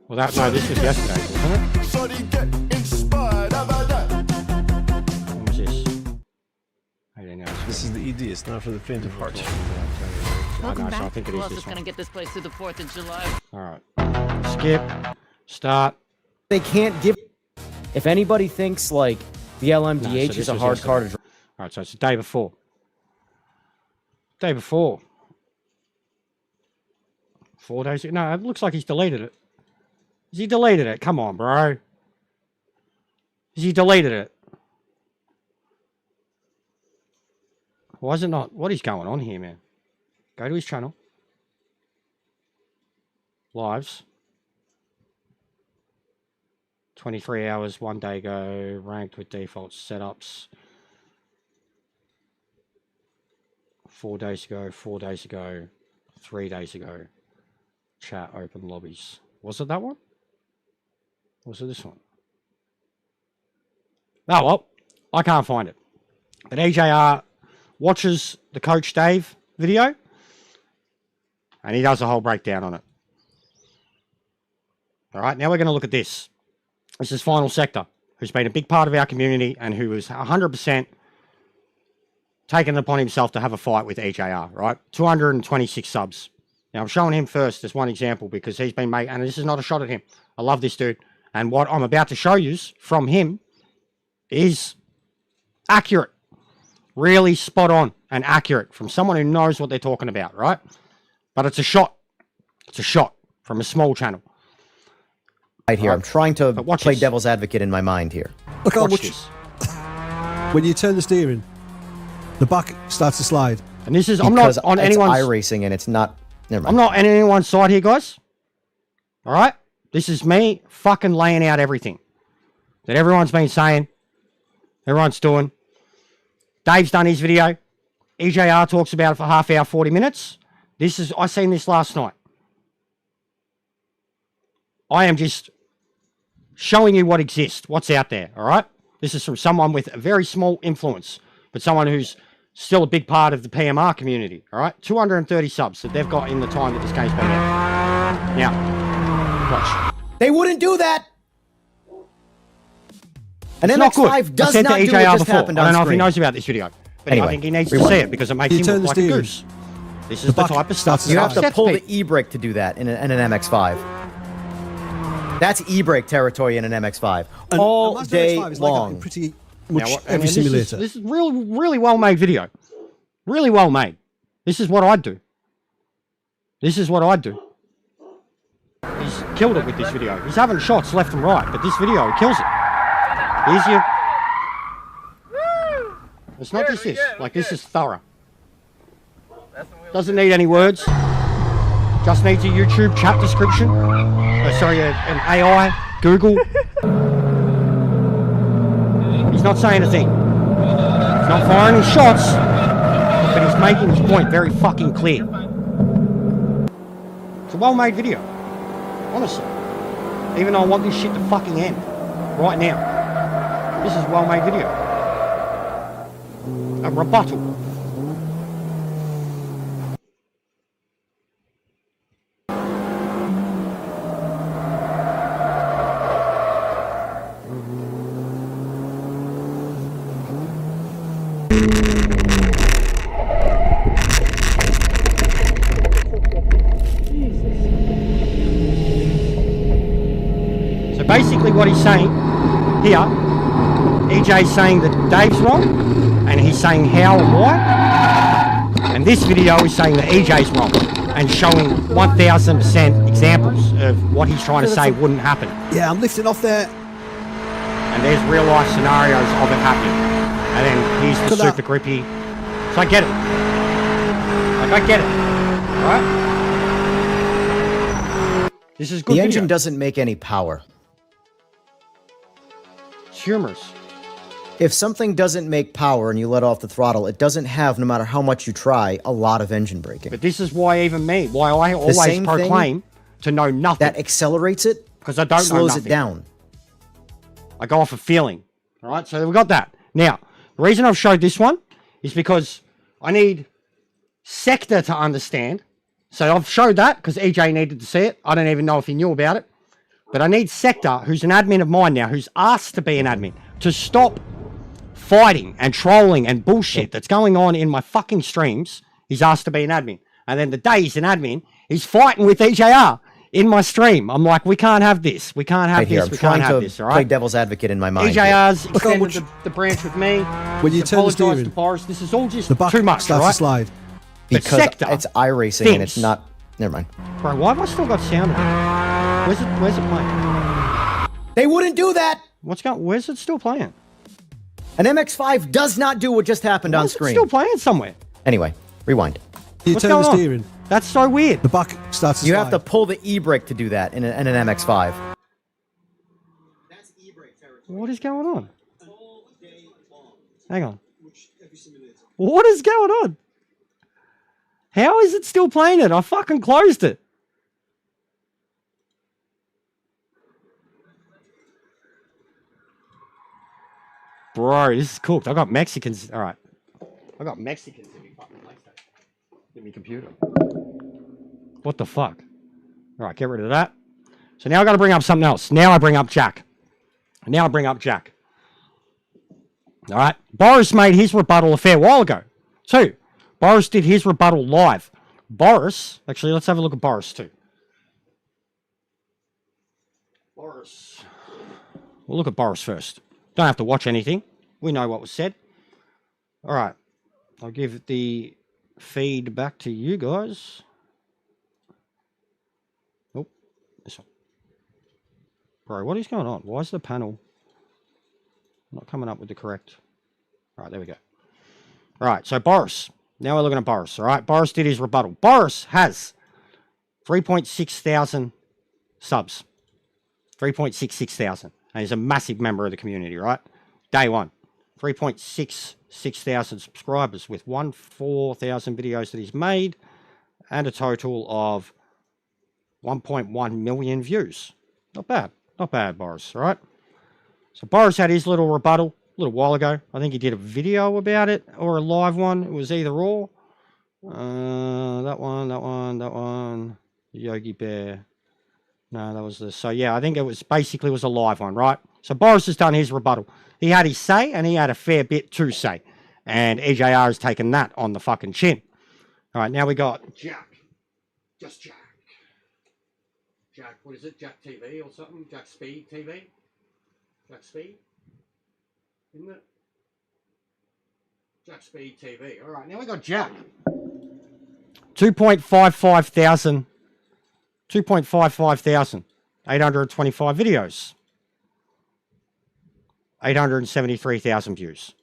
Well, that no, this was yesterday, wasn't it? Shorty get inspired about that. When was this? 18 hours. This is the ED, it's not for the faint of heart. Welcome back. So I think it Who is else this is going to one. get this place through the 4th of July? All right. Skip. Start. They can't give. If anybody thinks like the LMDH No, so is this a was hard car to yesterday. All right, so it's the day before. Day before. 4 days ago. No, it looks like he's deleted it. Has he deleted it? Come on, bro. Has he deleted it? Why is it not? What is going on here, man? Go to his channel. Lives. 23 hours, 1 day ago, ranked with default setups. 4 days ago, 4 days ago. 3 days ago. Chat open lobbies. Was it that one? Or was it this one? Oh, well, I can't find it. But EJR watches the Coach Dave video and he does a whole breakdown on it. All right, now we're going to look at this. This is Final Sector, who's been a big part of our community and who was 100% taken upon himself to have a fight with EJR, right? 226 subs. Now, I'm showing him first as one example because he's been made, and this is not a shot at him. I love this dude. And what I'm about to show you from him is accurate. Really spot on and accurate from someone who knows what they're talking about, right? But it's a shot. It's a shot from a small channel. Right here, I'm trying to play this. devil's advocate in my mind here. Look how Watch much. this. When you turn the steering, the back starts to slide. And this is, I'm not on it's anyone's... iRacing and it's not... Never mind. I'm not on anyone's side here, guys. All right? This is me fucking laying out everything that everyone's been saying, everyone's doing. Dave's done his video. EJR talks about it for half hour, 40 minutes. This is, I seen this last night. I am just showing you what exists, what's out there, all right? This is from someone with a very small influence, but someone who's still a big part of the PMR community, all right? 230 subs that they've got in the time that this game's been out. Now, watch. They wouldn't do that! An It's not good. MX-5 does I said not to do what EJR just before. happened I on don't know if he screen. knows about this video, but Anyway, I think he needs to rewind. see it because it makes You him turn look the like a steering. goose. This is the back type of starts stuff to You that have to upsets pull me. the e-brake to do that in an MX-5. That's e-brake territory in an MX-5. And All Mazda day MX-5 is like that in long. pretty Now, much what- every and this simulator. This is really well made video. Really well made. This is what I'd do. This is what I'd do. He's killed it with this video. He's having shots left and right, but this video he kills it. Here's your... It's not just this. Like, this is thorough. Doesn't need any words. Just needs a YouTube chat description. Sorry, an AI, Google. He's not saying a thing. He's not firing his shots, but he's making his point very fucking clear. It's a well-made video. Honestly. Even though I want this shit to fucking end. Right now. This is a well-made video. A rebuttal. So basically what he's saying here, EJ's saying that Dave's wrong, and he's saying how and why. And this video is saying that EJ's wrong, and showing 1000% examples of what he's trying to say wouldn't happen. Yeah, I'm lifting off there. And there's real life scenarios of it happening. And then here's the Look at that. super grippy. So I get it. Like, I get it. Alright? This is good The video. engine doesn't make any power. It's humorous. If something doesn't make power and you let off the throttle, it doesn't have, no matter how much you try, a lot of engine braking. But this is why even me, why I always same thing proclaim to know nothing. That accelerates it, Because I don't know slows nothing. it down. I go off a feeling. Alright, so we got that. Now, the reason I've showed this one is because I need Sector to understand. So I've showed that because EJ needed to see it. I don't even know if he knew about it. But I need Sector, who's an admin of mine now, who's asked to be an admin, to stop fighting and trolling and bullshit that's going on in my fucking streams. He's asked to be an admin. And then the day he's an admin, he's fighting with EJR in my stream. I'm like, we can't have this. We can't have Right here, this. I'm We can't trying have to this, all play right? devil's advocate in my mind. here. EJR's Look how extended much- the branch with me. When you He's turn the apologised steering, to Boris. This is all just the back too much, starts right? to slide. Because Sector it's iRacing and it's thinks- not... Never mind. Bro, why have I still got sound on it? Where's it playing? They wouldn't do that! Where's it still playing? An MX-5 does not do what just happened Why on is it screen. still playing somewhere? Anyway, rewind. You What's turn going the on? steering, That's so weird. the back starts to You slide. have to pull the e-brake to do that in an MX-5. What is going on? Hang on. What is going on? How is it still playing it? I fucking closed it. Bro, this is cooked. I got Mexicans. All right. I got Mexicans in my fucking PlayStation. In my computer. What the fuck? All right, get rid of that. So now I got to bring up something else. Now I bring up Jack. Now I bring up Jack. All right. Boris made his rebuttal a fair while ago. Too. Boris did his rebuttal live. Boris, actually, let's have a look at Boris too. Boris. We'll look at Boris first. Don't have to watch anything. We know what was said. All right. I'll give the feed back to you guys. Oh, this one. Bro, what is going on? Why is the panel not coming up with the correct... All right, there we go. All right, so Boris. Now we're looking at Boris, all right? Boris did his rebuttal. Boris has 3.6 thousand subs. 3.66 thousand. And he's a massive member of the community, right? Day one. 3.66 thousand subscribers with 4,000 videos that he's made and a total of 1.1 million views. Not bad. Not bad, Boris, all right? So Boris had his little rebuttal a little while ago. I think he did a video about it or a live one. It was either or. That one. Yogi Bear. No, that was the... So, yeah, I think it was basically was a live one, right? So Boris has done his rebuttal. He had his say, and he had a fair bit to say. And EJR has taken that on the fucking chin. All right, now we got Jack. Just Jack. Jack, what is it? Jack TV or something? Jack Speed TV? Jack Speed? Isn't it? Jack Speed TV. All right, now we got Jack. 2.55 thousand. 825 videos. 873,000 views.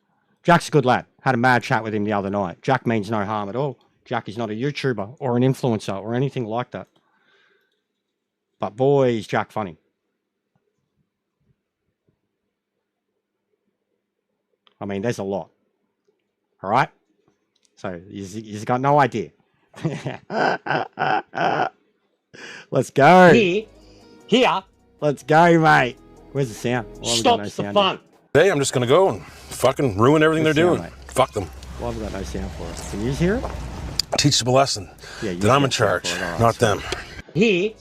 Jack's a good lad. Had a mad chat with him the other night. Jack means no harm at all. Jack is not a YouTuber or an influencer or anything like that. But boy, is Jack funny. I mean, there's a lot. All right? So, he's got no idea. Let's go. Here. Let's go, mate. Where's the sound? Stops the fun. Hey, I'm just going to go and fucking ruin everything they're doing. Mate? Fuck them. Why have we got no sound for us? Can you hear it? Teach them a lesson. Yeah, that I'm in charge, not them. Here.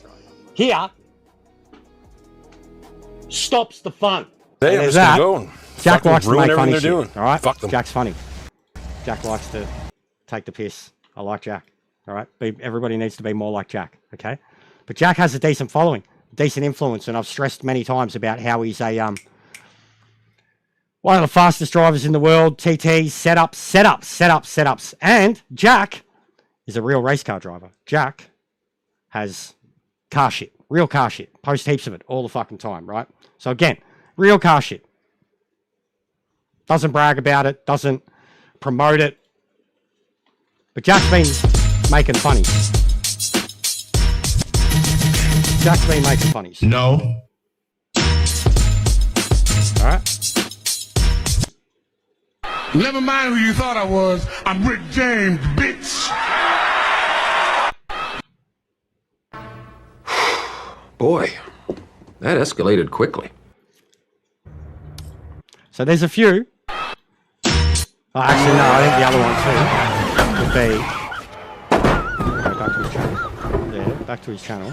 Stops the fun. Hey, I'm just going to go and Jack likes to ruin make funny everything they're shit. doing. All right? Fuck them. Jack's funny. Jack likes to take the piss. I like Jack. All right? Everybody needs to be more like Jack, okay? But Jack has a decent following, decent influence, and I've stressed many times about how he's a one of the fastest drivers in the world, TT, setups. And Jack is a real race car driver. Jack has car shit, real car shit, post heaps of it all the fucking time, right? So again, real car shit. Doesn't brag about it, doesn't promote it. But Jack's been making funnies. Jack's been making funnies. No. Alright? Never mind who you thought I was. I'm Rick James, bitch. Boy, that escalated quickly. So there's a few. Oh, actually, no, I think the other one too would be... Okay, back to his channel. Yeah, back to his channel.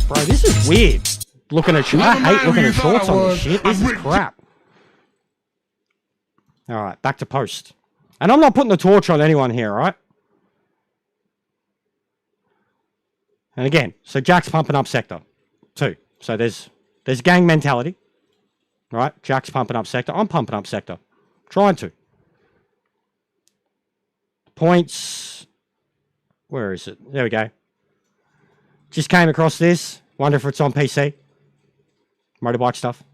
Bro, this is weird. Looking at... I hate looking at shorts on this shit. This is crap. Alright, back to post. And I'm not putting the torch on anyone here, alright? And again, so Jack's pumping up sector too. So there's gang mentality. Right? Jack's pumping up sector. I'm pumping up sector. Trying to. Points. Where is it? There we go. Just came across this. Wonder if it's on PC. Motorbike stuff.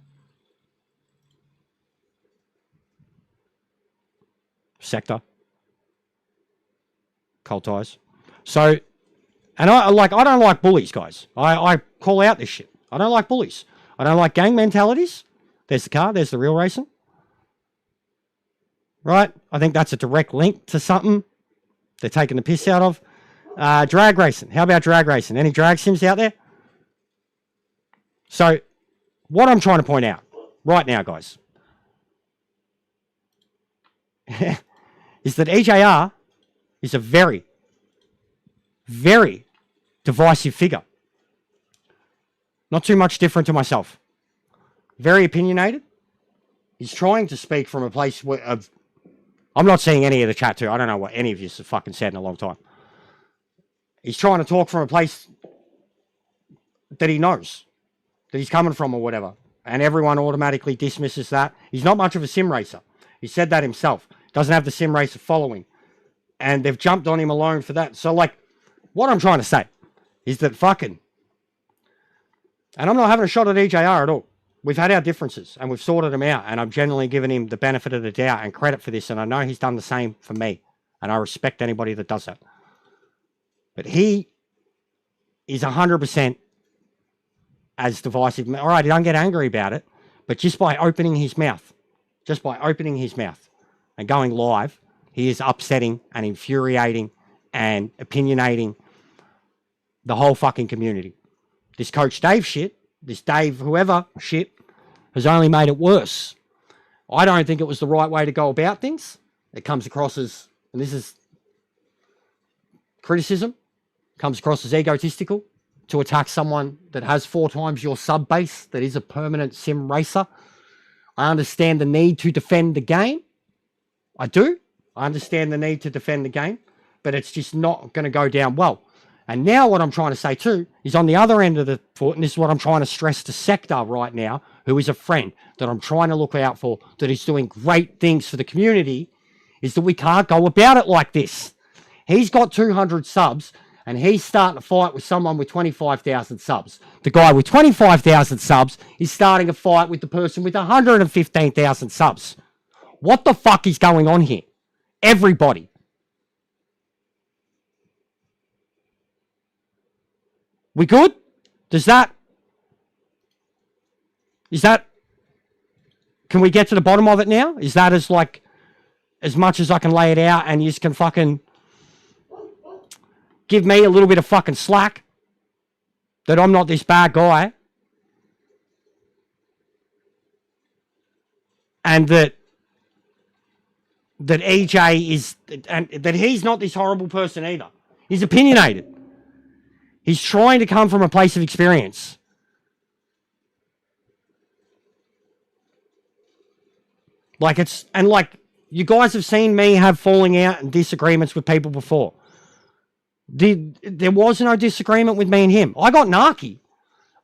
Sector. Cold ties. So, and I don't like bullies, guys. I call out this shit. I don't like bullies. I don't like gang mentalities. There's the car. There's the real racing. right? I think that's a direct link to something they're taking the piss out of. Drag racing. How about drag racing? Any drag sims out there? So, what I'm trying to point out right now, guys, is that EJR is a very, very divisive figure. Not too much different to myself. Very opinionated. He's trying to speak from a place of... I'm not seeing any of the chat too. I don't know what any of you have fucking said in a long time. He's trying to talk from a place that he knows, that he's coming from or whatever. And everyone automatically dismisses that. He's not much of a sim racer. He said that himself. Doesn't have the sim racer following. And they've jumped on him alone for that. So, like, what I'm trying to say is that fucking... And I'm not having a shot at EJR at all. We've had our differences and we've sorted them out. And I'm generally giving him the benefit of the doubt and credit for this. And I know he's done the same for me. And I respect anybody that does that. But he is 100% as divisive. All right, he don't get angry about it. But just by opening his mouth, and going live, he is upsetting and infuriating and opinionating the whole fucking community. This Coach Dave shit, this Dave whoever shit, has only made it worse. I don't think it was the right way to go about things. It comes across as, and this is criticism, comes across as egotistical to attack someone that has 4 times your sub base, that is a permanent sim racer. I understand the need to defend the game. I do. I understand the need to defend the game, but it's just not going to go down well. And now what I'm trying to say too is on the other end of the foot, and this is what I'm trying to stress to Sector right now, who is a friend that I'm trying to look out for, that is doing great things for the community, is that we can't go about it like this. He's got 200 subs, and he's starting to fight with someone with 25,000 subs. The guy with 25,000 subs is starting a fight with the person with 115,000 subs. What the fuck is going on here? Everybody. We good? Is that, can we get to the bottom of it now? Is that as much as I can lay it out and you just can fucking give me a little bit of fucking slack that I'm not this bad guy and that EJ is, and that he's not this horrible person either. He's opinionated. He's trying to come from a place of experience. You guys have seen me have falling out and disagreements with people before. There was no disagreement with me and him. I got narky.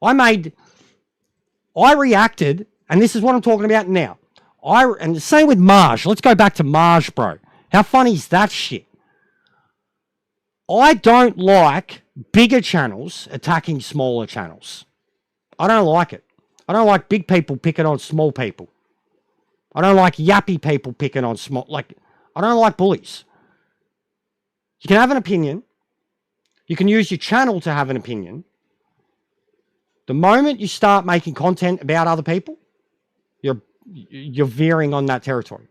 I reacted, and this is what I'm talking about now. And the same with Marge. Let's go back to Marge, bro. How funny is that shit? I don't like bigger channels attacking smaller channels. I don't like it. I don't like big people picking on small people. I don't like yappy people picking on small... I don't like bullies. You can have an opinion. You can use your channel to have an opinion. The moment you start making content about other people, you're veering on that territory.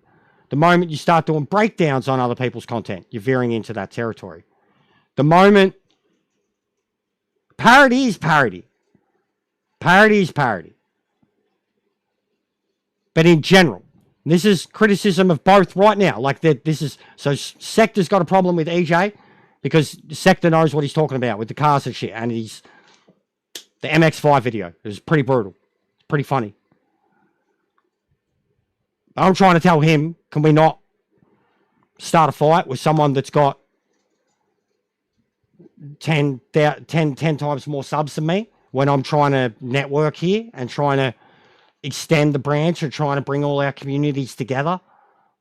The moment you start doing breakdowns on other people's content, you're veering into that territory. The moment... Parody is parody. Parody is parody. But in general, this is criticism of both right now. So Sector's got a problem with EJ because Sector knows what he's talking about with the cars and shit. And the MX-5 video is pretty brutal. It's pretty funny. I'm trying to tell him, can we not start a fight with someone that's got 10 times more subs than me when I'm trying to network here and trying to extend the branch and trying to bring all our communities together,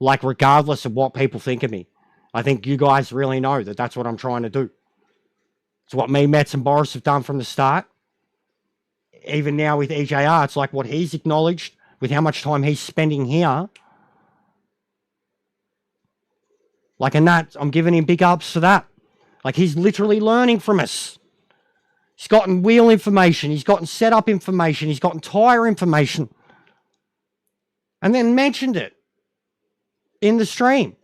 regardless of what people think of me. I think you guys really know that that's what I'm trying to do. It's what me, Metz, and Boris have done from the start. Even now with EJR, it's like what he's acknowledged with how much time he's spending here. And that, I'm giving him big ups for that. He's literally learning from us. He's gotten wheel information. He's gotten setup information. He's gotten tire information. And then mentioned it. in the stream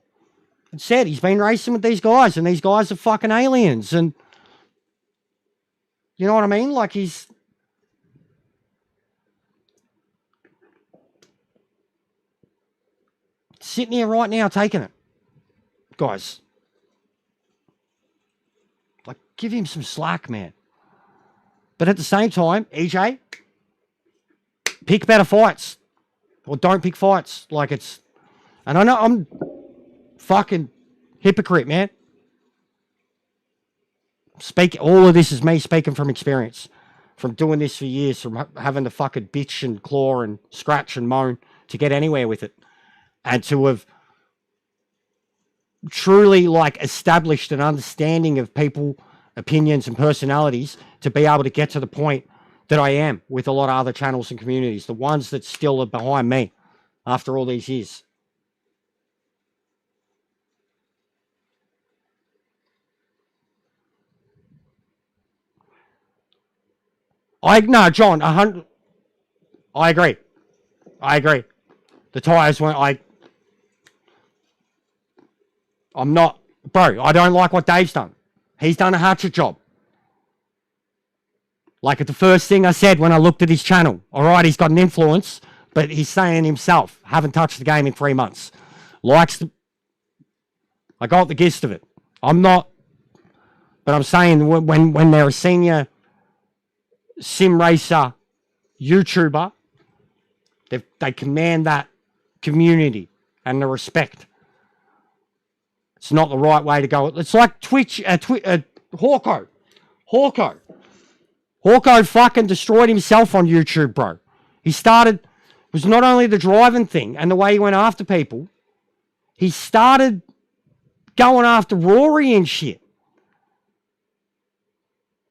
and said he's been racing with these guys and these guys are fucking aliens. And you know what I mean? Like he's... sitting here right now taking it. Guys. Like, give him some slack, man. But at the same time, EJ, pick better fights. Or don't pick fights. Like it's... And I know I'm fucking hypocrite, man. All of this is me speaking from experience. From doing this for years. From having to fucking bitch and claw and scratch and moan to get anywhere with it. And to have truly like established an understanding of people, opinions and personalities to be able to get to the point that I am with a lot of other channels and communities, the ones that still are behind me after all these years. No, John, 100. I agree. The tyres weren't. I'm not, bro. I don't like what Dave's done. He's done a hatchet job. Like at the first thing I said when I looked at his channel. All right, he's got an influence, but he's saying himself, haven't touched the game in 3 months. I got the gist of it. I'm not, but I'm saying when they're a senior sim racer YouTuber, they command that community and the respect. It's not the right way to go. It's like Twitch, Hawko. Hawko fucking destroyed himself on YouTube, bro. He started, it was not only the driving thing and the way he went after people, he started going after Rory and shit.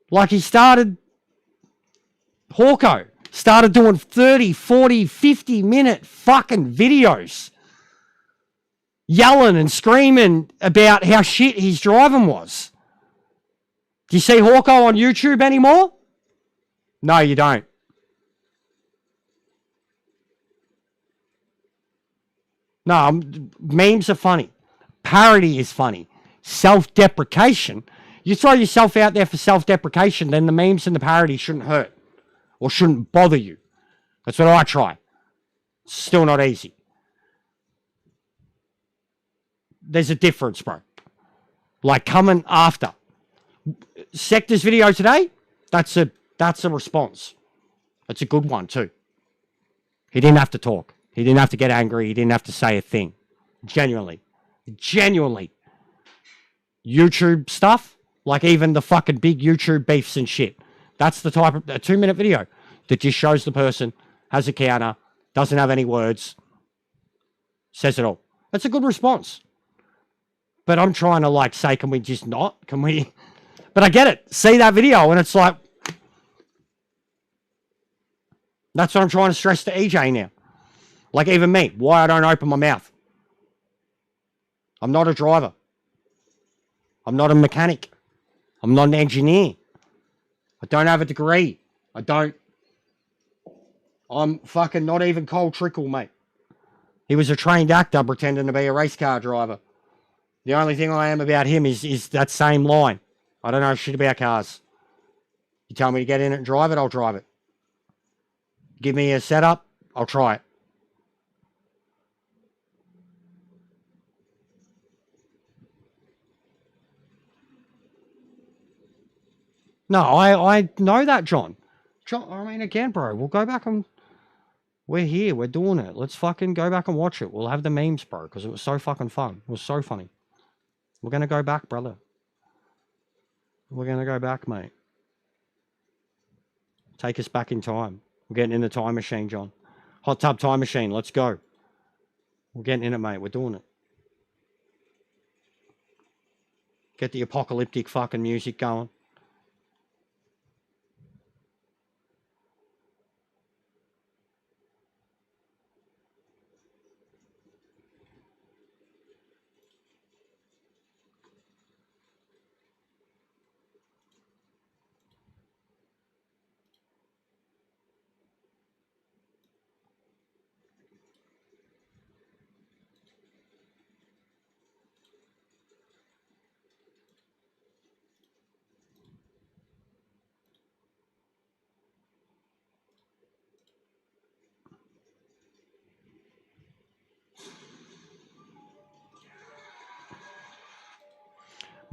Like Hawko started doing 30, 40, 50-minute fucking videos. Yelling and screaming about how shit his driving was. Do you see Hawko on YouTube anymore? No, you don't. No, memes are funny. Parody is funny. Self-deprecation. You throw yourself out there for self-deprecation, then the memes and the parody shouldn't hurt. Or shouldn't bother you. That's what I try. It's still not easy. There's a difference, bro. Like coming after. Sector's video today, that's a response. That's a good one too. He didn't have to talk. He didn't have to get angry. He didn't have to say a thing. Genuinely. YouTube stuff, like even the fucking big YouTube beefs and shit. That's the type of a 2-minute video that just shows the person, has a counter, doesn't have any words, says it all. That's a good response. But I'm trying to like say, can we just not? Can we? But I get it. See that video and it's like, that's what I'm trying to stress to EJ now. Like even me, why I don't open my mouth. I'm not a driver. I'm not a mechanic. I'm not an engineer. I don't have a degree. I'm fucking not even Cole Trickle, mate. He was a trained actor pretending to be a race car driver. The only thing I am about him is that same line. I don't know shit about cars. You tell me to get in it and drive it, I'll drive it. Give me a setup, I'll try it. No, I know that, John. I mean, again, bro, we'll go back and... We're here, we're doing it. Let's fucking go back and watch it. We'll have the memes, bro, because it was so fucking fun. It was so funny. We're going to go back, brother. We're going to go back, mate. Take us back in time. We're getting in the time machine, John. Hot tub time machine, let's go. We're getting in it, mate. We're doing it. Get the apocalyptic fucking music going.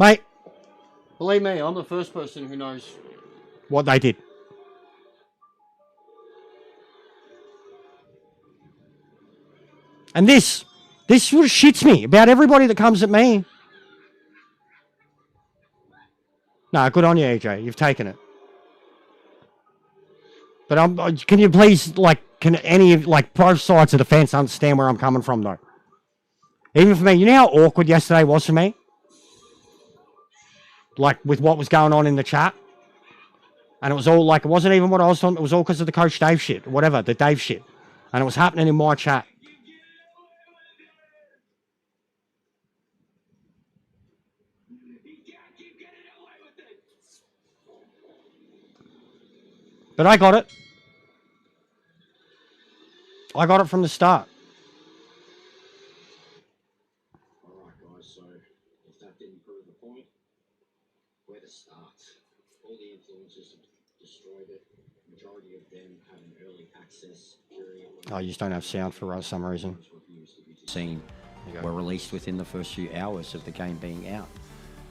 Mate, Believe me, I'm the first person who knows. what they did. And this sort of shits me about everybody that comes at me. No, good on you, EJ. You've taken it. But can you please, like, can any of, like, both sides of the fence understand where I'm coming from, though? Even for me, you know how awkward yesterday was for me? Like, with what was going on in the chat? And it was all, like, it wasn't even what I was talking, it was all because of the Coach Dave shit, whatever, the Dave shit. And it was happening in my chat. But I got it. I got it from the start. Alright guys, so if that didn't prove the point, where to start? All the influencers have destroyed it. Majority of them had an early access period. Oh, you just don't have sound for some reason. Seen were released within the first few hours of the game being out.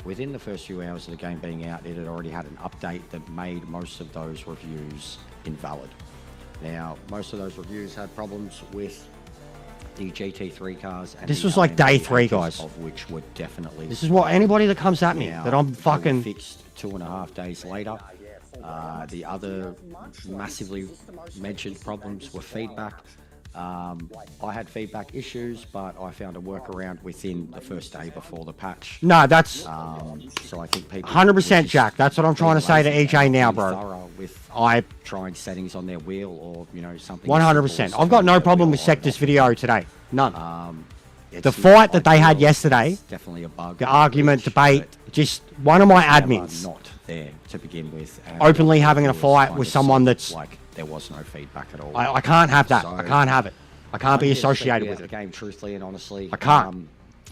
Within the first few hours of the game being out, it had already had an update that made most of those reviews invalid. Now, most of those reviews had problems with the GT3 cars. And This the was like day LMP 3, pages, guys. Of which were definitely. This is what anybody that comes at me Now, that I'm they were fucking. fixed 2.5 days later. The other massively mentioned problems were feedback. I had feedback issues, but I found a workaround within the first day before the patch. No, that's So I think people 100% Jack. That's what I'm trying to say to EJ now, bro. With I trying settings on their wheel or something. 100%. I've got no problem with Sector's video today. None. It's The fight that they had yesterday, definitely a bug. the argument, debate, just one of my admins Not there to begin with. And openly having a it was fight kind with of someone that's. like there was no feedback at all. I can't have that. I So- can't have it. I can't be I'm here to speak associated about with the it. game truthfully and honestly. I can't.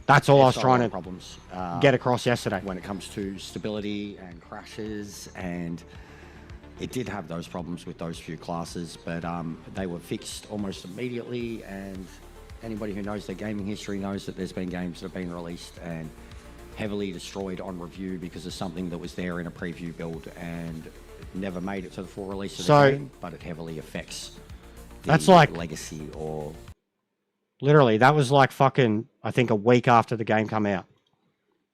That's all I was there's trying no to problems get across yesterday. when it comes to stability and crashes, and it did have those problems with those few classes, but they were fixed almost immediately. And anybody who knows their gaming history knows that there's been games that have been released and heavily destroyed on review because of something that was there in a preview build and never made it to the full release of the game, but it heavily affects the That's like- legacy or Literally, that was like fucking, I think, a week after the game come out.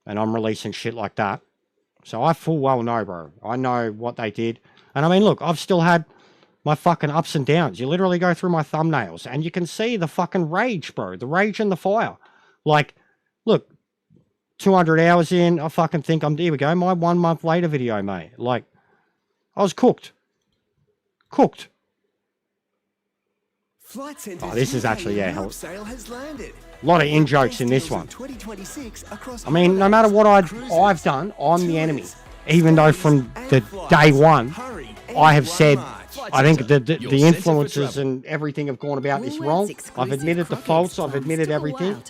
And I'm releasing shit like that. So I full well know, bro. I know what they did. And I mean, look, I've still had my fucking ups and downs. You literally go through my thumbnails and you can see the fucking rage, bro. The rage and the fire. Like, look, 200 hours in, I fucking think here we go, my 1 month later video, mate. Like, I was cooked. Cooked. Flight Centre's Oh, this is UK actually, yeah, Europe sale has landed. A lot of in-jokes in this one. 2026 across I mean, no matter what I've done, I'm the enemy. Even though from the day one, I have said, I think the influencers and everything have gone about this wrong. I've admitted the faults, I've admitted everything.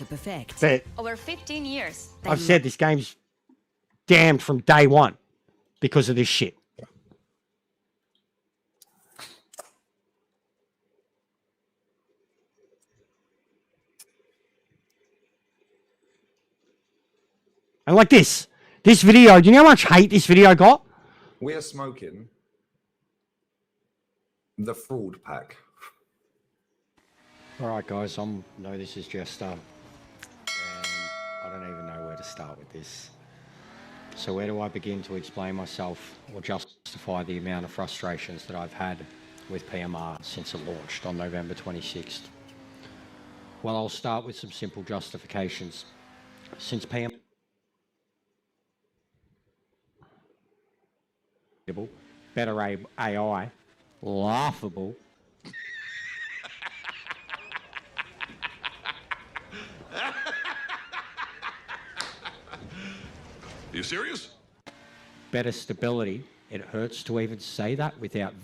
But Over 15 years. I've said this game's damned from day one because of this shit. And like this video, do you know how much hate this video got? We are smoking the fraud pack. All right, guys, I know this is just and I don't even know where to start with this. So where do I begin to explain myself or justify the amount of frustrations that I've had with PMR since it launched on November 26th? Well, I'll start with some simple justifications. Since PMR better AI, laughable. Are you serious? Better stability. It hurts to even say that without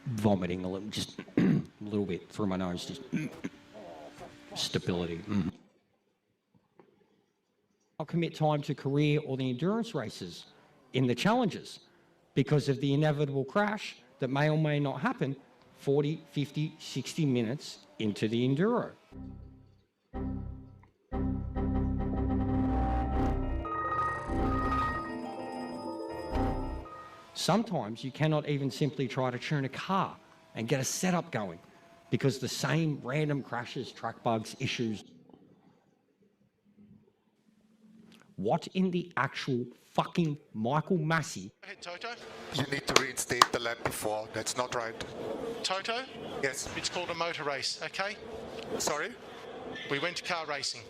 vomiting a little, just a little bit through my nose. Just stability. I'll commit time to career or the endurance races in the challenges because of the inevitable crash that may or may not happen 40, 50, 60 minutes into the enduro. Sometimes you cannot even simply try to tune a car and get a setup going because the same random crashes, track bugs, issues. What in the actual fucking Michael Massey? Hey, Toto. You need to reinstate the lap before. That's not right. Toto? Yes. It's called a motor race, okay? Sorry? We went to car racing.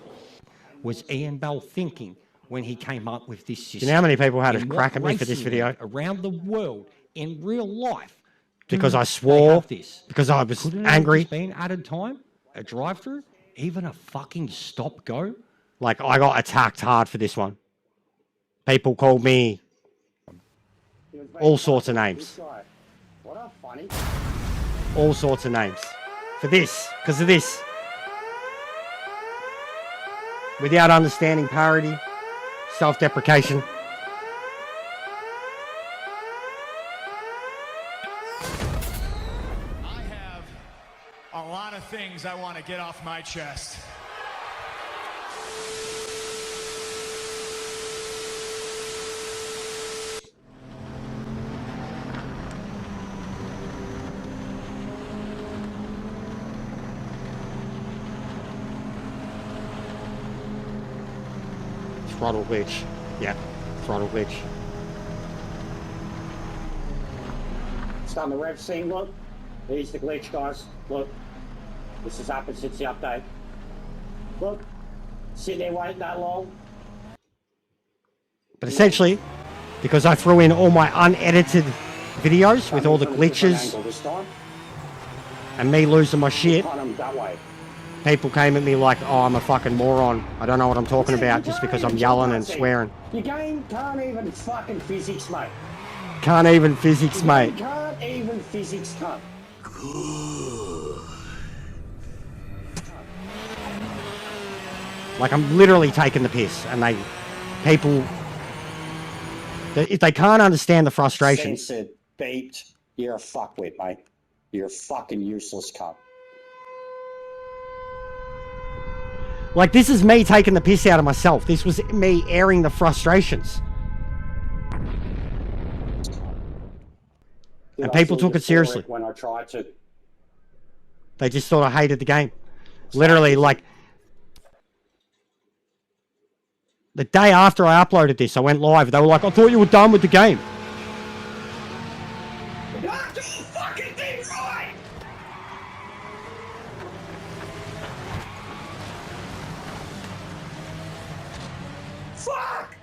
Was Ian Bell thinking when he came up with this system? You know how many people had a crack at me for this video? Around the world, in real life. Because I swore, because I was angry. Been added time, a drive-through, even a fucking stop-go. Like, I got attacked hard for this one. People called me all sorts of names. All sorts of names. For this, because of this. Without understanding parody, self-deprecation. I have a lot of things I want to get off my chest. Throttle glitch. Yeah, throttle glitch. Starting the rev scene, look. Here's the glitch, guys. Look. This has happened since the update. Look. Sitting there waiting that long. But essentially, because I threw in all my unedited videos with all the glitches and me losing my shit, people came at me like, oh, I'm a fucking moron. I don't know what I'm talking about just because I'm yelling and swearing. Your game can't even fucking physics, mate. Can't even physics, mate. Can't even physics, cunt. Like, I'm literally taking the piss, and people, if they can't understand the frustration. Censored, beeped. You're a fuckwit, mate. You're a fucking useless cunt. Like, this is me taking the piss out of myself. This was me airing the frustrations. And people took it seriously. When I tried to. They just thought I hated the game. Literally, like, the day after I uploaded this, I went live. They were like, I thought you were done with the game. Not do fucking things right! Fuck!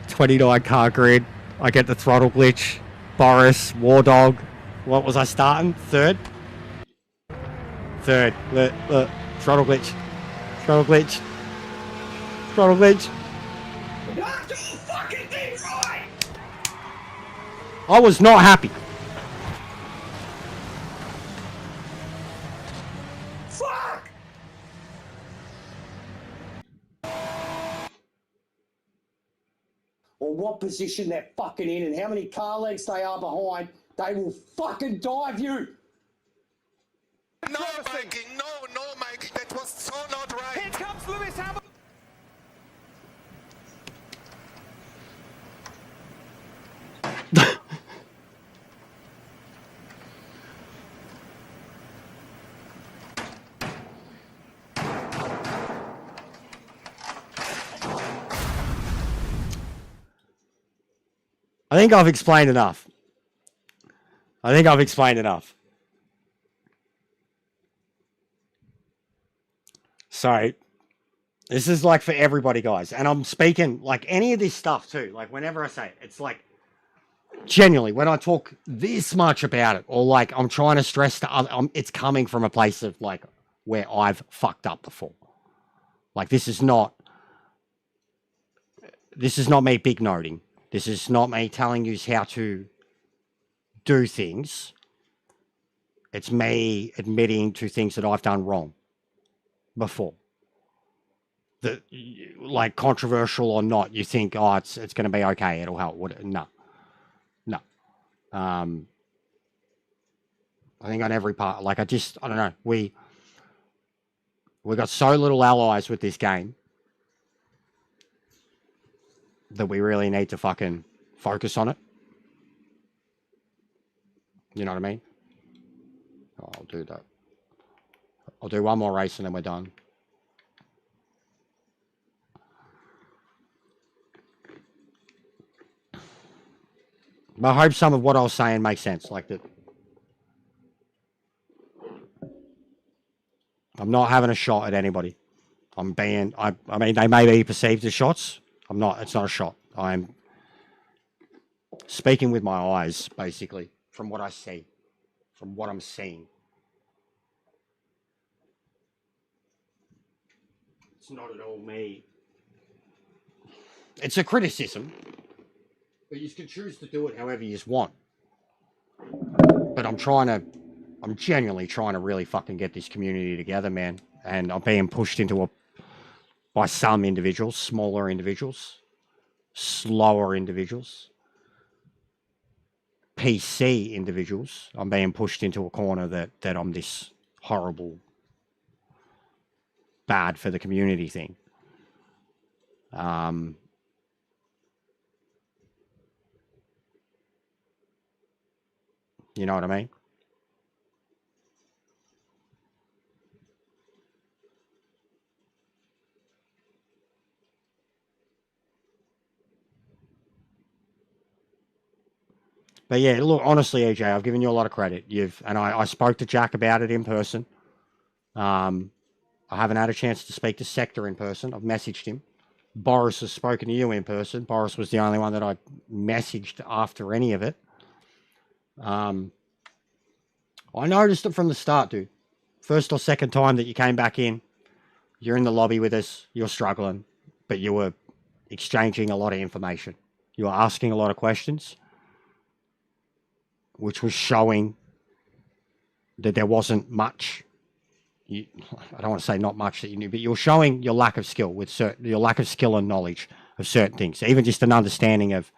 29 car grid. I get the throttle glitch. Boris, War Dog. What was I starting? Third? Third. Look. Throttle glitch. Throttle glitch. Throttle glitch. Not do fucking things right! I was not happy. Fuck! Or what position they're fucking in and how many car lengths they are behind, they will fucking dive you. No, Mikey, no, Mikey, that was so not right. Here comes Lewis Hamilton! I think I've explained enough. So, this is like for everybody, guys. And I'm speaking like any of this stuff too. Like whenever I say it, it's like genuinely when I talk this much about it, or like I'm trying to stress to other, it's coming from a place of like where I've fucked up before. Like this is not me big noting. This is not me telling you how to do things. It's me admitting to things that I've done wrong before. That, like, controversial or not, you think, oh, it's going to be okay, it'll help. No. I think on every part, like, I don't know. We got so little allies with this game that we really need to fucking focus on it. You know what I mean? I'll do that. I'll do one more race and then we're done. But I hope some of what I was saying makes sense. Like that. I'm not having a shot at anybody. I'm being, I mean, they may be perceived as shots. I'm not, it's not a shot. I'm speaking with my eyes, basically, from what I see, from what I'm seeing. It's not at all me. It's a criticism, but you can choose to do it however you want. But I'm genuinely trying to really fucking get this community together, man. And I'm being pushed into by some individuals, smaller individuals, slower individuals, PC individuals. I'm being pushed into a corner that I'm this horrible, bad for the community thing. You know what I mean? But yeah, look, honestly, EJ, I've given you a lot of credit. I spoke to Jack about it in person. I haven't had a chance to speak to Sector in person. I've messaged him. Boris has spoken to you in person. Boris was the only one that I messaged after any of it. I noticed it from the start, dude. First or second time that you came back in, you're in the lobby with us, you're struggling, but you were exchanging a lot of information. You were asking a lot of questions, which was showing that there wasn't much. I don't want to say not much that you knew, but you're showing your lack of skill your lack of skill and knowledge of certain things, even just an understanding of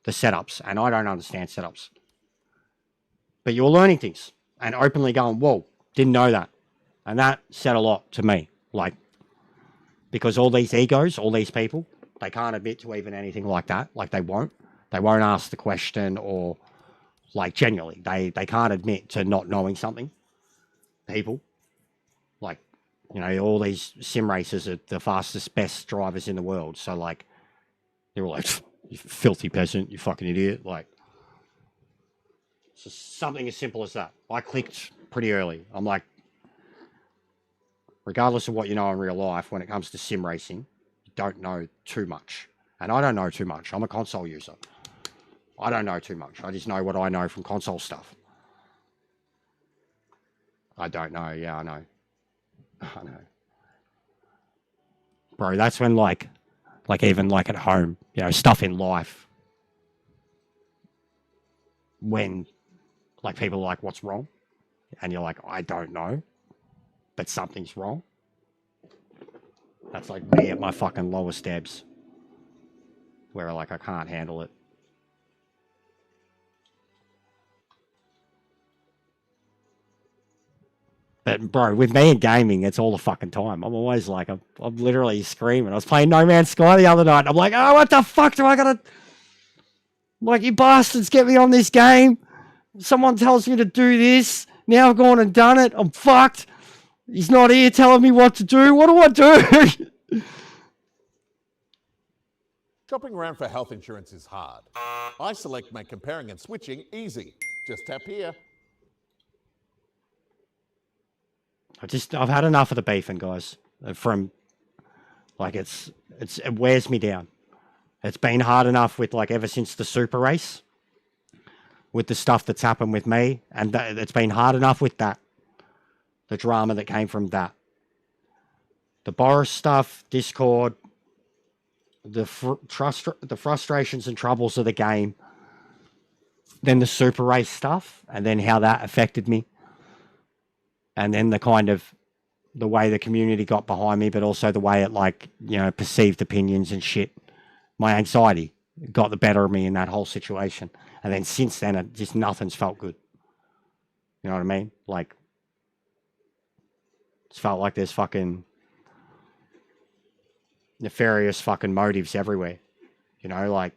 the setups. And I don't understand setups, but you're learning things and openly going, whoa, didn't know that. And that said a lot to me, like, because all these egos, all these people, they can't admit to even anything like that. Like they won't ask the question, or like genuinely, they can't admit to not knowing something. People, like, you know, all these sim racers are the fastest, best drivers in the world. So like, they're all like, you filthy peasant, you fucking idiot. Like, so something as simple as that. I clicked pretty early. I'm like, regardless of what you know in real life, when it comes to sim racing, you don't know too much. And I don't know too much. I'm a console user. I don't know too much. I just know what I know from console stuff. I don't know. Yeah, I know. I know. Bro, that's when like even like at home, you know, stuff in life, when like people are like, what's wrong? And you're like, I don't know, but something's wrong. That's like me at my fucking lowest ebbs, where like I can't handle it. But bro, with me in gaming, it's all the fucking time. I'm always like, I'm literally screaming. I was playing No Man's Sky the other night, and I'm like, oh, what the fuck do I gotta... I'm like, you bastards, get me on this game. Someone tells me to do this. Now I've gone and done it. I'm fucked. He's not here telling me what to do. What do I do? Shopping around for health insurance is hard. iSelect make comparing and switching easy. Just tap here. I've had enough of the beefing, guys. From, like, it wears me down. It's been hard enough with, like, ever since the Super Race, with the stuff that's happened with me, and it's been hard enough with that. The drama that came from that. The Boris stuff, Discord, the frustrations and troubles of the game, then the Super Race stuff, and then how that affected me. And then the way the community got behind me, but also the way it, like, you know, perceived opinions and shit. My anxiety got the better of me in that whole situation. And then since then, nothing's felt good. You know what I mean? Like, it's felt like there's fucking nefarious fucking motives everywhere. You know, like,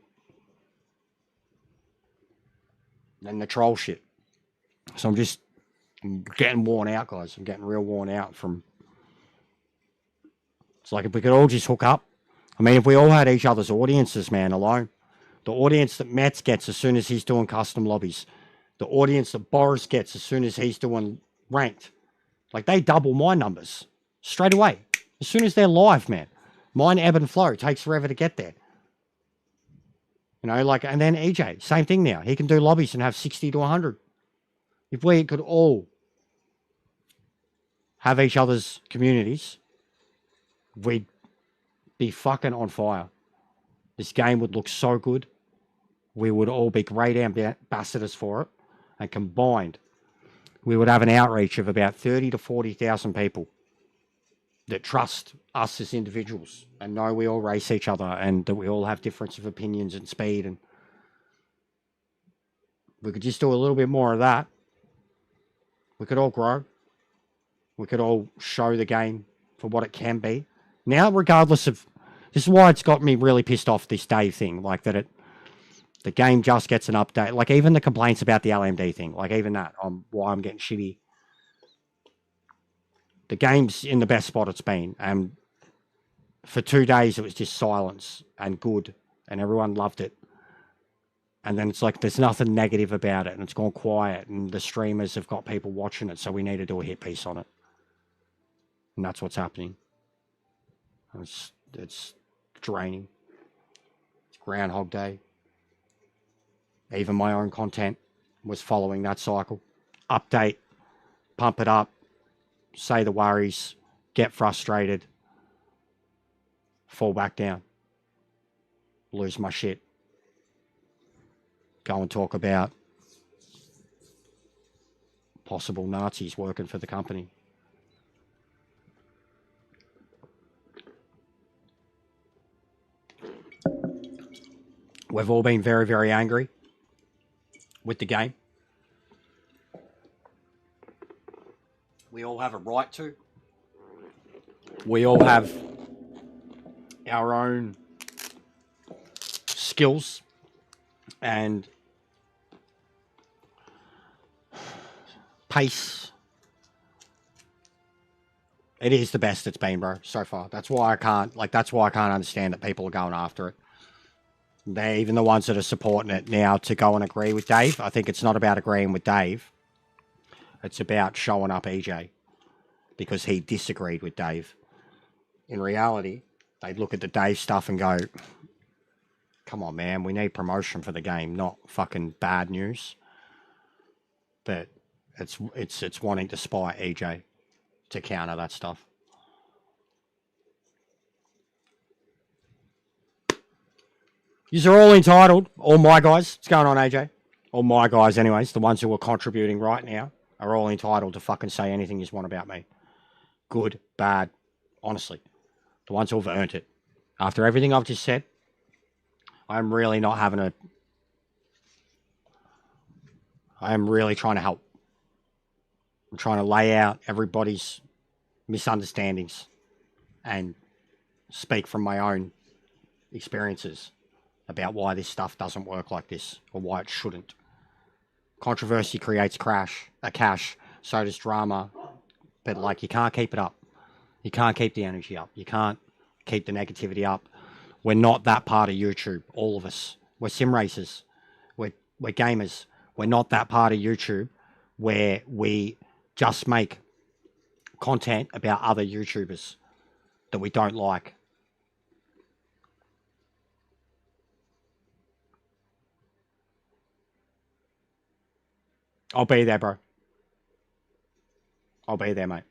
and the troll shit. So I'm getting worn out, guys. I'm getting real worn out from. It's like if we could all just hook up. I mean, if we all had each other's audiences, man, alone. The audience that Metz gets as soon as he's doing custom lobbies. The audience that Boris gets as soon as he's doing ranked. Like, they double my numbers straight away. As soon as they're live, man. Mine ebb and flow. It takes forever to get there. You know, like, and then EJ, same thing now. He can do lobbies and have 60 to 100. If we could all have each other's communities, we'd be fucking on fire. This game would look so good. We would all be great ambassadors for it. And combined, we would have an outreach of about 30 to 40,000 people that trust us as individuals and know we all race each other and that we all have difference of opinions and speed. And we could just do a little bit more of that. We could all grow. We could all show the game for what it can be. Now, regardless of... This is why it's got me really pissed off, this Dave thing. Like, that the game just gets an update. Like, even the complaints about the LMD thing. Like, even that. Why I'm getting shitty. The game's in the best spot it's been. And for 2 days, it was just silence and good. And everyone loved it. And then it's like, there's nothing negative about it. And it's gone quiet. And the streamers have got people watching it. So we need to do a hit piece on it. And that's what's happening. It's draining. It's Groundhog Day. Even my own content was following that cycle. Update. Pump it up. Say the worries. Get frustrated. Fall back down. Lose my shit. Go and talk about possible Nazis working for the company. We've all been very, very angry with the game. We all have a right to. We all have our own skills and pace. It is the best it's been, bro, so far. That's why I can't understand that people are going after it. They're even the ones that are supporting it now to go and agree with Dave. I think it's not about agreeing with Dave. It's about showing up EJ because he disagreed with Dave. In reality, they'd look at the Dave stuff and go, come on, man, we need promotion for the game, not fucking bad news. But it's wanting to spy EJ to counter that stuff. You're all entitled, all my guys. What's going on, AJ? All my guys, anyways, the ones who are contributing right now, are all entitled to fucking say anything you want about me. Good, bad, honestly. The ones who have earned it. After everything I've just said, I'm really not having a... I am really trying to help. I'm trying to lay out everybody's misunderstandings and speak from my own experiences about why this stuff doesn't work like this or why it shouldn't. Controversy creates a cash, so does drama. But, like, you can't keep it up. You can't keep the energy up. You can't keep the negativity up. We're not that part of YouTube, all of us. We're sim racers. We're gamers. We're not that part of YouTube where we just make content about other YouTubers that we don't like. I'll be there, bro. I'll be there, mate.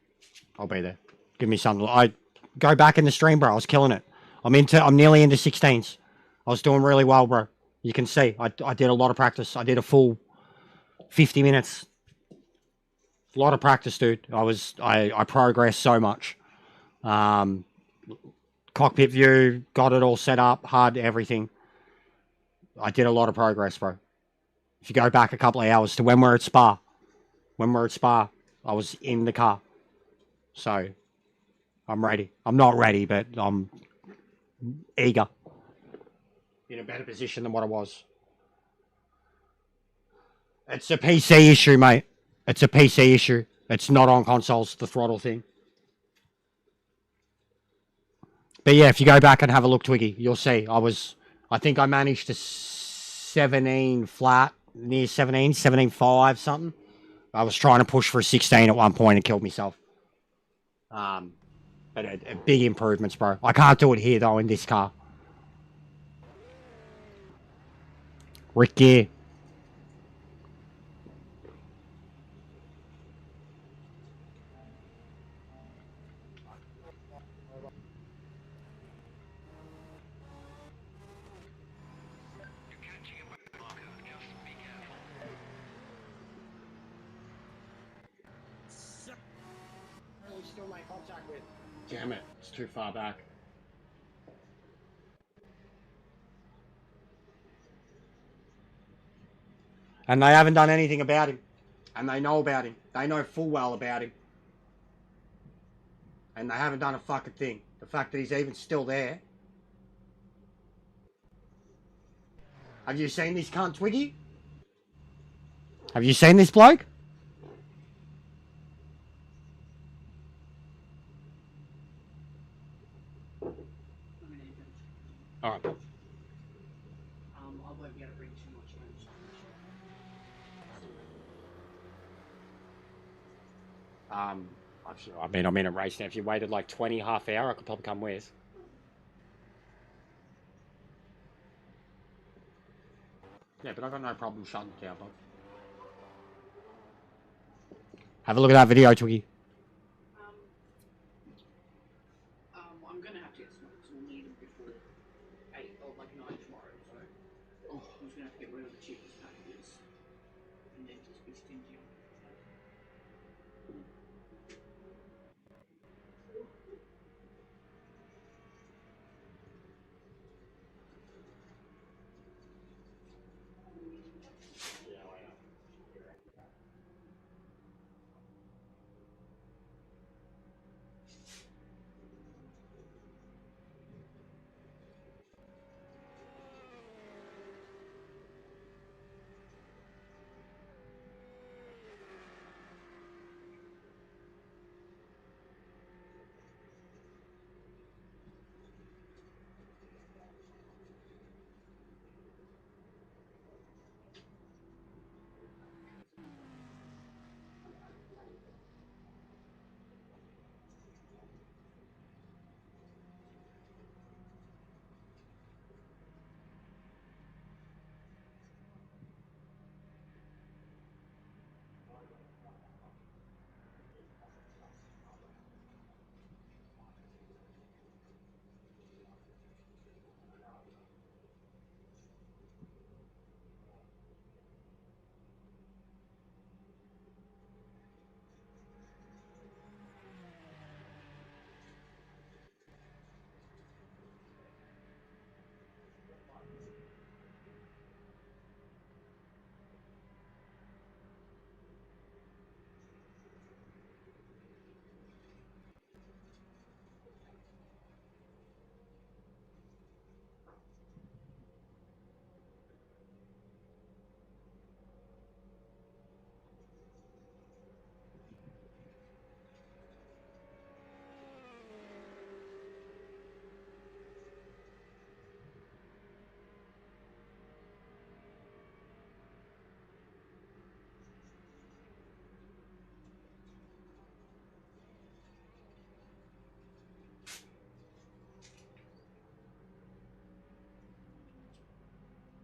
I'll be there. Give me something. I go back in the stream, bro. I was killing it. I'm nearly into 16s. I was doing really well, bro. You can see. I did a lot of practice. I did a full 50 minutes. A lot of practice, dude. I progressed so much. Cockpit view, got it all set up, HUD, everything. I did a lot of progress, bro. If you go back a couple of hours to when we're at Spa, I was in the car. So, I'm ready. I'm not ready, but I'm eager. in a better position than what I was. It's a PC issue, mate. It's a PC issue. It's not on consoles, the throttle thing. But yeah, if you go back and have a look, Twiggy, you'll see. I think I managed to 17 flat, near 17, 17.5 something. I was trying to push for a 16 at one point and killed myself. But big improvements, bro. I can't do it here, though, in this car. Ricky. Damn it, it's too far back. And they haven't done anything about him. And they know about him. They know full well about him. And they haven't done a fucking thing. The fact that he's even still there. Have you seen this cunt, Twiggy? Have you seen this bloke? Alright. I won't be able to bring too much I mean, I'm in a race now. If you waited like 20, half hour, I could probably come with. Yeah, but I've got no problem shutting it down, bud. Have a look at that video, Twiggy. I'm gonna have to get some, because we'll need them before 8 or like 9 tomorrow, so I'm just gonna have to get rid of the cheapest packages and then just be stingy.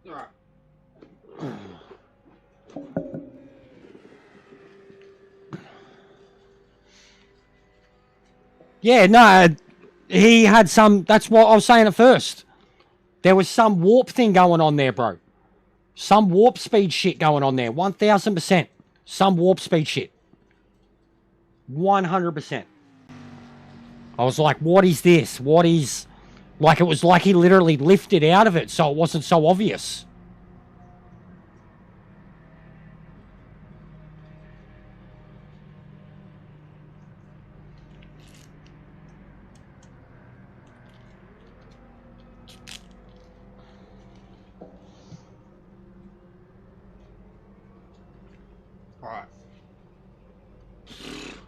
Alright. Yeah, no, he had some, that's what I was saying at first. There was some warp thing going on there, bro. Some warp speed shit going on there, 1000%. Some warp speed shit. 100%. I was like, what is this? What is... Like, it was like he literally lifted out of it, so it wasn't so obvious.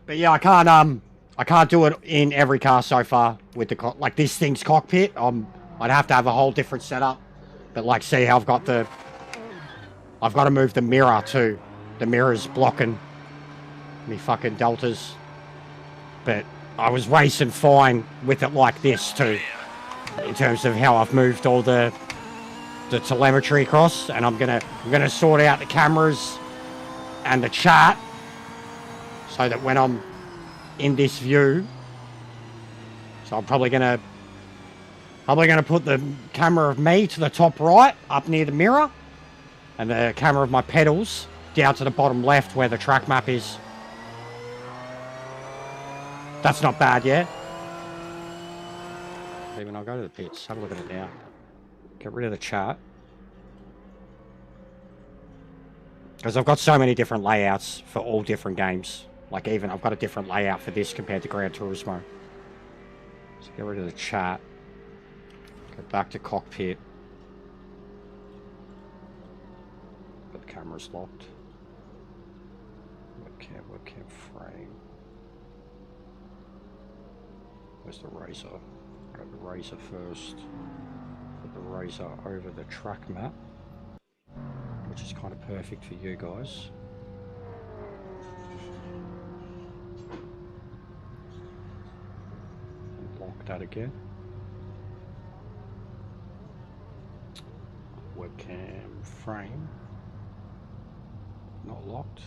But yeah, I can't do it in every car so far with the like this thing's cockpit. I'd have to have a whole different setup. But like, see how I've got to move the mirror too. The mirror's blocking me fucking deltas. But I was racing fine with it like this too, in terms of how I've moved all the telemetry across, and I'm gonna sort out the cameras and the chart so that when I'm in this view, so I'm probably gonna put the camera of me to the top right up near the mirror, and the camera of my pedals down to the bottom left where the track map is. That's not bad, yeah? Even I'll go to the pits, have a look at it now. Get rid of the chart. Because I've got so many different layouts for all different games. Like even I've got a different layout for this compared to Gran Turismo. So get rid of the chart. Go back to cockpit. But the camera's locked. Webcam frame. Where's the razor? Grab the razor first. Put the razor over the track map, which is kind of perfect for you guys. And lock that again. Webcam frame. Not locked.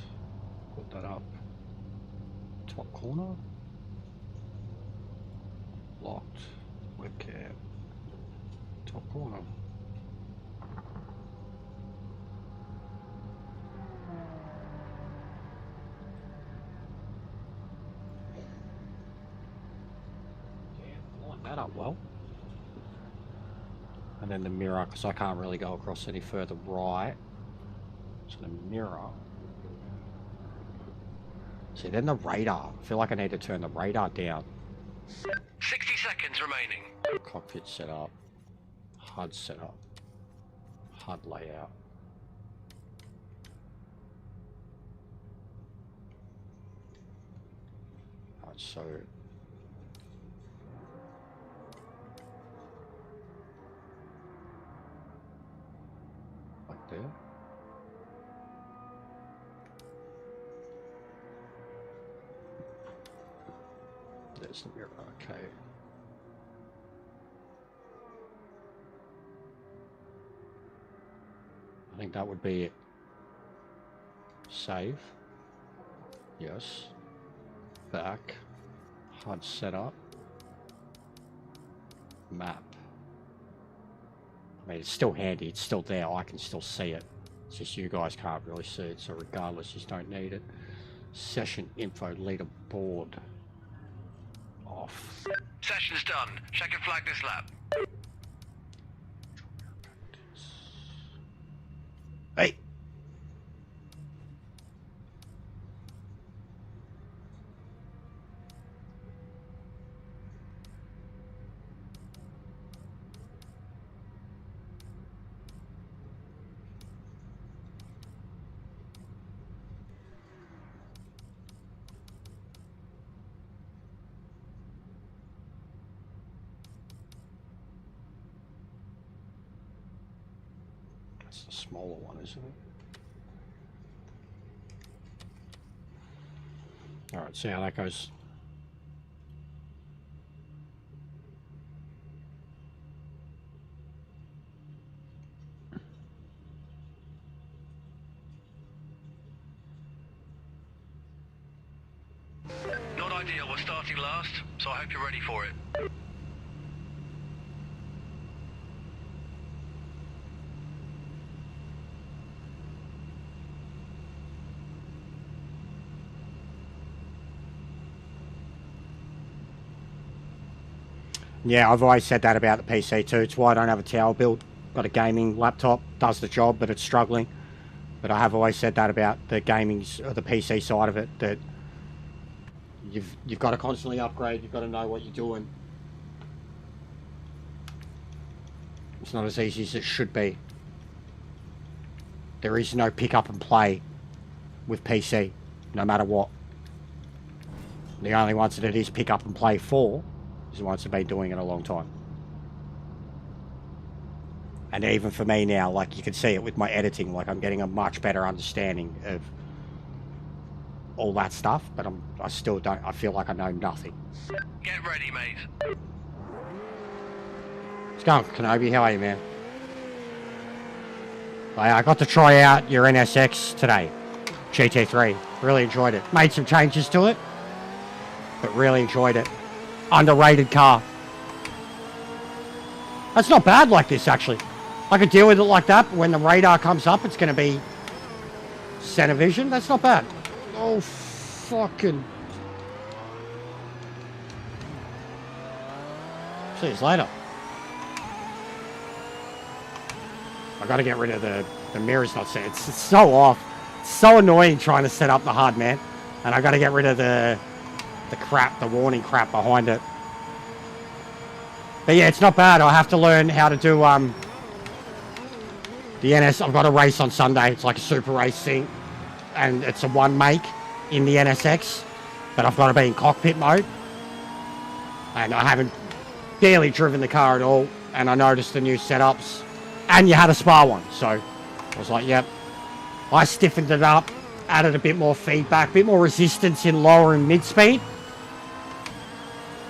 Put that up. Top corner. Locked. Webcam. Top corner. Yeah, line that up well. And then the mirror, because I can't really go across any further right. So the mirror. See, then the radar. I feel like I need to turn the radar down. 60 seconds remaining. Cockpit setup. HUD setup. HUD layout. Alright, so like there. There's the mirror, okay. I think that would be it. Save. Yes. Back. HUD setup. Map. I mean, it's still handy. It's still there. I can still see it. It's just you guys can't really see it. So regardless, you just don't need it. Session info leaderboard. Off. Session's done. Check and flag this lap. Hey. That's the smaller one, isn't it? Alright, see how that goes. Not ideal, we're starting last, so I hope you're ready for it. Yeah, I've always said that about the PC too. It's why I don't have a tower build. Got a gaming laptop, does the job, but it's struggling. But I have always said that about the gaming, or the PC side of it, that you've got to constantly upgrade. You've got to know what you're doing. It's not as easy as it should be. There is no pick up and play with PC, no matter what. The only ones that it is pick up and play for is the ones that have been doing it a long time. And even for me now, like you can see it with my editing, like I'm getting a much better understanding of all that stuff, but I still don't, I feel like I know nothing. Get ready, mate. What's going on, Kenobi? How are you, man? I got to try out your NSX today, GT3. Really enjoyed it. Made some changes to it, but really enjoyed it. Underrated car. That's not bad like this, actually. I could deal with it like that, but when the radar comes up, it's going to be center vision. That's not bad. Oh, fucking... See you later. I got to get rid of the mirrors not set. It's so off. It's so annoying trying to set up the hard, man. And I got to get rid of the crap, the warning crap behind it. But yeah, it's not bad. I have to learn how to do the NS. I've got a race on Sunday. It's like a super race thing. And it's a one make in the NSX. But I've got to be in cockpit mode. And I haven't barely driven the car at all. And I noticed the new setups. And you had a Spa one. So I was like, yep. I stiffened it up. Added a bit more feedback. A bit more resistance in lower and mid speed.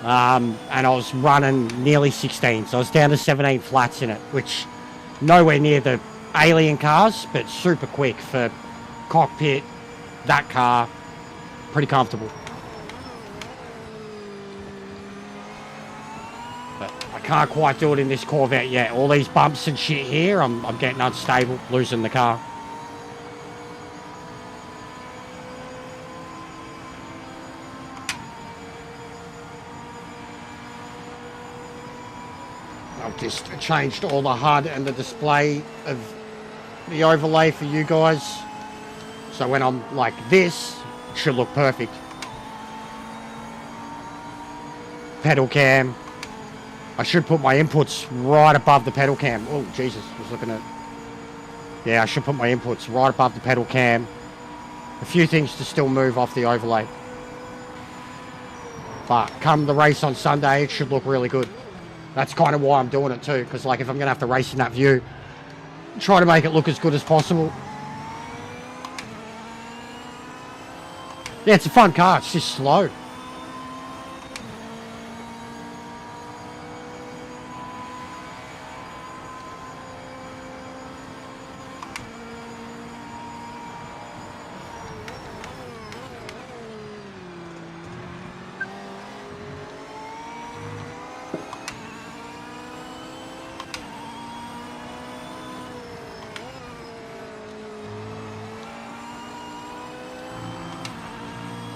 And I was running nearly 16. So I was down to 17 flats in it. Which nowhere near the alien cars. But super quick for cockpit. That car. Pretty comfortable. But I can't quite do it in this Corvette yet. All these bumps and shit here, I'm getting unstable, losing the car. I've just changed all the HUD and the display of the overlay for you guys. So when I'm like this, it should look perfect. Pedal cam. I should put my inputs right above the pedal cam. Oh, Jesus. I was looking at... Yeah, I should put my inputs right above the pedal cam. A few things to still move off the overlay. But come the race on Sunday, it should look really good. That's kind of why I'm doing it too. Because like if I'm going to have to race in that view, try to make it look as good as possible. Yeah, it's a fun car. It's just slow.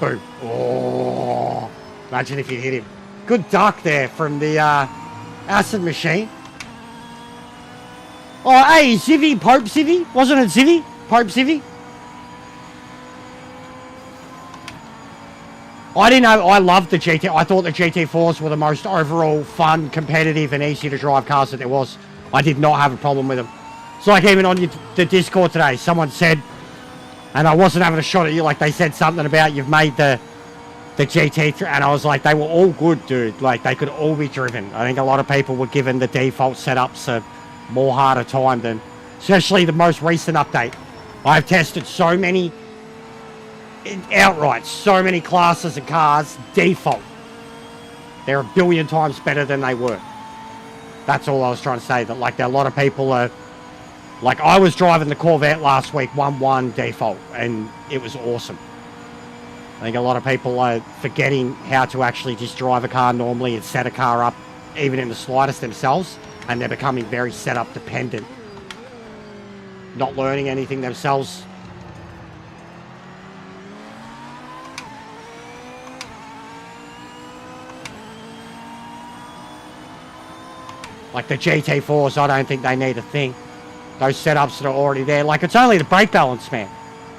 Boom. Oh, imagine if you hit him. Good duck there from the acid machine. Oh, hey, Zivvy, Pope Zivvy? Wasn't it Zivvy? Pope Zivvy? I didn't know. I loved the GT. I thought the GT4s were the most overall fun, competitive, and easy to drive cars that there was. I did not have a problem with them. It's like even on the Discord today, someone said, and I wasn't having a shot at you, like they said something about you've made the GT3, and I was like, they were all good, dude. Like, they could all be driven. I think a lot of people were given the default setups a more harder time than, especially the most recent update. I've tested so many, outright, so many classes of cars, default. They're a billion times better than they were. That's all I was trying to say, that like a lot of people are, like I was driving the Corvette last week, 1.1 default, and it was awesome. I think a lot of people are forgetting how to actually just drive a car normally and set a car up, even in the slightest themselves, and they're becoming very setup dependent. Not learning anything themselves. Like the GT4s, I don't think they need a thing. Those setups that are already there. Like, it's only the brake balance, man.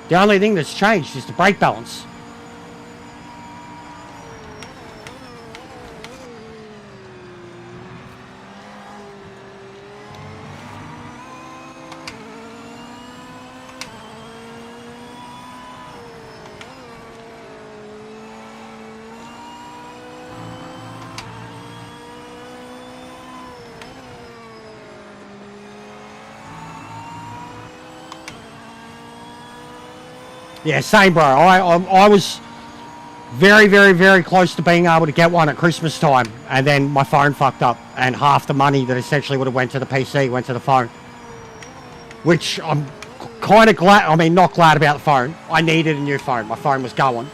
The only thing that's changed is the brake balance. Yeah, same, bro. I was very, very, very close to being able to get one at Christmas time, and then my phone fucked up, and half the money that essentially would have went to the PC went to the phone. Which I'm kind of glad, I mean, not glad about the phone. I needed a new phone. My phone was going.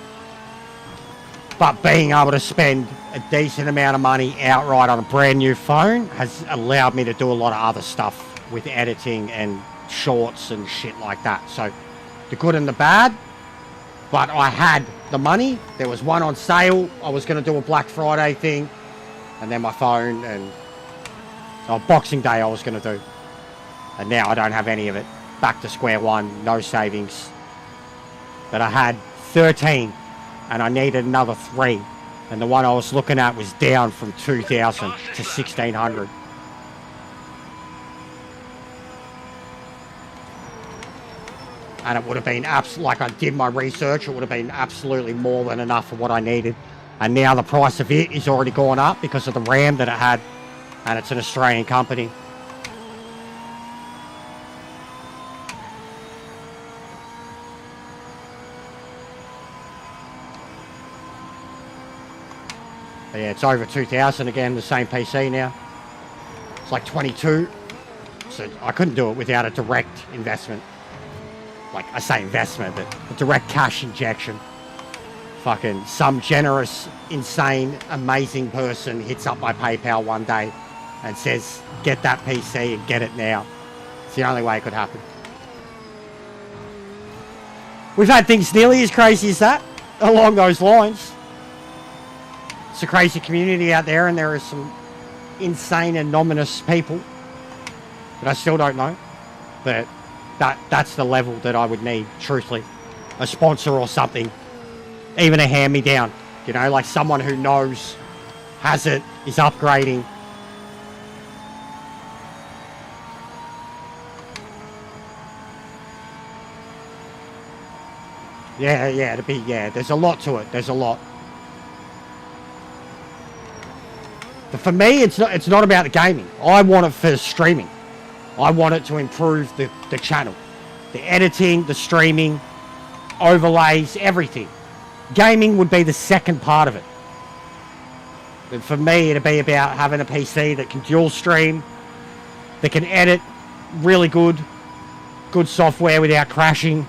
But being able to spend a decent amount of money outright on a brand new phone has allowed me to do a lot of other stuff with editing and shorts and shit like that. So the good and the bad, but I had the money. There was one on sale. I was going to do a Black Friday thing, and then my phone, and Boxing Day I was going to do. And now I don't have any of it. Back to square one, no savings. But I had 13, and I needed another 3. And the one I was looking at was down from 2,000 to 1,600. And it would have been like, I did my research, it would have been absolutely more than enough for what I needed. And now the price of it is already gone up because of the RAM that it had, and it's an Australian company. But yeah, it's over 2,000 again, the same PC now. It's like 22. So I couldn't do it without a direct investment. Like, I say investment, but a direct cash injection. Fucking some generous, insane, amazing person hits up my PayPal one day and says, get that PC and get it now. It's the only way it could happen. We've had things nearly as crazy as that, along those lines. It's a crazy community out there, and there are some insane and ominous people that I still don't know. But that's the level that I would need, truthfully. A sponsor or something. Even a hand-me-down. You know, like someone who knows, has it, is upgrading. Yeah, there's a lot to it. There's a lot. But for me, it's not about the gaming. I want it for streaming. I want it to improve the channel. The editing, the streaming, overlays, everything. Gaming would be the second part of it. But for me, it'd be about having a PC that can dual stream, that can edit really good software without crashing.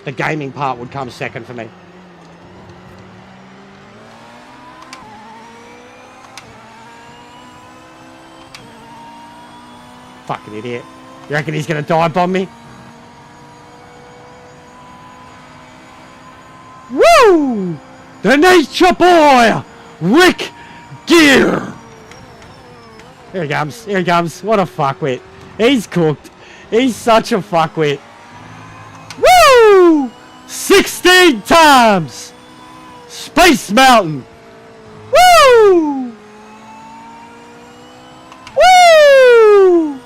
The gaming part would come second for me. Fucking idiot. You reckon he's gonna dive bomb me? Woo! The nature boy! Rick Gear! Here he comes. Here he comes. What a fuckwit. He's cooked. He's such a fuckwit. Woo! 16 times! Space Mountain! Woo! Woo!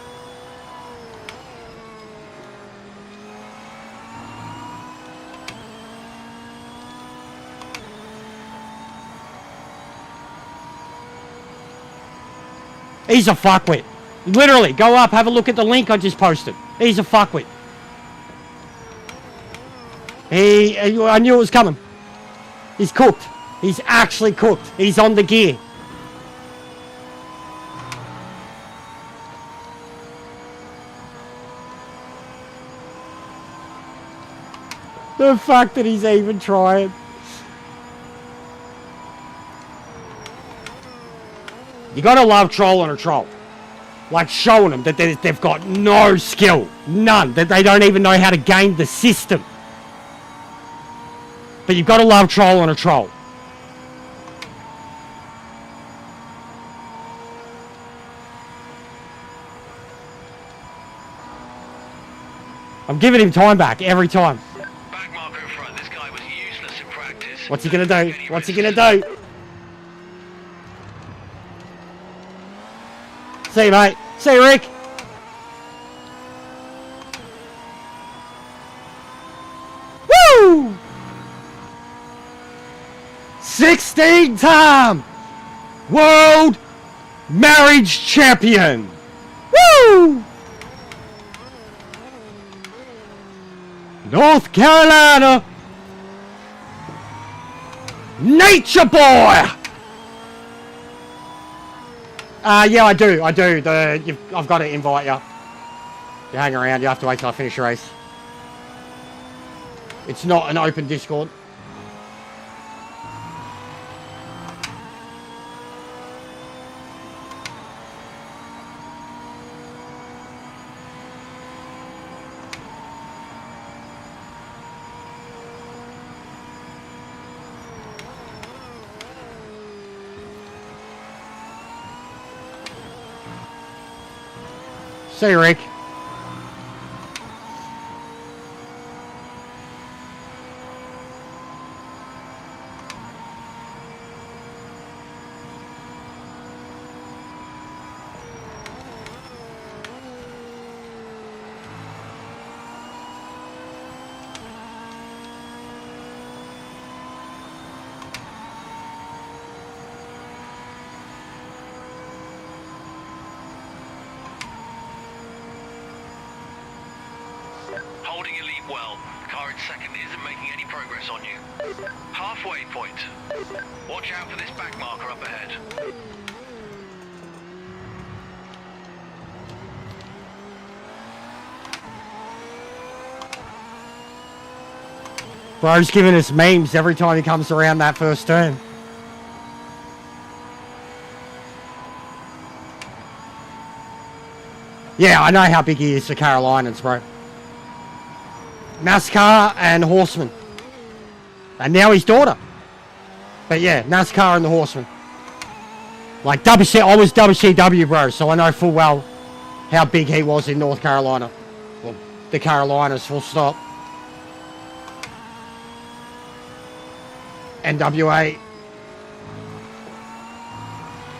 He's a fuckwit. Literally, go up, have a look at the link I just posted. He's a fuckwit. I knew it was coming. He's cooked. He's actually cooked. He's on the gear. The fact that he's even trying. You gotta love trolling a troll. Like showing them that they've got no skill. None. That they don't even know how to game the system. But you've got to love trolling a troll. I'm giving him time back every time. Back marker in front. This guy was useless in practice. What's he gonna do? What's he gonna do? See you, mate. See you, Rick. Woo! 16-time World Marriage Champion. Woo! North Carolina. Nature Boy. Yeah, I do. I've got to invite you. You hang around. You have to wait till I finish the race. It's not an open Discord. See you, Rick. Holding your lead well. The car in second isn't making any progress on you. Halfway point. Watch out for this back marker up ahead. Bro's giving us memes every time he comes around that first turn. Yeah, I know how big he is for Carolinas, bro. NASCAR and Horseman. And now his daughter. But yeah, NASCAR and the Horseman. Like I was WCW, bro, so I know full well how big he was in North Carolina. Well, the Carolinas, full stop. NWA.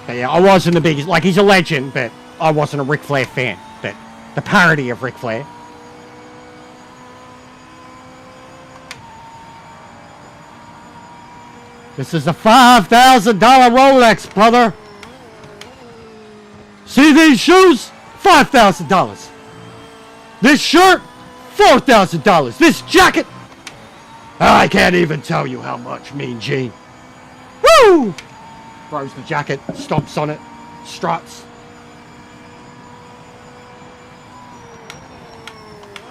But yeah, I wasn't the biggest, like he's a legend, but I wasn't a Ric Flair fan. But the parody of Ric Flair. This is a $5,000 Rolex, brother. See these shoes? $5,000. This shirt? $4,000. This jacket? I can't even tell you how much, Mean Gene. Woo! Throws the jacket, stomps on it, struts.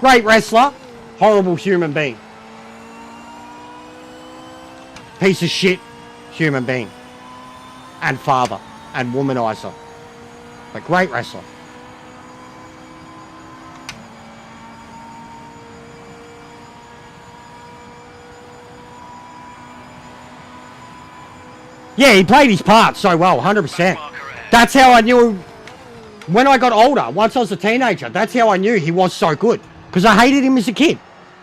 Great wrestler, horrible human being. Piece of shit human being. And father. And womanizer. But great wrestler. Yeah, he played his part so well, 100%. That's how I knew when I got older, once I was a teenager, that's how I knew he was so good. Because I hated him as a kid.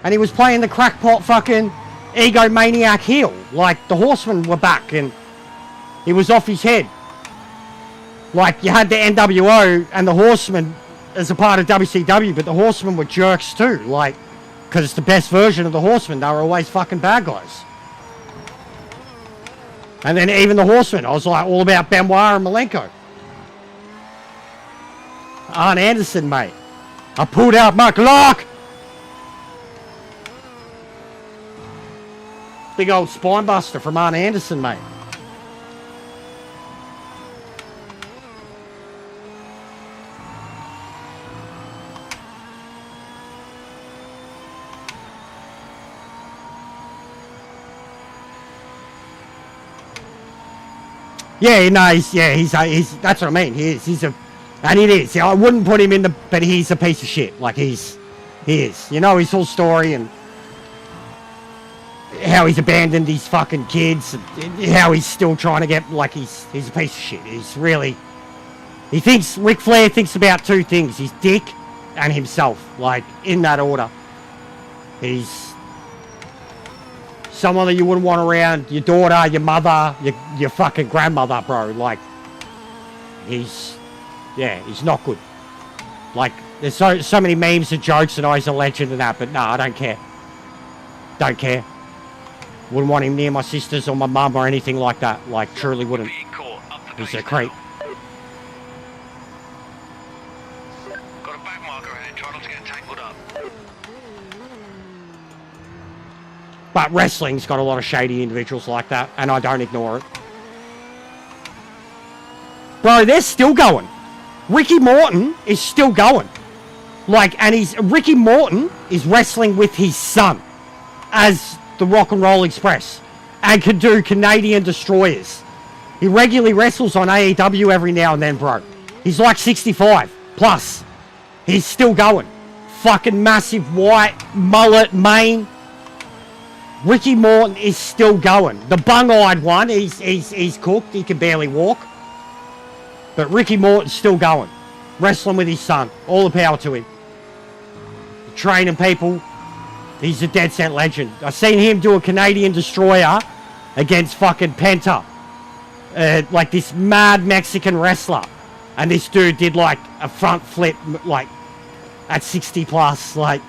And he was playing the crackpot fucking egomaniac heel. Like, the Horsemen were back and he was off his head. Like, you had the NWO and the Horsemen as a part of WCW, but the Horsemen were jerks too. Like, because it's the best version of the Horsemen. They were always fucking bad guys. And then even the Horsemen, I was like all about Benoit and Malenko. Arn Anderson, mate. I pulled out my Glock. Big old spine buster from Arn Anderson, mate. Yeah, no, he's that's what I mean. He's a, and it is. I wouldn't put him in the, but he's a piece of shit. Like he is. You know his whole story and how he's abandoned his fucking kids, and how he's still trying to get, like he's a piece of shit. He's really, he thinks, Ric Flair thinks about two things: his dick and himself. Like in that order. He's someone that you wouldn't want around your daughter, your mother, your fucking grandmother, bro. Like, he's not good. Like, there's so many memes and jokes and he's a legend and that, but no, I don't care. Don't care. Wouldn't want him near my sisters or my mum or anything like that. Like, truly wouldn't. He's a creep. Got a back marker ahead, try not to get tangled up. But wrestling's got a lot of shady individuals like that, and I don't ignore it. Bro, they're still going. Ricky Morton is still going. Like, and Ricky Morton is wrestling with his son as the Rock and Roll Express and can do Canadian Destroyers. He regularly wrestles on AEW every now and then, bro. He's like 65 plus. He's still going. Fucking massive white mullet mane. Ricky Morton is still going. The bung-eyed one, he's cooked. He can barely walk. But Ricky Morton's still going. Wrestling with his son. All the power to him. Training people. He's a dead set legend. I've seen him do a Canadian Destroyer against fucking Penta. Like this mad Mexican wrestler. And this dude did like a front flip like at 60 plus. Like,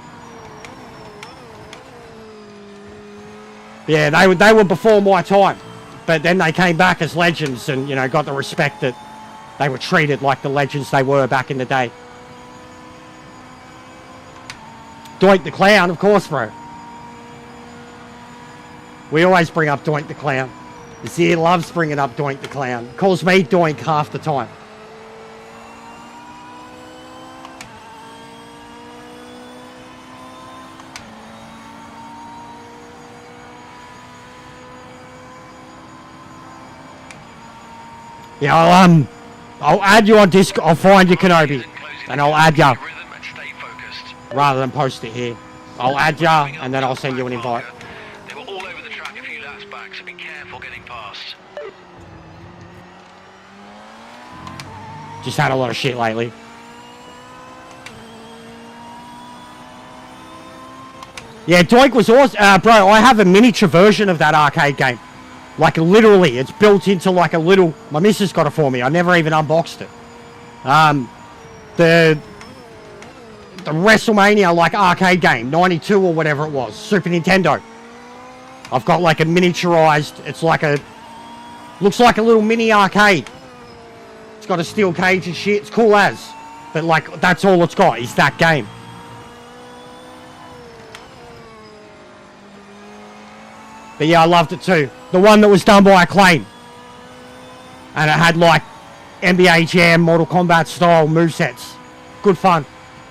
yeah, they were before my time. But then they came back as legends and, you know, got the respect that they were treated like the legends they were back in the day. Doink the Clown, of course, bro. We always bring up Doink the Clown. You see, he loves bringing up Doink the Clown. Calls me Doink half the time. Yeah, I'll add you on Discord. I'll find you, Kenobi, and I'll add you rather than post it here. I'll add you, and then I'll send you an invite. They were all over the track a few laps back, so be careful getting past. Just had a lot of shit lately. Yeah, Doink was awesome. Bro, I have a miniature version of that arcade game. Like, literally, it's built into like a little... My missus got it for me. I never even unboxed it. The WrestleMania, like, arcade game, 92 or whatever it was. Super Nintendo. I've got, like, a miniaturized... It's like a... Looks like a little mini arcade. It's got a steel cage and shit. It's cool as. But, like, that's all it's got is that game. But yeah, I loved it too. The one that was done by Acclaim. And it had like NBA Jam, Mortal Kombat style movesets. Good fun.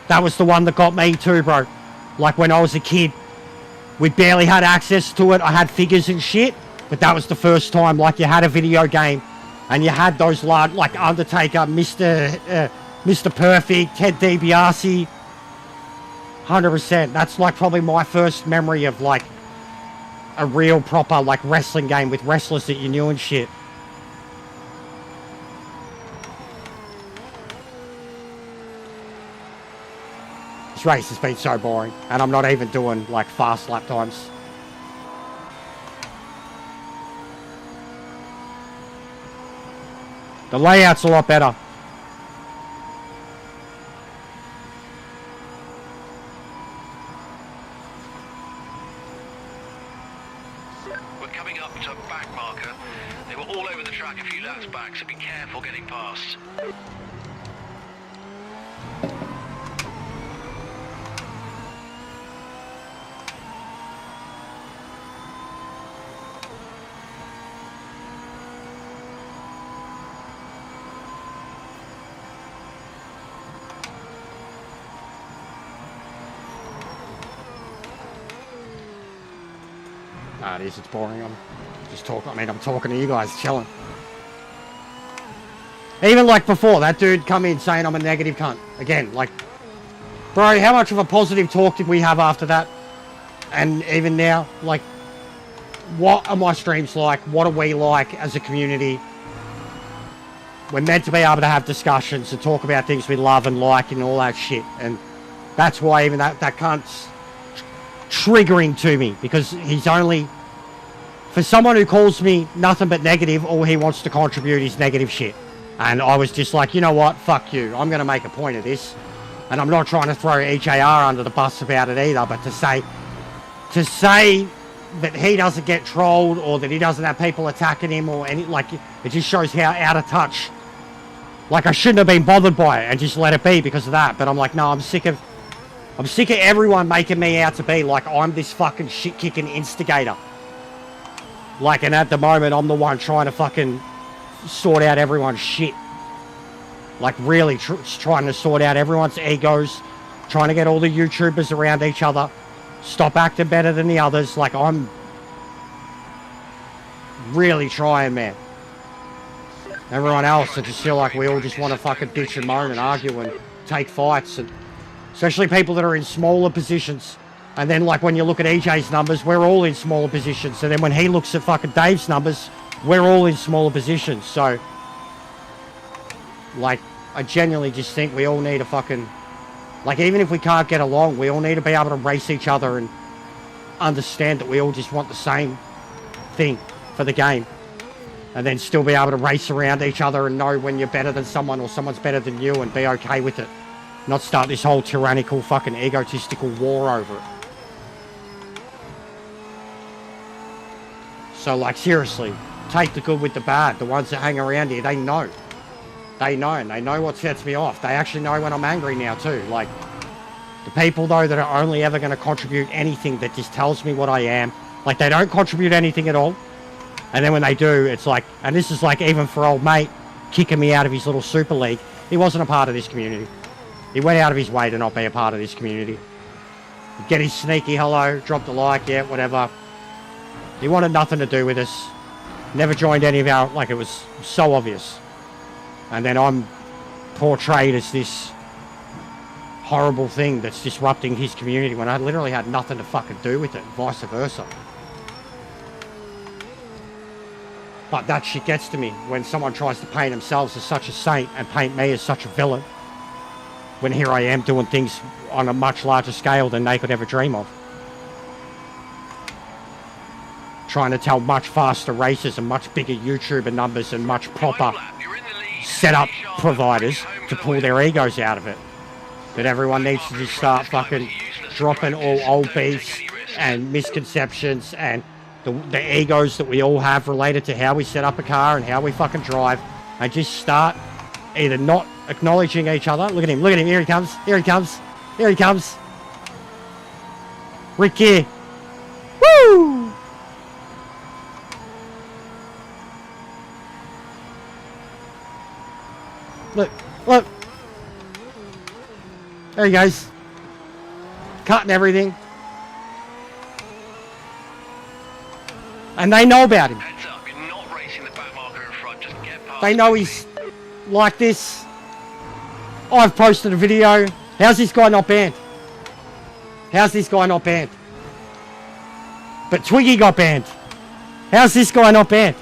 That was the one that got me too, bro. Like when I was a kid, we barely had access to it. I had figures and shit. But that was the first time like you had a video game. And you had those large, like Undertaker, Mr. Perfect, Ted DiBiase. 100%. That's like probably my first memory of like a real proper like wrestling game with wrestlers that you knew and shit. This race has been so boring and I'm not even doing like fast lap times. The layout's a lot better. back, so be careful getting past. Nah, it is, it's boring. I'm just talking, I'm talking to you guys, chilling. Even like before, that dude come in saying I'm a negative cunt. Again, like, bro, how much of a positive talk did we have after that? And even now, like, what are my streams like? What are we like as a community? We're meant to be able to have discussions and talk about things we love and like and all that shit. And that's why even that cunt's triggering to me, because he's only, for someone who calls me nothing but negative, all he wants to contribute is negative shit. And I was just like, you know what, fuck you, I'm going to make a point of this. And I'm not trying to throw EJR under the bus about it either, but to say that he doesn't get trolled or that he doesn't have people attacking him or any, like, it just shows how out of touch. Like, I shouldn't have been bothered by it and just let it be because of that. But I'm like, no, I'm sick of I'm sick of everyone making me out to be like I'm this fucking shit-kicking instigator. Like, and at the moment, I'm the one trying to fucking sort out everyone's shit. Like, really trying to sort out everyone's egos, trying to get all the YouTubers around each other, stop acting better than the others. Like, I'm really trying, man. Everyone else, I just feel like we all just want to fucking bitch and moan and argue and take fights, and especially people that are in smaller positions. And then, like, when you look at EJ's numbers, we're all in smaller positions. And then when he looks at fucking Dave's numbers, we're all in smaller positions. So, like, I genuinely just think we all need to fucking... Like, even if we can't get along, we all need to be able to race each other and understand that we all just want the same thing for the game. And then still be able to race around each other and know when you're better than someone or someone's better than you and be okay with it. Not start this whole tyrannical, fucking egotistical war over it. So, like, seriously, take the good with the bad. The ones that hang around here, they know. They know, and they know what sets me off. They actually know when I'm angry now, too. Like, the people, though, that are only ever going to contribute anything that just tells me what I am, like, they don't contribute anything at all. And then when they do, it's like, and this is like even for old mate kicking me out of his little Super League, he wasn't a part of this community. He went out of his way to not be a part of this community. He'd get his sneaky hello, dropped a like, yeah, whatever. He wanted nothing to do with us. Never joined any of our, like, it was so obvious. And then I'm portrayed as this horrible thing that's disrupting his community when I literally had nothing to fucking do with it, vice versa. But that shit gets to me when someone tries to paint themselves as such a saint and paint me as such a villain. When here I am doing things on a much larger scale than they could ever dream of. Trying to tell much faster races and much bigger YouTuber numbers and much proper setup providers to pull their egos out of it. But everyone needs to just start fucking dropping all old beefs and misconceptions and the egos that we all have related to how we set up a car and how we fucking drive, and just start either not acknowledging each other. Look at him, here he comes, here he comes, here he comes. Rick here. Woo! Look, look. There he goes. Cutting everything. And they know about him. They know he's like this. I've posted a video. How's this guy not banned? How's this guy not banned? But Twiggy got banned. How's this guy not banned?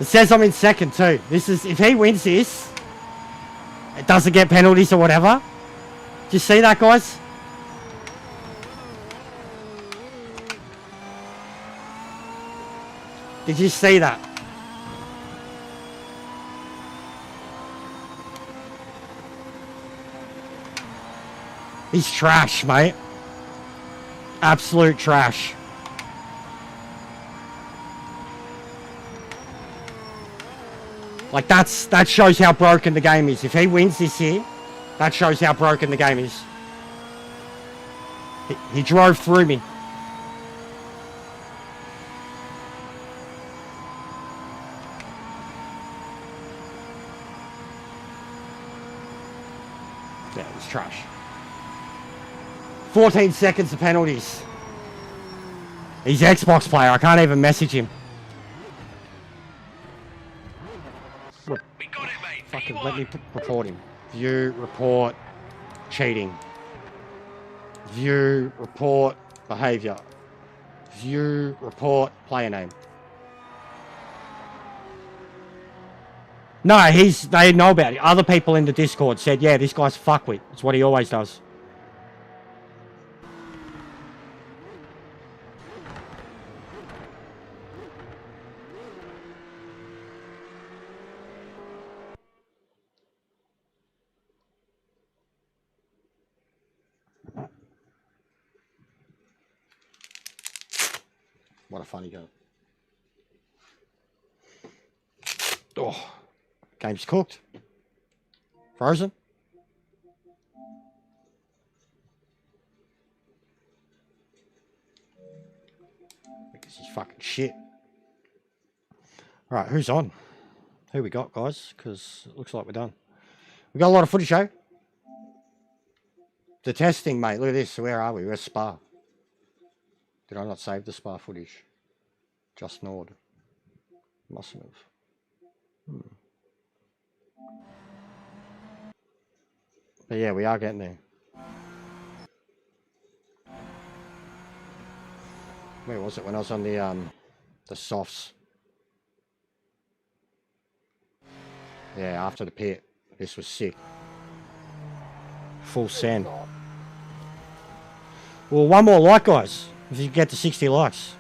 It says I'm in second too. This is, if he wins this, it doesn't get penalties or whatever. Do you see that, guys? Did you see that? He's trash, mate. Absolute trash. Like, that shows how broken the game is. If he wins this here, that shows how broken the game is. He drove through me. Yeah, it's trash. 14 seconds of penalties. He's an Xbox player. I can't even message him. Fucking let me report him. View, report, cheating. View, report, behaviour. View, report, player name. No, they know about it. Other people in the Discord said, yeah, this guy's a fuckwit. It's what he always does. What a funny game. Oh, game's cooked. Frozen. Because he's fucking shit. Alright, who's on? Who we got, guys? Because it looks like we're done. We got a lot of footage, eh? The testing, mate. Look at this. Where are we? Where's Spa? Did I not save the Spa footage? Just Nord. Mustn't have. But yeah, we are getting there. Where was it when I was on the softs? Yeah, after the pit. This was sick. Full send. Well, one more like, guys. If you get to 60 likes.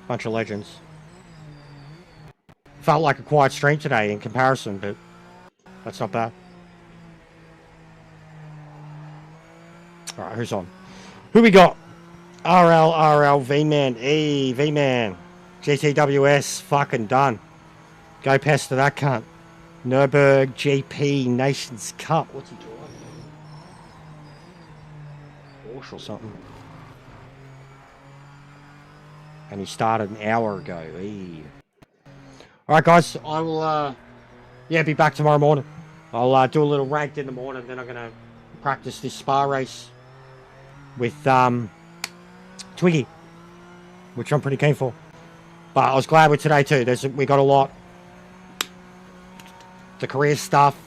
Bunch of legends. Felt like a quiet stream today in comparison, but that's not bad. Alright, who's on? Who we got? RL, V-Man. Hey, V-Man. GTWS, fucking done. Go pester that cunt. Nürburgring GP Nations Cup. What's he driving? Porsche or something. And he started an hour ago. Hey. Alright, guys. I will, be back tomorrow morning. I'll do a little ranked in the morning. Then I'm going to practice this Spa race with Twiggy, which I'm pretty keen for. But I was glad with today too. We got a lot. The career stuff.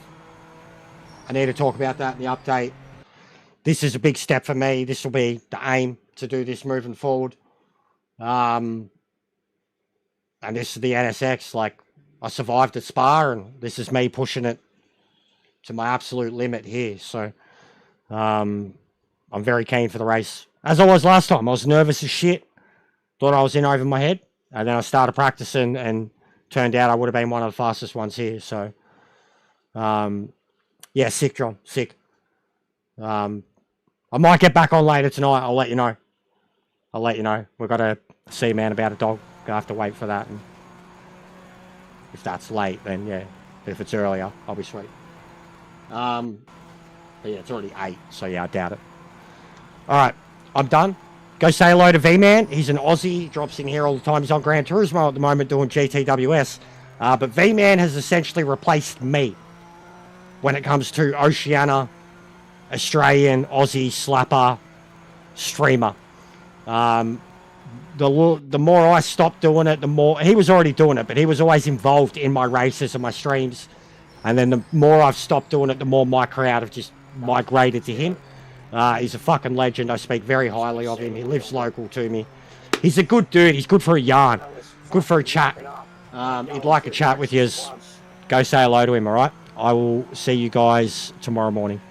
I need to talk about that in the update. This is a big step for me. This will be the aim to do this moving forward. And this is the NSX. Like, I survived at Spa, and this is me pushing it to my absolute limit here. So, I'm very keen for the race. As I was last time, I was nervous as shit. Thought I was in over my head. And then I started practicing, and turned out I would have been one of the fastest ones here. So, yeah, sick, John. Sick. I might get back on later tonight. I'll let you know. We've got to see Man About a Dog. Gonna have to wait for that. And if that's late, then yeah. But if it's earlier, I'll be sweet. But yeah, it's already 8, so yeah, I doubt it. Alright, I'm done. Go say hello to V-Man. He's an Aussie. He drops in here all the time. He's on Gran Turismo at the moment doing GTWS. But V-Man has essentially replaced me when it comes to Oceania, Australian, Aussie, slapper, streamer. The more I stopped doing it, the more... He was already doing it, but he was always involved in my races and my streams. And then the more I've stopped doing it, the more my crowd have just migrated to him. He's a fucking legend. I speak very highly of him. He lives local to me. He's a good dude. He's good for a yarn. Good for a chat. He'd like a chat with you. Go say hello to him, alright? I will see you guys tomorrow morning.